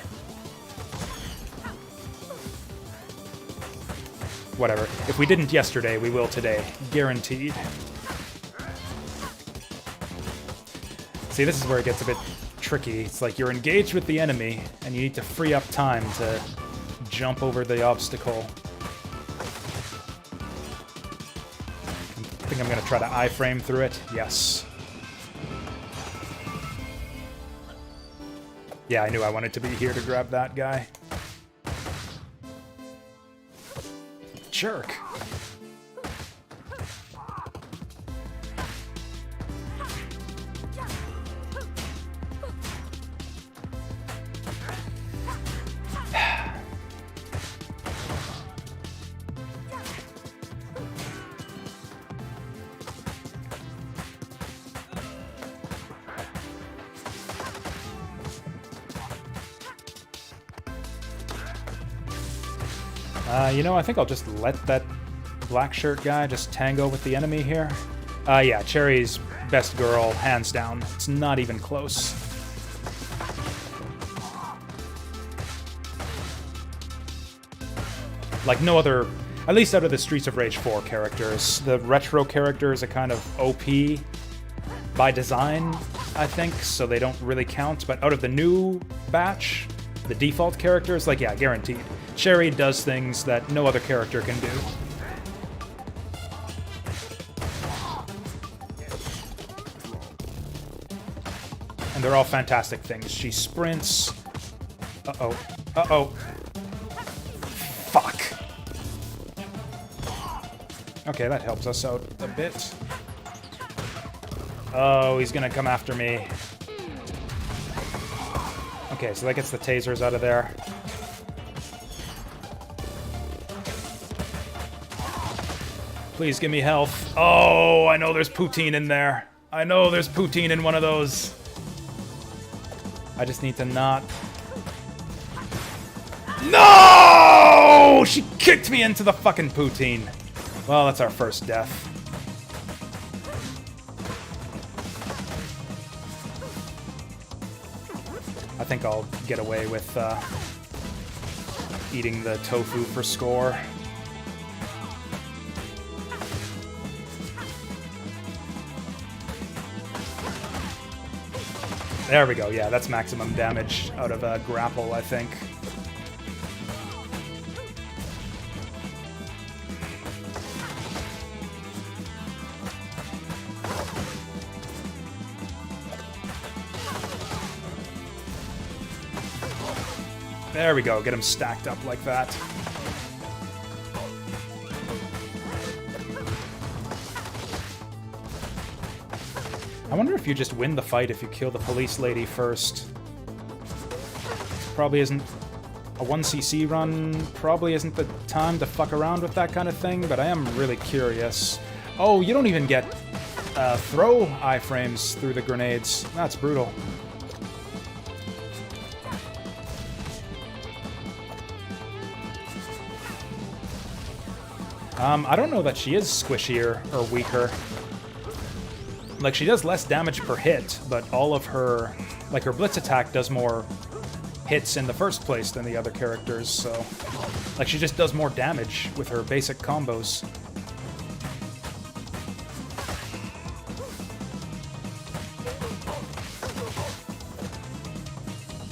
A: Whatever. If we didn't yesterday, we will today. Guaranteed. See, this is where it gets a bit tricky. It's like you're engaged with the enemy, and you need to free up time to jump over the obstacle. I think I'm going to try to iframe through it. Yes. Yeah, I knew I wanted to be here to grab that guy. Jerk. You know, I think I'll just let that black shirt guy just tango with the enemy here. Yeah, Cherry's best girl, hands down. It's not even close. Like no other, at least out of the Streets of Rage 4 characters. The retro characters are kind of OP, by design, I think, so they don't really count. But out of the new batch, the default characters, like, yeah, guaranteed. Cherry does things that no other character can do. And they're all fantastic things. She sprints. Uh-oh. Uh-oh. Fuck. Okay, that helps us out a bit. Oh, he's gonna come after me. Okay, so that gets the tasers out of there. Please give me health. Oh, I know there's poutine in there. I know there's poutine in one of those. I just need to not... No! She kicked me into the fucking poutine. Well, that's our first death. I think I'll get away with eating the tofu for score. There we go, yeah, that's maximum damage out of a grapple, I think. There we go, get him stacked up like that. I wonder if you just win the fight if you kill the police lady first. Probably isn't... A 1cc run probably isn't the time to fuck around with that kind of thing, but I am really curious. Oh, you don't even get throw iframes through the grenades. That's brutal. I don't know that she is squishier or weaker. Like, she does less damage per hit, but all of her... Like, her blitz attack does more hits in the first place than the other characters, so... Like, she just does more damage with her basic combos.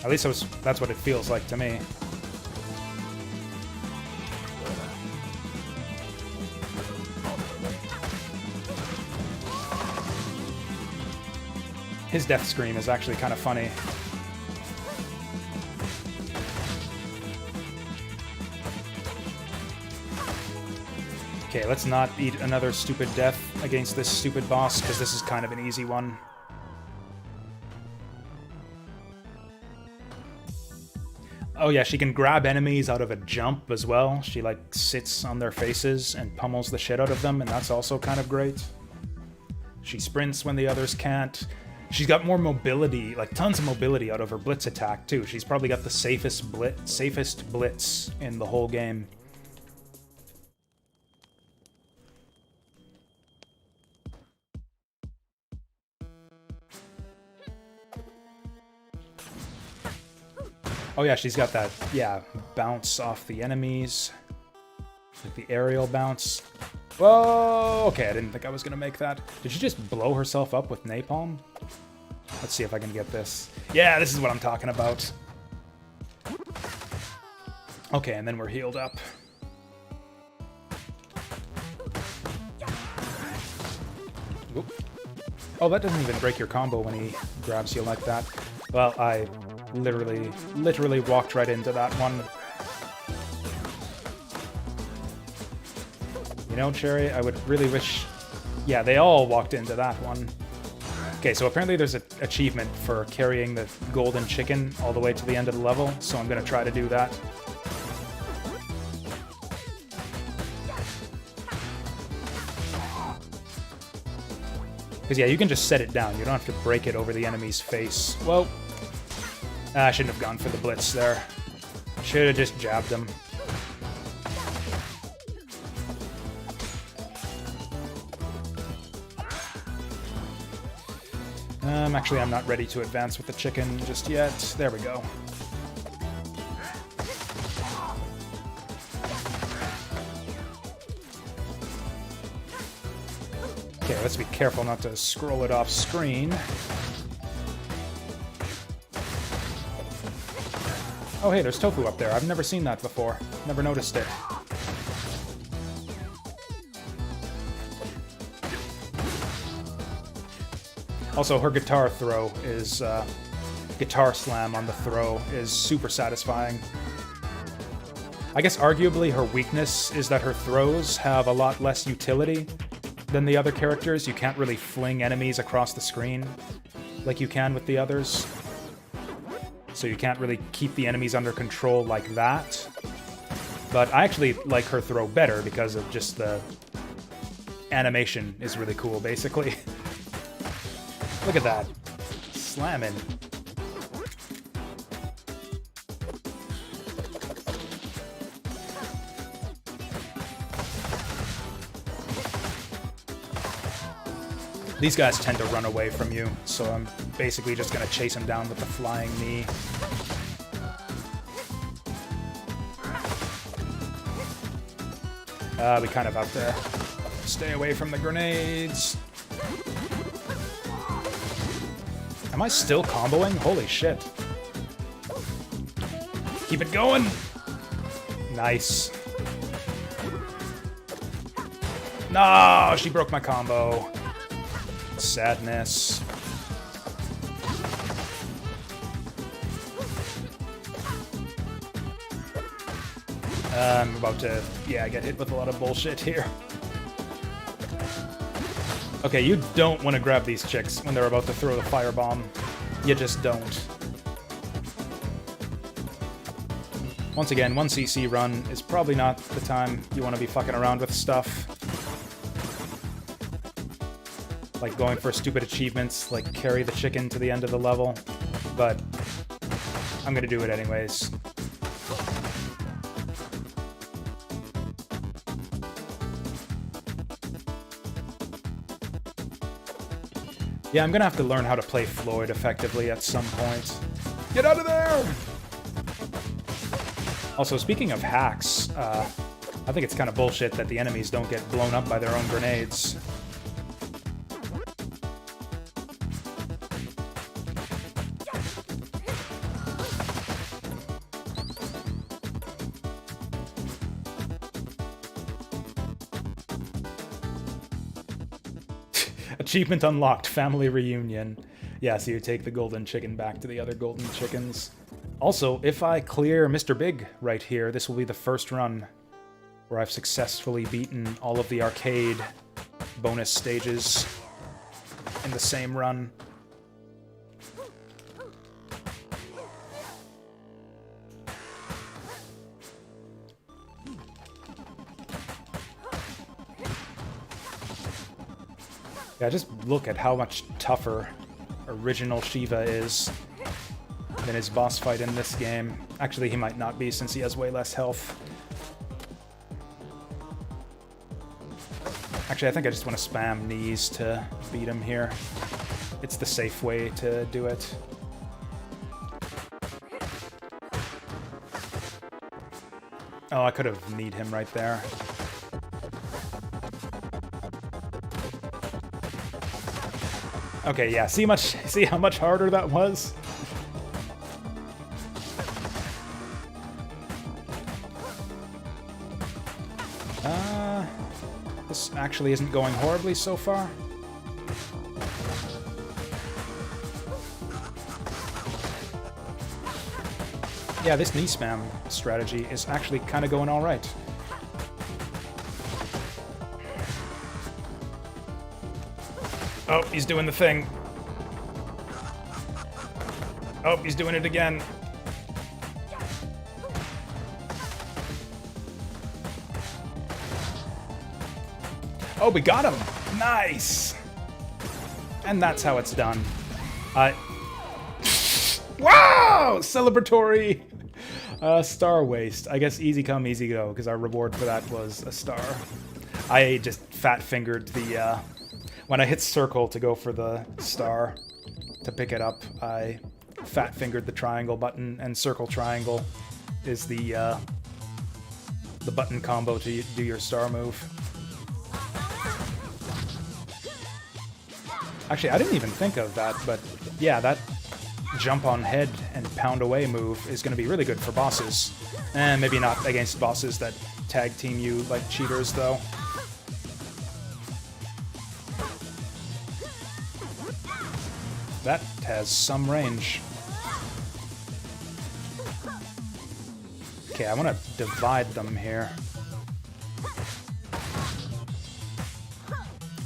A: At least that's what it feels like to me. His death scream is actually kind of funny. Okay, let's not eat another stupid death against this stupid boss, because this is kind of an easy one. Oh yeah, she can grab enemies out of a jump as well. She, like, sits on their faces and pummels the shit out of them, and that's also kind of great. She sprints when the others can't. She's got more mobility, like tons of mobility out of her blitz attack, too. She's probably got the safest blitz in the whole game. Oh yeah, she's got that, yeah, bounce off the enemies. Like the aerial bounce. Whoa! Okay, I didn't think I was gonna make that. Did she just blow herself up with napalm? Let's see if I can get this. Yeah, this is what I'm talking about. Okay, and then we're healed up. Oop. Oh, that doesn't even break your combo when he grabs you like that. Well, I literally walked right into that one. You know, Cherry, I would really wish... Yeah, they all walked into that one. Okay, so apparently there's an achievement for carrying the golden chicken all the way to the end of the level, so I'm going to try to do that. Because, yeah, you can just set it down. You don't have to break it over the enemy's face. Well, I shouldn't have gone for the blitz there. Should have just jabbed him. Actually, I'm not ready to advance with the chicken just yet. There we go. Okay, let's be careful not to scroll it off screen. Oh hey, there's tofu up there. I've never seen that before. Never noticed it. Also, her guitar throw is, guitar slam on the throw is super satisfying. I guess arguably her weakness is that her throws have a lot less utility than the other characters. You can't really fling enemies across the screen like you can with the others. So you can't really keep the enemies under control like that. But I actually like her throw better because of just the animation is really cool, basically. Look at that. Slamming. These guys tend to run away from you, so I'm basically just gonna chase them down with the flying knee. We kind of have to stay away from the grenades. Am I still comboing? Holy shit. Keep it going! Nice. No, she broke my combo. Sadness. I'm about to, yeah, get hit with a lot of bullshit here. Okay, you don't want to grab these chicks when they're about to throw the firebomb. You just don't. Once again, 1cc run is probably not the time you want to be fucking around with stuff. Like going for stupid achievements, like carry the chicken to the end of the level. But I'm gonna do it anyways. Yeah, I'm gonna have to learn how to play Floyd effectively at some point. Get out of there! Also, speaking of hacks, I think it's kind of bullshit that the enemies don't get blown up by their own grenades. Achievement unlocked, family reunion. Yeah, so you take the golden chicken back to the other golden chickens. Also, if I clear Mr. Big right here, this will be the first run where I've successfully beaten all of the arcade bonus stages in the same run. Yeah, just look at how much tougher original Shiva is than his boss fight in this game. Actually, he might not be since he has way less health. Actually, I think I just want to spam knees to beat him here. It's the safe way to do it. Oh, I could have kneed him right there. Okay, yeah, see how much harder that was? This actually isn't going horribly so far. Yeah, this knee spam strategy is actually kind of going all right. Oh, he's doing the thing. Oh, he's doing it again. Oh, we got him! Nice! And that's how it's done. Wow! Celebratory! Star waste. I guess easy come, easy go, because our reward for that was a star. I just fat-fingered the, when I hit circle to go for the star to pick it up, I fat-fingered the triangle button, and circle triangle is the button combo to do your star move. Actually, I didn't even think of that, but yeah, that jump on head and pound away move is going to be really good for bosses. And maybe not against bosses that tag team you like cheaters, though. That has some range. Okay, I want to divide them here.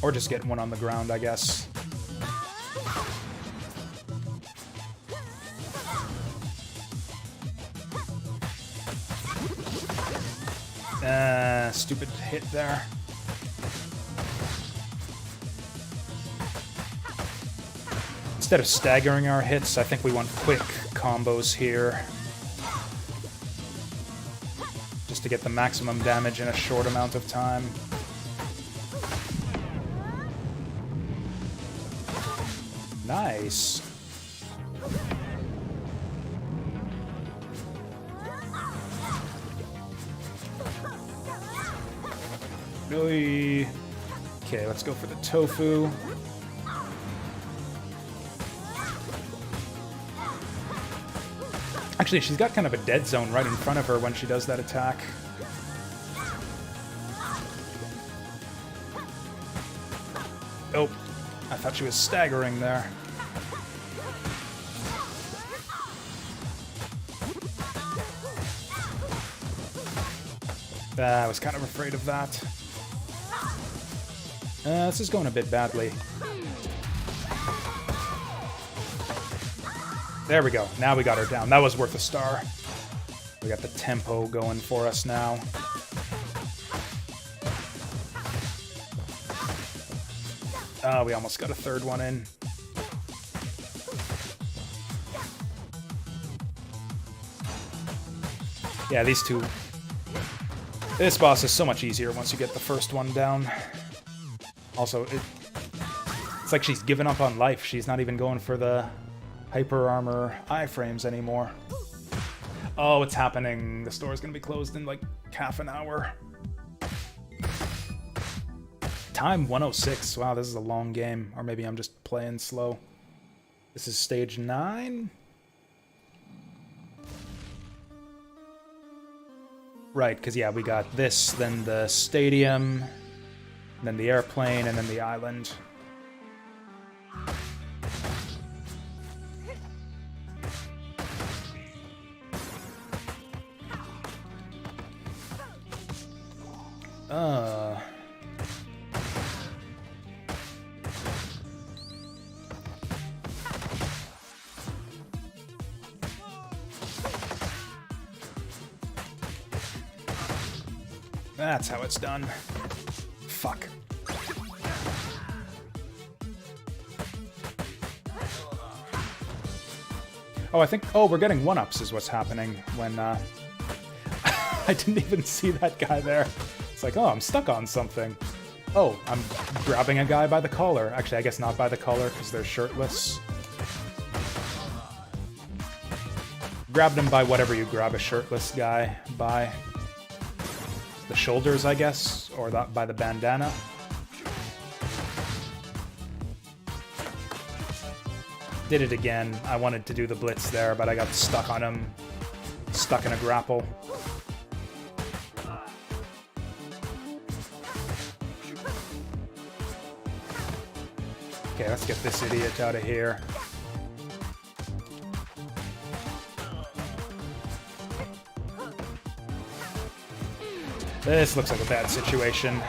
A: Or just get one on the ground, I guess. Stupid hit there. Instead of staggering our hits, I think we want quick combos here. Just to get the maximum damage in a short amount of time. Nice. Really? Okay, let's go for the tofu. Actually, she's got kind of a dead zone right in front of her when she does that attack. Oh, I thought she was staggering there. I was kind of afraid of that. This is going a bit badly. There we go. Now we got her down. That was worth a star. We got the tempo going for us now. Oh, we almost got a third one in. Yeah, these two... This boss is so much easier once you get the first one down. Also, it's like she's given up on life. She's not even going for the hyper armor iframes anymore. Oh, it's happening. The store's gonna be closed in like half an hour. Time 106. Wow, this is a long game. Or maybe I'm just playing slow. This is stage 9? Right, because yeah, we got this, then the stadium, then the airplane, and then the island. That's how it's done. Fuck. Oh, I think... Oh, we're getting 1-ups is what's happening when, I didn't even see that guy there. It's like, oh, I'm stuck on something. Oh, I'm grabbing a guy by the collar. Actually, I guess not by the collar, because they're shirtless. Grabbed him by whatever you grab a shirtless guy by. The shoulders, I guess, or by the bandana. Did it again. I wanted to do the blitz there, but I got stuck on him. Stuck in a grapple. Okay, let's get this idiot out of here. This looks like a bad situation.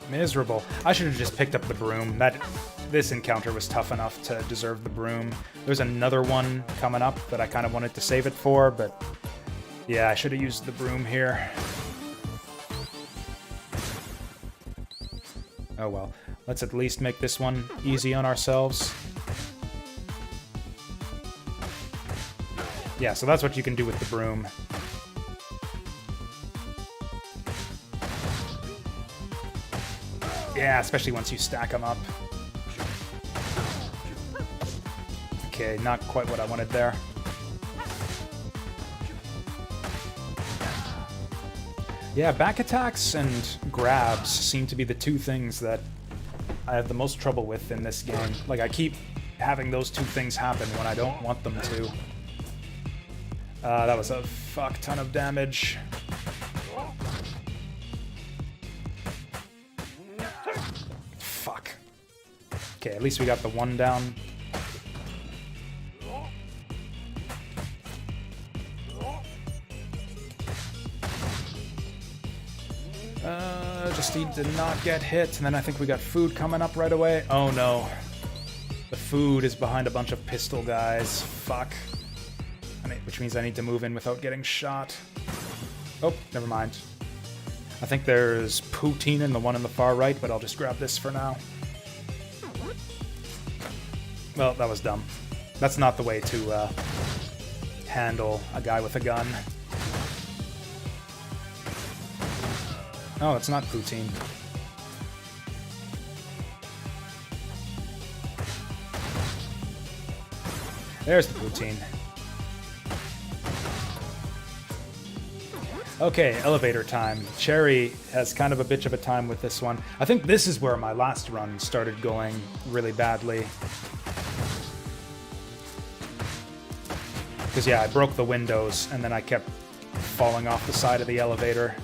A: Miserable. I should have just picked up the broom. This encounter was tough enough to deserve the broom. There's another one coming up that I kind of wanted to save it for, but yeah, I should have used the broom here. Oh well. Let's at least make this one easy on ourselves. Yeah, so that's what you can do with the broom. Yeah, especially once you stack them up. Okay, not quite what I wanted there. Yeah, back attacks and grabs seem to be the two things that I have the most trouble with in this game. Like, I keep having those two things happen when I don't want them to. That was a fuck ton of damage. Fuck. Okay, at least we got the one down. Just need to not get hit, and then I think we got food coming up right away. Oh no. The food is behind a bunch of pistol guys. Fuck. Which means I need to move in without getting shot. Oh, never mind. I think there's poutine in the one on the far right, but I'll just grab this for now. Well, that was dumb. That's not the way to handle a guy with a gun. Oh, it's not poutine. There's the poutine. Okay, elevator time. Cherry has kind of a bitch of a time with this one. I think this is where my last run started going really badly. Because, yeah, I broke the windows, and then I kept falling off the side of the elevator.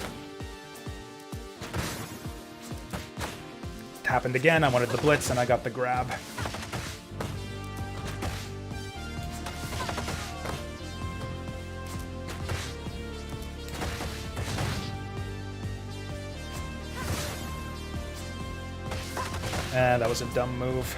A: It happened again. I wanted the blitz, and I got the grab. That was a dumb move.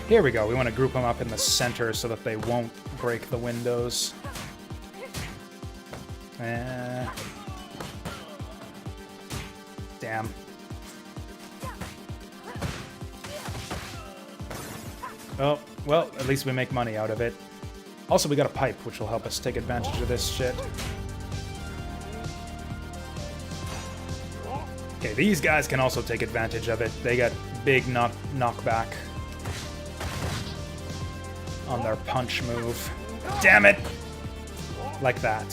A: Here we go. We want to group them up in the center so that they won't break the windows. Damn. Oh, well, at least we make money out of it. Also, we got a pipe, which will help us take advantage of this shit. Okay, these guys can also take advantage of it. They got big knockback on their punch move. Damn it! Like that.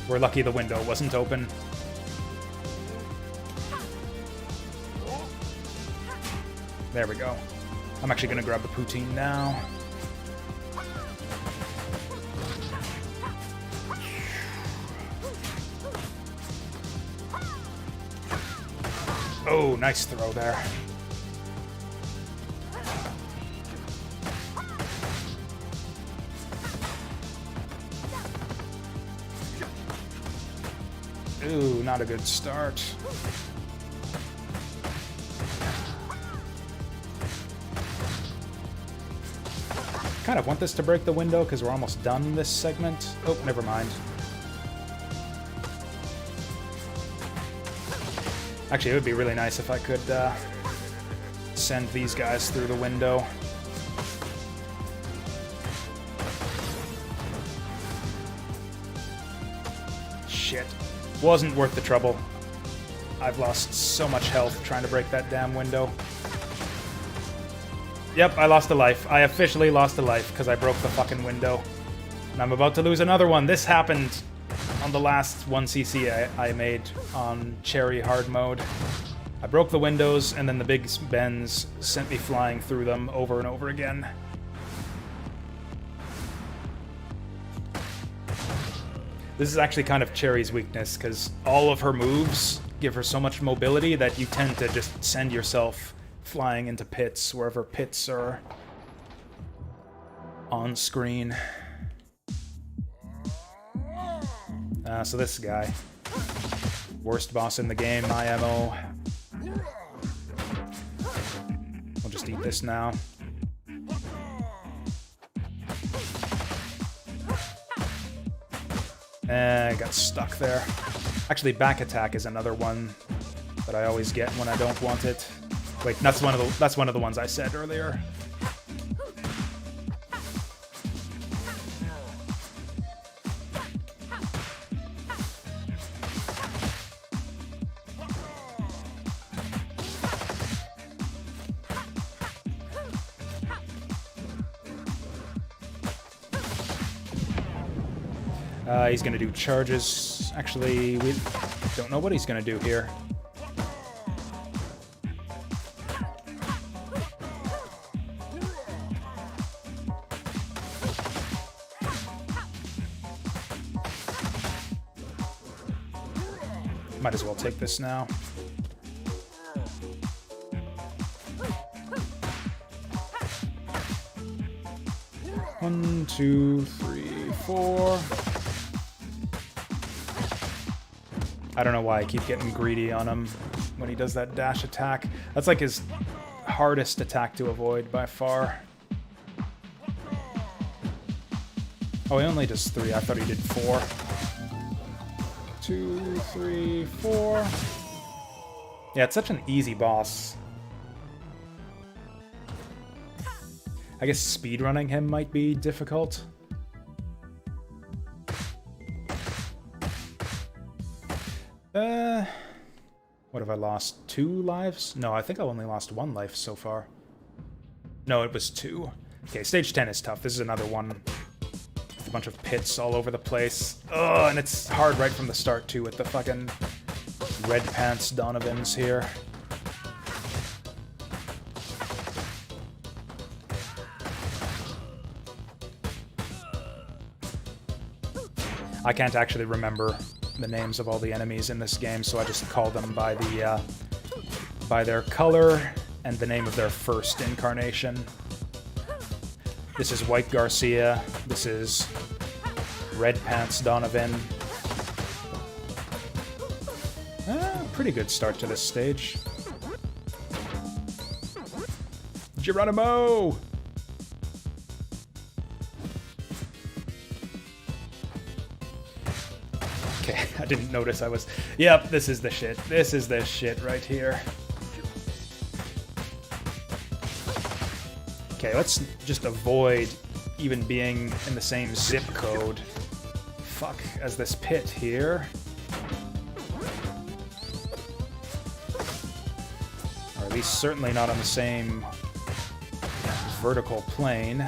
A: We're lucky the window wasn't open. There we go. I'm actually gonna grab the poutine now. Oh, nice throw there. Ooh, not a good start. Kind of want this to break the window because we're almost done this segment. Oh, never mind. Actually, it would be really nice if I could send these guys through the window. Shit. Wasn't worth the trouble. I've lost so much health trying to break that damn window. Yep, I lost a life. I officially lost a life because I broke the fucking window. And I'm about to lose another one. This happened on the last 1cc I made on Cherry Hard Mode. I broke the windows, and then the Big Bens sent me flying through them over and over again. This is actually kind of Cherry's weakness, because all of her moves give her so much mobility that you tend to just send yourself flying into pits, wherever pits are on screen. So this guy. Worst boss in the game, IMO. We'll just eat this now. I got stuck there. Actually, back attack is another one that I always get when I don't want it. Wait, that's one of the ones I said earlier. He's gonna do charges. Actually, we don't know what he's gonna do here. Might as well take this now. One, two, three, four. I don't know why I keep getting greedy on him when he does that dash attack. That's like his hardest attack to avoid by far. Oh, he only does 3. I thought he did 4. 2, 3, 4. Yeah, it's such an easy boss. I guess speedrunning him might be difficult. What have I lost? 2 lives? No, I think I've only lost 1 life so far. No, it was 2. Okay, stage 10 is tough. This is another one. A bunch of pits all over the place. Ugh, and it's hard right from the start, too, with the fucking red pants Donovans here. I can't actually remember the names of all the enemies in this game, so I just call them by their color and the name of their first incarnation. This is White Garcia. This is Red Pants Donovan. Pretty good start to this stage. Geronimo! Okay, I didn't notice I was... Yep, this is the shit. This is the shit right here. Okay, let's just avoid even being in the same zip code. Fuck, as this pit here. Or at least certainly not on the same vertical plane.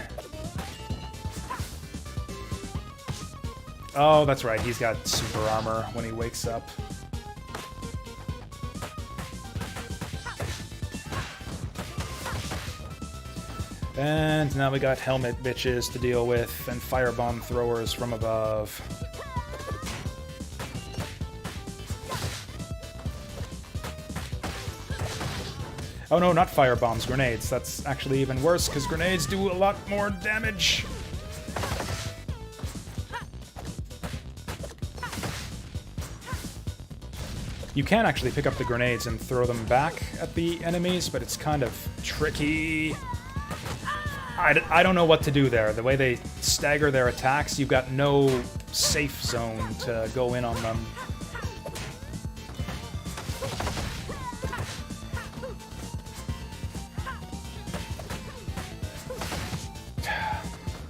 A: Oh, that's right, he's got super armor when he wakes up. And now we got helmet bitches to deal with, and firebomb throwers from above. Oh no, not firebombs, grenades. That's actually even worse, because grenades do a lot more damage. You can actually pick up the grenades and throw them back at the enemies, but it's kind of tricky. I don't know what to do there. The way they stagger their attacks, you've got no safe zone to go in on them.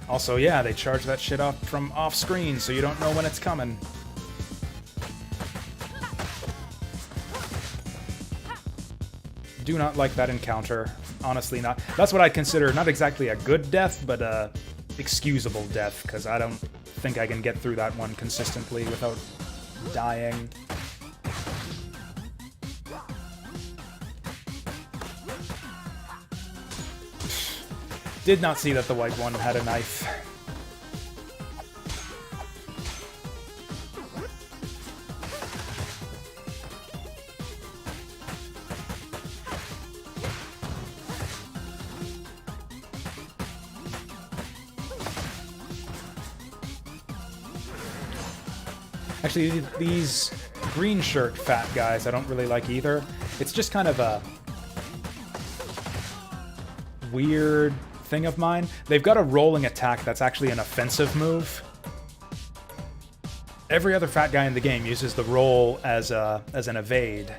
A: Also, yeah, they charge that shit up from off-screen, so you don't know when it's coming. Do not like that encounter. Honestly, not. That's what I consider not exactly a good death, but a excusable death, because I don't think I can get through that one consistently without dying. Did not see that the white one had a knife. Actually, these green shirt fat guys I don't really like either. It's just kind of a weird thing of mine. They've got a rolling attack that's actually an offensive move. Every other fat guy in the game uses the roll as an evade.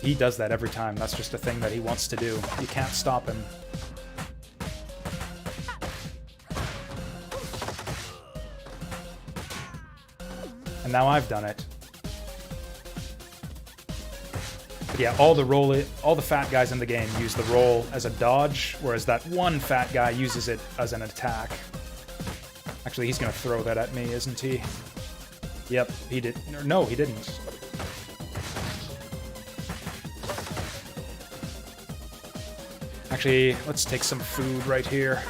A: He does that every time. That's just a thing that he wants to do. You can't stop him. And now I've done it. But yeah, all the fat guys in the game use the roll as a dodge, whereas that one fat guy uses it as an attack. Actually, he's gonna throw that at me, isn't he? Yep, he did. No, he didn't. Actually, let's take some food right here.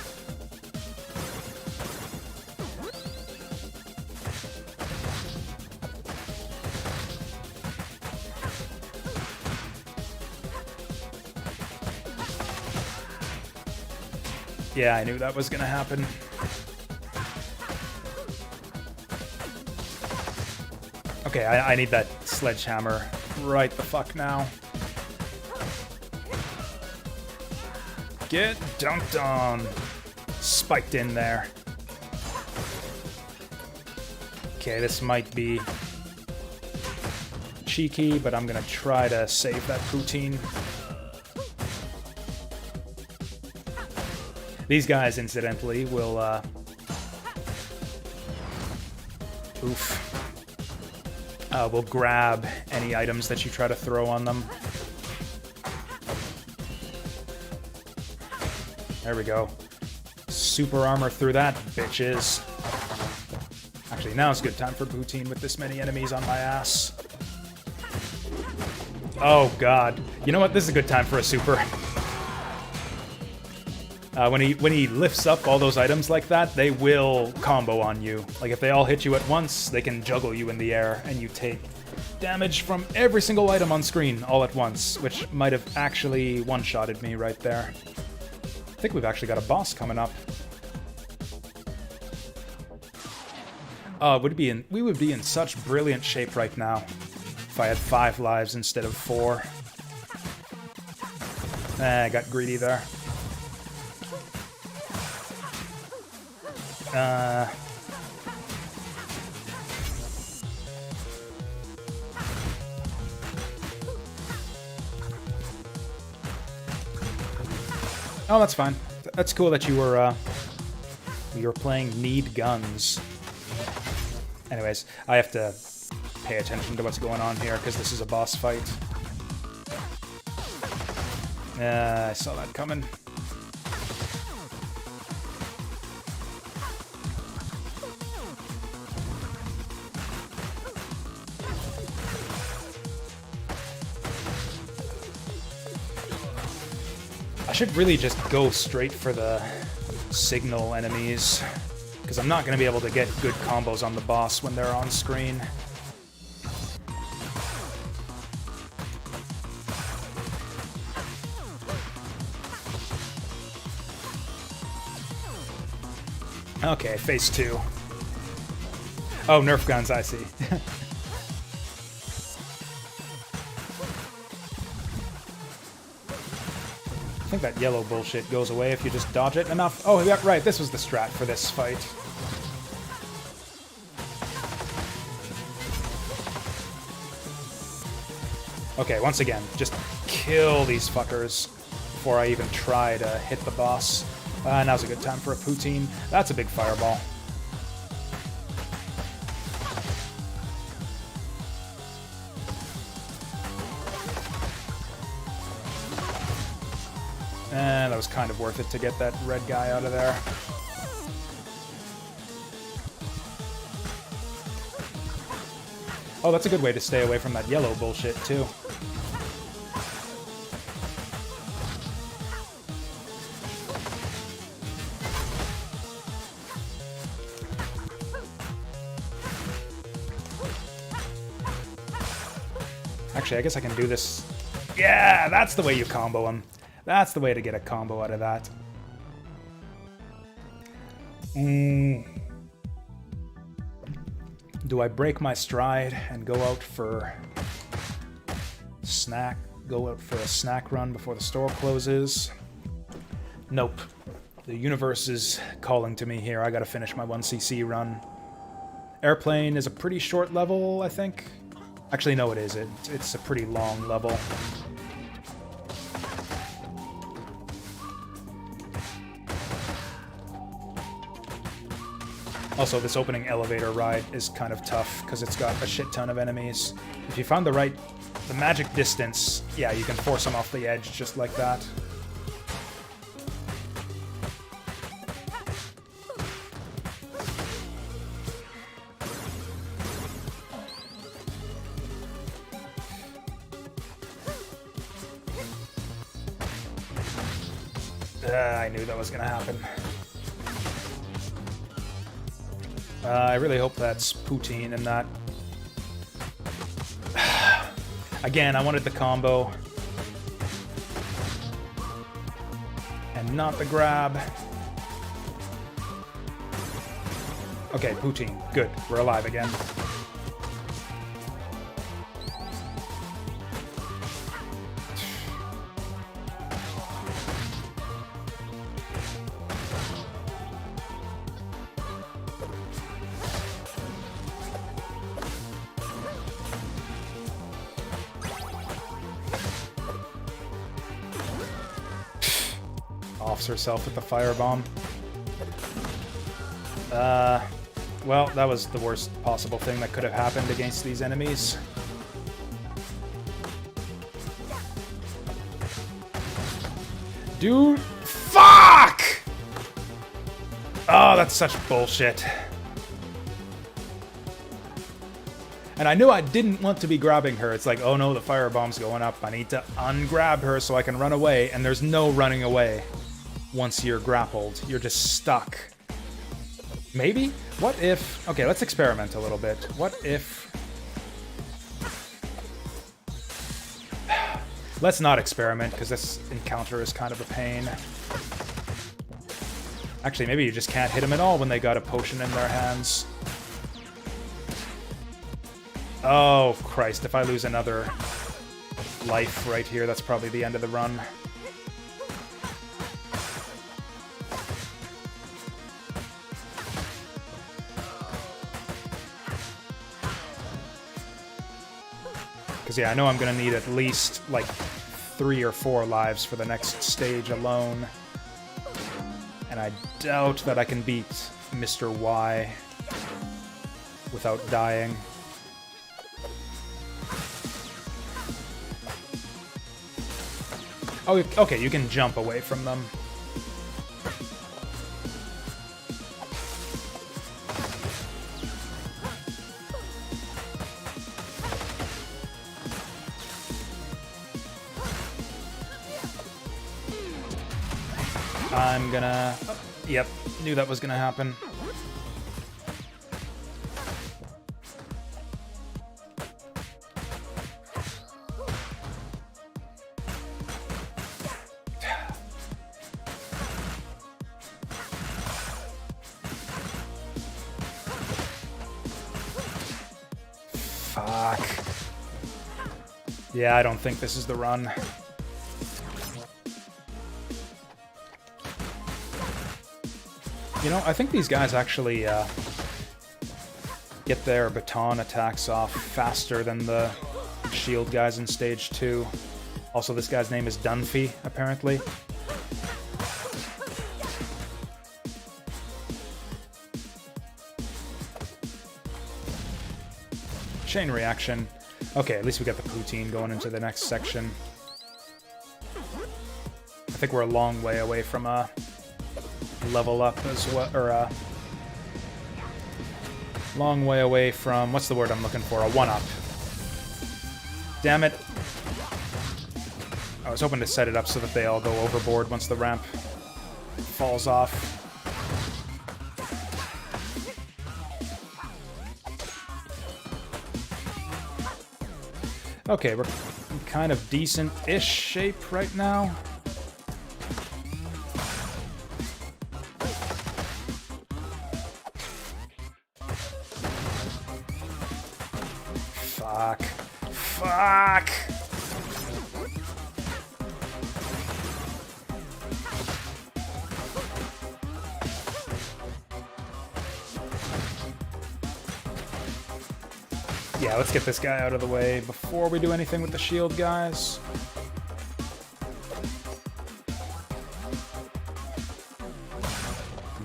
A: Yeah, I knew that was gonna happen. Okay, I need that sledgehammer right the fuck now. Get dunked on. Spiked in there. Okay, this might be cheeky, but I'm gonna try to save that poutine. These guys, incidentally, will, will grab any items that you try to throw on them. There we go. Super armor through that, bitches. Actually, now's a good time for poutine with this many enemies on my ass. Oh, God. You know what? This is a good time for a super. When he lifts up all those items like that, they will combo on you. Like, if they all hit you at once, they can juggle you in the air, and you take damage from every single item on screen all at once, which might have actually one-shotted me right there. I think we've actually got a boss coming up. We would be in such brilliant shape right now if I had 5 lives instead of 4. I got greedy there. Oh, that's fine. That's cool that you were playing Need Guns. Anyways, I have to pay attention to what's going on here because this is a boss fight. I saw that coming. I should really just go straight for the signal enemies, because I'm not going to be able to get good combos on the boss when they're on screen. Okay, phase 2. Oh, Nerf guns, I see. I think that yellow bullshit goes away if you just dodge it enough. Oh, yeah, right, this was the strat for this fight. Okay, once again, just kill these fuckers before I even try to hit the boss. Now's a good time for a poutine. That's a big fireball. That was kind of worth it to get that red guy out of there. Oh, that's a good way to stay away from that yellow bullshit, too. Actually, I guess I can do this. Yeah, that's the way you combo him. That's the way to get a combo out of that. Do I break my stride and go out for a snack run before the store closes? Nope. The universe is calling to me here. I gotta finish my 1cc run. Airplane is a pretty short level, I think. Actually, no, it is. It's a pretty long level. Also, this opening elevator ride is kind of tough because it's got a shit ton of enemies. If you find the magic distance, yeah, you can force them off the edge just like that. I knew that was gonna happen. I really hope that's poutine in that. Again, I wanted the combo. And not the grab. Okay, poutine. Good. We're alive again. Offs herself with the firebomb. Well, that was the worst possible thing that could have happened against these enemies. Dude, fuck! Oh, that's such bullshit. And I knew I didn't want to be grabbing her. It's like, oh no, the firebomb's going up. I need to ungrab her so I can run away, and there's no running away. Once you're grappled, you're just stuck. Maybe? What if... Okay, let's experiment a little bit. What if... Let's not experiment, because this encounter is kind of a pain. Actually, maybe you just can't hit them at all when they got a potion in their hands. Oh, Christ. If I lose another life right here, that's probably the end of the run. Because, yeah, I know I'm going to need at least, like, 3 or 4 lives for the next stage alone. And I doubt that I can beat Mr. Y without dying. Oh, okay, you can jump away from them. I'm gonna... Oh, yep, knew that was gonna happen. Fuck. Yeah, I don't think this is the run. You know, I think these guys actually get their baton attacks off faster than the shield guys in Stage 2. Also, this guy's name is Dunphy, apparently. Chain reaction. Okay, at least we got the poutine going into the next section. I think we're a long way away from a level up as well, or a long way away from, what's the word I'm looking for? A one-up. Damn it. I was hoping to set it up so that they all go overboard once the ramp falls off. Okay, we're in kind of decent-ish shape right now. Fuck. Fuck! Yeah, let's get this guy out of the way before we do anything with the shield guys.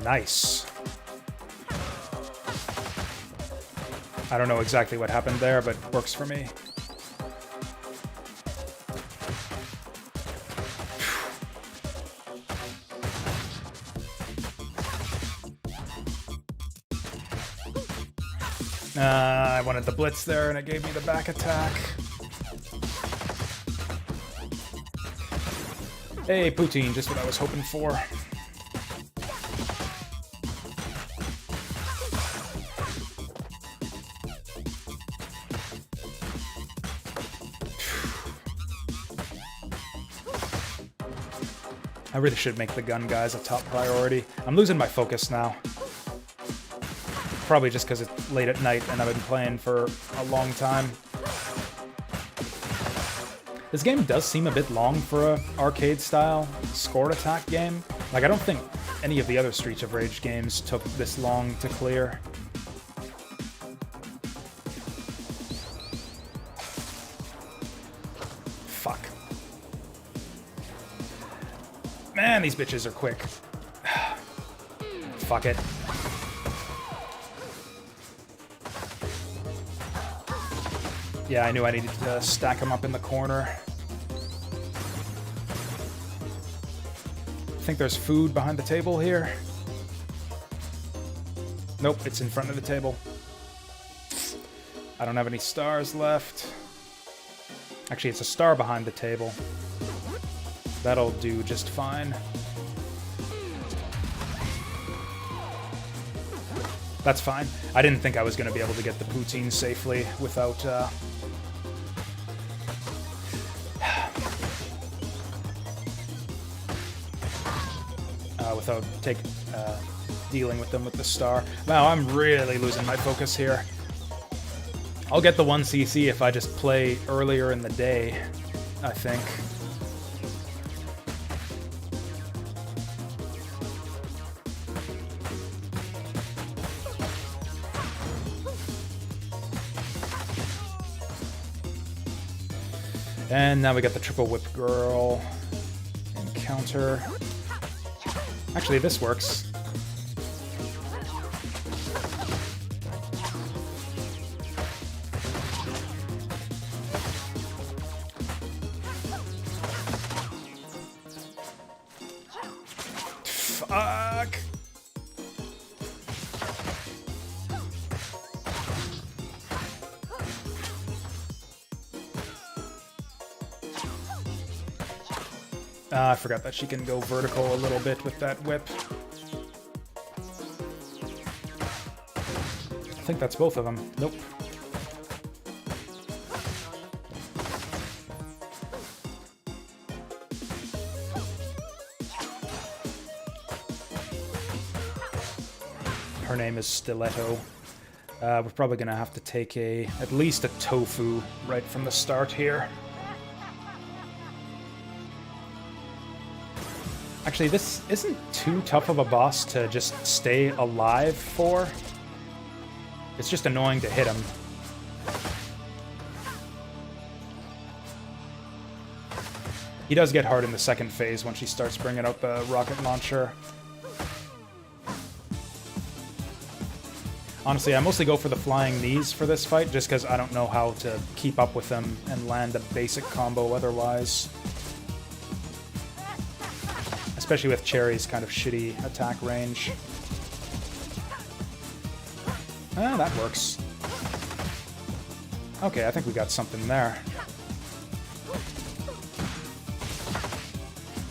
A: Nice. I don't know exactly what happened there, but works for me. I wanted the blitz there, and it gave me the back attack. Hey, poutine, just what I was hoping for. I really should make the gun guys a top priority. I'm losing my focus now. Probably just because it's late at night and I've been playing for a long time. This game does seem a bit long for a arcade-style score attack game. Like, I don't think any of the other Streets of Rage games took this long to clear. Fuck. Man, these bitches are quick. Fuck it. Yeah, I knew I needed to stack them up in the corner. I think there's food behind the table here. Nope, it's in front of the table. I don't have any stars left. Actually, it's a star behind the table. That'll do just fine. That's fine. I didn't think I was going to be able to get the poutine safely without... without dealing with them with the star. Wow, I'm really losing my focus here. I'll get the 1cc if I just play earlier in the day, I think. And now we got the triple whip girl encounter. Actually, this works. Fuck. I forgot that she can go vertical a little bit with that whip. I think that's both of them. Nope. Her name is Stiletto. We're probably gonna have to take at least a tofu right from the start here. Actually, this isn't too tough of a boss to just stay alive for. It's just annoying to hit him. He does get hard in the second phase when she starts bringing out the rocket launcher. Honestly, I mostly go for the flying knees for this fight, just because I don't know how to keep up with them and land a basic combo otherwise. Especially with Cherry's kind of shitty attack range. Ah, that works. Okay, I think we got something there.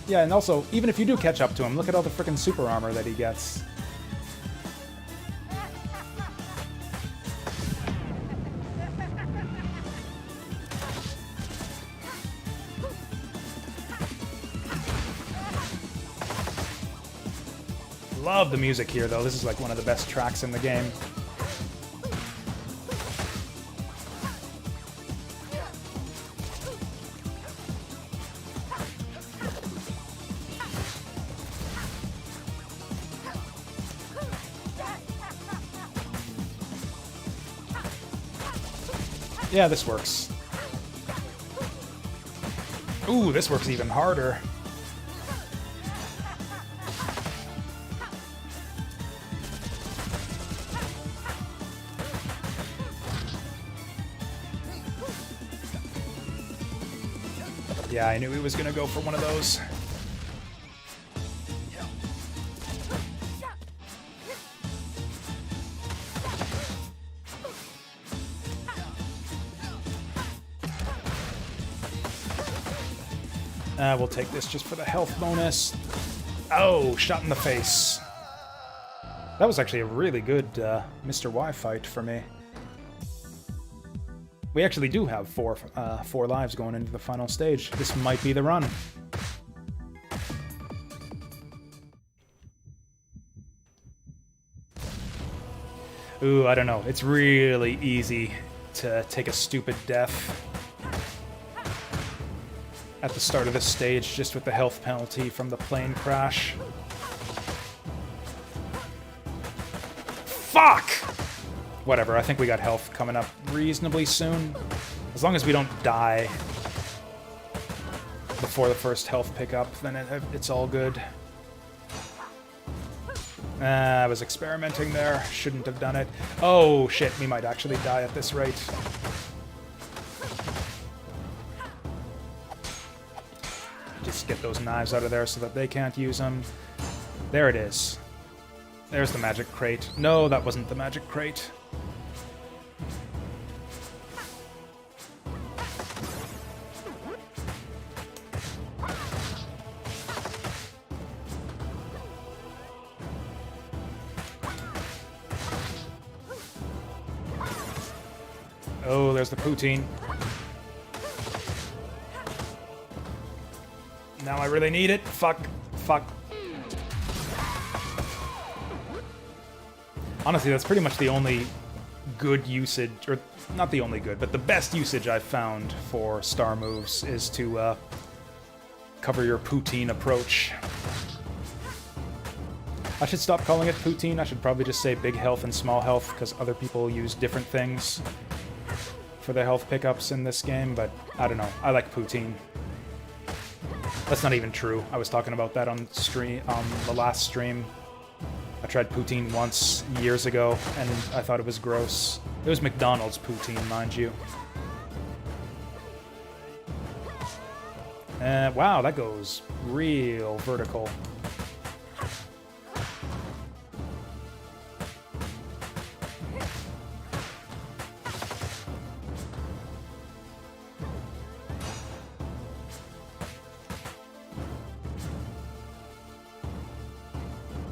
A: Yeah, and also, even if you do catch up to him, look at all the frickin' super armor that he gets. Love the music here, though. This is like one of the best tracks in the game. Yeah, this works. Ooh, this works even harder. Yeah, I knew he was gonna go for one of those. We'll take this just for the health bonus. Oh, shot in the face. That was actually a really good Mr. Y fight for me. We actually do have four lives going into the final stage. This might be the run. Ooh, I don't know. It's really easy to take a stupid death at the start of this stage just with the health penalty from the plane crash. Fuck! Whatever, I think we got health coming up reasonably soon. As long as we don't die before the first health pickup, then it's all good. I was experimenting there. Shouldn't have done it. Oh, shit, we might actually die at this rate. Just get those knives out of there so that they can't use them. There it is. There's the magic crate. No, that wasn't the magic crate. Oh, there's the poutine. Now I really need it. Fuck. Fuck. Honestly, that's pretty much the only good usage, or not the only good, but the best usage I've found for star moves is to cover your poutine approach. I should stop calling it poutine. I should probably just say big health and small health, because other people use different things for their health pickups in this game, but I don't know. I like poutine. That's not even true. I was talking about that on the last stream. I tried poutine once years ago, and I thought it was gross. It was McDonald's poutine, mind you. Wow, that goes real vertical.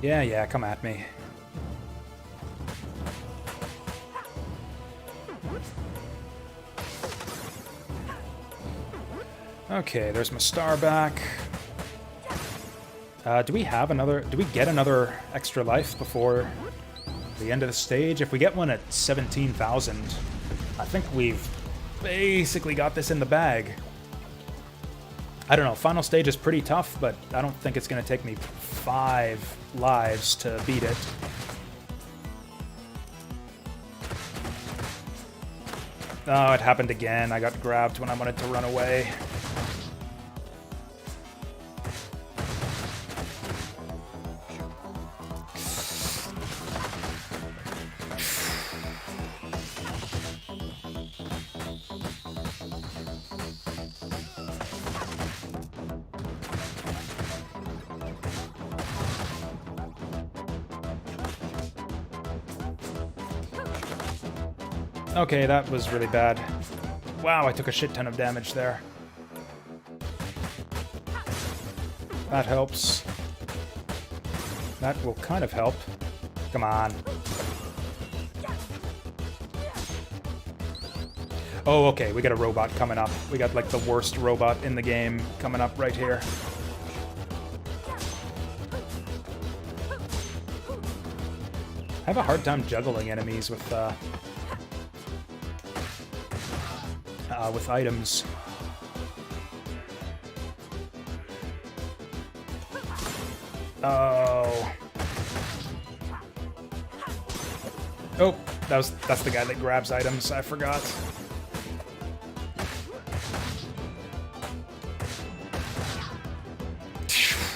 A: Yeah, come at me. Okay, there's my star back. Do we get another extra life before the end of the stage? If we get one at 17,000, I think we've basically got this in the bag. I don't know, final stage is pretty tough, but I don't think it's going to take me 5 lives to beat it. Oh, it happened again. I got grabbed when I wanted to run away. Okay, that was really bad. Wow, I took a shit ton of damage there. That helps. That will kind of help. Come on. Oh, okay, we got a robot coming up. We got, like, the worst robot in the game coming up right here. I have a hard time juggling enemies with items. Oh. Oh, that's the guy that grabs items. I forgot.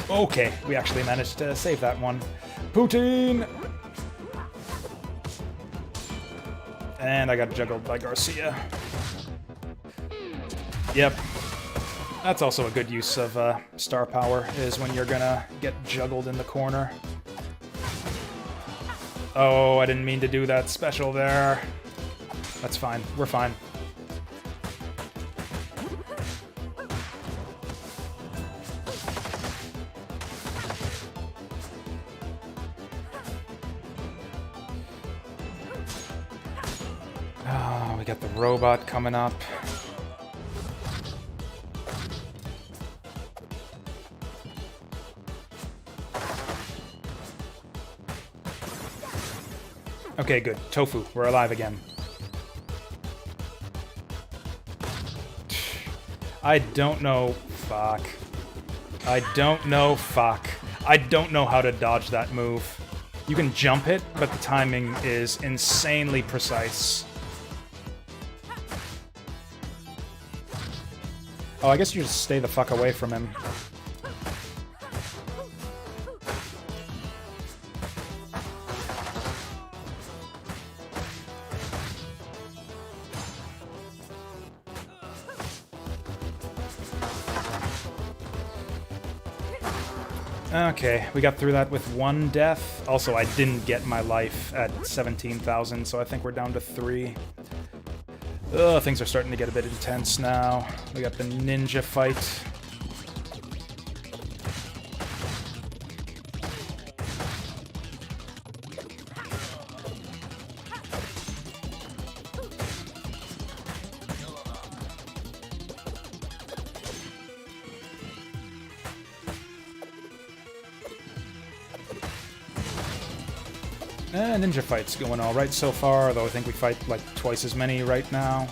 A: Okay, we actually managed to save that one. Poutine! And I got juggled by Garcia. Yep. That's also a good use of star power, is when you're gonna get juggled in the corner. Oh, I didn't mean to do that special there. That's fine. We're fine. got the robot coming up. Okay, good. Tofu, we're alive again. I don't know. Fuck. I don't know. Fuck. I don't know how to dodge that move. You can jump it, but the timing is insanely precise. Oh, I guess you just stay the fuck away from him. Okay, we got through that with one death. Also, I didn't get my life at 17,000, so I think we're down to 3. Ugh, things are starting to get a bit intense now. We got the ninja fight. Ninja fight's going alright so far, though I think we fight like twice as many right now.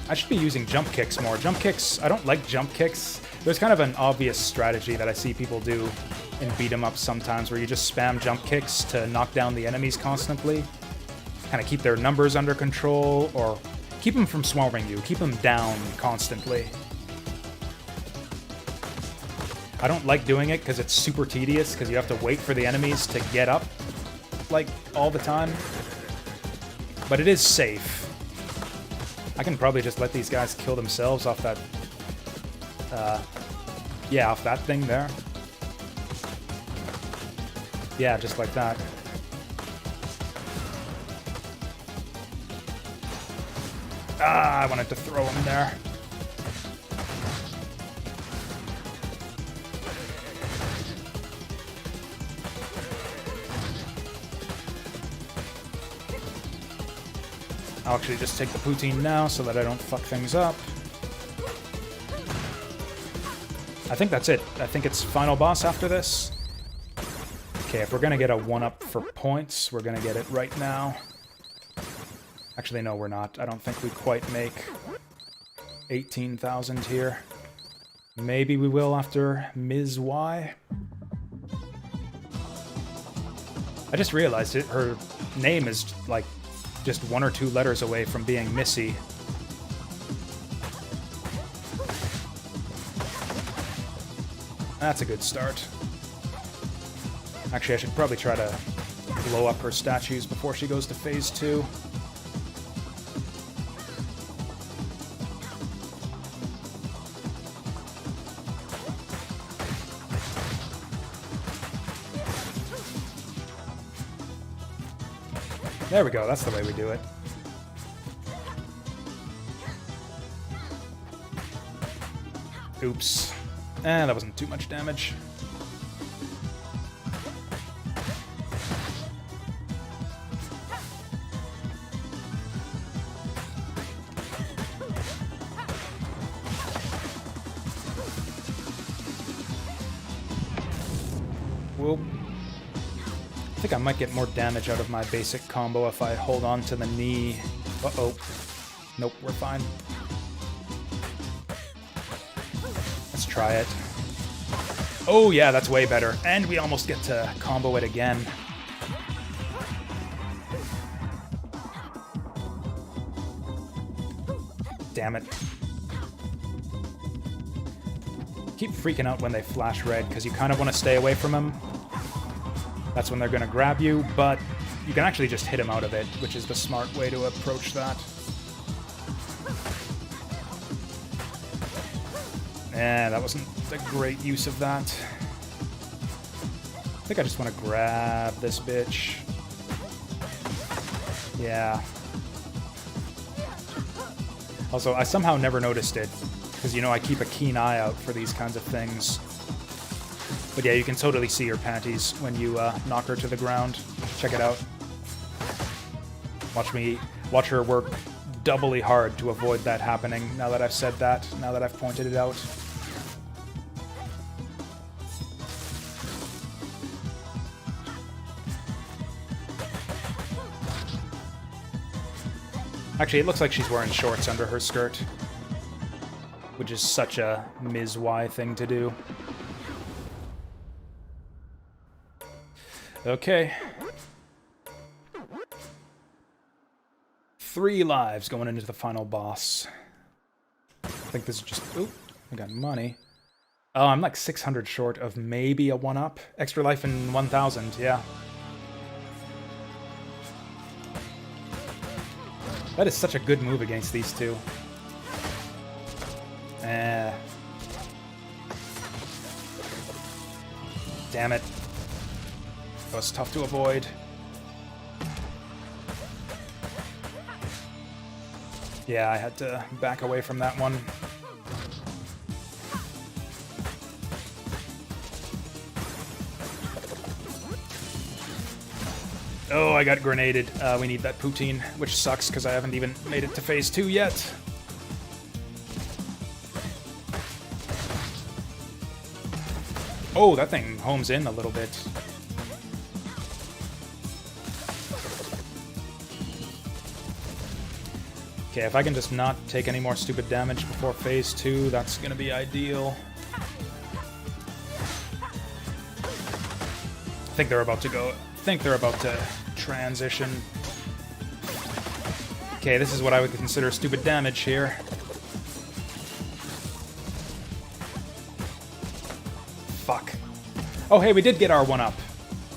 A: I should be using jump kicks more. Jump kicks, I don't like jump kicks. There's kind of an obvious strategy that I see people do in beat 'em ups sometimes, where you just spam jump kicks to knock down the enemies constantly. Kind of keep their numbers under control, or keep them from swarming you. Keep them down constantly. I don't like doing it because it's super tedious, because you have to wait for the enemies to get up, like, all the time. But it is safe. I can probably just let these guys kill themselves off that... yeah, off that thing there. Yeah, just like that. Ah, I wanted to throw him there. I'll actually just take the poutine now so that I don't fuck things up. I think that's it. I think it's final boss after this. Okay, if we're gonna get a 1-up for points, we're gonna get it right now. Actually, no, we're not. I don't think we quite make 18,000 here. Maybe we will after Ms. Y. I just realized it. Her name is, like, just 1 or 2 letters away from being Missy. That's a good start. Actually, I should probably try to blow up her statues before she goes to phase 2. There we go, that's the way we do it. Oops. That wasn't too much damage. Whoop. I think I might get more damage out of my basic combo if I hold on to the knee. Uh-oh. Nope, we're fine. Let's try it. Oh yeah, that's way better. And we almost get to combo it again. Damn it. Keep freaking out when they flash red, because you kind of want to stay away from them. That's when they're going to grab you, but you can actually just hit them out of it, which is the smart way to approach that. That wasn't a great use of that. I think I just want to grab this bitch. Yeah. Also, I somehow never noticed it, because, you know, I keep a keen eye out for these kinds of things. But yeah, you can totally see her panties when you knock her to the ground. Check it out. Watch her work doubly hard to avoid that happening, now that I've said that, now that I've pointed it out. Actually, it looks like she's wearing shorts under her skirt, which is such a Ms. Y thing to do. Okay. 3 lives going into the final boss. I think this is just... Oop, I got money. Oh, I'm like 600 short of maybe a 1-up. Extra life in 1,000, yeah. That is such a good move against these two. Damn it. That was tough to avoid. Yeah, I had to back away from that one. Oh, I got grenaded. We need that poutine, which sucks because I haven't even made it to phase 2 yet. Oh, that thing homes in a little bit. Okay, if I can just not take any more stupid damage before phase 2, that's gonna be ideal. I think they're about to transition. Okay, this is what I would consider stupid damage here. Fuck. Oh, hey, we did get our 1-up.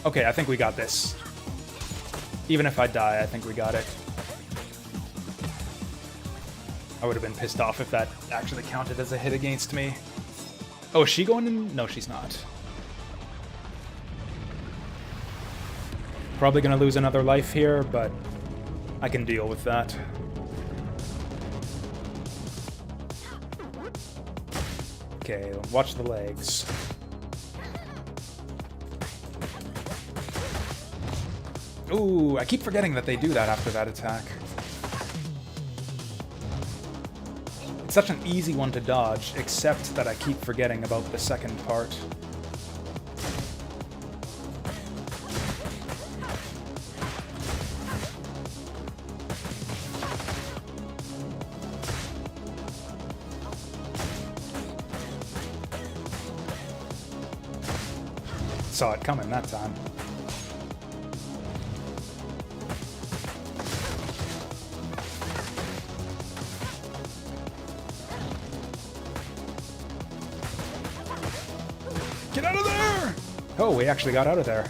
A: Okay, I think we got this. Even if I die, I think we got it. I would have been pissed off if that actually counted as a hit against me. Oh, is she going in? No, she's not. Probably gonna lose another life here, but I can deal with that. Okay, watch the legs. Ooh, I keep forgetting that they do that after that attack. It's such an easy one to dodge, except that I keep forgetting about the second part. Saw it coming that time. Get out of there! Oh, we actually got out of there.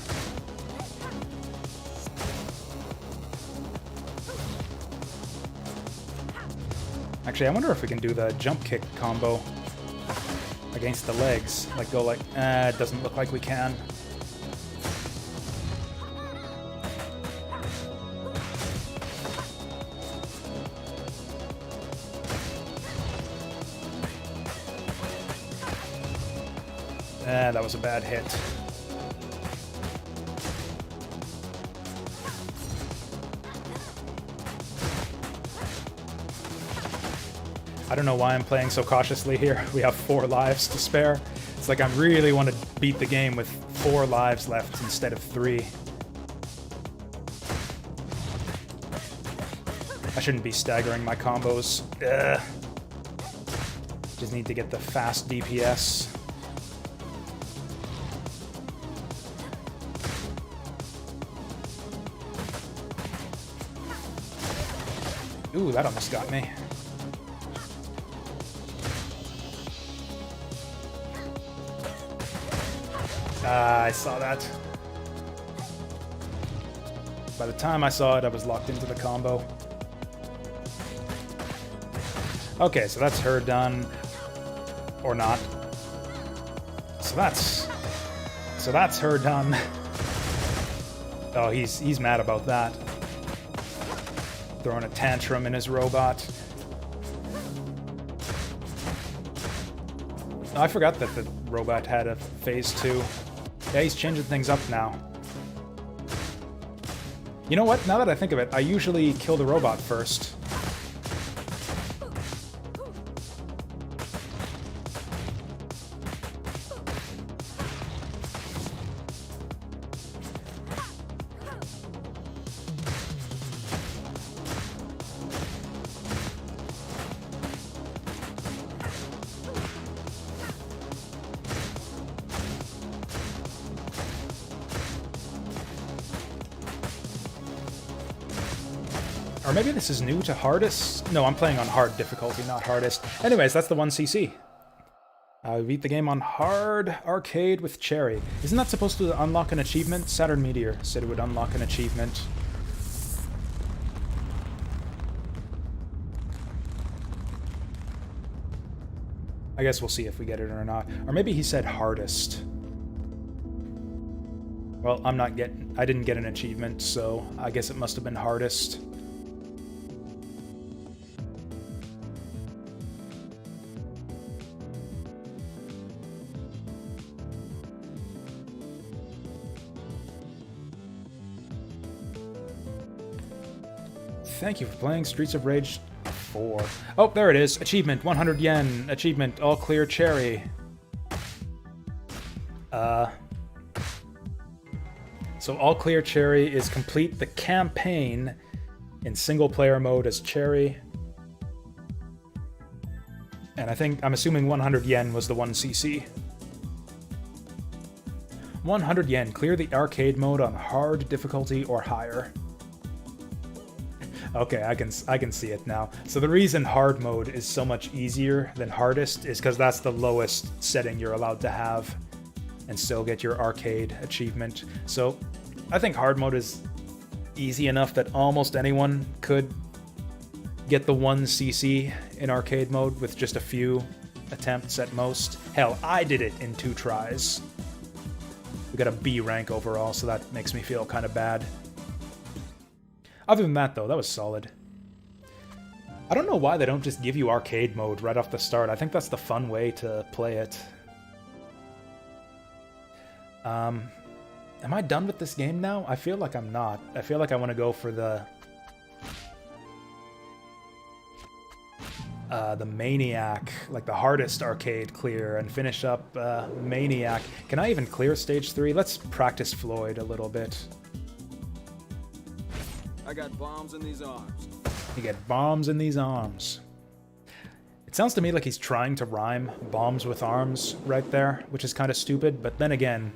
A: Actually, I wonder if we can do the jump kick combo against the legs. Like, go like... it doesn't look like we can. That was a bad hit. I don't know why I'm playing so cautiously here. We have 4 lives to spare. It's like I really want to beat the game with 4 lives left instead of 3. I shouldn't be staggering my combos. Ugh. Just need to get the fast DPS. Ooh, that almost got me. I saw that. By the time I saw it, I was locked into the combo. Okay, so that's her done. Or not. So that's her done. Oh, he's mad about that. Throwing a tantrum in his robot. Oh, I forgot that the robot had a phase 2. Yeah, he's changing things up now. You know what? Now that I think of it, I usually kill the robot first. Or maybe this is new to hardest? No, I'm playing on hard difficulty, not hardest. Anyways, that's the 1cc. I beat the game on hard arcade with Cherry. Isn't that supposed to unlock an achievement? Saturn Meteor said it would unlock an achievement. I guess we'll see if we get it or not. Or maybe he said hardest. Well, I didn't get an achievement, so I guess it must have been hardest. Thank you for playing Streets of Rage 4. Oh, there it is. Achievement, 100 yen. Achievement, all clear Cherry. So all clear Cherry is complete the campaign in single player mode as Cherry. And I'm assuming 100 yen was the 1cc. 100 yen, clear the arcade mode on hard difficulty or higher. Okay, I can see it now. So the reason hard mode is so much easier than hardest is because that's the lowest setting you're allowed to have and still get your arcade achievement. So I think hard mode is easy enough that almost anyone could get the 1cc in arcade mode with just a few attempts at most. Hell, I did it in 2 tries. We got a B rank overall, so that makes me feel kind of bad. Other than that, though, that was solid. I don't know why they don't just give you arcade mode right off the start. I think that's the fun way to play it. Am I done with this game now? I feel like I'm not. I feel like I want to go for the Maniac, like the hardest arcade clear, and finish up Maniac. Can I even clear stage 3? Let's practice Floyd a little bit.
B: I got bombs in these arms.
A: You get bombs in these arms. It sounds to me like he's trying to rhyme bombs with arms right there, which is kind of stupid, but then again,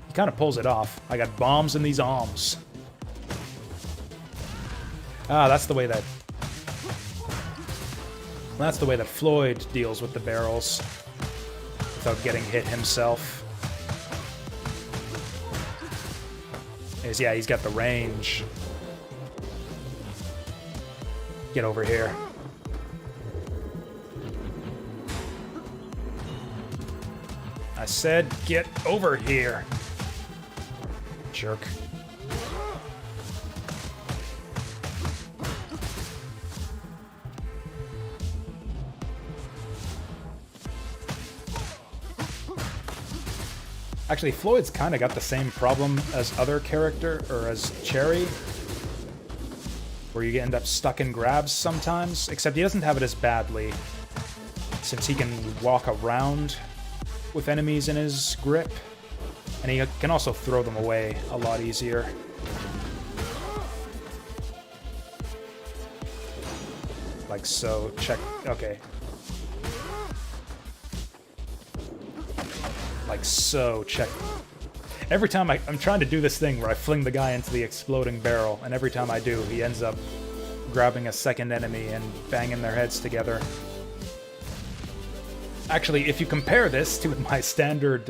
A: he kind of pulls it off. I got bombs in these arms. Ah, that's the way that Floyd deals with the barrels without getting hit himself. Yeah, he's got the range. Get over here. I said get over here. Jerk. Actually, Floyd's kind of got the same problem as other character, or as Cherry, where you end up stuck in grabs sometimes, except he doesn't have it as badly, since he can walk around with enemies in his grip, and he can also throw them away a lot easier. Like so. Check. Okay. Like so, check. Every time I'm trying to do this thing where I fling the guy into the exploding barrel, and every time I do, he ends up grabbing a second enemy and banging their heads together. Actually, if you compare this to my standard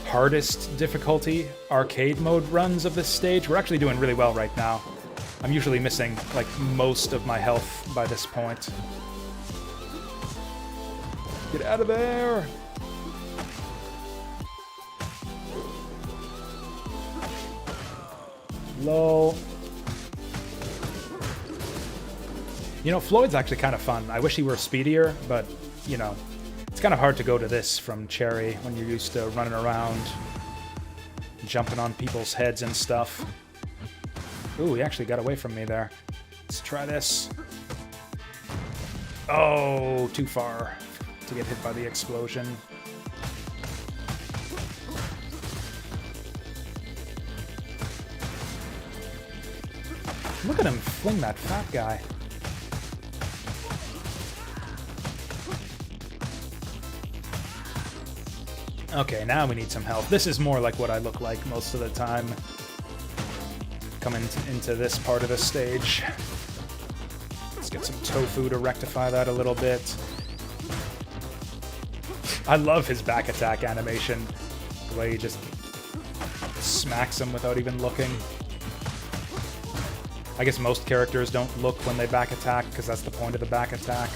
A: hardest difficulty arcade mode runs of this stage, we're actually doing really well right now. I'm usually missing, like, most of my health by this point. Get out of there! Lol. You know, Floyd's actually kind of fun. I wish he were speedier, but, you know, It's kind of hard to go to this from Cherry when you're used to running around, jumping on people's heads and stuff. Ooh, he actually got away from me there. Let's try this. Oh, too far to get hit by the explosion. Look at him fling that fat guy. Okay, now we need some help. This is more like what I look like most of the time. Coming into this part of the stage. Let's get some tofu to rectify that a little bit. I love his back attack animation. The way he just smacks him without even looking. I guess most characters don't look when they back attack, because that's the point of the back attack.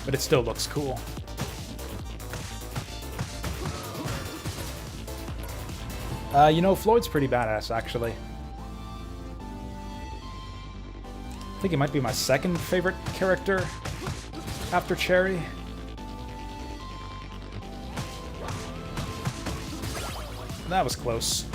A: But it still looks cool. You know, Floyd's pretty badass, actually. I think he might be my second favorite character after Cherry. That was close.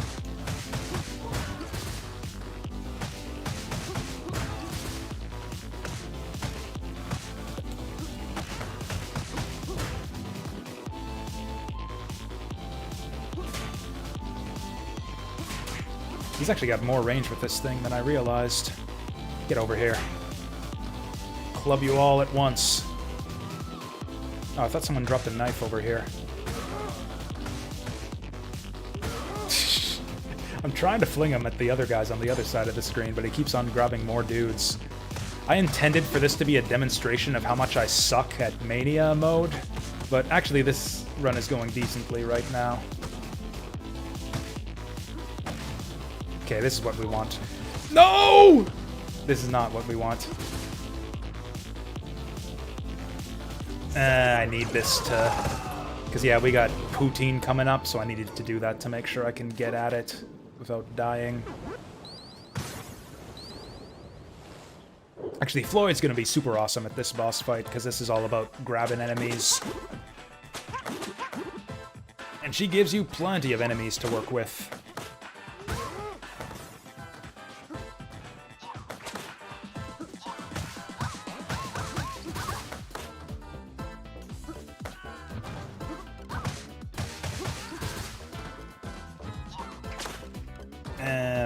A: He's actually got more range with this thing than I realized. Get over here. Club you all at once. Oh, I thought someone dropped a knife over here. I'm trying to fling him at the other guys on the other side of the screen, but he keeps on grabbing more dudes. I intended for this to be a demonstration of how much I suck at Mania mode, but actually this run is going decently right now. Okay, this is what we want. No! This is not what we want. I need this to... Because, yeah, we got poutine coming up, so I needed to do that to make sure I can get at it without dying. Actually, Floyd's going to be super awesome at this boss fight, because this is all about grabbing enemies. And she gives you plenty of enemies to work with.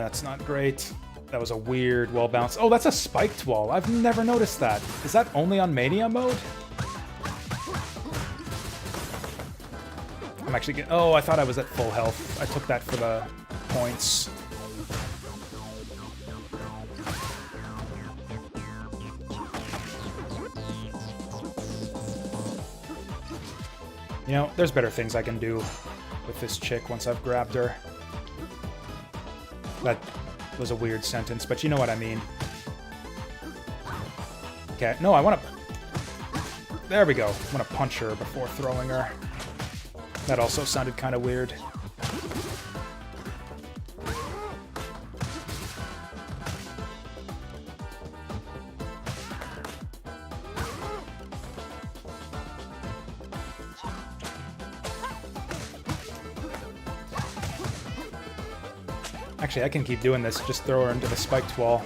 A: That's not great. That was a weird wall bounce. Oh, that's a spiked wall. I've never noticed that. Is that only on Mania mode? I'm actually getting... Oh, I thought I was at full health. I took that for the points. You know, there's better things I can do with this chick once I've grabbed her. That was a weird sentence, but you know what I mean. Okay, no, I want to... There we go. I want to punch her before throwing her. That also sounded kind of weird. Actually, I can keep doing this. Just throw her into the spiked wall.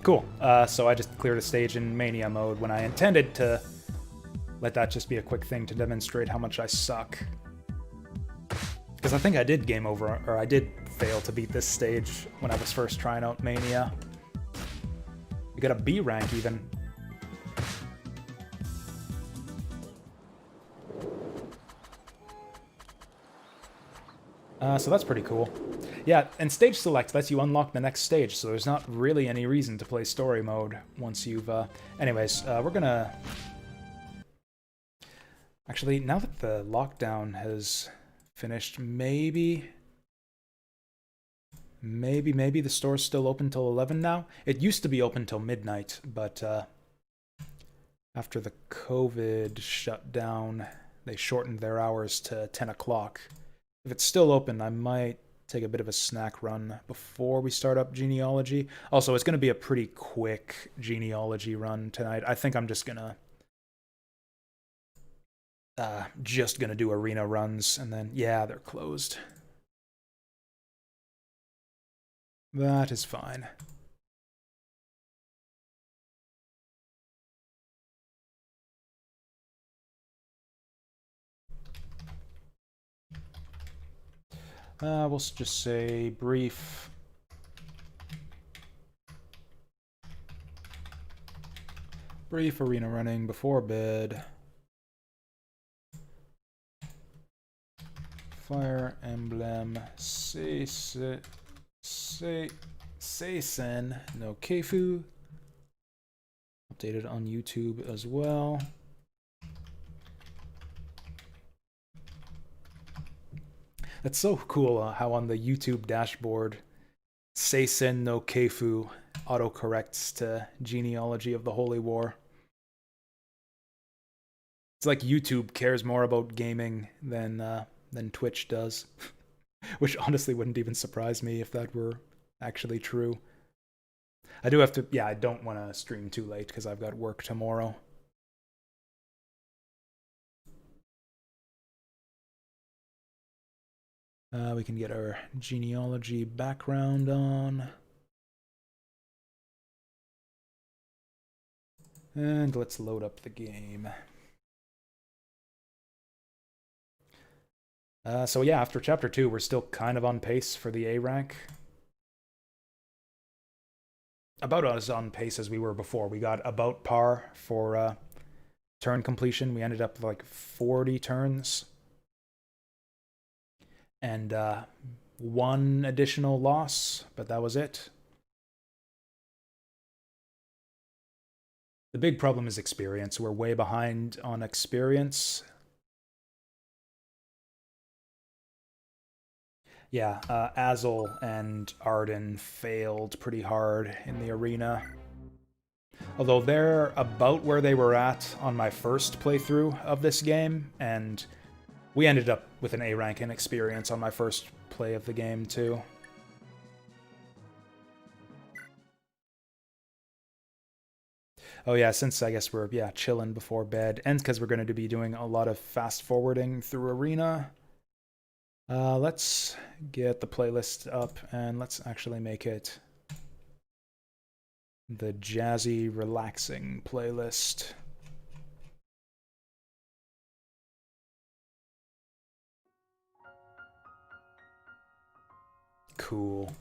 A: Cool. So I just cleared a stage in Mania mode when I intended to let that just be a quick thing to demonstrate how much I suck. Because I think I did game over, or I did fail to beat this stage when I was first trying out Mania. You got a B rank even. So that's pretty cool. Yeah, and stage select lets you unlock the next stage, so there's not really any reason to play story mode once you've... Anyways, we're gonna... Actually, now that the lockdown has finished, maybe the store's still open till 11 now? It used to be open till midnight, but after the COVID shutdown, they shortened their hours to 10 o'clock. If it's still open, I might take a bit of a snack run before we start up Genealogy. Also, it's going to be a pretty quick Genealogy run tonight. I think I'm just gonna do arena runs, and then yeah, they're closed. That is fine. We'll just say brief. Brief arena running before bed. Fire Emblem Seisen no Keifu. Updated on YouTube as well. That's so cool how on the YouTube dashboard, Seisen no Keifu autocorrects to Genealogy of the Holy War. It's like YouTube cares more about gaming than Twitch does, which honestly wouldn't even surprise me if that were actually true. I do have to, yeah, I don't want to stream too late because I've got work tomorrow. We can get our Genealogy background on. And let's load up the game. So yeah, after Chapter 2, we're still kind of on pace for the A rank. About as on pace as we were before. We got about par for turn completion. We ended up with like 40 turns. And one additional loss, but that was it. The big problem is experience. We're way behind on experience. Yeah, Azel and Arden failed pretty hard in the arena. Although they're about where they were at on my first playthrough of this game, and we ended up with an A rank in experience on my first play of the game, too. Oh yeah, since I guess we're, yeah, chilling before bed, and because we're going to be doing a lot of fast-forwarding through Arena, let's get the playlist up, and let's actually make it the jazzy, relaxing playlist. Cool.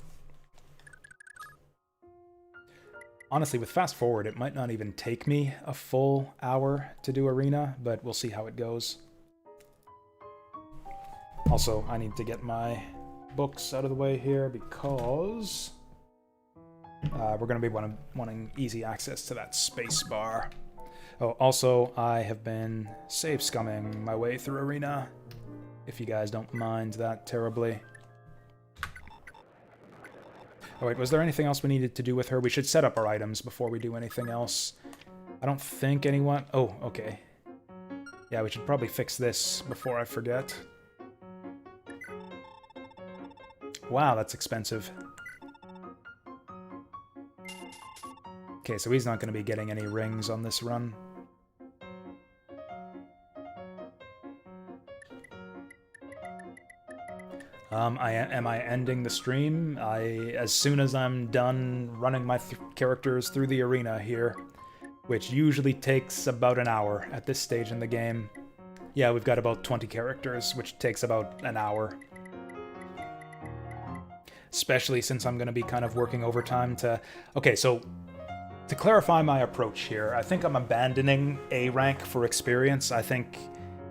A: Honestly, with fast forward, it might not even take me a full hour to do Arena, but we'll see how it goes. Also, I need to get my books out of the way here because we're going to be wanting easy access to that space bar. Oh, also, I have been save scumming my way through Arena, if you guys don't mind that terribly. Oh wait, was there anything else we needed to do with her? We should set up our items before we do anything else. I don't think anyone... Oh, okay. Yeah, we should probably fix this before I forget. Wow, that's expensive. Okay, so he's not going to be getting any rings on this run. Am I ending the stream? As soon as I'm done running my characters through the arena here, which usually takes about an hour at this stage in the game. Yeah, we've got about 20 characters, which takes about an hour. Especially since I'm going to be kind of working overtime to... Okay, so to clarify my approach here, I think I'm abandoning A rank for experience. I think...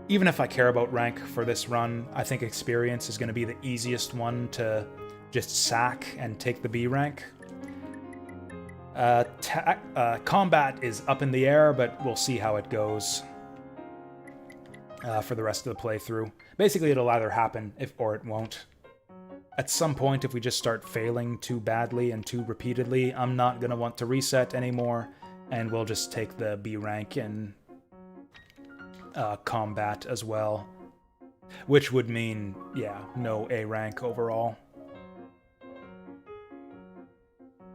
A: Even if I care about rank for this run, I think experience is going to be the easiest one to just sack and take the B rank. Combat is up in the air, but we'll see how it goes for the rest of the playthrough. Basically, it'll either happen or it won't. At some point, if we just start failing too badly and too repeatedly, I'm not going to want to reset anymore, and we'll just take the B rank and... combat as well, which would mean, yeah, no A rank overall.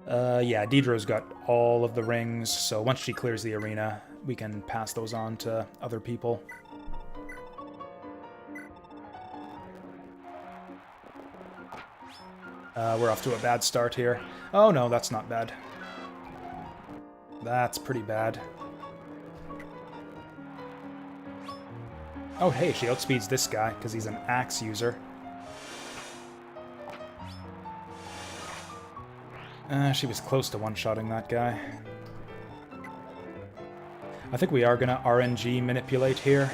A: Yeah, Deidre's got all of the rings, so once she clears the arena, we can pass those on to other people. We're off to a bad start here. Oh no, that's not bad. That's pretty bad. Oh hey, she outspeeds this guy, because he's an axe user. She was close to one-shotting that guy. I think we are gonna RNG manipulate here.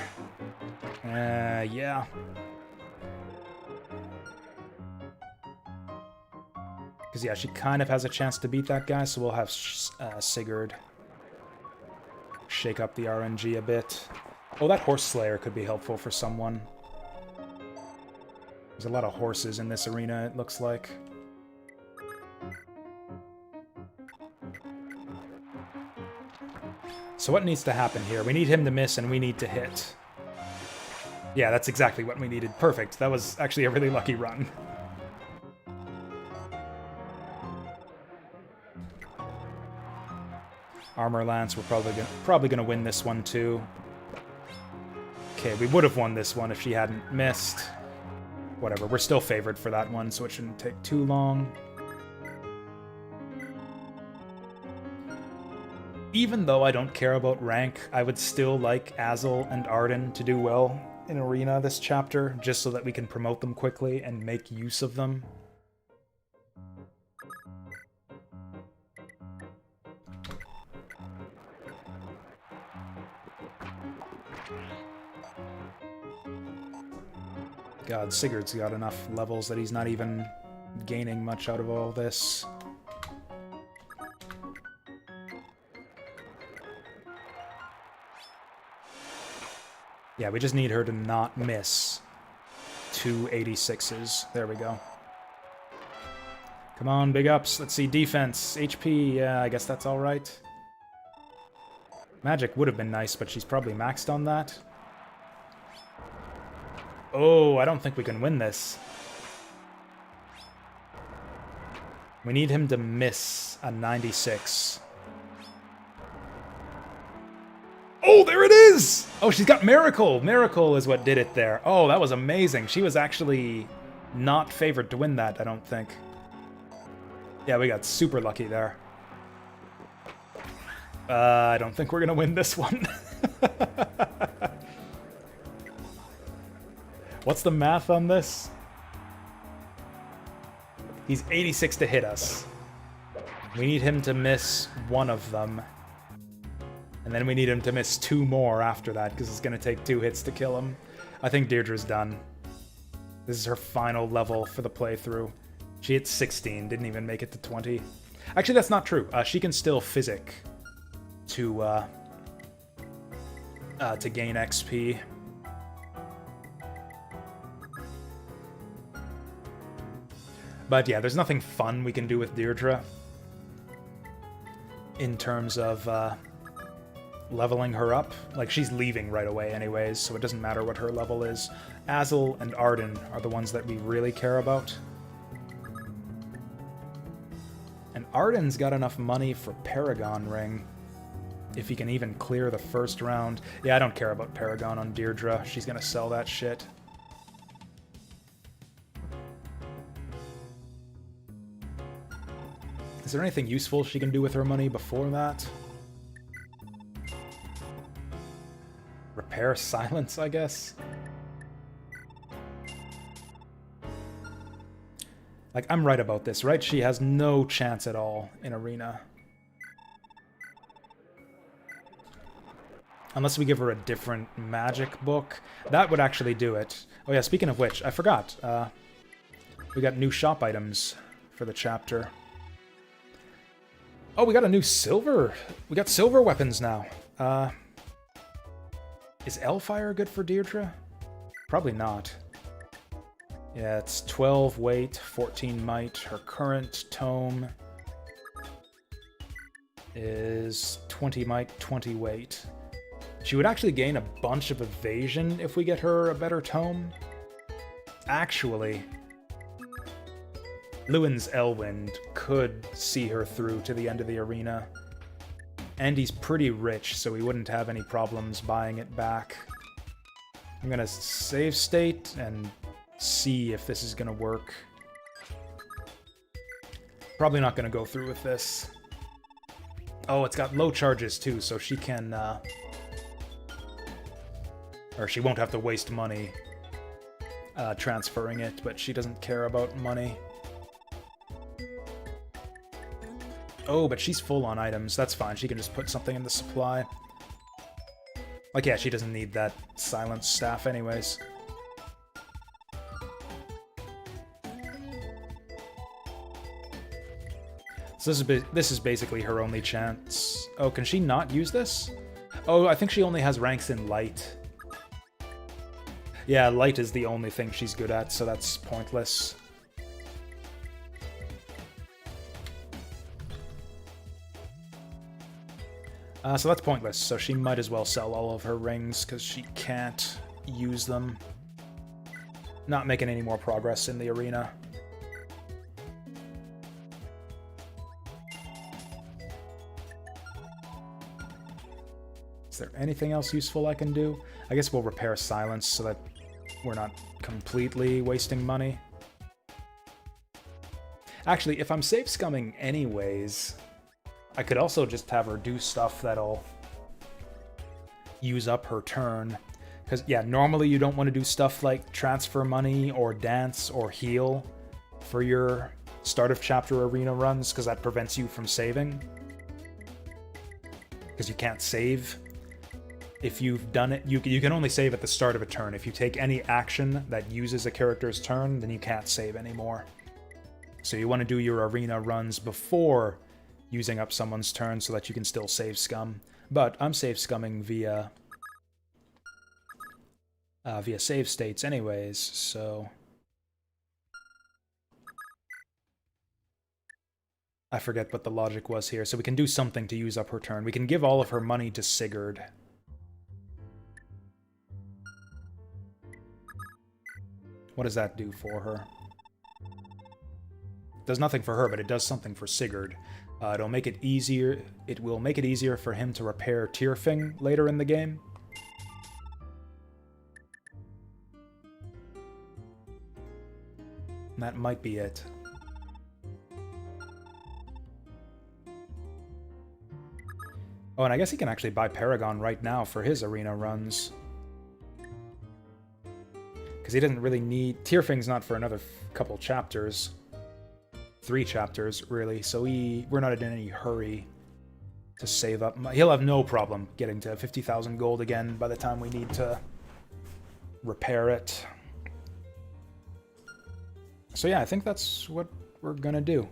A: Yeah. Because, yeah, she kind of has a chance to beat that guy, so we'll have Sigurd shake up the RNG a bit. Oh, that Horse Slayer could be helpful for someone. There's a lot of horses in this arena, it looks like. So what needs to happen here? We need him to miss, and we need to hit. Yeah, that's exactly what we needed. Perfect. That was actually a really lucky run. Armor Lance, we're probably gonna win this one too. Okay, we would have won this one if she hadn't missed. Whatever, we're still favored for that one, so it shouldn't take too long. Even though I don't care about rank, I would still like Azel and Arden to do well in Arena this chapter, just so that we can promote them quickly and make use of them. God, Sigurd's got enough levels that he's not even gaining much out of all this. Yeah, we just need her to not miss 2 86s. There we go. Come on, big ups. Let's see, defense, HP, yeah, I guess that's alright. Magic would have been nice, but she's probably maxed on that. Oh, I don't think we can win this. We need him to miss a 96. Oh, there it is! Oh, she's got Miracle! Miracle is what did it there. Oh, that was amazing. She was actually not favored to win that, I don't think. Yeah, we got super lucky there. I don't think we're gonna win this one. What's the math on this? He's 86 to hit us. We need him to miss one of them. And then we need him to miss 2 more after that, because it's going to take 2 hits to kill him. I think Deirdre's done. This is her final level for the playthrough. She hit 16, didn't even make it to 20. Actually, that's not true. She can still physic to gain XP. But yeah, there's nothing fun we can do with Deirdre in terms of leveling her up. Like, she's leaving right away anyways, so it doesn't matter what her level is. Azel and Arden are the ones that we really care about. And Arden's got enough money for Paragon Ring, if he can even clear the first round. Yeah, I don't care about Paragon on Deirdre. She's gonna sell that shit. Is there anything useful she can do with her money before that? Repair silence, I guess? Like, I'm right about this, right? She has no chance at all in Arena. Unless we give her a different magic book. That would actually do it. Oh yeah, speaking of which, I forgot. We got new shop items for the chapter. Oh, we got a new silver. We got silver weapons now. Is Hellfire good for Deirdre? Probably not. Yeah, it's 12 weight, 14 might. Her current tome is 20 might, 20 weight. She would actually gain a bunch of evasion if we get her a better tome. Actually, Lewin's Elwind could see her through to the end of the arena. And he's pretty rich, so he wouldn't have any problems buying it back. I'm gonna save state and see if this is gonna work. Probably not gonna go through with this. Oh, it's got low charges too, so she can, or she won't have to waste money transferring it, but she doesn't care about money. Oh, but she's full on items. That's fine. She can just put something in the supply. Like, yeah, she doesn't need that silence staff anyways. So this is basically her only chance. Oh, can she not use this? Oh, I think she only has ranks in light. Yeah, light is the only thing she's good at, so that's pointless. So that's pointless, so she might as well sell all of her rings, because she can't use them. Not making any more progress in the arena. Is there anything else useful I can do? I guess we'll repair silence so that we're not completely wasting money. Actually, if I'm save scumming anyways, I could also just have her do stuff that'll use up her turn. Because, yeah, normally you don't want to do stuff like transfer money or dance or heal for your start of chapter arena runs, because that prevents you from saving. Because you can't save. If you've done it, you can only save at the start of a turn. If you take any action that uses a character's turn, then you can't save anymore. So you want to do your arena runs before using up someone's turn so that you can still save scum. But I'm save scumming via save states anyways, so I forget what the logic was here. So we can do something to use up her turn. We can give all of her money to Sigurd. What does that do for her? It does nothing for her, but it does something for Sigurd. It'll make it easier. It will make it easier for him to repair Tyrfing later in the game. And that might be it. Oh, and I guess he can actually buy Paragon right now for his arena runs. Because he doesn't really need... Tyrfing's not for another couple chapters. 3 chapters, really, so we're not in any hurry to save up. He'll have no problem getting to 50,000 gold again by the time we need to repair it. So yeah, I think that's what we're gonna do.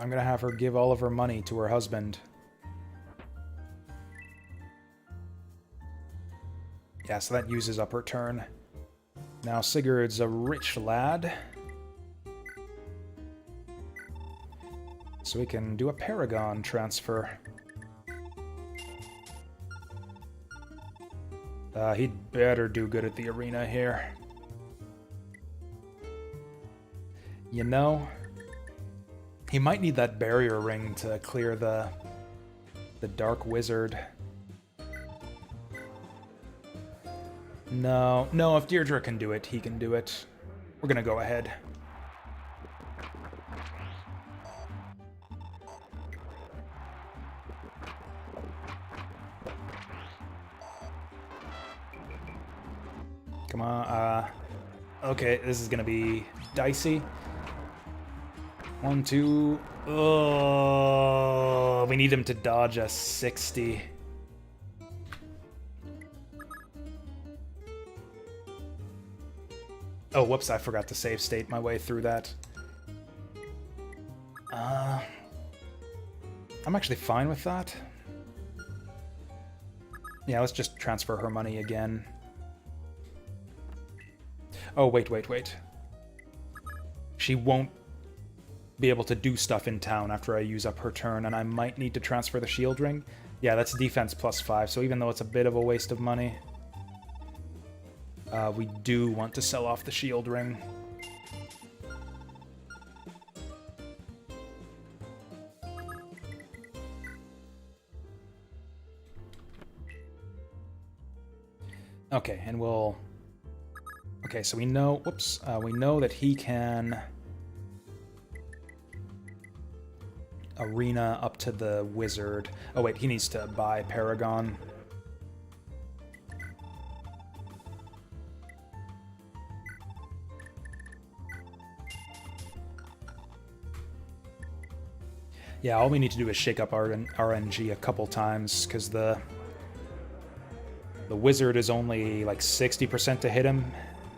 A: I'm gonna have her give all of her money to her husband. Yeah, so that uses up her turn. Now Sigurd's a rich lad. So we can do a Paragon transfer. He'd better do good at the arena here. You know, he might need that barrier ring to clear the Dark Wizard. No, if Deirdre can do it, he can do it. We're gonna go ahead. Come on, okay, this is gonna be dicey. 1, 2, oh, we need him to dodge a 60. Oh, whoops, I forgot to save state my way through that. I'm actually fine with that. Yeah, let's just transfer her money again. Oh, wait. She won't be able to do stuff in town after I use up her turn, and I might need to transfer the shield ring. Yeah, that's defense +5, so even though it's a bit of a waste of money... We do want to sell off the shield ring. Okay, and we'll... Okay, so we know... Whoops. We know that he can... Arena up to the wizard. Oh wait, he needs to buy Paragon. Yeah, all we need to do is shake up our RNG a couple times, because the wizard is only like 60% to hit him,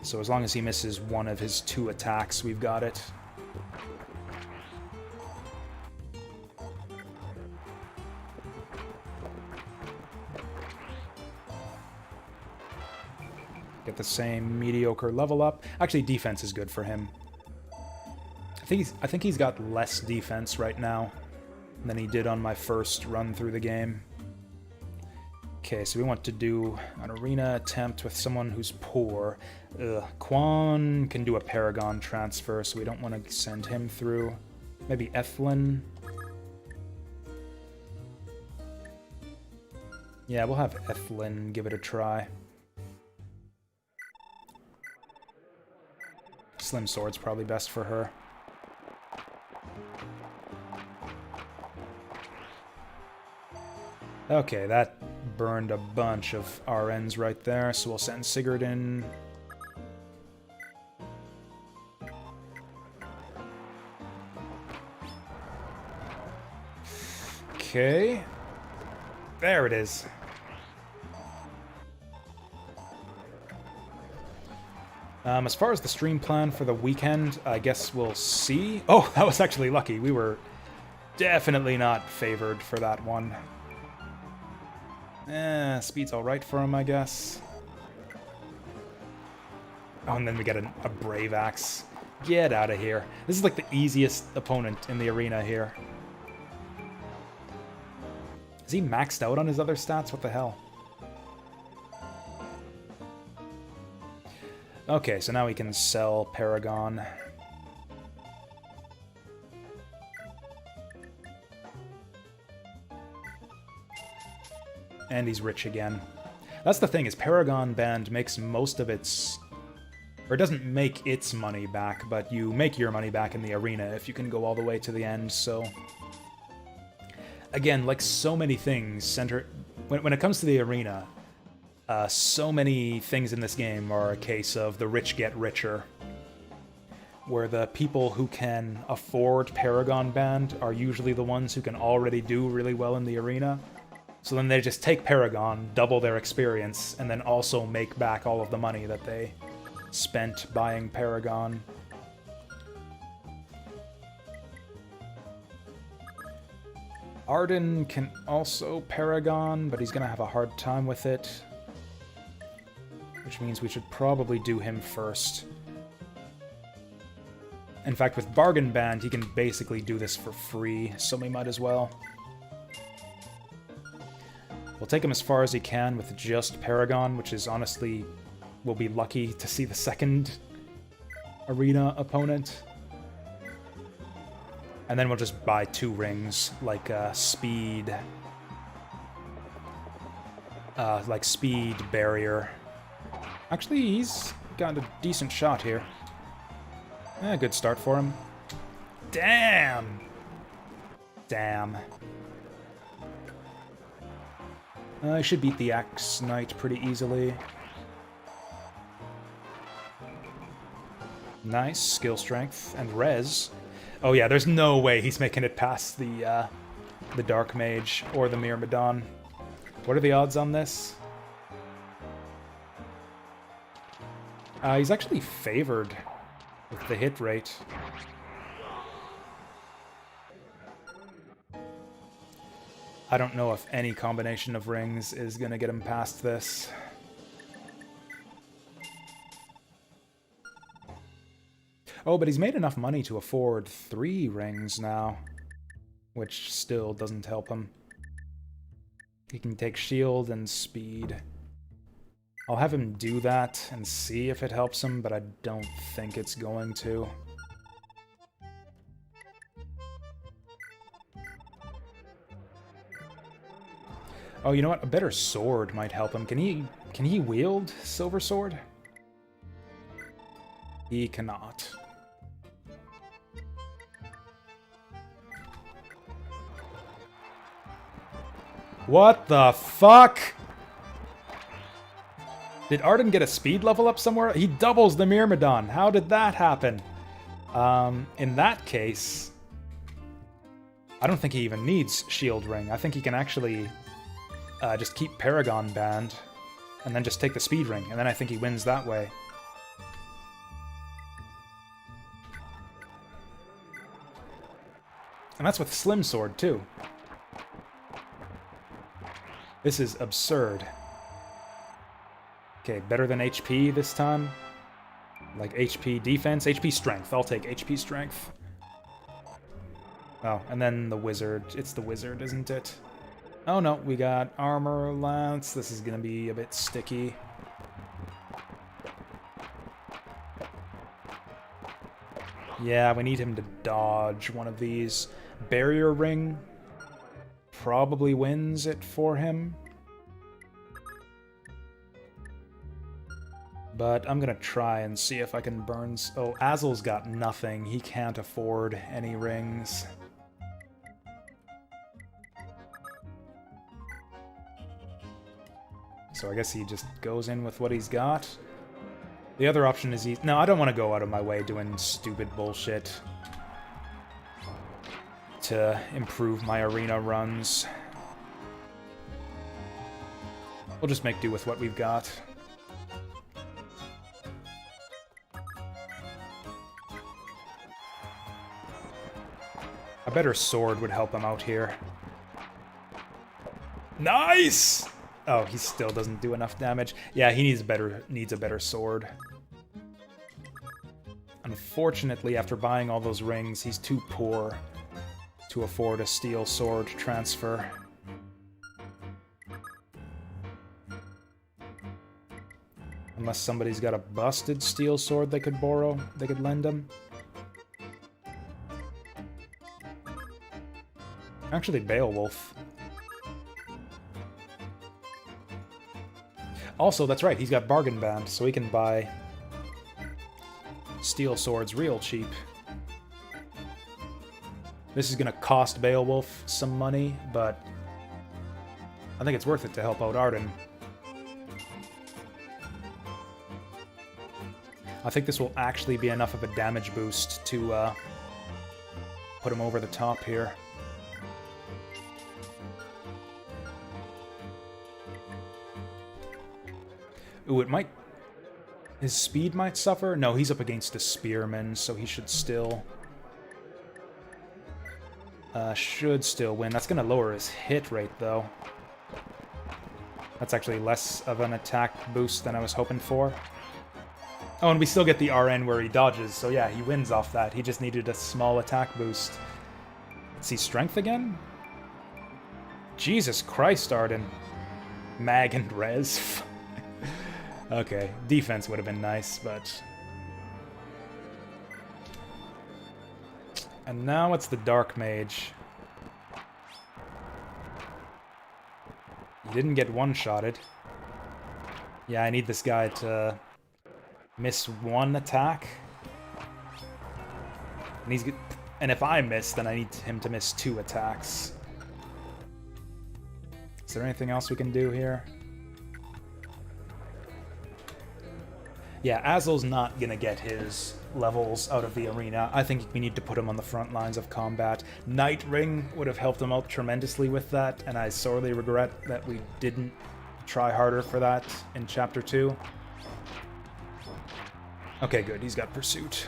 A: so as long as he misses one of his 2 attacks, we've got it. Get the same mediocre level up. Actually, defense is good for him. I think he's got less defense right now than he did on my first run through the game. Okay, so we want to do an arena attempt with someone who's poor. Quan can do a Paragon transfer, so we don't want to send him through. Maybe Ethlin. Yeah, we'll have Ethlin give it a try. Slim Sword's probably best for her. Okay, that burned a bunch of RNs right there, so we'll send Sigurd in. Okay. There it is. As far as the stream plan for the weekend, I guess we'll see. Oh, that was actually lucky. We were definitely not favored for that one. Speed's alright for him, I guess. Oh, and then we get a Brave Axe. Get out of here. This is like the easiest opponent in the arena here. Is he maxed out on his other stats? What the hell? Okay, so now we can sell Paragon. And he's rich again. That's the thing, is Paragon Band makes most of its... Or it doesn't make its money back, but you make your money back in the arena if you can go all the way to the end, so... Again, like so many things, when it comes to the arena, so many things in this game are a case of the rich get richer. Where the people who can afford Paragon Band are usually the ones who can already do really well in the arena. So then they just take Paragon, double their experience, and then also make back all of the money that they spent buying Paragon. Arden can also Paragon, but he's gonna have a hard time with it. Which means we should probably do him first. In fact, with Bargain Band, he can basically do this for free, so we might as well. We'll take him as far as he can with just Paragon, which is honestly... We'll be lucky to see the second arena opponent. And then we'll just buy 2 rings, like Speed... like Speed Barrier. Actually, he's got a decent shot here. Good start for him. Damn! Damn. I should beat the Axe Knight pretty easily. Nice, skill strength, and res. Oh yeah, there's no way he's making it past the Dark Mage or the Myrmidon. What are the odds on this? He's actually favored with the hit rate. I don't know if any combination of rings is gonna get him past this. Oh, but he's made enough money to afford 3 rings now, which still doesn't help him. He can take shield and speed. I'll have him do that and see if it helps him, but I don't think it's going to. Oh, you know what? A better sword might help him. Can he wield Silver Sword? He cannot. What the fuck? Did Arden get a speed level up somewhere? He doubles the Myrmidon. How did that happen? In that case, I don't think he even needs Shield Ring. I think he can actually just keep Paragon banned and then just take the Speed Ring, and then I think he wins that way. And that's with Slim Sword, too. This is absurd. Okay, better than HP this time. Like HP defense, HP strength. I'll take HP strength. Oh, and then the wizard. It's the wizard, isn't it? Oh no, we got armor lance. This is gonna be a bit sticky. Yeah, we need him to dodge one of these. Barrier ring probably wins it for him. But I'm gonna try and see if I can burn... Oh, Azel's got nothing. He can't afford any rings. So I guess he just goes in with what he's got. The other option is he... No, I don't want to go out of my way doing stupid bullshit to improve my arena runs. We'll just make do with what we've got. A better sword would help him out here. Nice! Oh, he still doesn't do enough damage. Yeah, he needs a better sword. Unfortunately, after buying all those rings, he's too poor to afford a steel sword transfer. Unless somebody's got a busted steel sword they could borrow, they could lend him. Actually, Beowulf. Also, that's right, he's got bargain band, so he can buy steel swords real cheap. This is gonna cost Beowulf some money, but I think it's worth it to help out Arden. I think this will actually be enough of a damage boost to put him over the top here. Ooh, it might... His speed might suffer? No, he's up against a spearman, so he should still... win. That's gonna lower his hit rate, though. That's actually less of an attack boost than I was hoping for. Oh, and we still get the RN where he dodges, so yeah, he wins off that. He just needed a small attack boost. Let's see, strength again? Jesus Christ, Arden. Mag and res. Okay, defense would have been nice, but... And now it's the Dark Mage. He didn't get one-shotted. Yeah, I need this guy to miss one attack. And if I miss, then I need him to miss 2 attacks. Is there anything else we can do here? Yeah, Azel's not gonna get his levels out of the arena. I think we need to put him on the front lines of combat. Night Ring would have helped him out tremendously with that, and I sorely regret that we didn't try harder for that in Chapter 2. Okay, good, he's got Pursuit.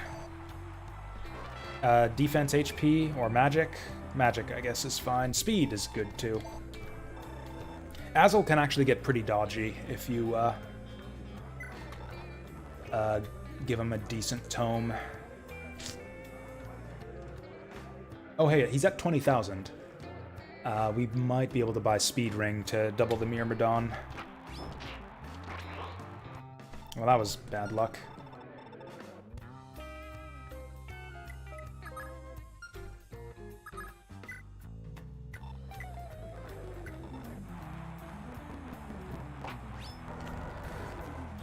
A: Defense HP or Magic? Magic, I guess, is fine. Speed is good, too. Azel can actually get pretty dodgy if you, give him a decent tome. Oh, hey, he's at 20,000. We might be able to buy Speed Ring to double the Myrmidon. Well, that was bad luck.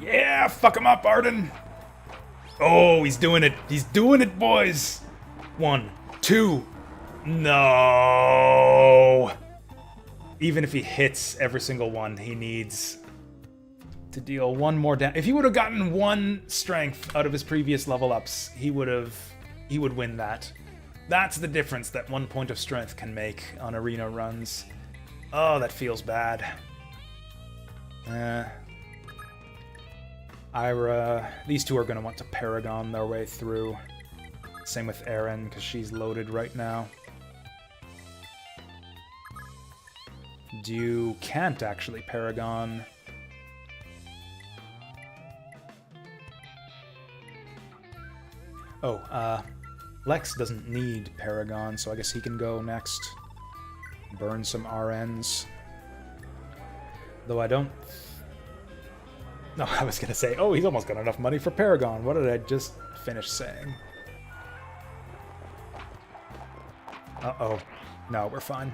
A: Yeah, fuck him up, Arden. Oh, he's doing it. He's doing it, boys. 1, 2. No. Even if he hits every single one, he needs to deal 1 more damage. If he would have gotten 1 strength out of his previous level ups, he would win that. That's the difference that 1 point of strength can make on arena runs. Oh, that feels bad. Ira, these two are going to want to Paragon their way through. Same with Erin, because she's loaded right now. You can't actually Paragon. Oh, Lex doesn't need Paragon, so I guess he can go next. Burn some RNs. Though I don't... No, I was gonna say, oh, he's almost got enough money for Paragon. What did I just finish saying? Uh-oh. No, we're fine.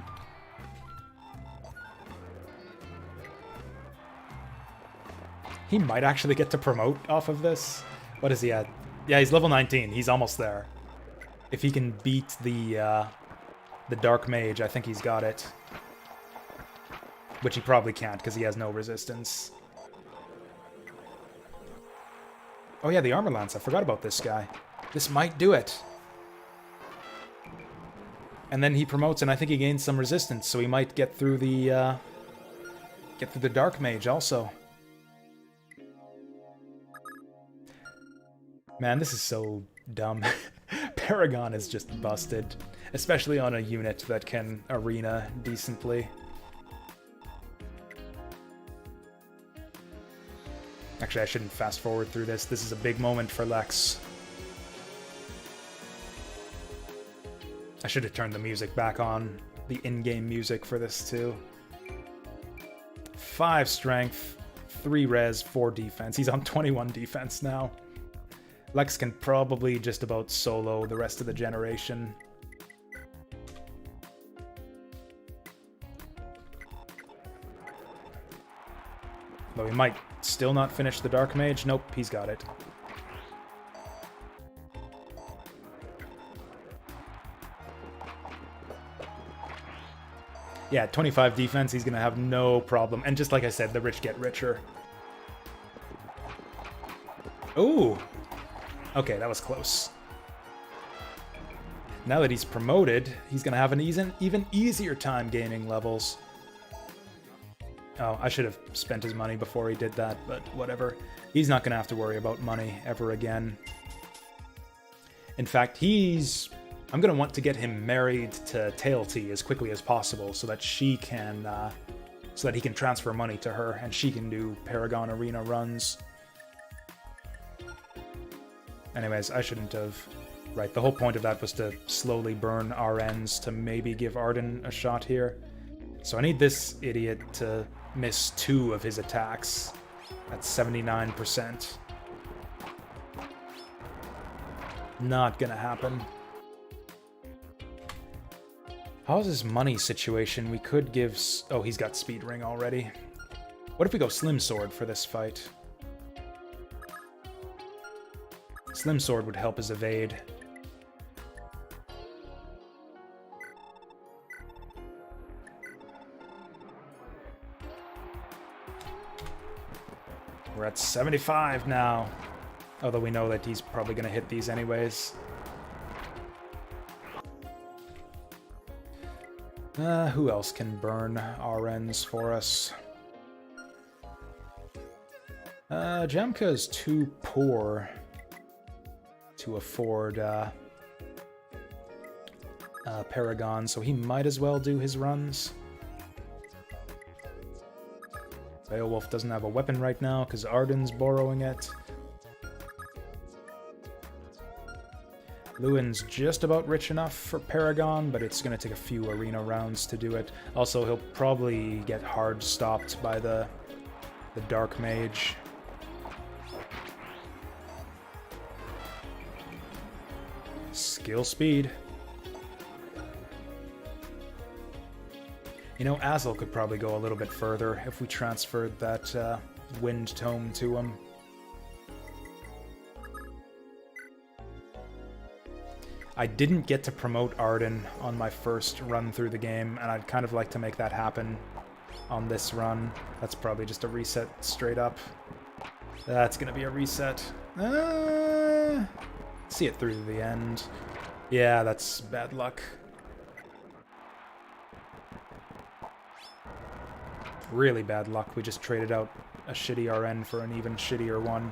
A: He might actually get to promote off of this. What is he at? Yeah, he's level 19. He's almost there. If he can beat the Dark Mage, I think he's got it. Which he probably can't, because he has no resistance. Oh yeah, the Armor Lance. I forgot about this guy. This might do it. And then he promotes, and I think he gains some resistance, so he might get through the Dark Mage also. Man, this is so dumb. Paragon is just busted, especially on a unit that can arena decently. Actually, I shouldn't fast forward through this. This is a big moment for Lex. I should have turned the music back on, the in-game music for this too. 5 strength, 3 res, 4 defense. He's on 21 defense now. Lex can probably just about solo the rest of the generation. Though he might still not finish the Dark Mage. Nope, he's got it. Yeah, 25 defense, he's gonna have no problem. And just like I said, the rich get richer. Ooh! Okay, that was close. Now that he's promoted, he's gonna have an even easier time gaining levels. Oh, I should have spent his money before he did that, but whatever. He's not gonna have to worry about money ever again. In fact, I'm gonna want to get him married to Tailty as quickly as possible so that she can, so that he can transfer money to her and she can do Paragon Arena runs. Anyways, I shouldn't have. Right, the whole point of that was to slowly burn RNs to maybe give Arden a shot here. So I need this idiot to miss 2 of his attacks. That's 79%. Not gonna happen. How's his money situation? We could give... Oh, he's got Speed Ring already. What if we go Slim Sword for this fight? Slim Sword would help his evade. We're at 75 now. Although we know that he's probably going to hit these anyways. Who else can burn RNs for us? Jamka is too poor to afford Paragon, so he might as well do his runs. Beowulf doesn't have a weapon right now because Arden's borrowing it. Lewin's just about rich enough for Paragon, but it's going to take a few arena rounds to do it. Also, he'll probably get hard stopped by the Dark Mage. Skill speed. You know, Azel could probably go a little bit further if we transferred that wind tome to him. I didn't get to promote Arden on my first run through the game, and I'd kind of like to make that happen on this run. That's probably just a reset straight up. That's gonna be a reset. See it through to the end. Yeah, that's bad luck. Really bad luck. We just traded out a shitty RN for an even shittier one.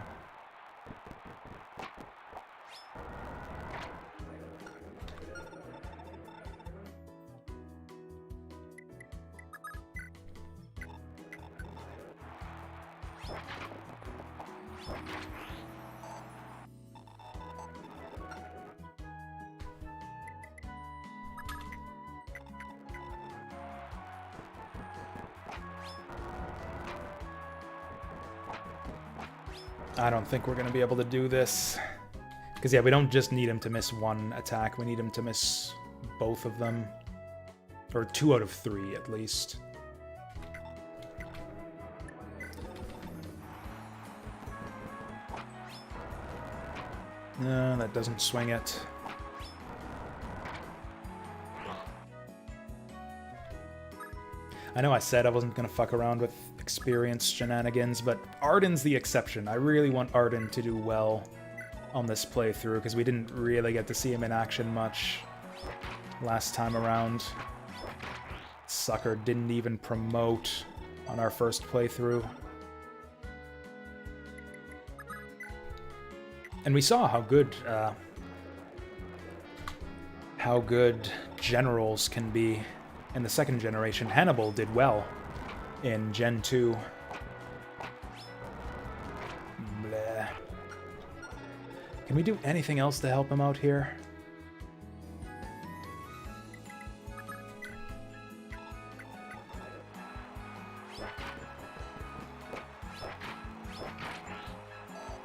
A: I don't think we're going to be able to do this. Because, yeah, we don't just need him to miss one attack. We need him to miss both of them. Or 2 out of 3, at least. No, that doesn't swing it. I know I said I wasn't going to fuck around with experience shenanigans, but Arden's the exception. I really want Arden to do well on this playthrough, because we didn't really get to see him in action much last time around. Sucker didn't even promote on our first playthrough. And we saw how good generals can be in the second generation. Hannibal did well in Gen 2. Bleh. Can we do anything else to help him out here?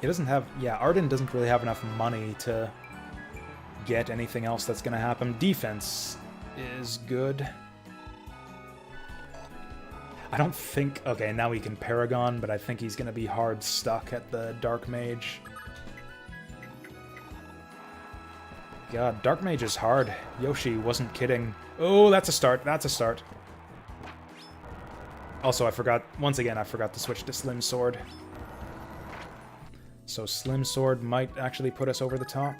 A: He doesn't have... Yeah, Arden doesn't really have enough money to get anything else that's gonna happen. Defense is good. I don't think... Okay, now he can Paragon, but I think he's gonna be hard stuck at the Dark Mage. God, Dark Mage is hard. Yoshi wasn't kidding. Oh, that's a start. That's a start. Also, I forgot... Once again, I forgot to switch to Slim Sword. So Slim Sword might actually put us over the top.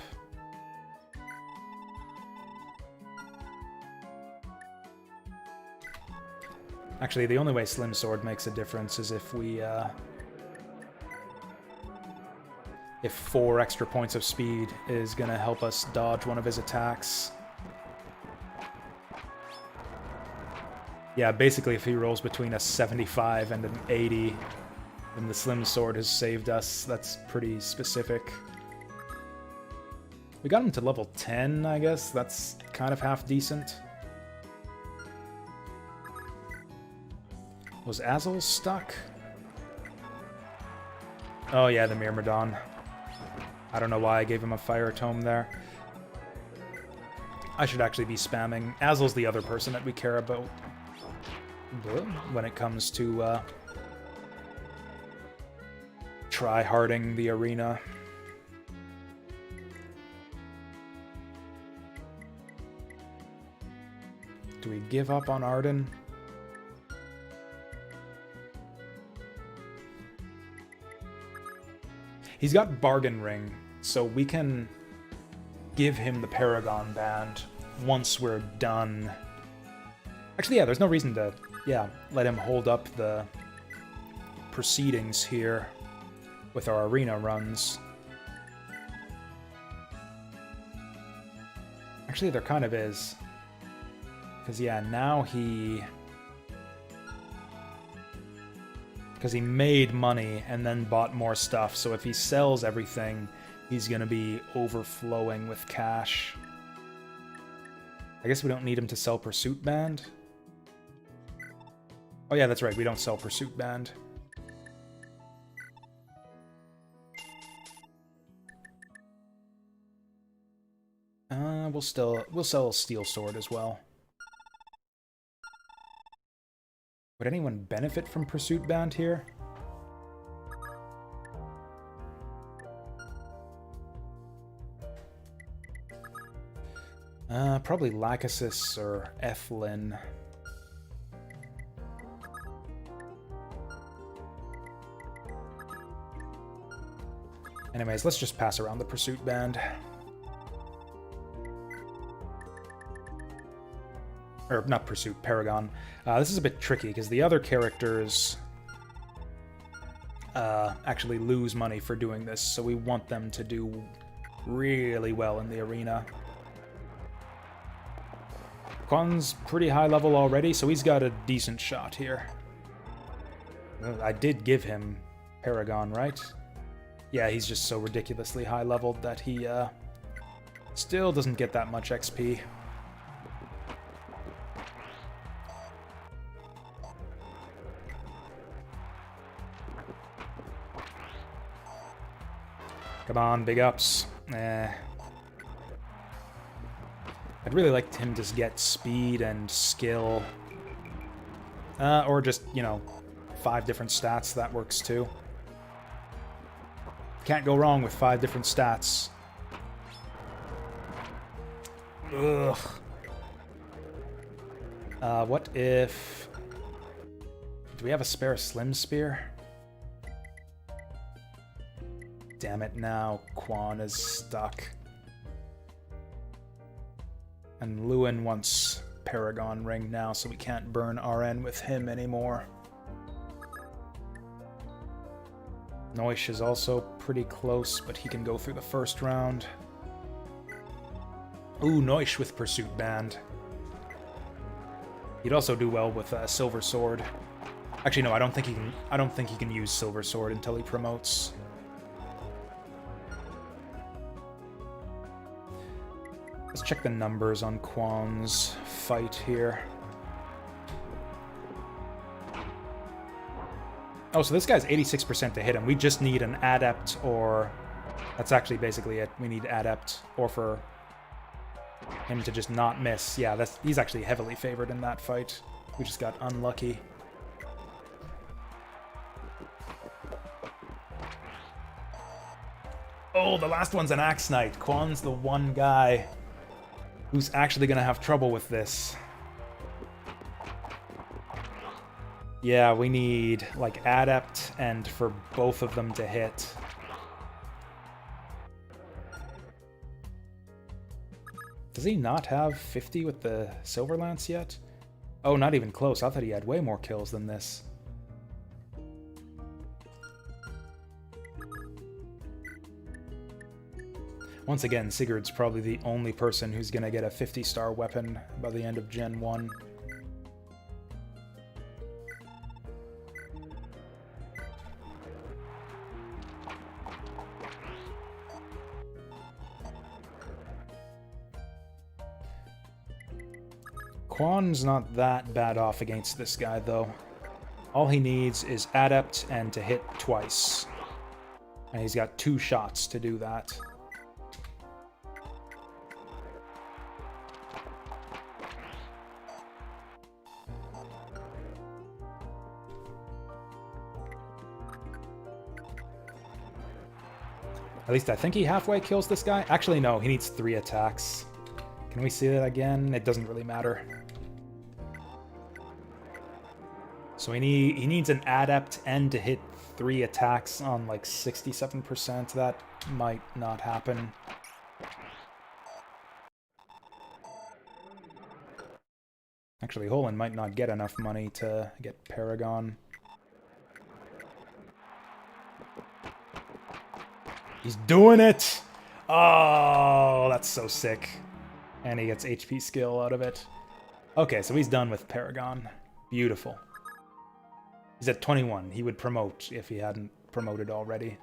A: Actually, the only way Slim Sword makes a difference is if we, if 4 extra points of speed is gonna help us dodge one of his attacks. Yeah, basically if he rolls between a 75 and an 80, then the Slim Sword has saved us. That's pretty specific. We got him to level 10, I guess. That's kind of half decent. Was Azel stuck? Oh yeah, the Myrmidon. I don't know why I gave him a Fire Tome there. I should actually be spamming. Azel's the other person that we care about when it comes to try-harding the arena. Do we give up on Arden? He's got Bargain Ring, so we can give him the Paragon Band once we're done. Actually, yeah, there's no reason to, let him hold up the proceedings here with our arena runs. Actually, there kind of is. Because, now he made money and then bought more stuff, so if he sells everything, he's gonna be overflowing with cash. I guess we don't need him to sell Pursuit Band. Oh yeah, that's right, we don't sell Pursuit Band. we'll sell Steel Sword as well. Would anyone benefit from Pursuit Band here? Probably Lachesis or Eflin. Anyways, let's just pass around the Pursuit Band. Or, not Pursuit, Paragon. This is a bit tricky, because the other characters actually lose money for doing this, so we want them to do really well in the arena. Quan's pretty high level already, so he's got a decent shot here. I did give him Paragon, right? Yeah, he's just so ridiculously high leveled that he still doesn't get that much XP. Come on, big ups. I'd really like him to just get speed and skill. Or just, you know, 5 different stats, that works too. Can't go wrong with 5 different stats. Ugh. What if... Do we have a spare Slim Spear? Damn it, now Quan is stuck. And Lewin wants Paragon Ring now, so we can't burn RN with him anymore. Noish is also pretty close, but he can go through the first round. Ooh, Noish with Pursuit Band. He'd also do well with Silver Sword. Actually, no, I don't think he can use Silver Sword until he promotes. Let's check the numbers on Quan's fight here. Oh, so this guy's 86% to hit him. We just need an Adept, or... That's actually basically it. We need Adept, or for him to just not miss. Yeah, he's actually heavily favored in that fight. We just got unlucky. Oh, the last one's an Axe Knight. Quan's the one guy who's actually gonna have trouble with this. Yeah, we need, like, Adept and for both of them to hit. Does he not have 50 with the Silver Lance yet? Oh, not even close. I thought he had way more kills than this. Once again, Sigurd's probably the only person who's gonna get a 50-star weapon by the end of Gen 1. Quan's not that bad off against this guy, though. All he needs is Adept and to hit twice. And he's got 2 shots to do that. At least I think he halfway kills this guy. Actually, no, he needs 3 attacks. Can we see that again? It doesn't really matter. So he needs an Adept and to hit 3 attacks on like 67%. That might not happen. Actually, Holland might not get enough money to get Paragon. He's doing it! Oh, that's so sick. And he gets HP skill out of it. Okay, so he's done with Paragon. Beautiful. He's at 21. He would promote if he hadn't promoted already.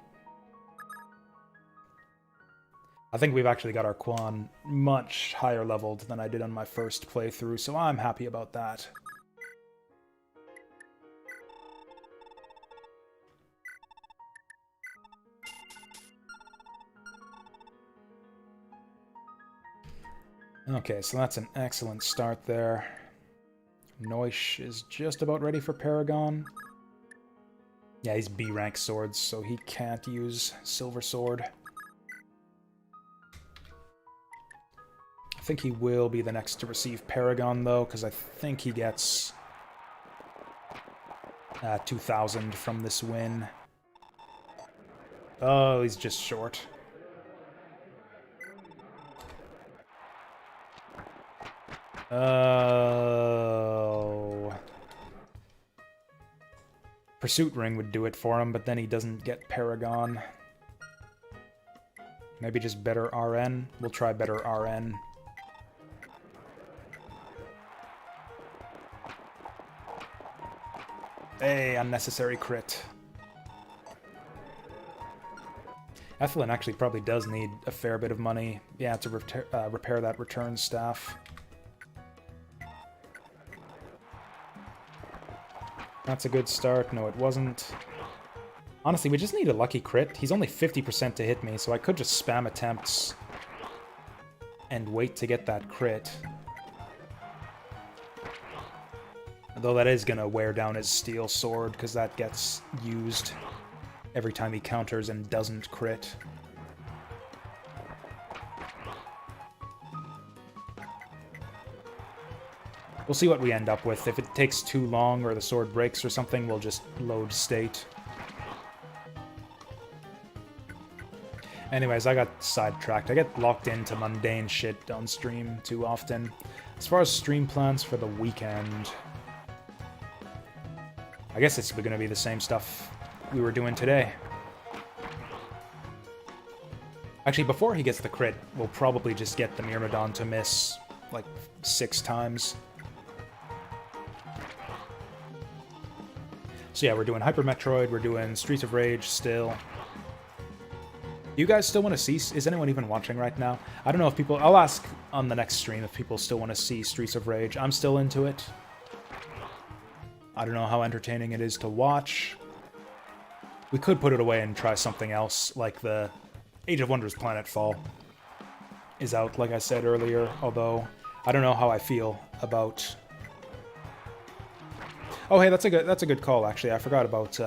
A: I think we've actually got our Quan much higher leveled than I did on my first playthrough, so I'm happy about that. Okay, so that's an excellent start there. Noish is just about ready for Paragon. Yeah, he's B rank swords, so he can't use Silver Sword. I think he will be the next to receive Paragon, though, because I think he gets 2,000 from this win. Oh, he's just short. Oh. Pursuit Ring would do it for him, but then he doesn't get Paragon. Maybe just better RN? We'll try better RN. Hey, unnecessary crit. Ethelyn actually probably does need a fair bit of money. Yeah, to repair that return staff. That's a good start. No, it wasn't. Honestly, we just need a lucky crit. He's only 50% to hit me, so I could just spam attempts and wait to get that crit. Though that is going to wear down his steel sword, because that gets used every time he counters and doesn't crit. We'll see what we end up with. If it takes too long or the sword breaks or something, we'll just load state. Anyways, I got sidetracked. I get locked into mundane shit on stream too often. As far as stream plans for the weekend, I guess it's going to be the same stuff we were doing today. Actually, before he gets the crit, we'll probably just get the Myrmidon to miss like 6 times. So yeah, we're doing Hyper Metroid, we're doing Streets of Rage still. You guys still want to see... Is anyone even watching right now? I don't know if people... I'll ask on the next stream if people still want to see Streets of Rage. I'm still into it. I don't know how entertaining it is to watch. We could put it away and try something else, like the Age of Wonders Planetfall is out, like I said earlier, although I don't know how I feel about... Oh, hey, that's a good call, actually. I forgot about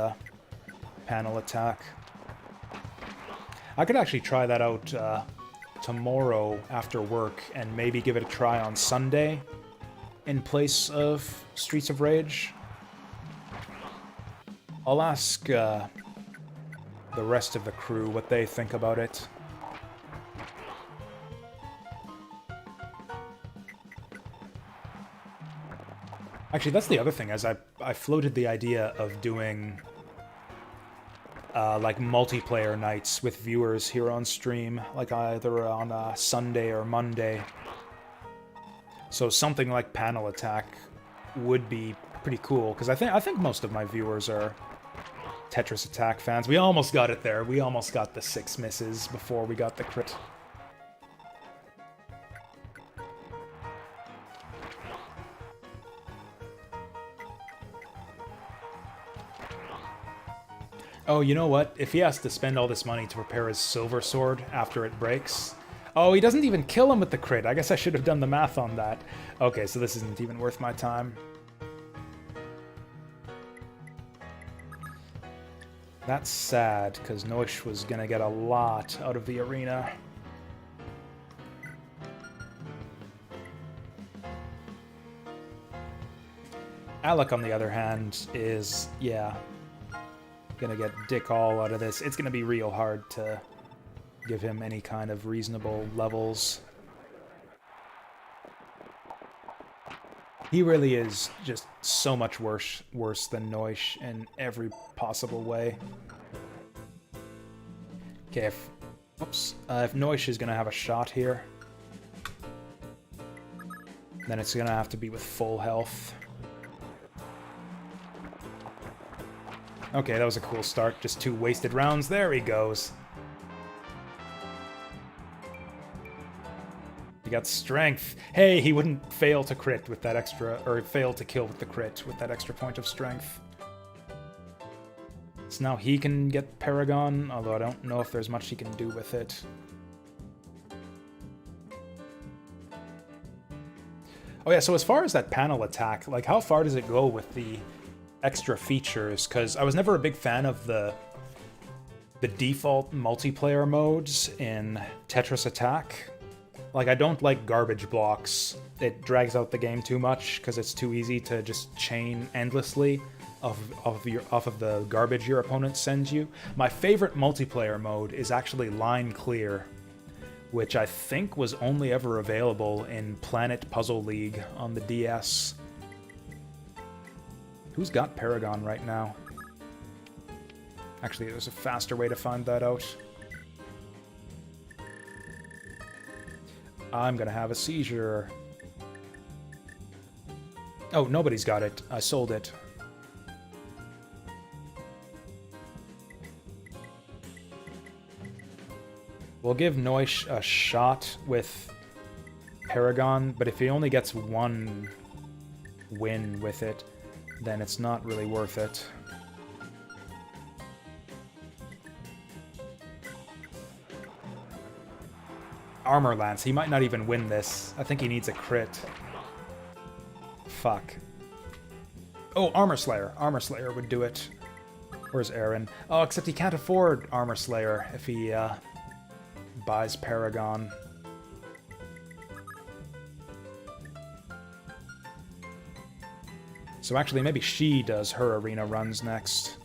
A: panel attack. I could actually try that out tomorrow after work and maybe give it a try on Sunday in place of Streets of Rage. I'll ask the rest of the crew what they think about it. Actually, that's the other thing, as I floated the idea of doing like multiplayer nights with viewers here on stream, like either on Sunday or Monday. So something like panel attack would be pretty cool, because I think most of my viewers are Tetris Attack fans. We almost got it there. We almost got the 6 misses before we got the crit. Oh, you know what? If he has to spend all this money to repair his silver sword after it breaks... Oh, he doesn't even kill him with the crit. I guess I should have done the math on that. Okay, so this isn't even worth my time. That's sad, because Noish was gonna get a lot out of the arena. Alec, on the other hand, is, yeah, gonna get dick all out of this. It's gonna be real hard to give him any kind of reasonable levels. He really is just so much worse than Noish in every possible way. Okay, if Noish is gonna have a shot here, then it's gonna have to be with full health. Okay, that was a cool start. Just 2 wasted rounds. There he goes. He got strength. Hey, he wouldn't fail to crit with that extra, or fail to kill with the crit with that extra point of strength. So now he can get Paragon, although I don't know if there's much he can do with it. Oh yeah, so as far as that panel attack, like how far does it go with the extra features? Because I was never a big fan of the default multiplayer modes in Tetris Attack. Like, I don't like garbage blocks. It drags out the game too much because it's too easy to just chain endlessly off of the garbage your opponent sends you. My favorite multiplayer mode is actually Line Clear, which I think was only ever available in Planet Puzzle League on the DS. Who's got Paragon right now? Actually, there's a faster way to find that out. I'm gonna have a seizure. Oh, nobody's got it. I sold it. We'll give Noish a shot with Paragon, but if he only gets one win with it, then it's not really worth it. Armor Lance. He might not even win this. I think he needs a crit. Fuck. Oh, Armor Slayer. Armor Slayer would do it. Where's Aaron? Oh, except he can't afford Armor Slayer if he buys Paragon. So actually, maybe she does her arena runs next.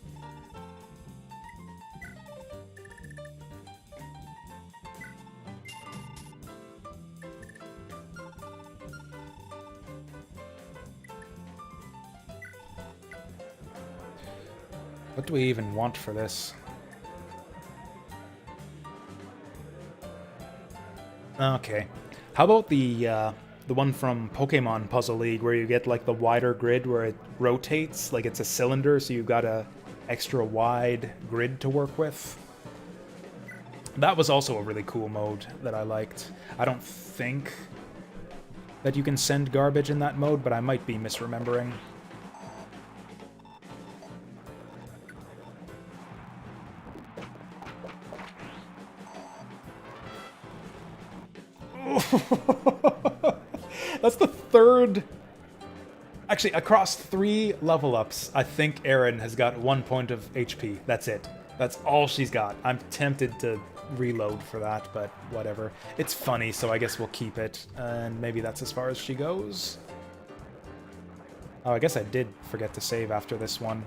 A: What do we even want for this? Okay. How about the one from Pokemon Puzzle League where you get like the wider grid where it rotates, like it's a cylinder, so you've got a extra wide grid to work with? That was also a really cool mode that I liked. I don't think that you can send garbage in that mode, but I might be misremembering. That's the third... Actually, across 3 level ups, I think Erin has got 1 point of HP. That's it. That's all she's got. I'm tempted to reload for that, but whatever. It's funny, so I guess we'll keep it. And maybe that's as far as she goes. Oh, I guess I did forget to save after this one.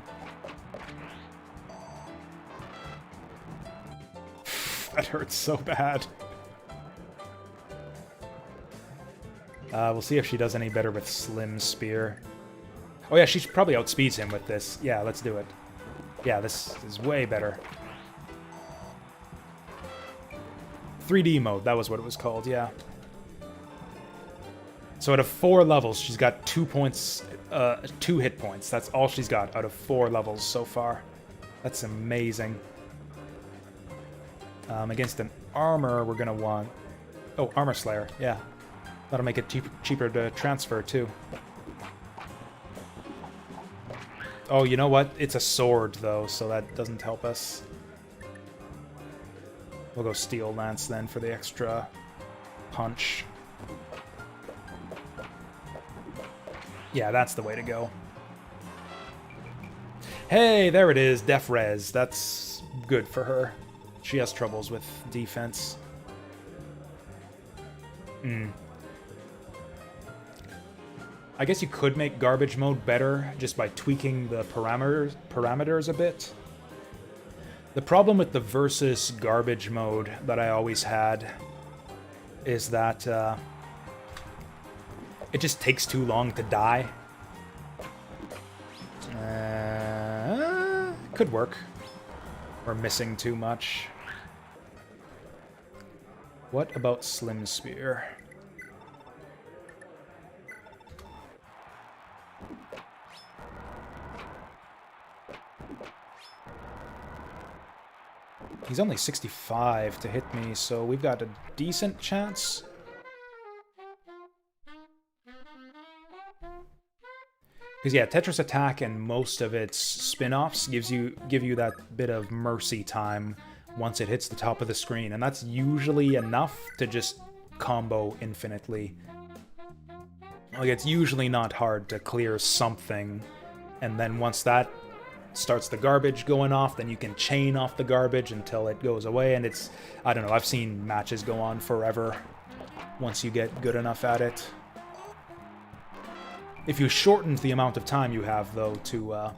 A: That hurts so bad. We'll see if she does any better with Slim Spear. Oh yeah, she probably outspeeds him with this. Yeah, let's do it. Yeah, this is way better. 3D mode, that was what it was called, yeah. So out of 4 levels, she's got 2 points, 2 hit points. That's all she's got out of 4 levels so far. That's amazing. Against an armor, we're gonna want... Oh, Armor Slayer, yeah. That'll make it cheaper to transfer, too. Oh, you know what? It's a sword, though, so that doesn't help us. We'll go Steel Lance, then, for the extra punch. Yeah, that's the way to go. Hey, there it is, Def Res. That's good for her. She has troubles with defense. I guess you could make garbage mode better just by tweaking the parameters a bit. The problem with the versus garbage mode that I always had is that it just takes too long to die. Could work. We're missing too much. What about Slim Spear? He's only 65 to hit me, so we've got a decent chance. Because yeah, Tetris Attack and most of its spin-offs give you that bit of mercy time once it hits the top of the screen, and that's usually enough to just combo infinitely. Like, it's usually not hard to clear something, and then once that starts the garbage going off, then you can chain off the garbage until it goes away, and it's... I don't know, I've seen matches go on forever once you get good enough at it. If you shortened the amount of time you have, though, to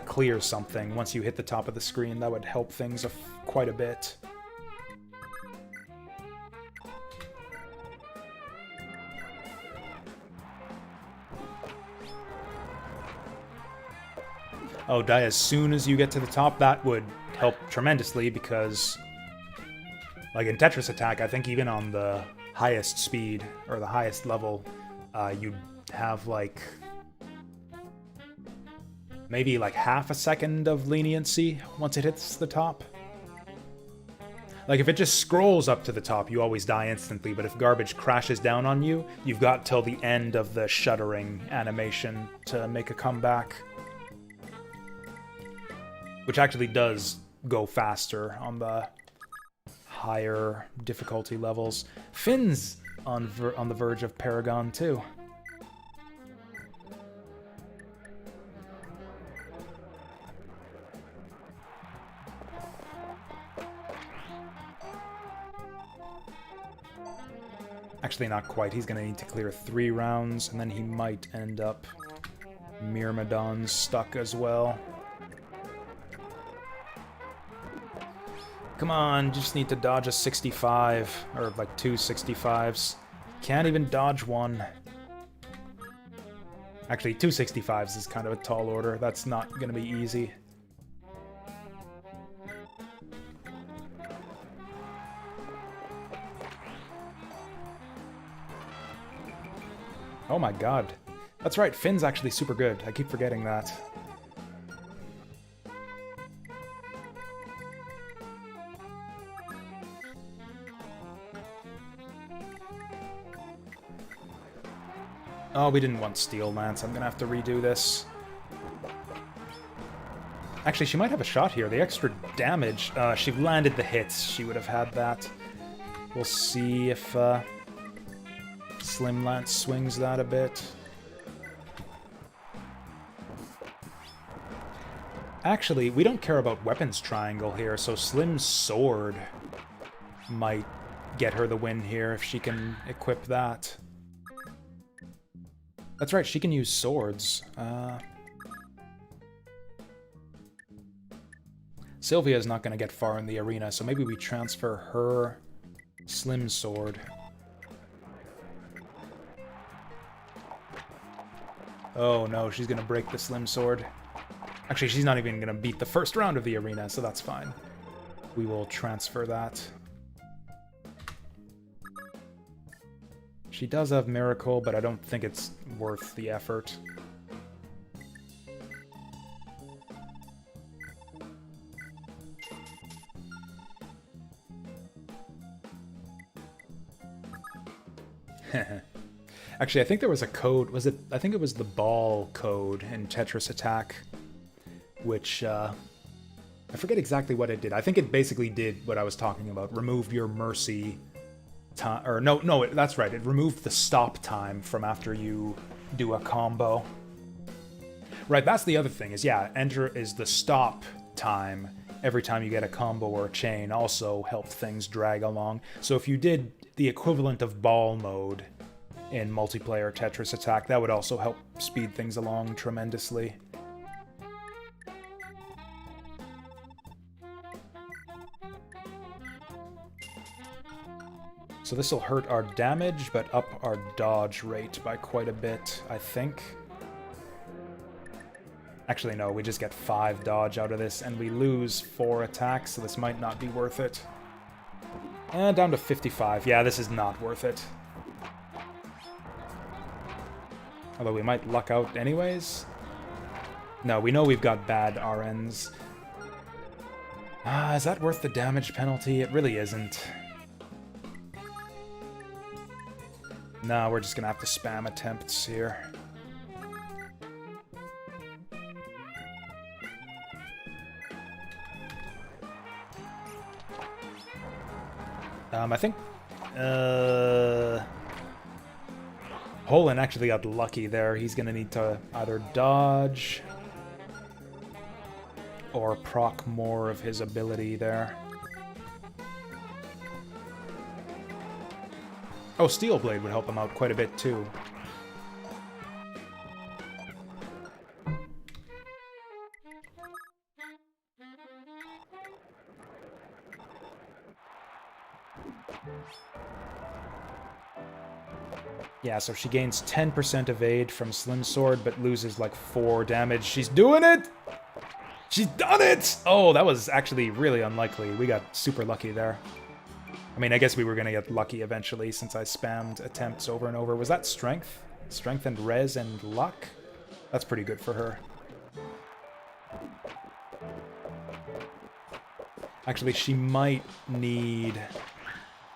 A: clear something, once you hit the top of the screen, that would help things quite a bit. Oh, die as soon as you get to the top, that would help tremendously, because, like in Tetris Attack, I think even on the highest speed, or the highest level, you'd have, like, maybe like half a second of leniency once it hits the top. Like, if it just scrolls up to the top, you always die instantly, but if garbage crashes down on you, you've got till the end of the shuddering animation to make a comeback. Which actually does go faster on the higher difficulty levels. Finn's on the verge of Paragon, too. Actually, not quite. He's going to need to clear 3 rounds, and then he might end up Myrmidon's stuck as well. Come on, just need to dodge a 65, or like 2 65s. Can't even dodge one. Actually, 2 65s is kind of a tall order. That's not going to be easy. Oh my god. That's right, Finn's actually super good. I keep forgetting that. Oh, we didn't want Steel Lance. I'm gonna have to redo this. Actually, she might have a shot here. The extra damage. She landed the hits. She would have had that. We'll see if Slim Lance swings that a bit. Actually, we don't care about weapons triangle here, so Slim's sword might get her the win here if she can equip that. That's right, she can use swords. Sylvia's not going to get far in the arena, so maybe we transfer her Slim sword. Oh no, she's going to break the Slim sword. Actually, she's not even going to beat the first round of the arena, so that's fine. We will transfer that. She does have Miracle, but I don't think it's worth the effort. Actually, I think there was a code. Was it? I think it was the ball code in Tetris Attack, which I forget exactly what it did. I think it basically did what I was talking about. Removed your mercy time, or no, that's right. It removed the stop time from after you do a combo. Right, that's the other thing. Is yeah, enter is the stop time every time you get a combo or a chain. Also helped things drag along. So if you did the equivalent of ball mode in multiplayer Tetris Attack, that would also help speed things along tremendously. So this will hurt our damage, but up our dodge rate by quite a bit, I think. Actually, no, we just get 5 dodge out of this, and we lose 4 attacks, so this might not be worth it. And down to 55. Yeah, this is not worth it. Although we might luck out anyways. No, we know we've got bad RNs. Is that worth the damage penalty? It really isn't. No, we're just gonna have to spam attempts here. I think... Holin actually got lucky there. He's going to need to either dodge or proc more of his ability there. Oh, Steel Blade would help him out quite a bit too. Yeah, so she gains 10% evade from Slim Sword, but loses like 4 damage. She's doing it! She's done it! Oh, that was actually really unlikely. We got super lucky there. I mean, I guess we were going to get lucky eventually since I spammed attempts over and over. Was that strength? Strength and res and luck? That's pretty good for her. Actually, she might need...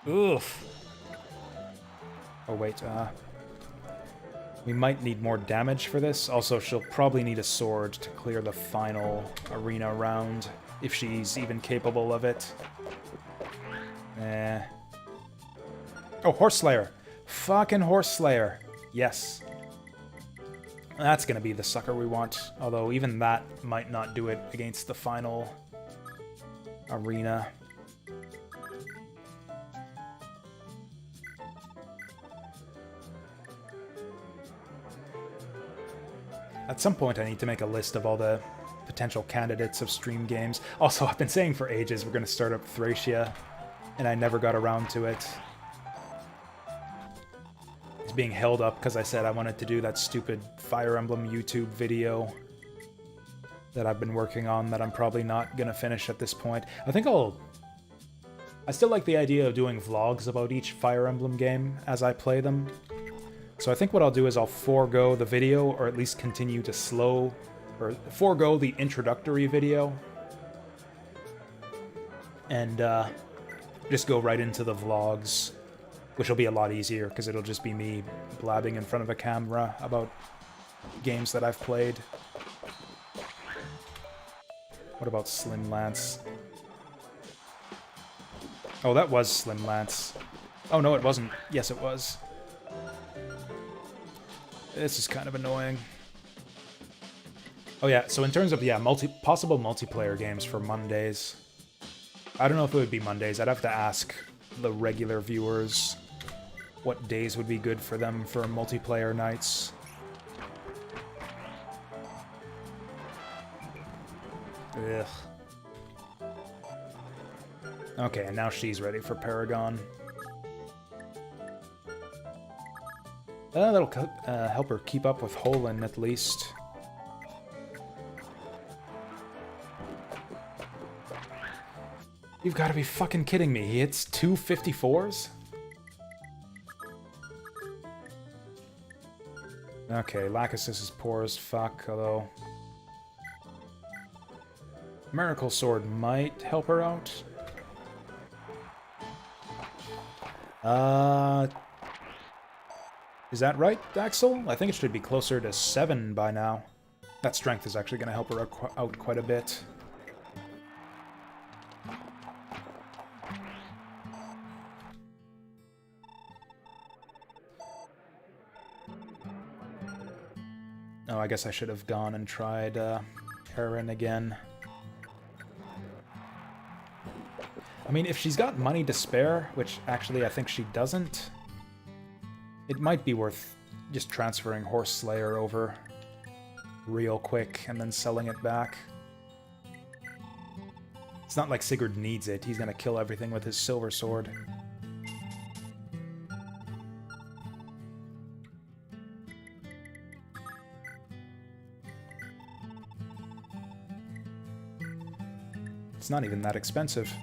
A: Oof. Oh, wait, we might need more damage for this. Also, she'll probably need a sword to clear the final arena round, if she's even capable of it. Oh, Horse Slayer. Fucking Horse Slayer. Yes. That's gonna be the sucker we want. Although, even that might not do it against the final arena. At some point, I need to make a list of all the potential candidates of stream games. Also, I've been saying for ages we're going to start up Thracia, and I never got around to it. It's being held up because I said I wanted to do that stupid Fire Emblem YouTube video that I've been working on that I'm probably not going to finish at this point. I still like the idea of doing vlogs about each Fire Emblem game as I play them. So I think what I'll do is I'll forego the video, or at least continue to forego the introductory video, and just go right into the vlogs, which will be a lot easier, because it'll just be me blabbing in front of a camera about games that I've played. What about Slim Lance? Oh, that was Slim Lance. Oh, no, it wasn't. Yes, it was. This is kind of annoying. Oh yeah, so in terms of, possible multiplayer games for Mondays. I don't know if it would be Mondays. I'd have to ask the regular viewers what days would be good for them for multiplayer nights. Ugh. Okay, and now she's ready for Paragon. That'll help her keep up with Holin, at least. You've got to be fucking kidding me. He hits 2 54s? Okay, Lachesis is poor as fuck, although... Miracle Sword might help her out. Is that right, Axel? I think it should be closer to 7 by now. That strength is actually going to help her out quite a bit. Oh, I guess I should have gone and tried Heron again. I mean, if she's got money to spare, which actually I think she doesn't, it might be worth just transferring Horse Slayer over real quick and then selling it back. It's not like Sigurd needs it. He's gonna kill everything with his silver sword. It's not even that expensive.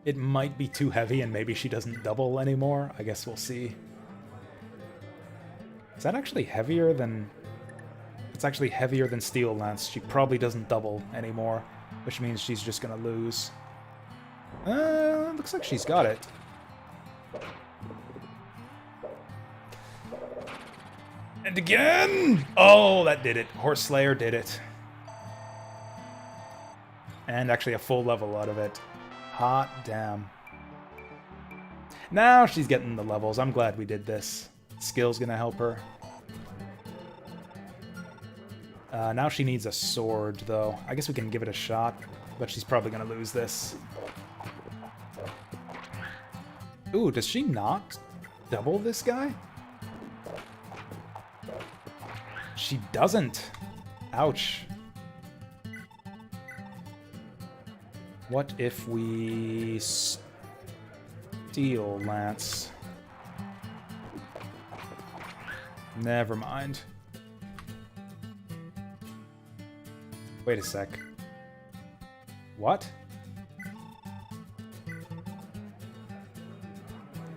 A: It might be too heavy and maybe she doesn't double anymore. I guess we'll see. Is that actually heavier than... It's actually heavier than Steel Lance. She probably doesn't double anymore, which means she's just gonna lose. Looks like she's got it. And again! Oh, that did it. Horse Slayer did it. And actually a full level out of it. Hot damn. Now she's getting the levels. I'm glad we did this. Skill's gonna help her. Now she needs a sword, though. I guess we can give it a shot, but she's probably gonna lose this. Ooh, does she not double this guy? She doesn't. Ouch. What if we steal Lance? Never mind. Wait a sec. What?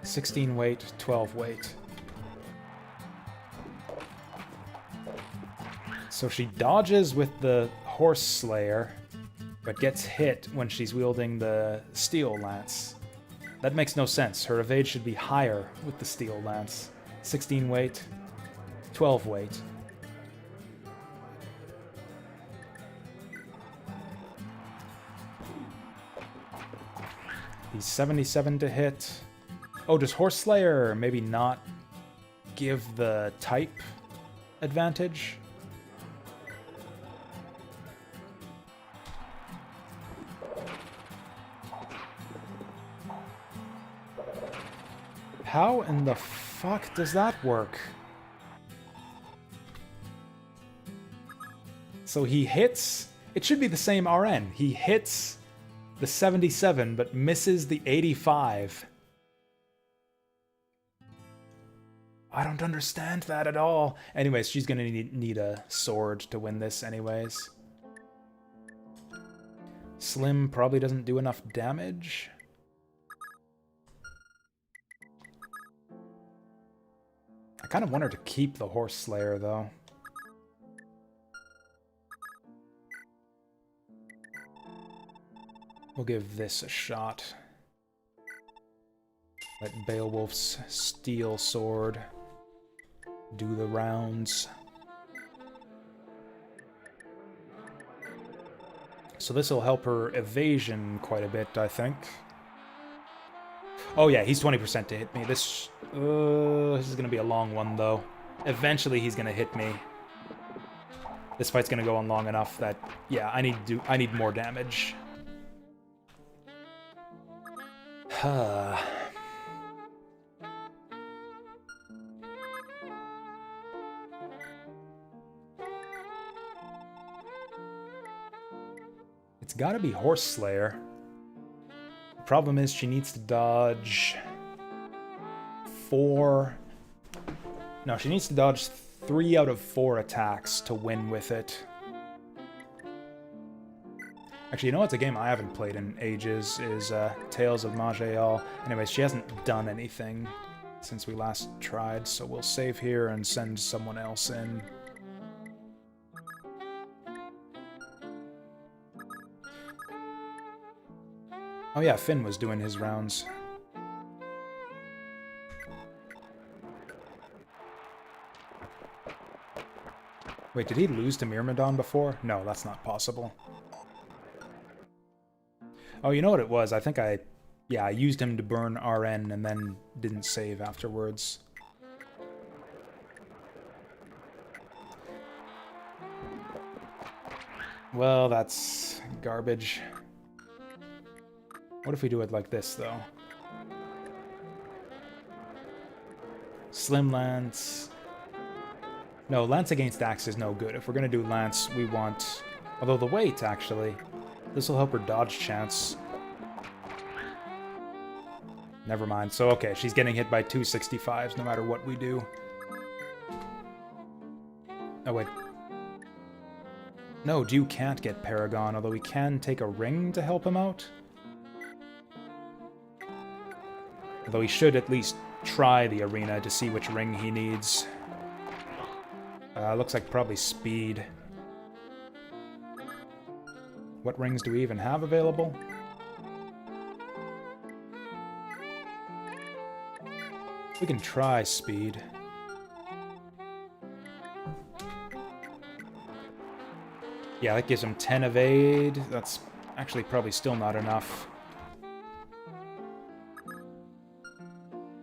A: 16 weight, 12 weight. So she dodges with the Horse Slayer, but gets hit when she's wielding the Steel Lance. That makes no sense. Her evade should be higher with the Steel Lance. 16 weight, 12 weight. He's 77 to hit. Oh, does Horse Slayer maybe not give the type advantage? How in the fuck does that work? So he hits... It should be the same RN. He hits the 77, but misses the 85. I don't understand that at all. Anyways, she's gonna need a sword to win this anyways. Slim probably doesn't do enough damage. I kind of want her to keep the Horse Slayer, though. We'll give this a shot. Let Beowulf's steel sword do the rounds. So this will help her evasion quite a bit, I think. Oh yeah, he's 20% to hit me. This is gonna be a long one, though. Eventually he's gonna hit me. This fight's gonna go on long enough that, yeah, I need more damage. It's gotta be Horse Slayer. The problem is she needs to dodge 4... No, she needs to dodge 3 out of 4 attacks to win with it. Actually, you know what's a game I haven't played in ages is Tales of Maj'Eyal. Anyways, she hasn't done anything since we last tried, so we'll save here and send someone else in. Oh yeah, Finn was doing his rounds. Wait, did he lose to Myrmidon before? No, that's not possible. Oh, you know what it was? I think I used him to burn RN and then didn't save afterwards. Well, that's garbage. What if we do it like this, though? Slim Lance. No, Lance against Axe is no good. If we're gonna do Lance, we want... Although the weight, actually. This will help her dodge chance. Never mind. So, okay, she's getting hit by 265s no matter what we do. Oh, wait. No, Dew can't get Paragon, although we can take a ring to help him out. Although he should at least try the arena to see which ring he needs. Looks like probably speed. What rings do we even have available? We can try speed. Yeah, that gives him 10 evade. That's actually probably still not enough.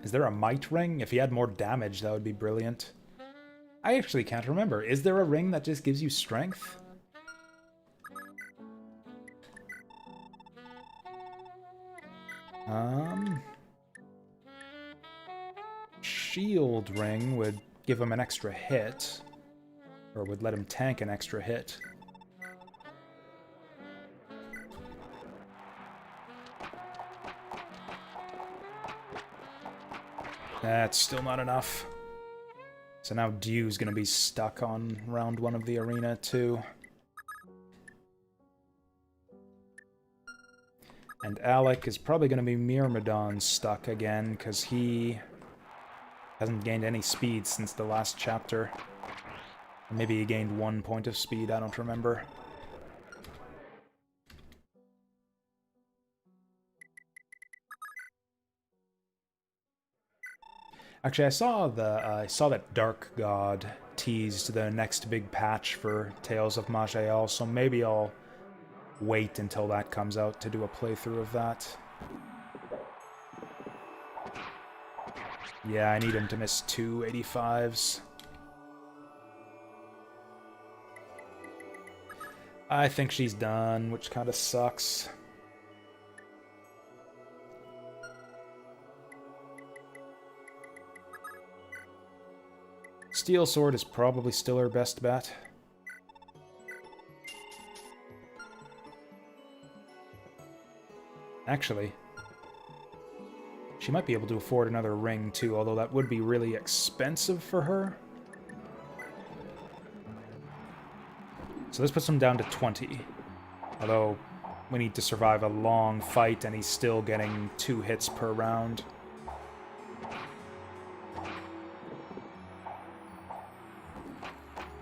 A: Is there a might ring? If he had more damage, that would be brilliant. I actually can't remember. Is there a ring that just gives you strength? Shield ring would give him an extra hit. Or would let him tank an extra hit. That's still not enough. So now Dew's gonna be stuck on round 1 of the arena, too. And Alec is probably gonna be Myrmidon stuck again, because he hasn't gained any speed since the last chapter. Or maybe he gained 1 point of speed, I don't remember. Actually, I saw that Dark God teased the next big patch for Tales of Maj'Eyal, so maybe I'll wait until that comes out to do a playthrough of that. Yeah, I need him to miss 2 85s. I think she's done, which kind of sucks. Steel Sword is probably still her best bet. Actually, she might be able to afford another ring too, although that would be really expensive for her. So this puts him down to 20. Although, we need to survive a long fight and he's still getting 2 hits per round.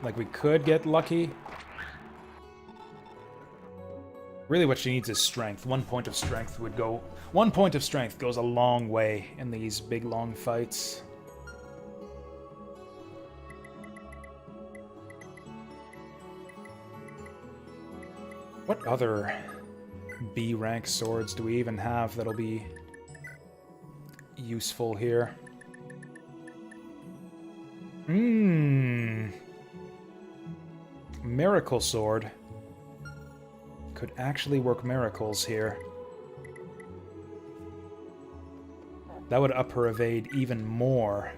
A: Like, we could get lucky. Really what she needs is strength. 1 point of strength would go... 1 point of strength goes a long way in these big, long fights. What other B-rank swords do we even have that'll be useful here? Miracle Sword could actually work miracles here. That would up her evade even more.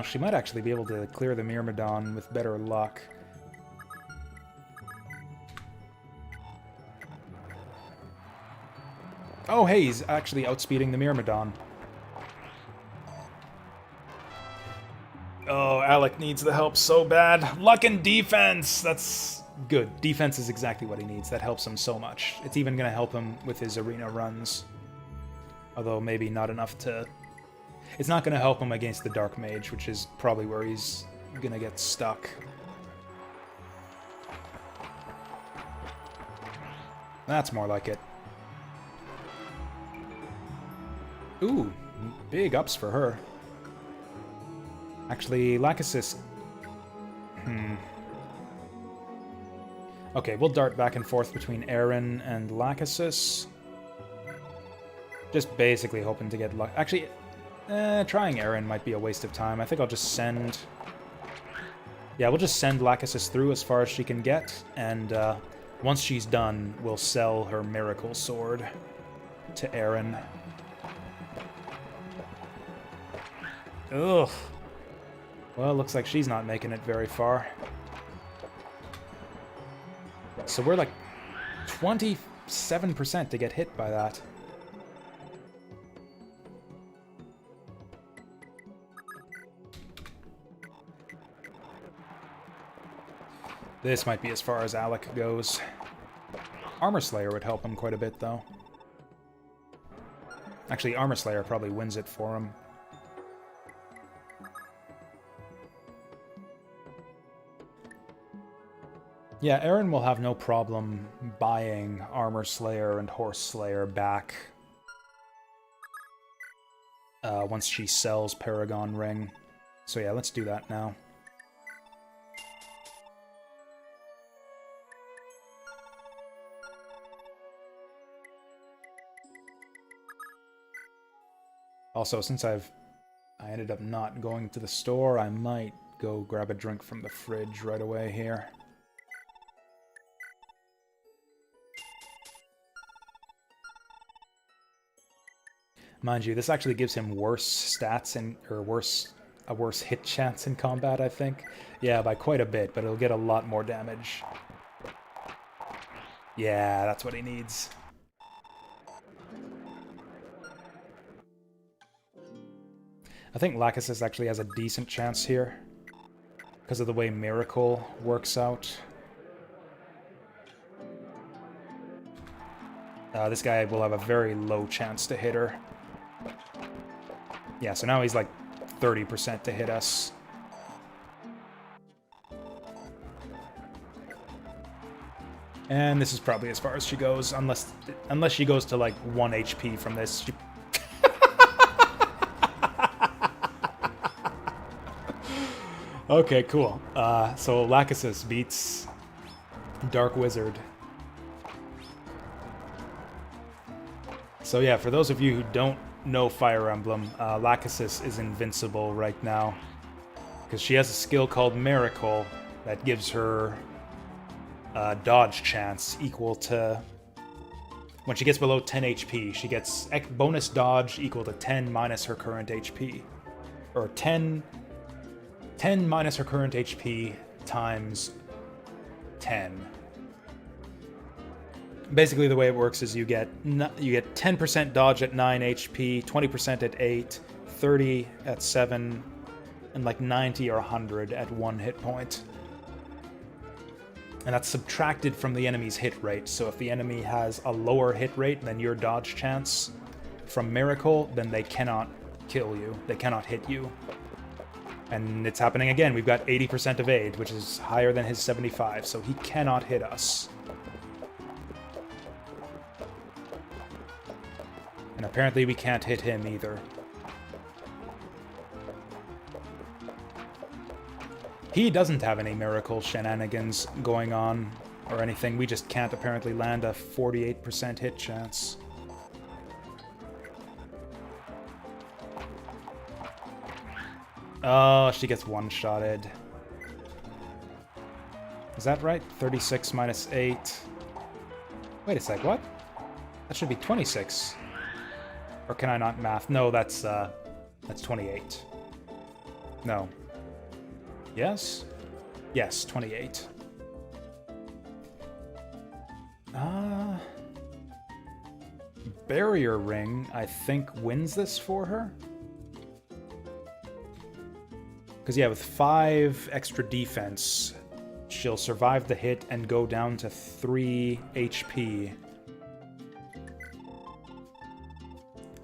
A: She might actually be able to clear the Myrmidon with better luck. Oh, hey, he's actually outspeeding the Myrmidon. Oh, Alec needs the help so bad. Luck and defense! That's good. Defense is exactly what he needs. That helps him so much. It's even going to help him with his arena runs. Although maybe not enough to... It's not going to help him against the Dark Mage, which is probably where he's going to get stuck. That's more like it. Ooh, big ups for her. Actually, Lachesis... Okay, we'll dart back and forth between Aaron and Lachesis. Just basically hoping to get luck. Actually, trying Aaron might be a waste of time. I think I'll just send... Yeah, we'll just send Lachesis through as far as she can get, and once she's done, we'll sell her Miracle Sword to Aaron. Ugh. Well, looks like she's not making it very far. So we're like 27% to get hit by that. This might be as far as Alec goes. Armor Slayer would help him quite a bit, though. Actually, Armor Slayer probably wins it for him. Yeah, Aaron will have no problem buying Armor Slayer and Horse Slayer back once she sells Paragon Ring. So yeah, let's do that now. Also, since I ended up not going to the store, I might go grab a drink from the fridge right away here. Mind you, this actually gives him worse stats or a worse hit chance in combat, I think. Yeah, by quite a bit, but it'll get a lot more damage. Yeah, that's what he needs. I think Lachesis actually has a decent chance here, because of the way Miracle works out. This guy will have a very low chance to hit her. Yeah, so now he's like 30% to hit us. And this is probably as far as she goes, unless she goes to like 1 HP from this. Okay, cool. So Lachesis beats Dark Wizard. So yeah, for those of you who don't know Fire Emblem, Lachesis is invincible right now, because she has a skill called Miracle that gives her dodge chance equal to... When she gets below 10 HP, she gets bonus dodge equal to 10 minus her current HP. Or 10 minus her current HP times 10. Basically, the way it works is you get 10% dodge at 9 HP, 20% at 8, 30 at 7, and like 90 or 100 at 1 hit point. And that's subtracted from the enemy's hit rate, so if the enemy has a lower hit rate than your dodge chance from Miracle, then they cannot kill you, they cannot hit you. And it's happening again, we've got 80% evade, which is higher than his 75, so he cannot hit us. And apparently we can't hit him either. He doesn't have any Miracle shenanigans going on or anything. We just can't apparently land a 48% hit chance. Oh, she gets one-shotted. Is that right? 36 minus 8. Wait a sec, what? That should be 26. Or can I not math? No, that's 28. No. Yes? Yes, 28. Barrier Ring, I think, wins this for her? Because, yeah, with 5 extra defense, she'll survive the hit and go down to 3 HP.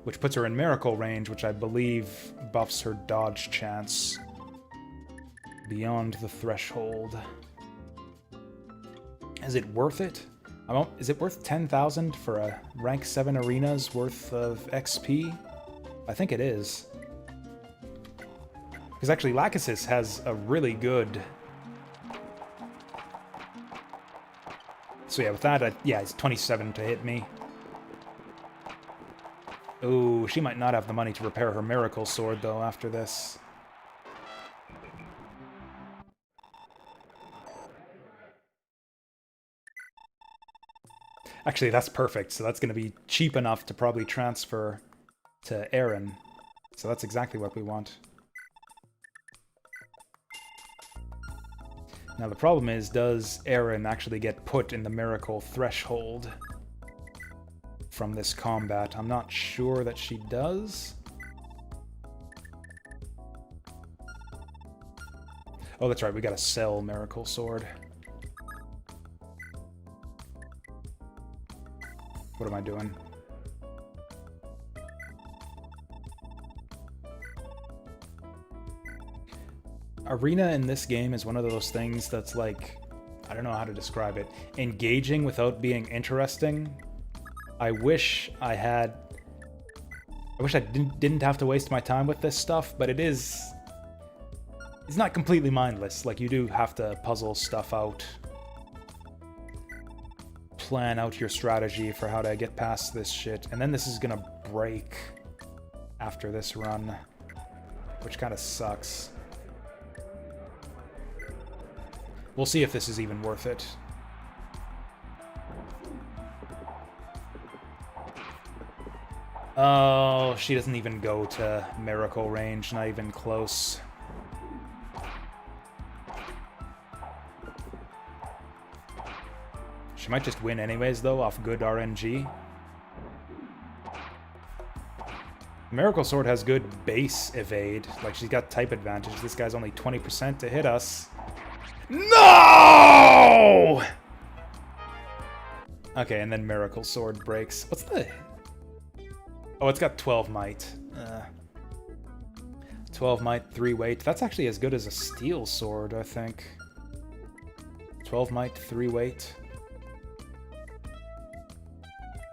A: Which puts her in Miracle range, which I believe buffs her dodge chance beyond the threshold. Is it worth it? Is it worth 10,000 for a rank 7 arena's worth of XP? I think it is. Because actually Lachesis has a really good... So yeah, with that, yeah, it's 27 to hit me. Ooh, she might not have the money to repair her Miracle Sword, though, after this. Actually, that's perfect, so that's going to be cheap enough to probably transfer to Aaron. So that's exactly what we want. Now the problem is, does Aaron actually get put in the Miracle threshold from this combat? I'm not sure that she does. Oh, that's right, we gotta sell Miracle Sword. What am I doing? Arena in this game is one of those things that's like, I don't know how to describe it, engaging without being interesting. I wish I didn't have to waste my time with this stuff, but it's not completely mindless. Like, you do have to puzzle stuff out, plan out your strategy for how to get past this shit, and then this is gonna break after this run, which kind of sucks. We'll see if this is even worth it. Oh, she doesn't even go to miracle range, not even close. She might just win anyways, though, off good RNG. Miracle Sword has good base evade. Like, she's got type advantage. This guy's only 20% to hit us. No! Okay, and then Miracle Sword breaks. What's the... Oh, it's got 12 might. 12 might, 3 weight. That's actually as good as a steel sword, I think. 12 might, 3 weight.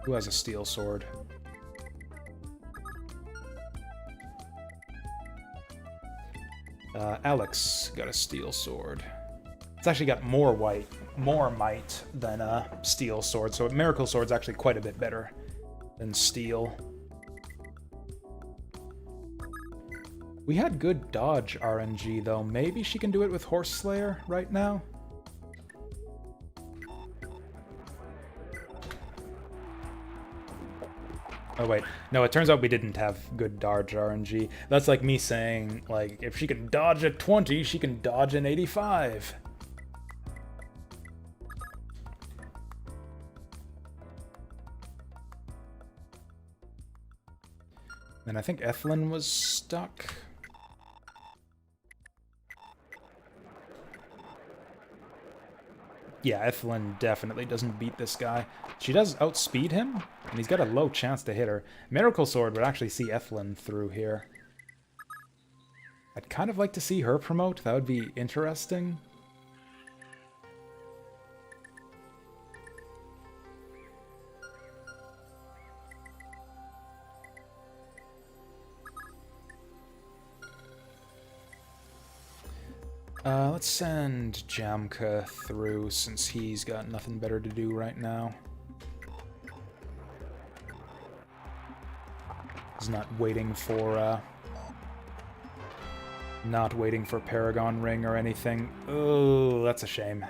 A: Who has a steel sword? Alex got a steel sword. It's actually got more might than a steel sword, so Miracle Sword's actually quite a bit better than steel. We had good dodge RNG, though. Maybe she can do it with Horse Slayer right now? Oh, wait. No, it turns out we didn't have good dodge RNG. That's like me saying, like, if she can dodge at 20, she can dodge an 85. And I think Ethlyn was stuck. Yeah, Ethlyn definitely doesn't beat this guy. She does outspeed him, and he's got a low chance to hit her. Miracle Sword would actually see Ethlyn through here. I'd kind of like to see her promote. That would be interesting. Let's send Jamka through since he's got nothing better to do right now. He's not waiting for Paragon Ring or anything. Oh, that's a shame.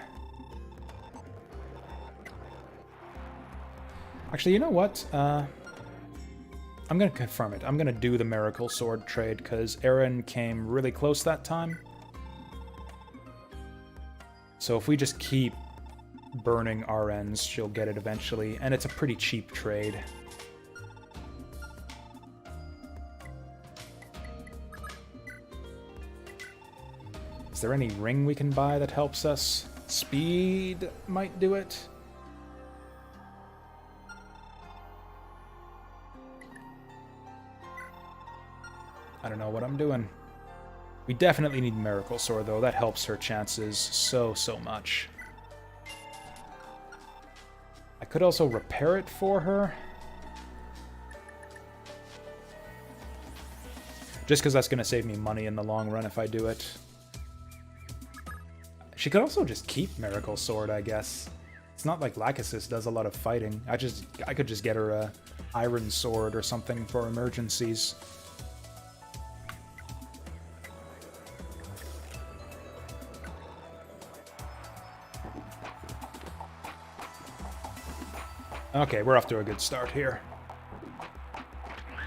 A: Actually, you know what? I'm gonna confirm it. I'm gonna do the Miracle Sword trade because Erin came really close that time. So if we just keep burning RNs, she'll get it eventually, and it's a pretty cheap trade. Is there any ring we can buy that helps us? Speed might do it. I don't know what I'm doing. We definitely need Miracle Sword, though. That helps her chances so much. I could also repair it for her. Just because that's going to save me money in the long run if I do it. She could also just keep Miracle Sword, I guess. It's not like Lachesis does a lot of fighting. I could just get her a Iron Sword or something for emergencies. Okay, we're off to a good start here.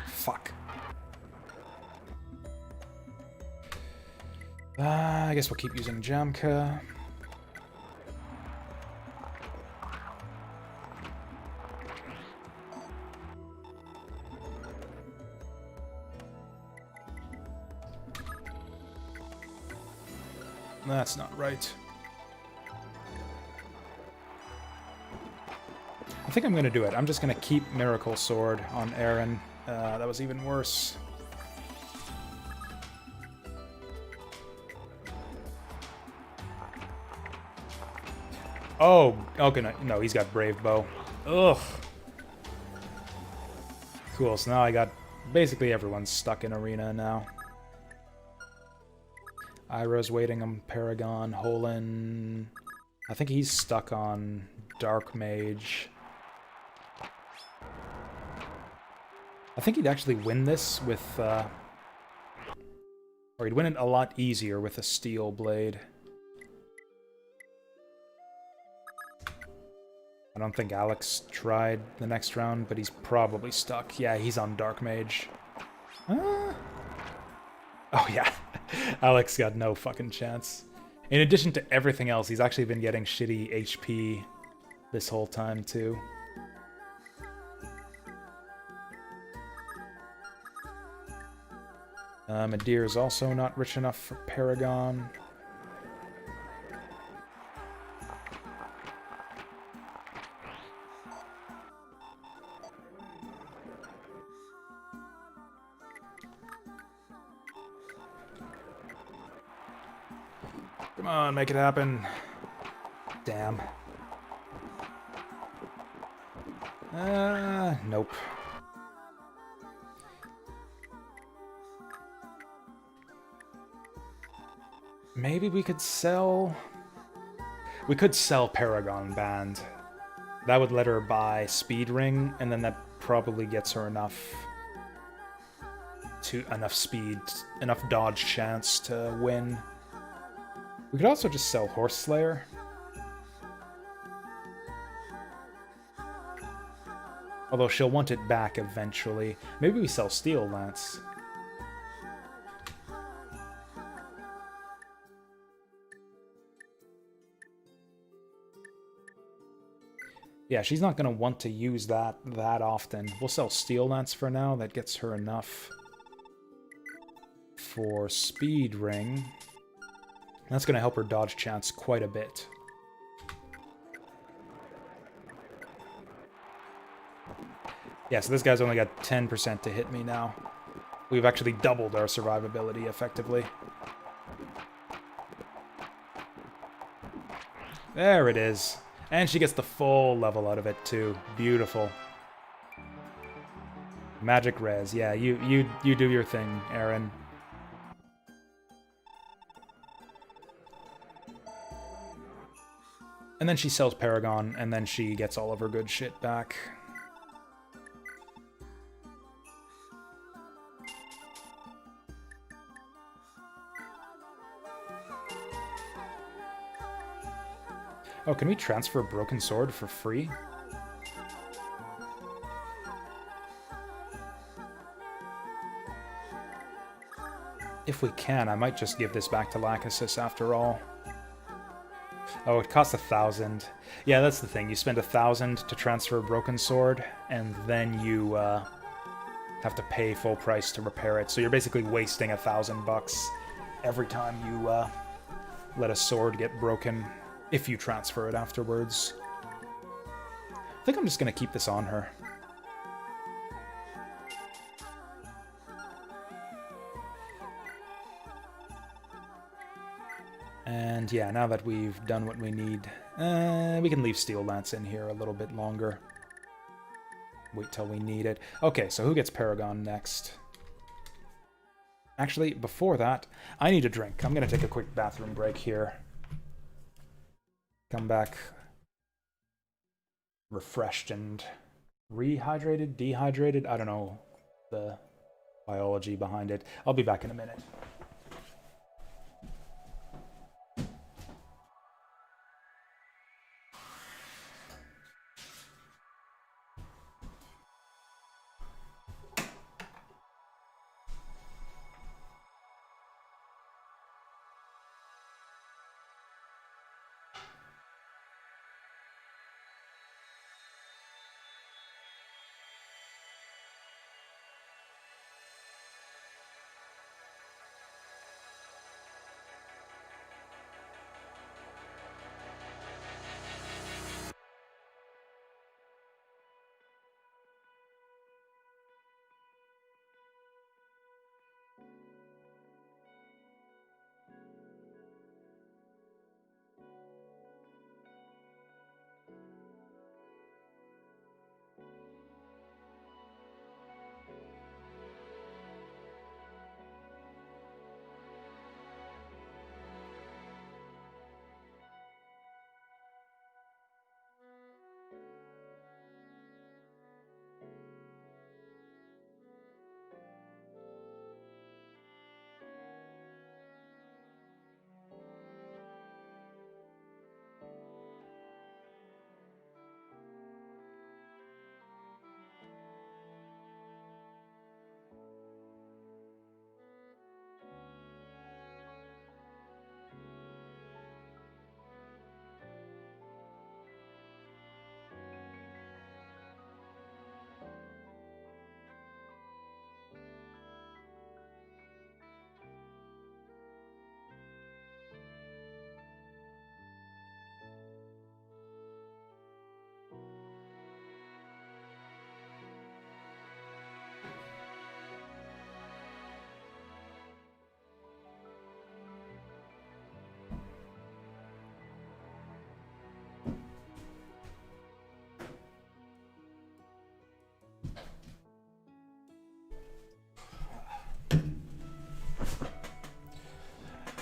A: Fuck. I guess we'll keep using Jamka. That's not right. I think I'm going to do it. I'm just going to keep Miracle Sword on Erin. That was even worse. Oh, okay, no, he's got Brave Bow. Ugh. Cool, so now I got... Basically everyone's stuck in Arena now. Ira's waiting on Paragon. Holin... I think he's stuck on Dark Mage. I think he'd actually win this with, or he'd win it a lot easier with a steel blade. I don't think Alex tried the next round, but he's probably stuck. Yeah, he's on Dark Mage. Oh yeah, Alex got no fucking chance. In addition to everything else, he's actually been getting shitty HP this whole time too. Adir is also not rich enough for Paragon. Come on, make it happen. Damn. Nope. Maybe we could sell... We could sell Paragon Band. That would let her buy Speed Ring, and then that probably gets her enough speed, enough dodge chance to win. We could also just sell Horse Slayer. Although she'll want it back eventually. Maybe we sell Steel Lance. Yeah, she's not going to want to use that often. We'll sell Steel Lance for now. That gets her enough for Speed Ring. That's going to help her dodge chance quite a bit. Yeah, so this guy's only got 10% to hit me now. We've actually doubled our survivability effectively. There it is. And she gets the full level out of it too. Beautiful. Magic res. Yeah, you do your thing, Aaron. And then she sells Paragon, and then she gets all of her good shit back. Oh, can we transfer Broken Sword for free? If we can, I might just give this back to Lachesis after all. Oh, it costs 1,000. Yeah, that's the thing. You spend 1,000 to transfer Broken Sword, and then you have to pay full price to repair it. So you're basically wasting $1,000 every time you let a sword get broken, if you transfer it afterwards. I think I'm just going to keep this on her. And yeah, now that we've done what we need, we can leave Steel Lance in here a little bit longer. Wait till we need it. Okay, so who gets Paragon next? Actually, before that, I need a drink. I'm going to take a quick bathroom break here. Come back refreshed and rehydrated, dehydrated. I don't know the biology behind it. I'll be back in a minute.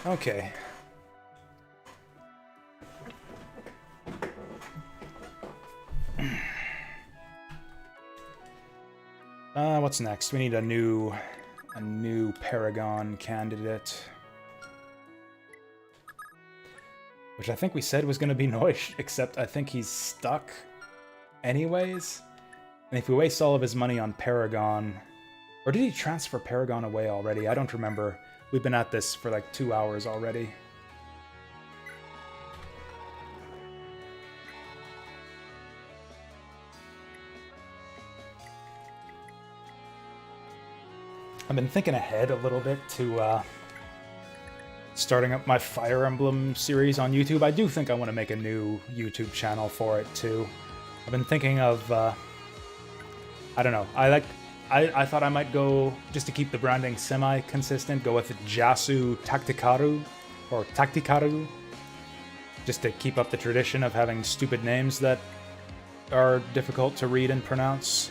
A: Okay. What's next? We need a new Paragon candidate. Which I think we said was going to be Noish, except I think he's stuck anyways. And if we waste all of his money on Paragon... Or did he transfer Paragon away already? I don't remember. We've been at this for like 2 hours already. I've been thinking ahead a little bit to starting up my Fire Emblem series on YouTube. I do think I want to make a new YouTube channel for it too. I've been thinking of, I don't know, I thought I might go, just to keep the branding semi-consistent, go with Jasu Taktikaru, or Taktikaru, just to keep up the tradition of having stupid names that are difficult to read and pronounce.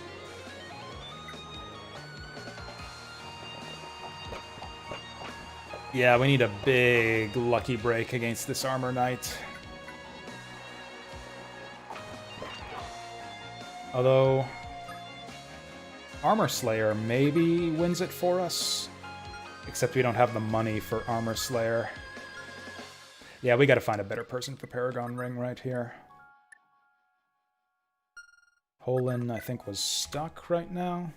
A: Yeah, we need a big lucky break against this Armor Knight. Although, Armor Slayer maybe wins it for us. Except we don't have the money for Armor Slayer. Yeah, we gotta find a better person for Paragon Ring right here. Holin, I think, was stuck right now.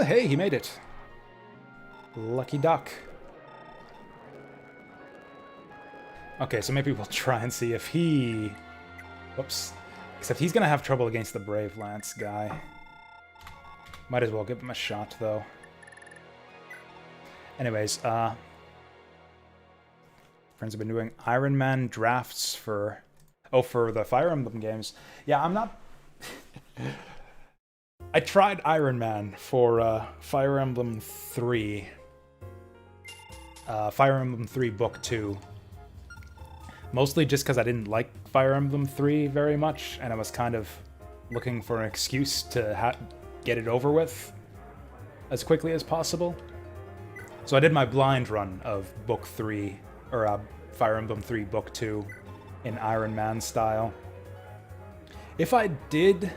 A: Hey, he made it. Lucky duck. Okay, so maybe we'll try and see if he... Whoops. Except he's gonna have trouble against the Brave Lance guy. Might as well give him a shot, though. Anyways, friends have been doing Iron Man drafts for... Oh, for the Fire Emblem games. Yeah, I'm not... I tried Iron Man for Fire Emblem 3. Fire Emblem 3 Book 2. Mostly just because I didn't like Fire Emblem 3 very much, and I was kind of looking for an excuse to get it over with as quickly as possible. So I did my blind run of Book 3, or Fire Emblem 3 Book 2 in Iron Man style. If I did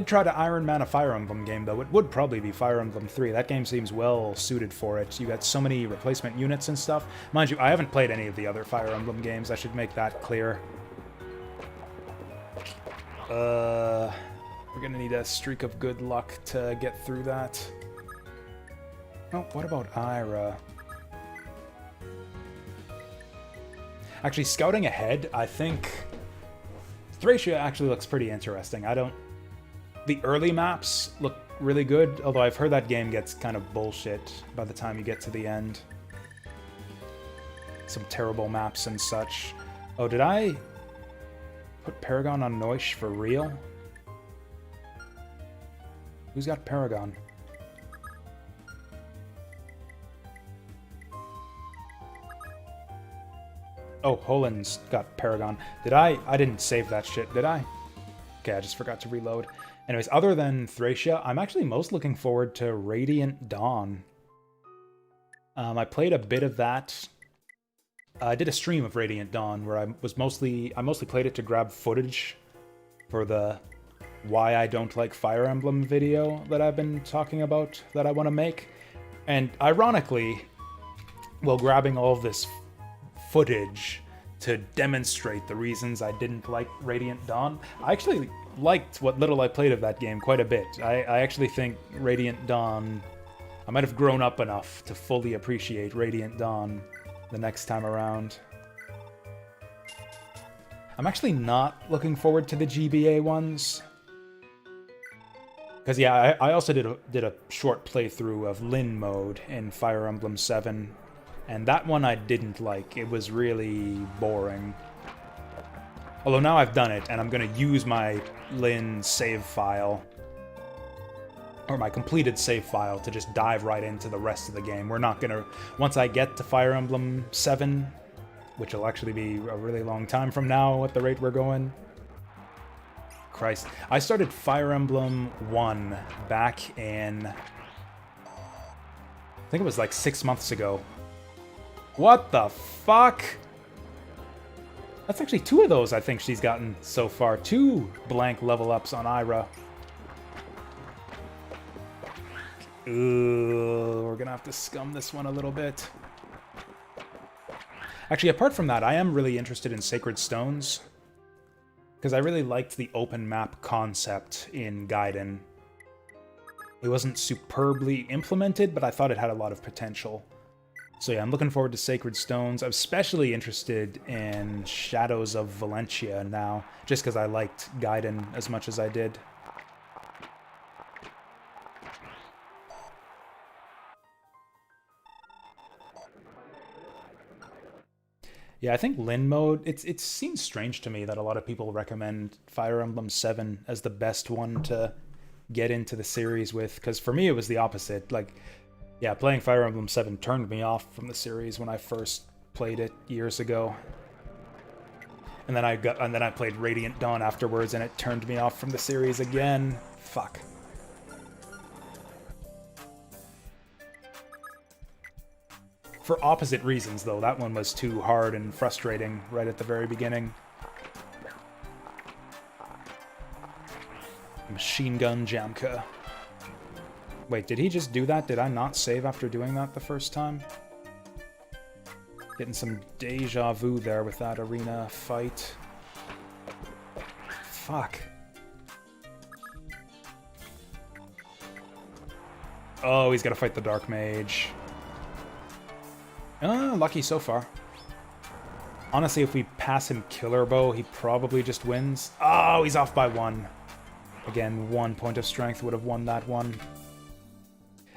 A: try to Iron Man a Fire Emblem game, though, it would probably be Fire Emblem 3. That game seems well suited for it. You got so many replacement units and stuff. Mind you, I haven't played any of the other Fire Emblem games. I should make that clear. We're gonna need a streak of good luck to get through that. Oh, what about Ira? Actually, scouting ahead, I think Thracia actually looks pretty interesting. The early maps look really good, although I've heard that game gets kind of bullshit by the time you get to the end. Some terrible maps and such. Oh, did I put Paragon on Noish for real? Who's got Paragon? Oh, Holin's got Paragon. Did I? I didn't save that shit, did I? Okay, I just forgot to reload. Anyways, other than Thracia, I'm actually most looking forward to Radiant Dawn. I played a bit of that. I did a stream of Radiant Dawn where I mostly played it to grab footage for the why I don't like Fire Emblem video that I've been talking about that I want to make. And ironically, while grabbing all of this footage to demonstrate the reasons I didn't like Radiant Dawn, I actually liked what little I played of that game quite a bit. I actually think Radiant Dawn... I might have grown up enough to fully appreciate Radiant Dawn the next time around. I'm actually not looking forward to the GBA ones. Because yeah, I also did a short playthrough of Lin mode in Fire Emblem 7. And that one I didn't like. It was really boring. Although now I've done it, and I'm going to use my Lin save file, or my completed save file, to just dive right into the rest of the game. We're not going to... Once I get to Fire Emblem 7, which will actually be a really long time from now at the rate we're going, Christ. I started Fire Emblem 1 back in... I think it was like 6 months ago. What the fuck? That's actually 2 of those I think she's gotten so far. 2 blank level ups on Ira. Ooh, we're gonna have to scum this one a little bit. Actually, apart from that, I am really interested in Sacred Stones. Because I really liked the open map concept in Gaiden. It wasn't superbly implemented, but I thought it had a lot of potential. So yeah, I'm looking forward to Sacred Stones. I'm especially interested in Shadows of Valentia now, just because I liked Gaiden as much as I did. Yeah, I think Lin mode, it seems strange to me that a lot of people recommend Fire Emblem 7 as the best one to get into the series with, because for me it was the opposite. Like, yeah, playing Fire Emblem 7 turned me off from the series when I first played it years ago. And then I played Radiant Dawn afterwards and it turned me off from the series again. Fuck. For opposite reasons, though. That one was too hard and frustrating right at the very beginning. Machine Gun Jamka. Wait, did he just do that? Did I not save after doing that the first time? Getting some deja vu there with that arena fight. Fuck. Oh, he's gotta fight the Dark Mage. Lucky so far. Honestly, if we pass him Killer Bow, he probably just wins. Oh, he's off by 1. Again, 1 point of strength would have won that one.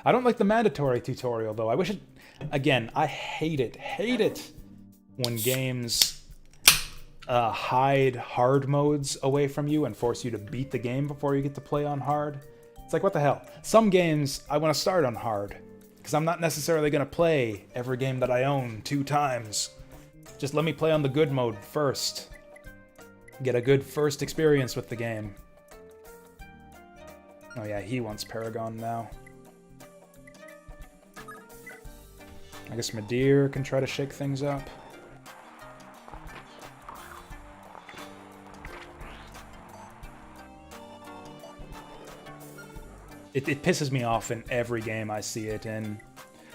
A: I don't like the mandatory tutorial, though. I wish it... Again, I hate it when games hide hard modes away from you and force you to beat the game before you get to play on hard. It's like, what the hell? Some games, I want to start on hard. Because I'm not necessarily going to play every game that I own 2 times. Just let me play on the good mode first. Get a good first experience with the game. Oh yeah, he wants Paragon now. I guess Madeir can try to shake things up. It pisses me off in every game I see it in.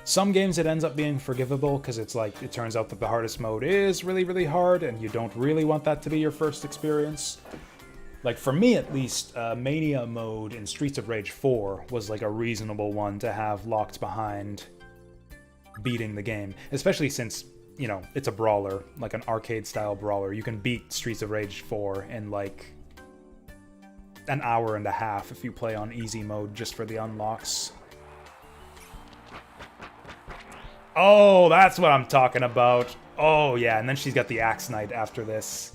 A: Some games it ends up being forgivable, because it's like, it turns out that the hardest mode is really, really hard, and you don't really want that to be your first experience. Like, for me at least, Mania mode in Streets of Rage 4 was like a reasonable one to have locked behind beating the game. Especially since, you know, it's a brawler, like an arcade-style brawler. You can beat Streets of Rage 4 in like an hour and a half if you play on easy mode just for the unlocks. Oh, that's what I'm talking about. Oh, yeah, and then she's got the Axe Knight after this.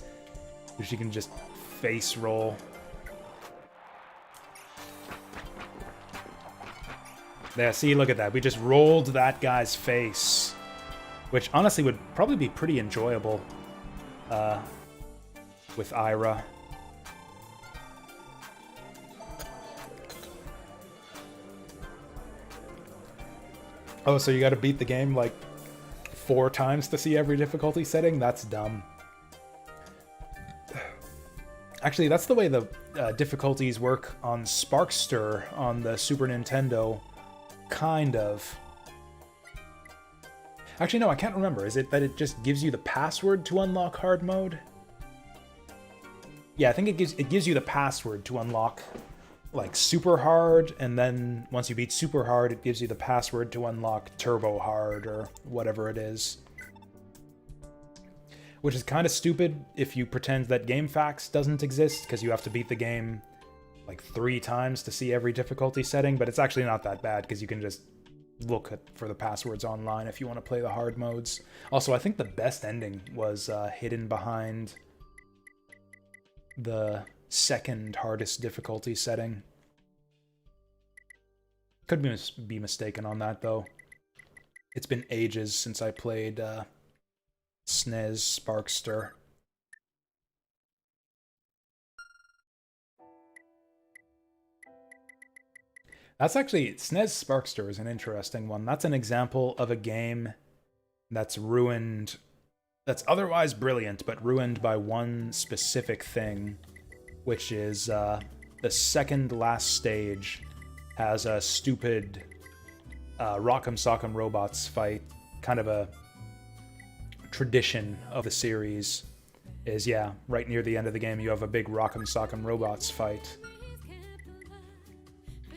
A: So she can just face roll. Yeah, see, look at that. We just rolled that guy's face. Which, honestly, would probably be pretty enjoyable with Ira. Oh, so you gotta beat the game, like, 4 times to see every difficulty setting? That's dumb. Actually, that's the way the difficulties work on Sparkster on the Super Nintendo. Kind of. Actually, no, I can't remember. Is it that it just gives you the password to unlock hard mode? Yeah, I think it gives you the password to unlock like super hard, and then once you beat super hard, it gives you the password to unlock turbo hard or whatever it is. Which is kind of stupid if you pretend that GameFAQs doesn't exist, because you have to beat the game like 3 times to see every difficulty setting, but it's actually not that bad because you can just look for the passwords online if you want to play the hard modes. Also, I think the best ending was hidden behind the second hardest difficulty setting. Could be mistaken on that, though. It's been ages since I played SNES Sparkster. That's actually, SNES Sparkster is an interesting one. That's an example of a game that's ruined, that's otherwise brilliant, but ruined by one specific thing, which is the second last stage has a stupid Rock'em Sock'em Robots fight, kind of a tradition of the series. Is, yeah, right near the end of the game, you have a big Rock'em Sock'em Robots fight.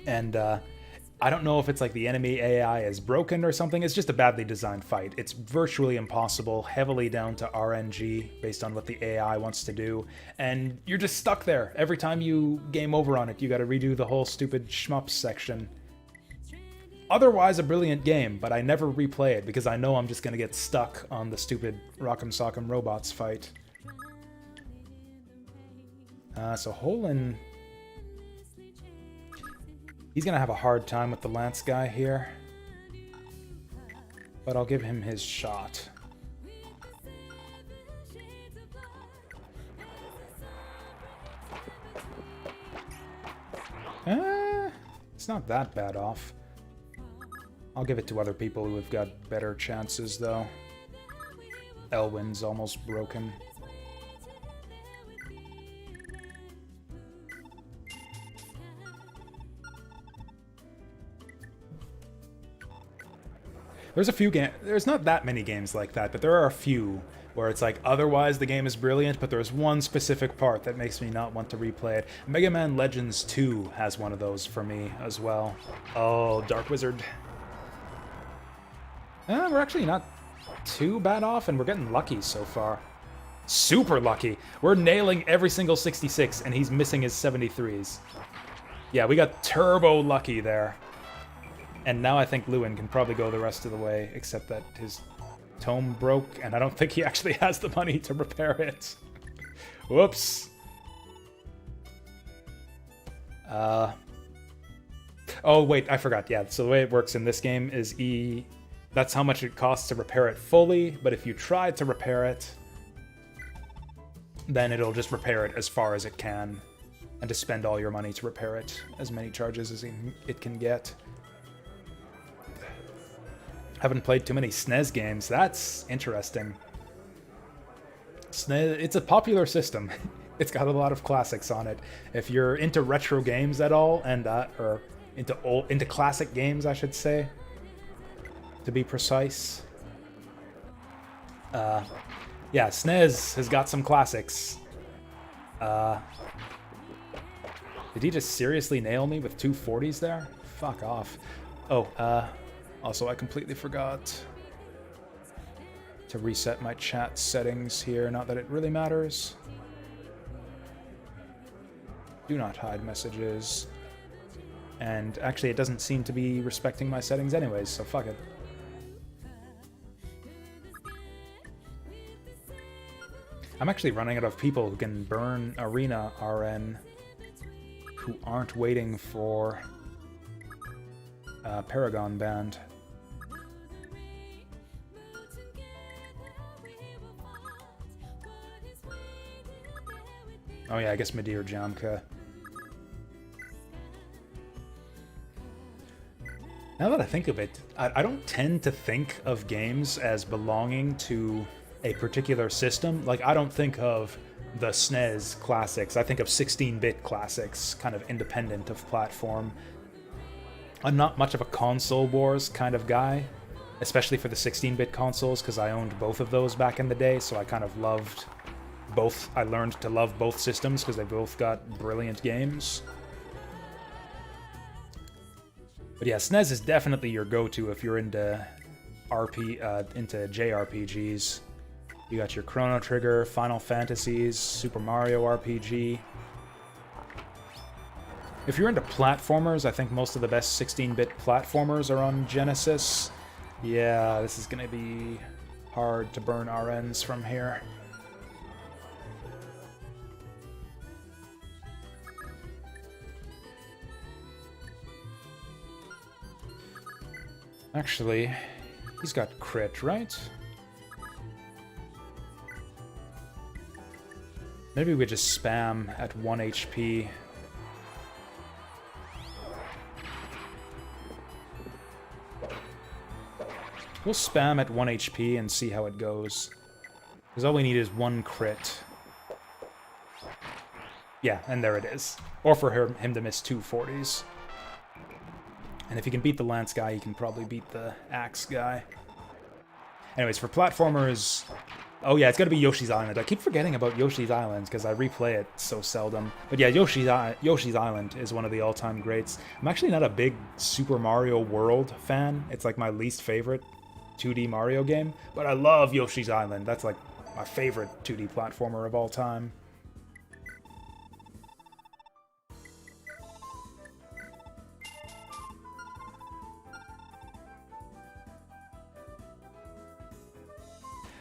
A: And I don't know if it's like the enemy AI is broken or something. It's just a badly designed fight. It's virtually impossible, heavily down to RNG based on what the AI wants to do. And you're just stuck there. Every time you game over on it, you gotta redo the whole stupid shmups section. Otherwise a brilliant game, but I never replay it because I know I'm just gonna get stuck on the stupid Rock'em Sock'em Robots fight. So Holin... He's gonna have a hard time with the Lance guy here. But I'll give him his shot. It's not that bad off. I'll give it to other people who have got better chances, though. Elwyn's almost broken. There's a few games, there's not that many games like that, but there are a few where it's like, otherwise the game is brilliant, but there's one specific part that makes me not want to replay it. Mega Man Legends 2 has one of those for me as well. Oh, Dark Wizard. We're actually not too bad off, and we're getting lucky so far. Super lucky. We're nailing every single 66, and he's missing his 73s. Yeah, we got turbo lucky there. And now I think Lewin can probably go the rest of the way, except that his tome broke, and I don't think he actually has the money to repair it. Whoops. Oh, wait, I forgot. Yeah, so the way it works in this game is that's how much it costs to repair it fully, but if you try to repair it, then it'll just repair it as far as it can, and to spend all your money to repair it, as many charges as it can get. Haven't played too many SNES games. That's interesting. SNES, it's a popular system. It's got a lot of classics on it. If you're into retro games at all, and or into classic games, I should say, to be precise. Yeah, SNES has got some classics. Did he just seriously nail me with 240s there? Fuck off. Oh, also, I completely forgot to reset my chat settings here, not that it really matters. Do not hide messages. And actually, it doesn't seem to be respecting my settings anyways, so fuck it. I'm actually running out of people who can burn Arena RN who aren't waiting for Paragon Band. Oh yeah, I guess Medir Jamka. Now that I think of it, I don't tend to think of games as belonging to a particular system. Like, I don't think of the SNES classics. I think of 16-bit classics, kind of independent of platform. I'm not much of a console wars kind of guy, especially for the 16-bit consoles, because I owned both of those back in the day, so I kind of loved both. I learned to love both systems because they both got brilliant games. But yeah, SNES is definitely your go-to if you're into JRPGs. You got your Chrono Trigger, Final Fantasies, Super Mario RPG. If you're into platformers, I think most of the best 16-bit platformers are on Genesis. Yeah, this is gonna be hard to burn RNs from here. Actually, he's got crit, right? Maybe we just spam at 1 HP. We'll spam at 1 HP and see how it goes. Because all we need is 1 crit. Yeah, and there it is. Or for him to miss 2 40s. And if he can beat the Lance guy, he can probably beat the Axe guy. Anyways, for platformers... Oh yeah, it's gotta be Yoshi's Island. I keep forgetting about Yoshi's Island because I replay it so seldom. But yeah, Yoshi's Island is one of the all-time greats. I'm actually not a big Super Mario World fan. It's like my least favorite 2D Mario game. But I love Yoshi's Island. That's like my favorite 2D platformer of all time.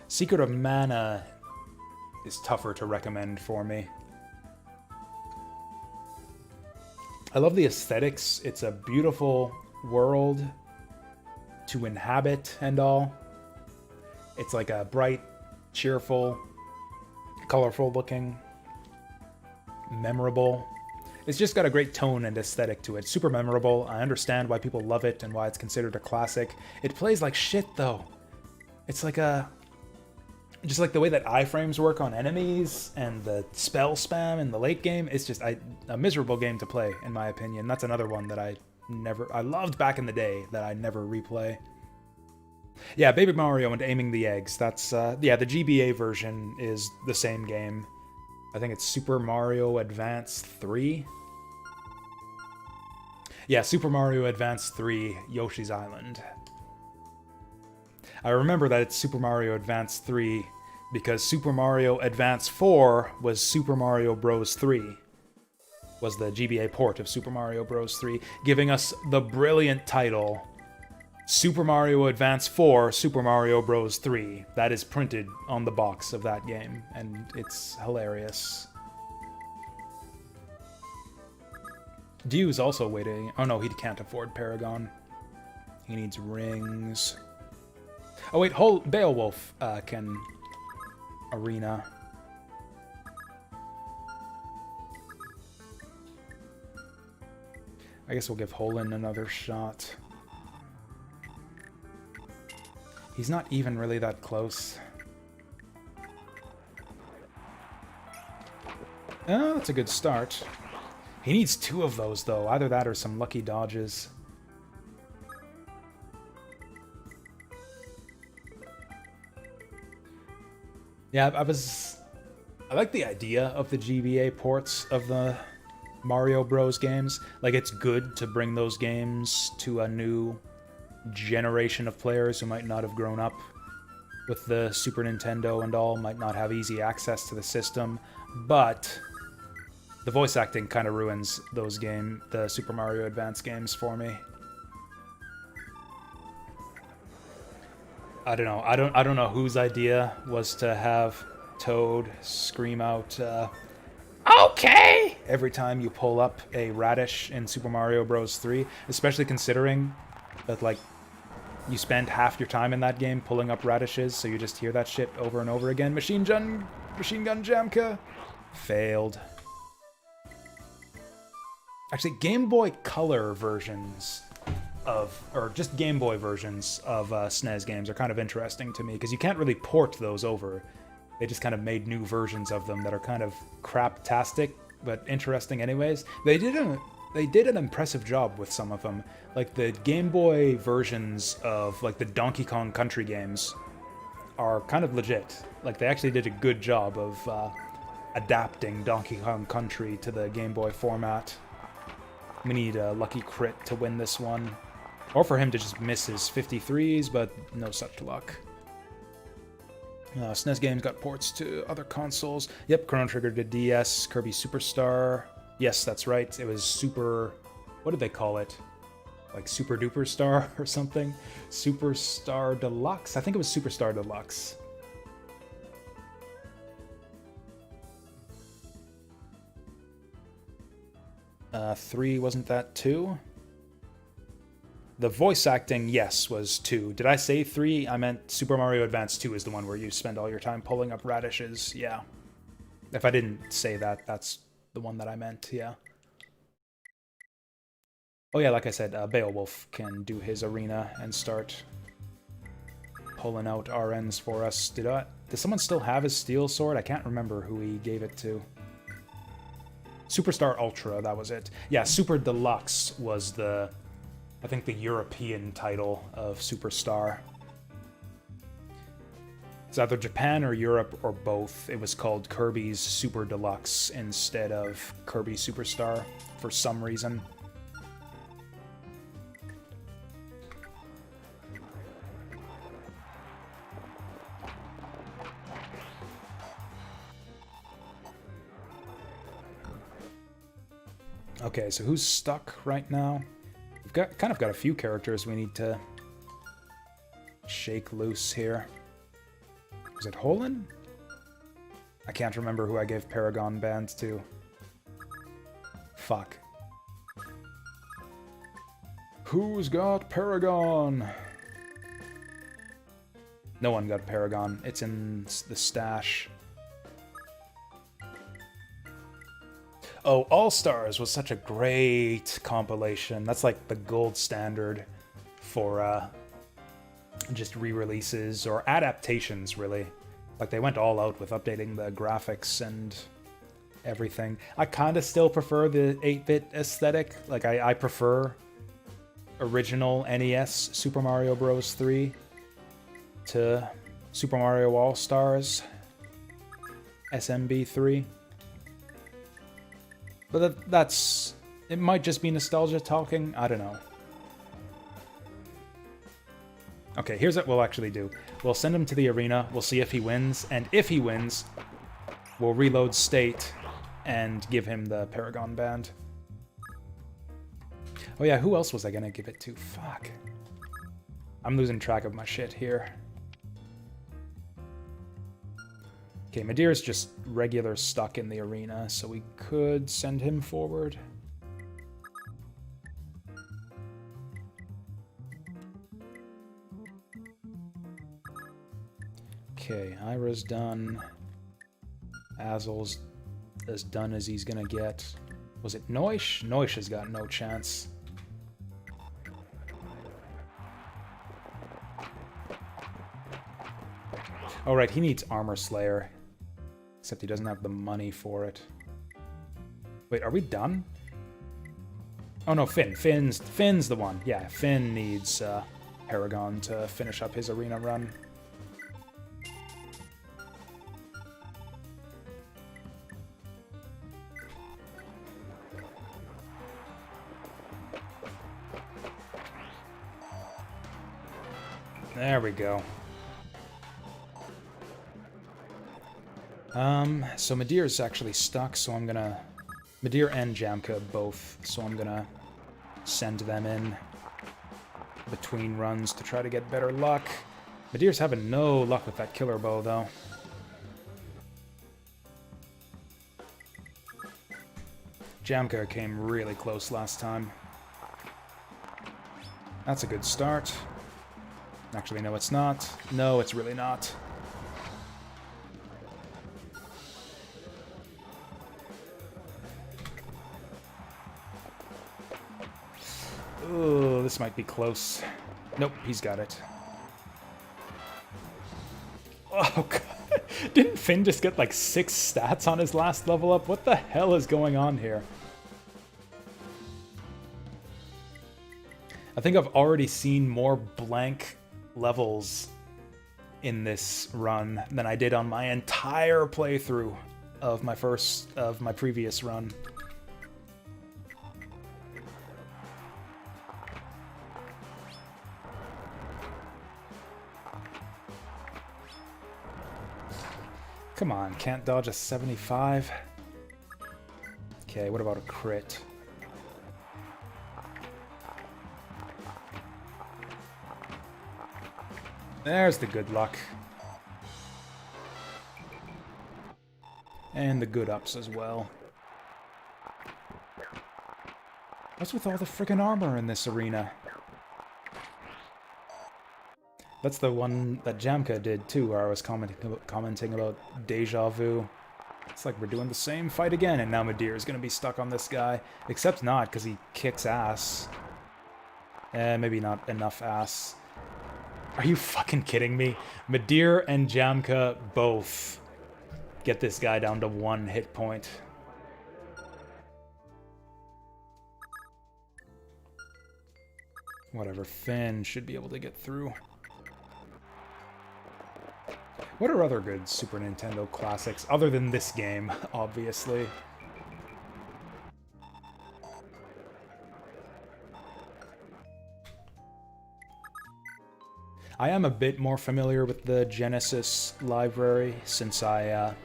A: Secret of Mana is tougher to recommend for me. I love the aesthetics. It's a beautiful world to inhabit and all. It's like a bright, cheerful, colorful looking, memorable. It's just got a great tone and aesthetic to it. Super memorable. I understand why people love it and why it's considered a classic. It plays like shit though. It's like a... Just like the way that iframes work on enemies and the spell spam in the late game, it's just a miserable game to play, in my opinion. That's another one that I loved back in the day that I never replay. Yeah, Baby Mario and Aiming the Eggs. That's, yeah, the GBA version is the same game. I think it's Super Mario Advance 3. Yeah, Super Mario Advance 3, Yoshi's Island. I remember that it's Super Mario Advance 3 because Super Mario Advance 4 was Super Mario Bros. 3. Was the GBA port of Super Mario Bros. 3, giving us the brilliant title Super Mario Advance 4 Super Mario Bros. 3. That is printed on the box of that game, and it's hilarious. Dew's also waiting. Oh no, he can't afford Paragon. He needs rings. Oh wait, Beowulf can arena. I guess we'll give Holin another shot. He's not even really that close. Oh, that's a good start. He needs 2 of those though, either that or some lucky dodges. Yeah, I like the idea of the GBA ports of the Mario Bros. Games. Like, it's good to bring those games to a new generation of players who might not have grown up with the Super Nintendo and all, might not have easy access to the system, but the voice acting kind of ruins those the Super Mario Advance games for me. I don't know. I don't know whose idea was to have Toad scream out, "Okay!" every time you pull up a radish in Super Mario Bros. 3, especially considering that, like, you spend half your time in that game pulling up radishes, so you just hear that shit over and over again. Machine Gun Jamka failed. Actually, Game Boy Color versions or just Game Boy versions of SNES games are kind of interesting to me, because you can't really port those over. They just kind of made new versions of them that are kind of crap-tastic, but interesting anyways. They did an impressive job with some of them. Like, the Game Boy versions of, like, the Donkey Kong Country games are kind of legit. Like, they actually did a good job of adapting Donkey Kong Country to the Game Boy format. We need a lucky crit to win this one. Or for him to just miss his 53s, but no such luck. SNES games got ports to other consoles. Yep, Chrono Trigger to DS, Kirby Superstar. Yes, that's right. It was Super... What did they call it? Like Super Duper Star or something? Superstar Deluxe? I think it was Superstar Deluxe. Three, wasn't that 2? The voice acting, yes, was 2. Did I say 3? I meant Super Mario Advance 2 is the one where you spend all your time pulling up radishes, yeah. If I didn't say that, that's the one that I meant, yeah. Oh yeah, like I said, Beowulf can do his arena and start. pulling out RNs for us. Does someone still have his steel sword? I can't remember who he gave it to. Superstar Ultra, that was it. Yeah, Super Deluxe was the, I think, the European title of Superstar. It's either Japan or Europe or both. It was called Kirby's Super Deluxe instead of Kirby Superstar for some reason. Okay, so who's stuck right now? We've kind of got a few characters we need to shake loose here. Was it Holland? I can't remember who I gave Paragon Band to. Fuck. Who's got Paragon? No one got Paragon. It's in the stash. Oh, All-Stars was such a great compilation. That's like the gold standard for just re-releases or adaptations, really. Like, they went all out with updating the graphics and everything. I kind of still prefer the 8-bit aesthetic. Like, I prefer original NES Super Mario Bros. 3 to Super Mario All-Stars SMB 3. But that's... It might just be nostalgia talking. I don't know. Okay, here's what we'll actually do. We'll send him to the arena. We'll see if he wins. And if he wins, we'll reload state and give him the Paragon Band. Oh yeah, who else was I gonna give it to? Fuck. I'm losing track of my shit here. Okay, Madeir's just regular stuck in the arena, so we could send him forward. Okay, Ira's done. Azel's as done as he's gonna get. Was it Noish? Noish has got no chance. Oh right, he needs Armor Slayer. Except he doesn't have the money for it. Wait, are we done? Oh no, Finn. Finn's the one. Yeah, Finn needs Paragon to finish up his arena run. There we go. So Madeir's actually stuck, so I'm gonna... Medeir and Jamka both, so I'm gonna send them in between runs to try to get better luck. Madeir's having no luck with that killer bow, though. Jamka came really close last time. That's a good start. Actually, no, it's not. No, it's really not. Oh, this might be close. Nope, he's got it. Oh, God. Didn't Finn just get like 6 stats on his last level up? What the hell is going on here? I think I've already seen more blank levels in this run than I did on my entire playthrough of my previous run. Come on, can't dodge a 75. Okay, what about a crit? There's the good luck. And the good ups as well. What's with all the friggin' armor in this arena? That's the one that Jamka did too, where I was commenting about deja vu. It's like we're doing the same fight again, and now Medeir is gonna be stuck on this guy. Except not, because he kicks ass. Maybe not enough ass. Are you fucking kidding me? Madir and Jamka both get this guy down to 1 hit point. Whatever, Finn should be able to get through. What are other good Super Nintendo classics, other than this game, obviously? I am a bit more familiar with the Genesis library, since I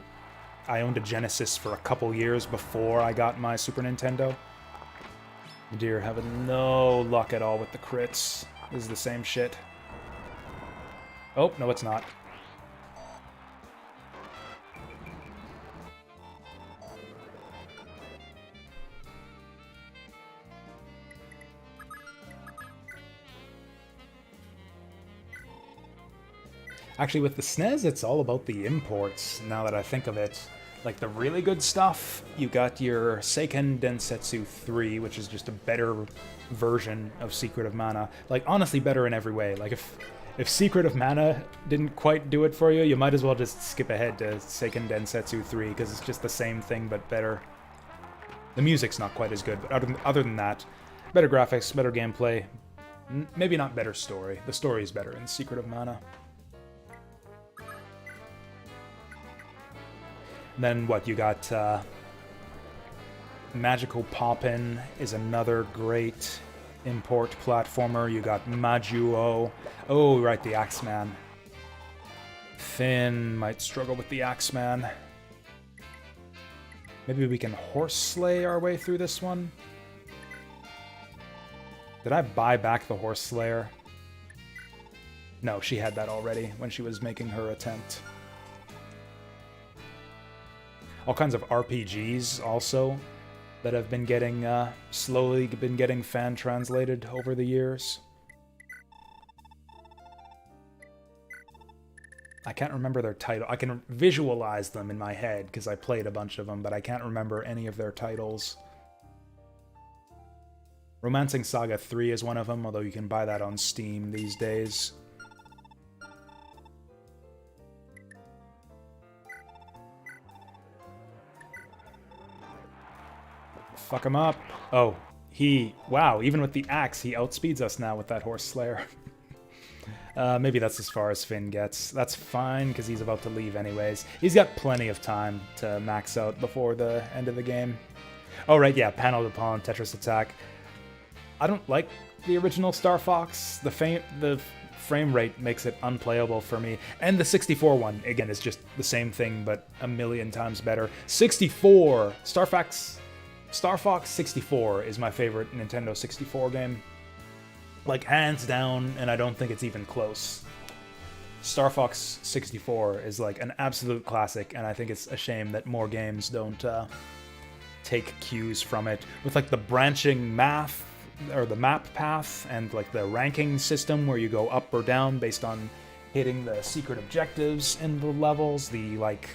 A: owned a Genesis for a couple years before I got my Super Nintendo. Deer having no luck at all with the crits. This is the same shit. Oh, no it's not. Actually, with the SNES, it's all about the imports, now that I think of it. Like, the really good stuff, you got your Seiken Densetsu 3, which is just a better version of Secret of Mana. Like, honestly, better in every way. Like, if Secret of Mana didn't quite do it for you, you might as well just skip ahead to Seiken Densetsu 3, because it's just the same thing, but better. The music's not quite as good, but other than that, better graphics, better gameplay, maybe not better story. The story is better in Secret of Mana. Then what, you got Magical Poppin' is another great import platformer. You got Majuo. Oh, right, the Axeman. Finn might struggle with the Axeman. Maybe we can horse sleigh our way through this one. Did I buy back the Horse Slayer? No, she had that already when she was making her attempt. All kinds of RPGs also that have been getting, slowly been getting fan translated over the years. I can't remember their title. I can visualize them in my head because I played a bunch of them, but I can't remember any of their titles. Romancing Saga 3 is one of them, although you can buy that on Steam these days. Fuck him up. Oh, wow, even with the axe, he outspeeds us now with that Horse Slayer. Maybe that's as far as Finn gets. That's fine, because he's about to leave anyways. He's got plenty of time to max out before the end of the game. Oh, right, yeah, Panel upon Tetris Attack. I don't like the original Star Fox. The frame rate makes it unplayable for me. And the 64 one, again, is just the same thing, but a million times better. 64! Star Fox 64 is my favorite Nintendo 64 game. Like, hands down, and I don't think it's even close. Star Fox 64 is like an absolute classic, and I think it's a shame that more games don't take cues from it. With like the branching math, or the map path, and like the ranking system where you go up or down based on hitting the secret objectives in the levels, the like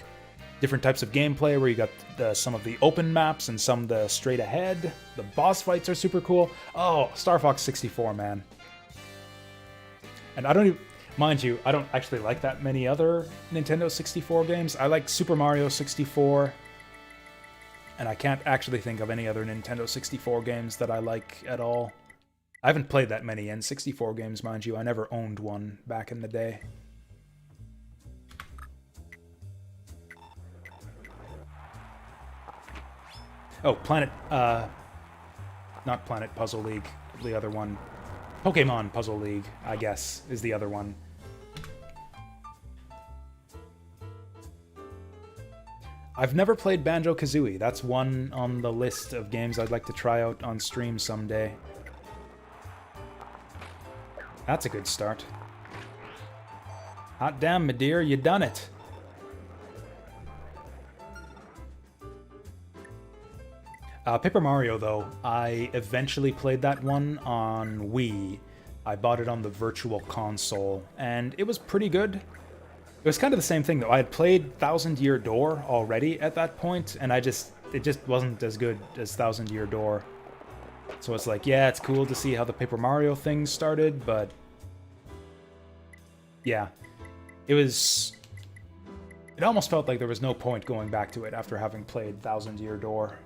A: different types of gameplay where you got some of the open maps and some the straight ahead. The boss fights are super cool. Oh, Star Fox 64, man. And I don't even, mind you, I don't actually like that many other Nintendo 64 games. I like Super Mario 64, and I can't actually think of any other Nintendo 64 games that I like at all. I haven't played that many N64 games, mind you. I never owned one back in the day. Oh, not Planet Puzzle League, the other one. Pokemon Puzzle League, I guess, is the other one. I've never played Banjo-Kazooie. That's one on the list of games I'd like to try out on stream someday. That's a good start. Hot damn, my dear, you done it. Paper Mario, though, I eventually played that one on Wii. I bought it on the Virtual Console, and it was pretty good. It was kind of the same thing, though. I had played Thousand Year Door already at that point, and it just wasn't as good as Thousand Year Door. So it's like, yeah, it's cool to see how the Paper Mario thing started, but yeah, it was... It almost felt like there was no point going back to it after having played Thousand Year Door.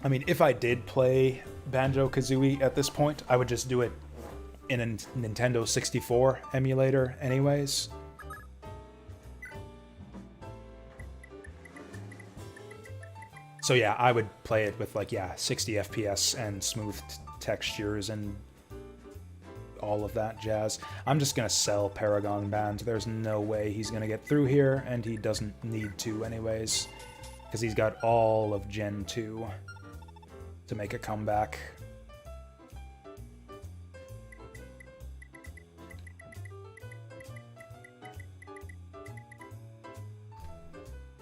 A: I mean, if I did play Banjo-Kazooie at this point, I would just do it in a Nintendo 64 emulator anyways. So yeah, I would play it with, like, yeah, 60 FPS and smooth textures and all of that jazz. I'm just gonna sell Paragon Band. There's no way he's gonna get through here, and he doesn't need to anyways, because he's got all of Gen 2 to make a comeback.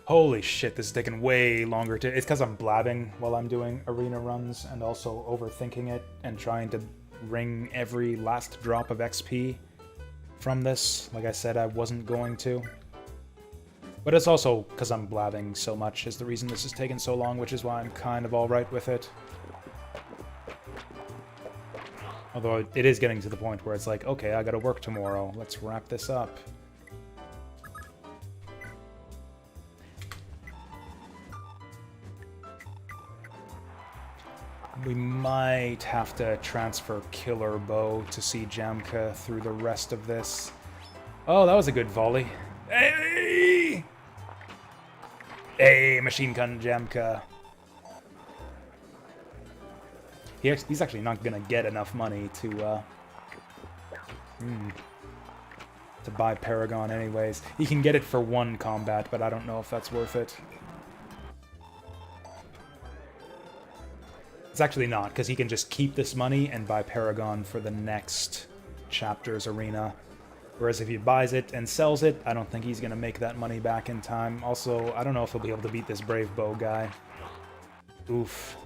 A: Holy shit, this is taking way longer to... It's because I'm blabbing while I'm doing arena runs and also overthinking it and trying to wring every last drop of XP from this. Like I said, I wasn't going to. But it's also because I'm blabbing so much is the reason this is taking so long, which is why I'm kind of alright with it. Although it is getting to the point where it's like, okay, I gotta work tomorrow. Let's wrap this up. We might have to transfer Killer Bow to see Jamka through the rest of this. Oh, that was a good volley. Hey! Hey, Machine Gun Jamka. He's actually not gonna get enough money to buy Paragon anyways. He can get it for one combat, but I don't know if that's worth it. It's actually not, because he can just keep this money and buy Paragon for the next chapter's arena. Whereas if he buys it and sells it, I don't think he's going to make that money back in time. Also, I don't know if he'll be able to beat this Brave Bow guy. Oof.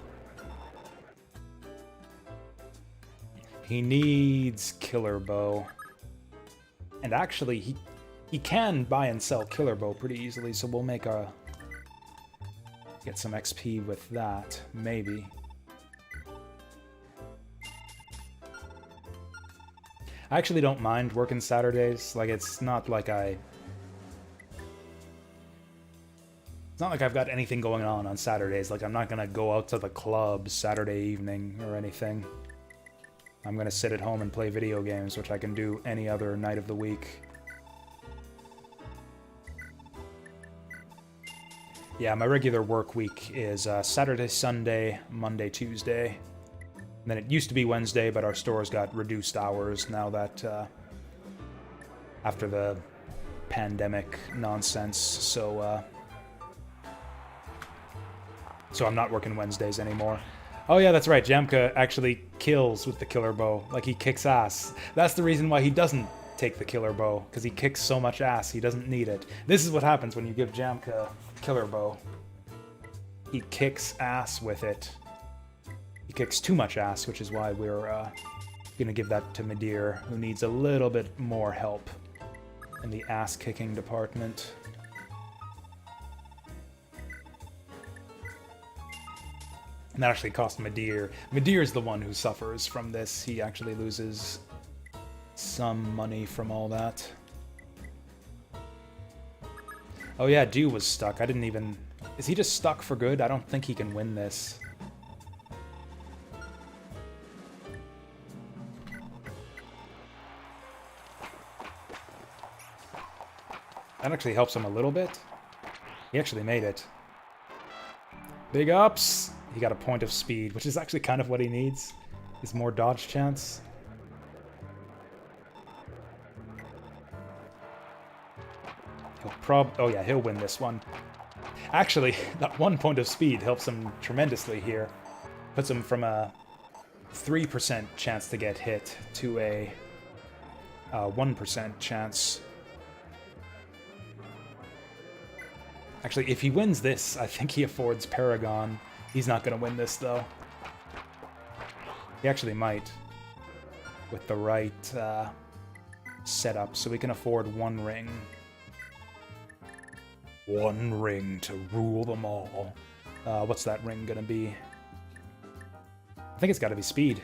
A: He needs Killer Bow. And actually, he can buy and sell Killer Bow pretty easily, so we'll make a... get some XP with that, maybe. I actually don't mind working Saturdays. Like, it's not like I've got anything going on Saturdays. Like, I'm not gonna go out to the club Saturday evening or anything. I'm gonna sit at home and play video games, which I can do any other night of the week. Yeah, my regular work week is Saturday, Sunday, Monday, Tuesday. And then it used to be Wednesday, but our stores got reduced hours now that, after the pandemic nonsense, so I'm not working Wednesdays anymore. Oh yeah, that's right, Jamka actually kills with the Killer Bow, like he kicks ass. That's the reason why he doesn't take the Killer Bow, because he kicks so much ass, he doesn't need it. This is what happens when you give Jamka Killer Bow. He kicks ass with it. He kicks too much ass, which is why we're gonna give that to Medir, who needs a little bit more help in the ass-kicking department. And that actually cost Medir. Medir's the one who suffers from this. He actually loses some money from all that. Oh yeah, Dew was stuck. I didn't even... Is he just stuck for good? I don't think he can win this. That actually helps him a little bit. He actually made it. Big ups! He got a point of speed, which is actually kind of what he needs. Is more dodge chance. Oh yeah, he'll win this one. Actually, that 1 point of speed helps him tremendously here. Puts him from a 3% chance to get hit to a 1% chance. Actually, if he wins this, I think he affords Paragon. He's not going to win this, though. He actually might. With the right setup, so we can afford one ring. One ring to rule them all. What's that ring gonna be? I think it's gotta be speed.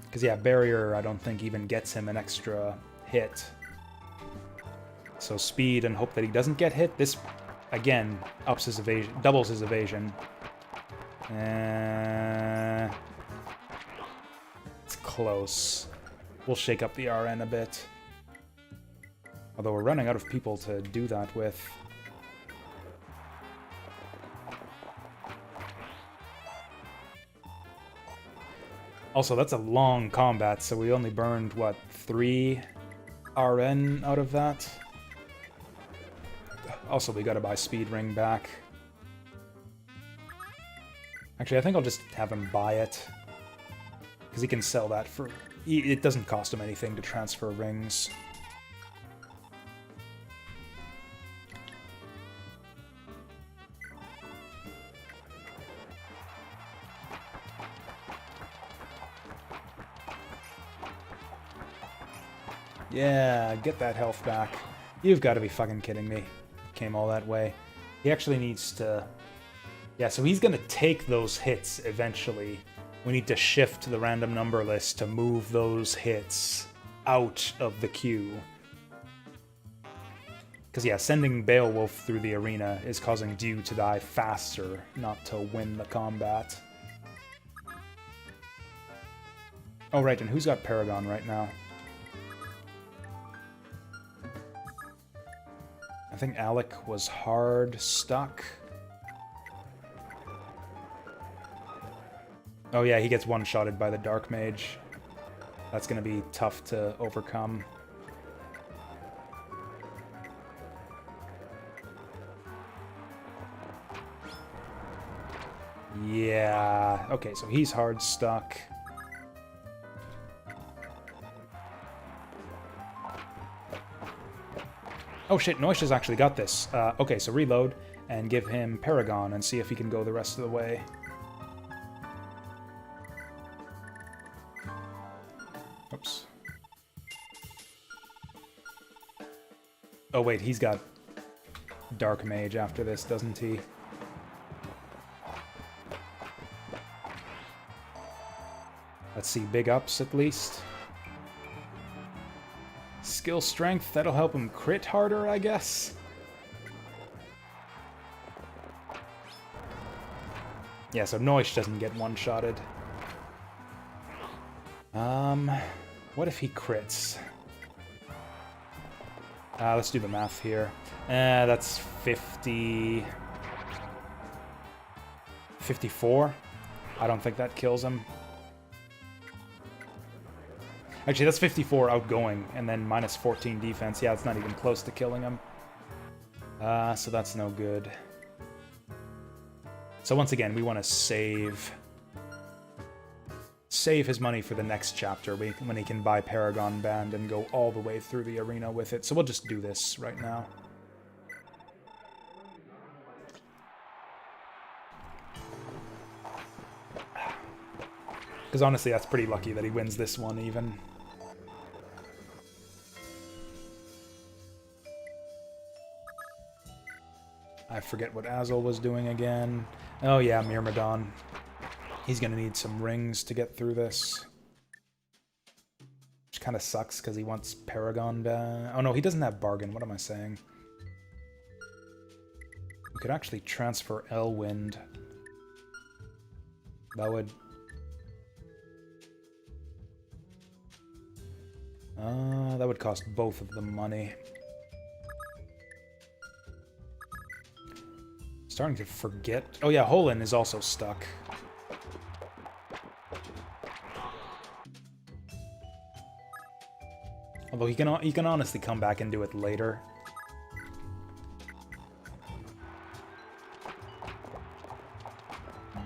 A: Because, yeah, barrier, I don't think even gets him an extra hit. So speed and hope that he doesn't get hit. This, again, ups his evasion, doubles his evasion. It's close. We'll shake up the RN a bit. Although we're running out of people to do that with. Also, that's a long combat, so we only burned, what, 3 RN out of that? Also, we gotta buy Speed Ring back. Actually, I think I'll just have him buy it. Because he can sell that for... It doesn't cost him anything to transfer rings. Yeah, get that health back. You've got to be fucking kidding me. Came all that way. He actually needs to... Yeah, so he's going to take those hits eventually. We need to shift the random number list to move those hits out of the queue. Because, yeah, sending Beowulf through the arena is causing Dew to die faster, not to win the combat. Oh, right, and who's got Paragon right now? I think Alec was hard stuck. Oh yeah, he gets one-shotted by the Dark Mage. That's gonna be tough to overcome. Yeah, okay, so he's hard stuck. Oh shit, Noish has actually got this. Okay, so reload and give him Paragon and see if he can go the rest of the way. Oops. Oh wait, he's got Dark Mage after this, doesn't he? Let's see, big ups at least. Skill strength, that'll help him crit harder, I guess. Yeah, so Noish doesn't get one-shotted. What if he crits? Let's do the math here. That's 50... 54? I don't think that kills him. Actually, that's 54 outgoing, and then minus 14 defense. Yeah, it's not even close to killing him. So that's no good. So once again, we want to save his money for the next chapter, when he can buy Paragon Band and go all the way through the arena with it. So we'll just do this right now. Because honestly, that's pretty lucky that he wins this one, even. I forget what Azul was doing again. Oh yeah, Myrmidon. He's gonna need some rings to get through this. Which kind of sucks, because he wants Paragon back. Oh no, he doesn't have Bargain. What am I saying? We could actually transfer Elwind. That would... that would cost both of them money. Starting to forget. Oh yeah, Holin is also stuck. Although he can honestly come back and do it later.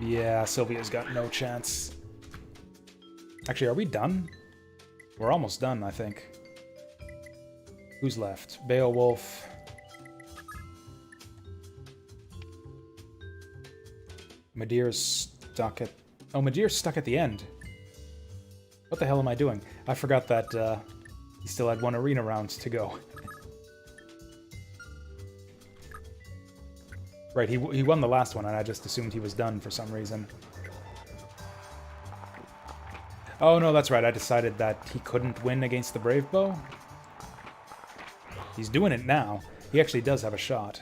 A: Yeah, Sylvia's got no chance. Actually, are we done? We're almost done, I think. Who's left? Beowulf. Medeir's stuck at... Oh, Medeir's stuck at the end. What the hell am I doing? I forgot that he still had one arena round to go. Right, he won the last one, and I just assumed he was done for some reason. Oh, no, that's right. I decided that he couldn't win against the Brave Bow. He's doing it now. He actually does have a shot.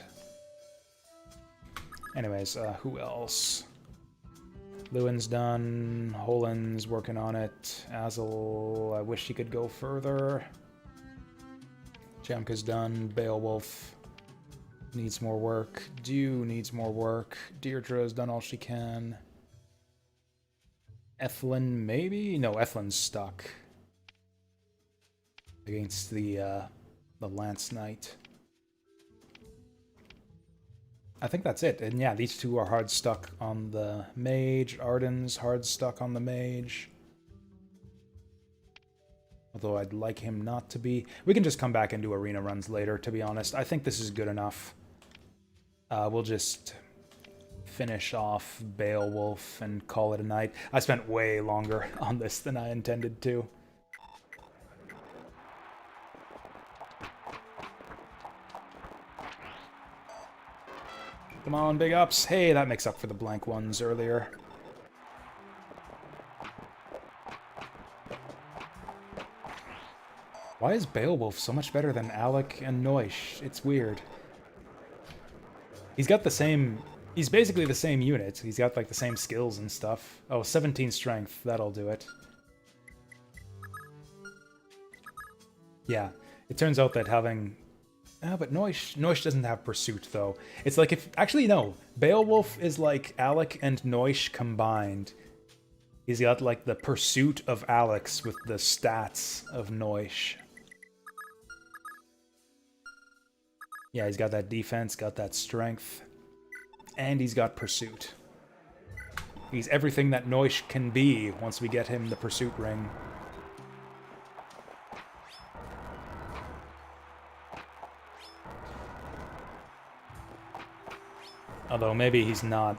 A: Anyways, who else? Lewin's done. Holen's working on it. Azel, I wish he could go further. Jamka's done. Beowulf needs more work. Dew needs more work. Deirdre's done all she can. Ethlyn, maybe? No, Ethlyn's stuck. Against the Lance Knight. I think that's it. And yeah, these two are hard stuck on the mage. Arden's hard stuck on the mage. Although I'd like him not to be. We can just come back and do arena runs later, to be honest. I think this is good enough. We'll just finish off Beowulf and call it a night. I spent way longer on this than I intended to. Come on, big ups. Hey, that makes up for the blank ones earlier. Why is Beowulf so much better than Alec and Noish? It's weird. He's got the same... He's basically the same unit. He's got, like, the same skills and stuff. Oh, 17 strength. That'll do it. Yeah. It turns out that having... Oh, but Noish doesn't have Pursuit, though. It's like if... Actually, no. Beowulf is like Alec and Noish combined. He's got, like, the Pursuit of Alex with the stats of Noish. Yeah, he's got that defense, got that strength. And he's got Pursuit. He's everything that Noish can be once we get him the Pursuit ring. Although maybe he's not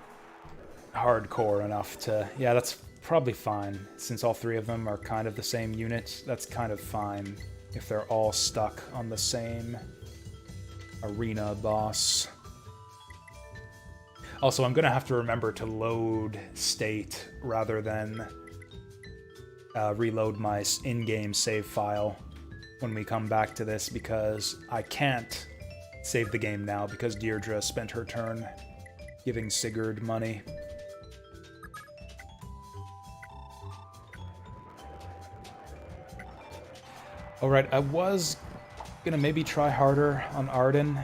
A: hardcore enough to... Yeah, that's probably fine. Since all three of them are kind of the same unit, that's kind of fine. If they're all stuck on the same arena boss. Also, I'm going to have to remember to load state rather than reload my in-game save file when we come back to this, because I can't save the game now because Deirdre spent her turn giving Sigurd money. Alright, I was gonna maybe try harder on Arden.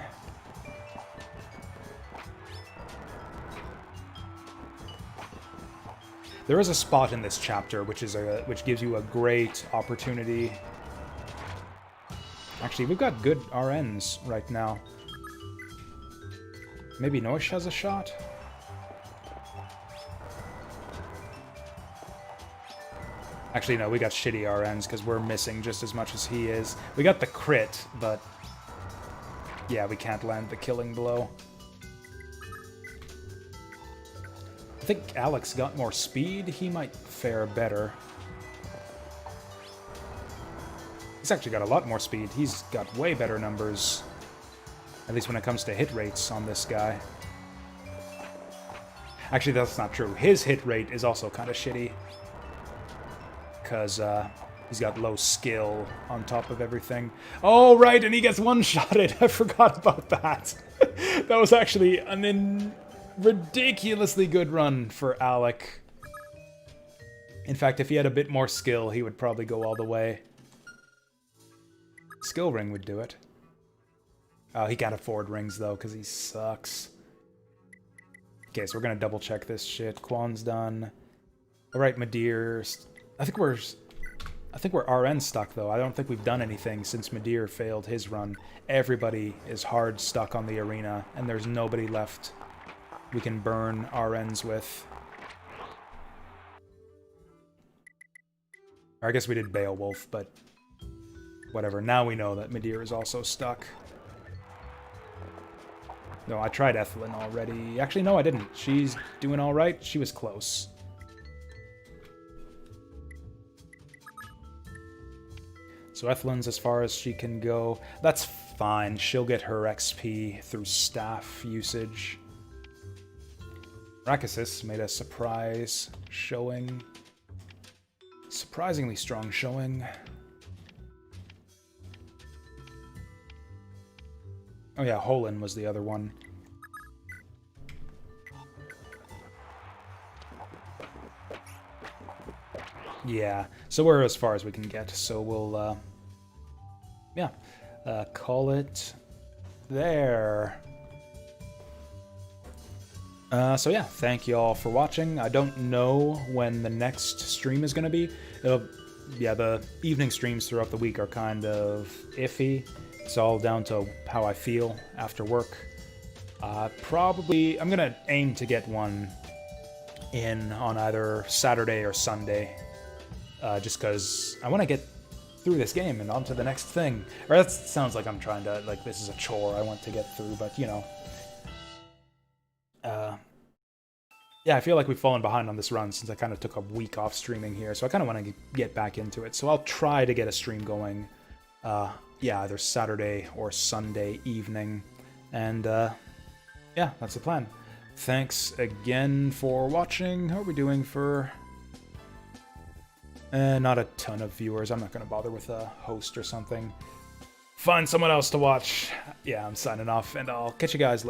A: There is a spot in this chapter which gives you a great opportunity. Actually, we've got good RNs right now. Maybe Noish has a shot? Actually, no, we got shitty RNs because we're missing just as much as he is. We got the crit, but... yeah, we can't land the killing blow. I think Alex got more speed. He might fare better. He's actually got a lot more speed. He's got way better numbers. At least when it comes to hit rates on this guy. Actually, that's not true. His hit rate is also kind of shitty. Because he's got low skill on top of everything. Oh, right, and he gets one-shotted. I forgot about that. That was actually an ridiculously good run for Alec. In fact, if he had a bit more skill, he would probably go all the way. Skill ring would do it. Oh, he can't afford rings, though, because he sucks. Okay, so we're going to double-check this shit. Quan's done. Alright, Madir. I think we're RN stuck, though. I don't think we've done anything since Madir failed his run. Everybody is hard stuck on the arena, and there's nobody left we can burn RNs with. Or I guess we did Beowulf, but whatever. Now we know that Madir is also stuck. No, I tried Ethlyn already. Actually, no, I didn't. She's doing all right. She was close. So Ethlyn's as far as she can go. That's fine. She'll get her XP through staff usage. Rakusis made a surprise showing. Surprisingly strong showing. Oh yeah, Holin was the other one. Yeah, so we're as far as we can get, so we'll, call it there. So yeah, thank you all for watching. I don't know when the next stream is going to be. The evening streams throughout the week are kind of iffy. It's all down to how I feel after work. I'm going to aim to get one in on either Saturday or Sunday. Just because I want to get through this game and on to the next thing. Or that sounds like I'm trying to, like, this is a chore I want to get through, but, you know. Yeah, I feel like we've fallen behind on this run since I kind of took a week off streaming here, so I kind of want to get back into it. So I'll try to get a stream going, either Saturday or Sunday evening. And, yeah, that's the plan. Thanks again for watching. How are we doing for... not a ton of viewers. I'm not going to bother with a host or something. Find someone else to watch. Yeah, I'm signing off, and I'll catch you guys later.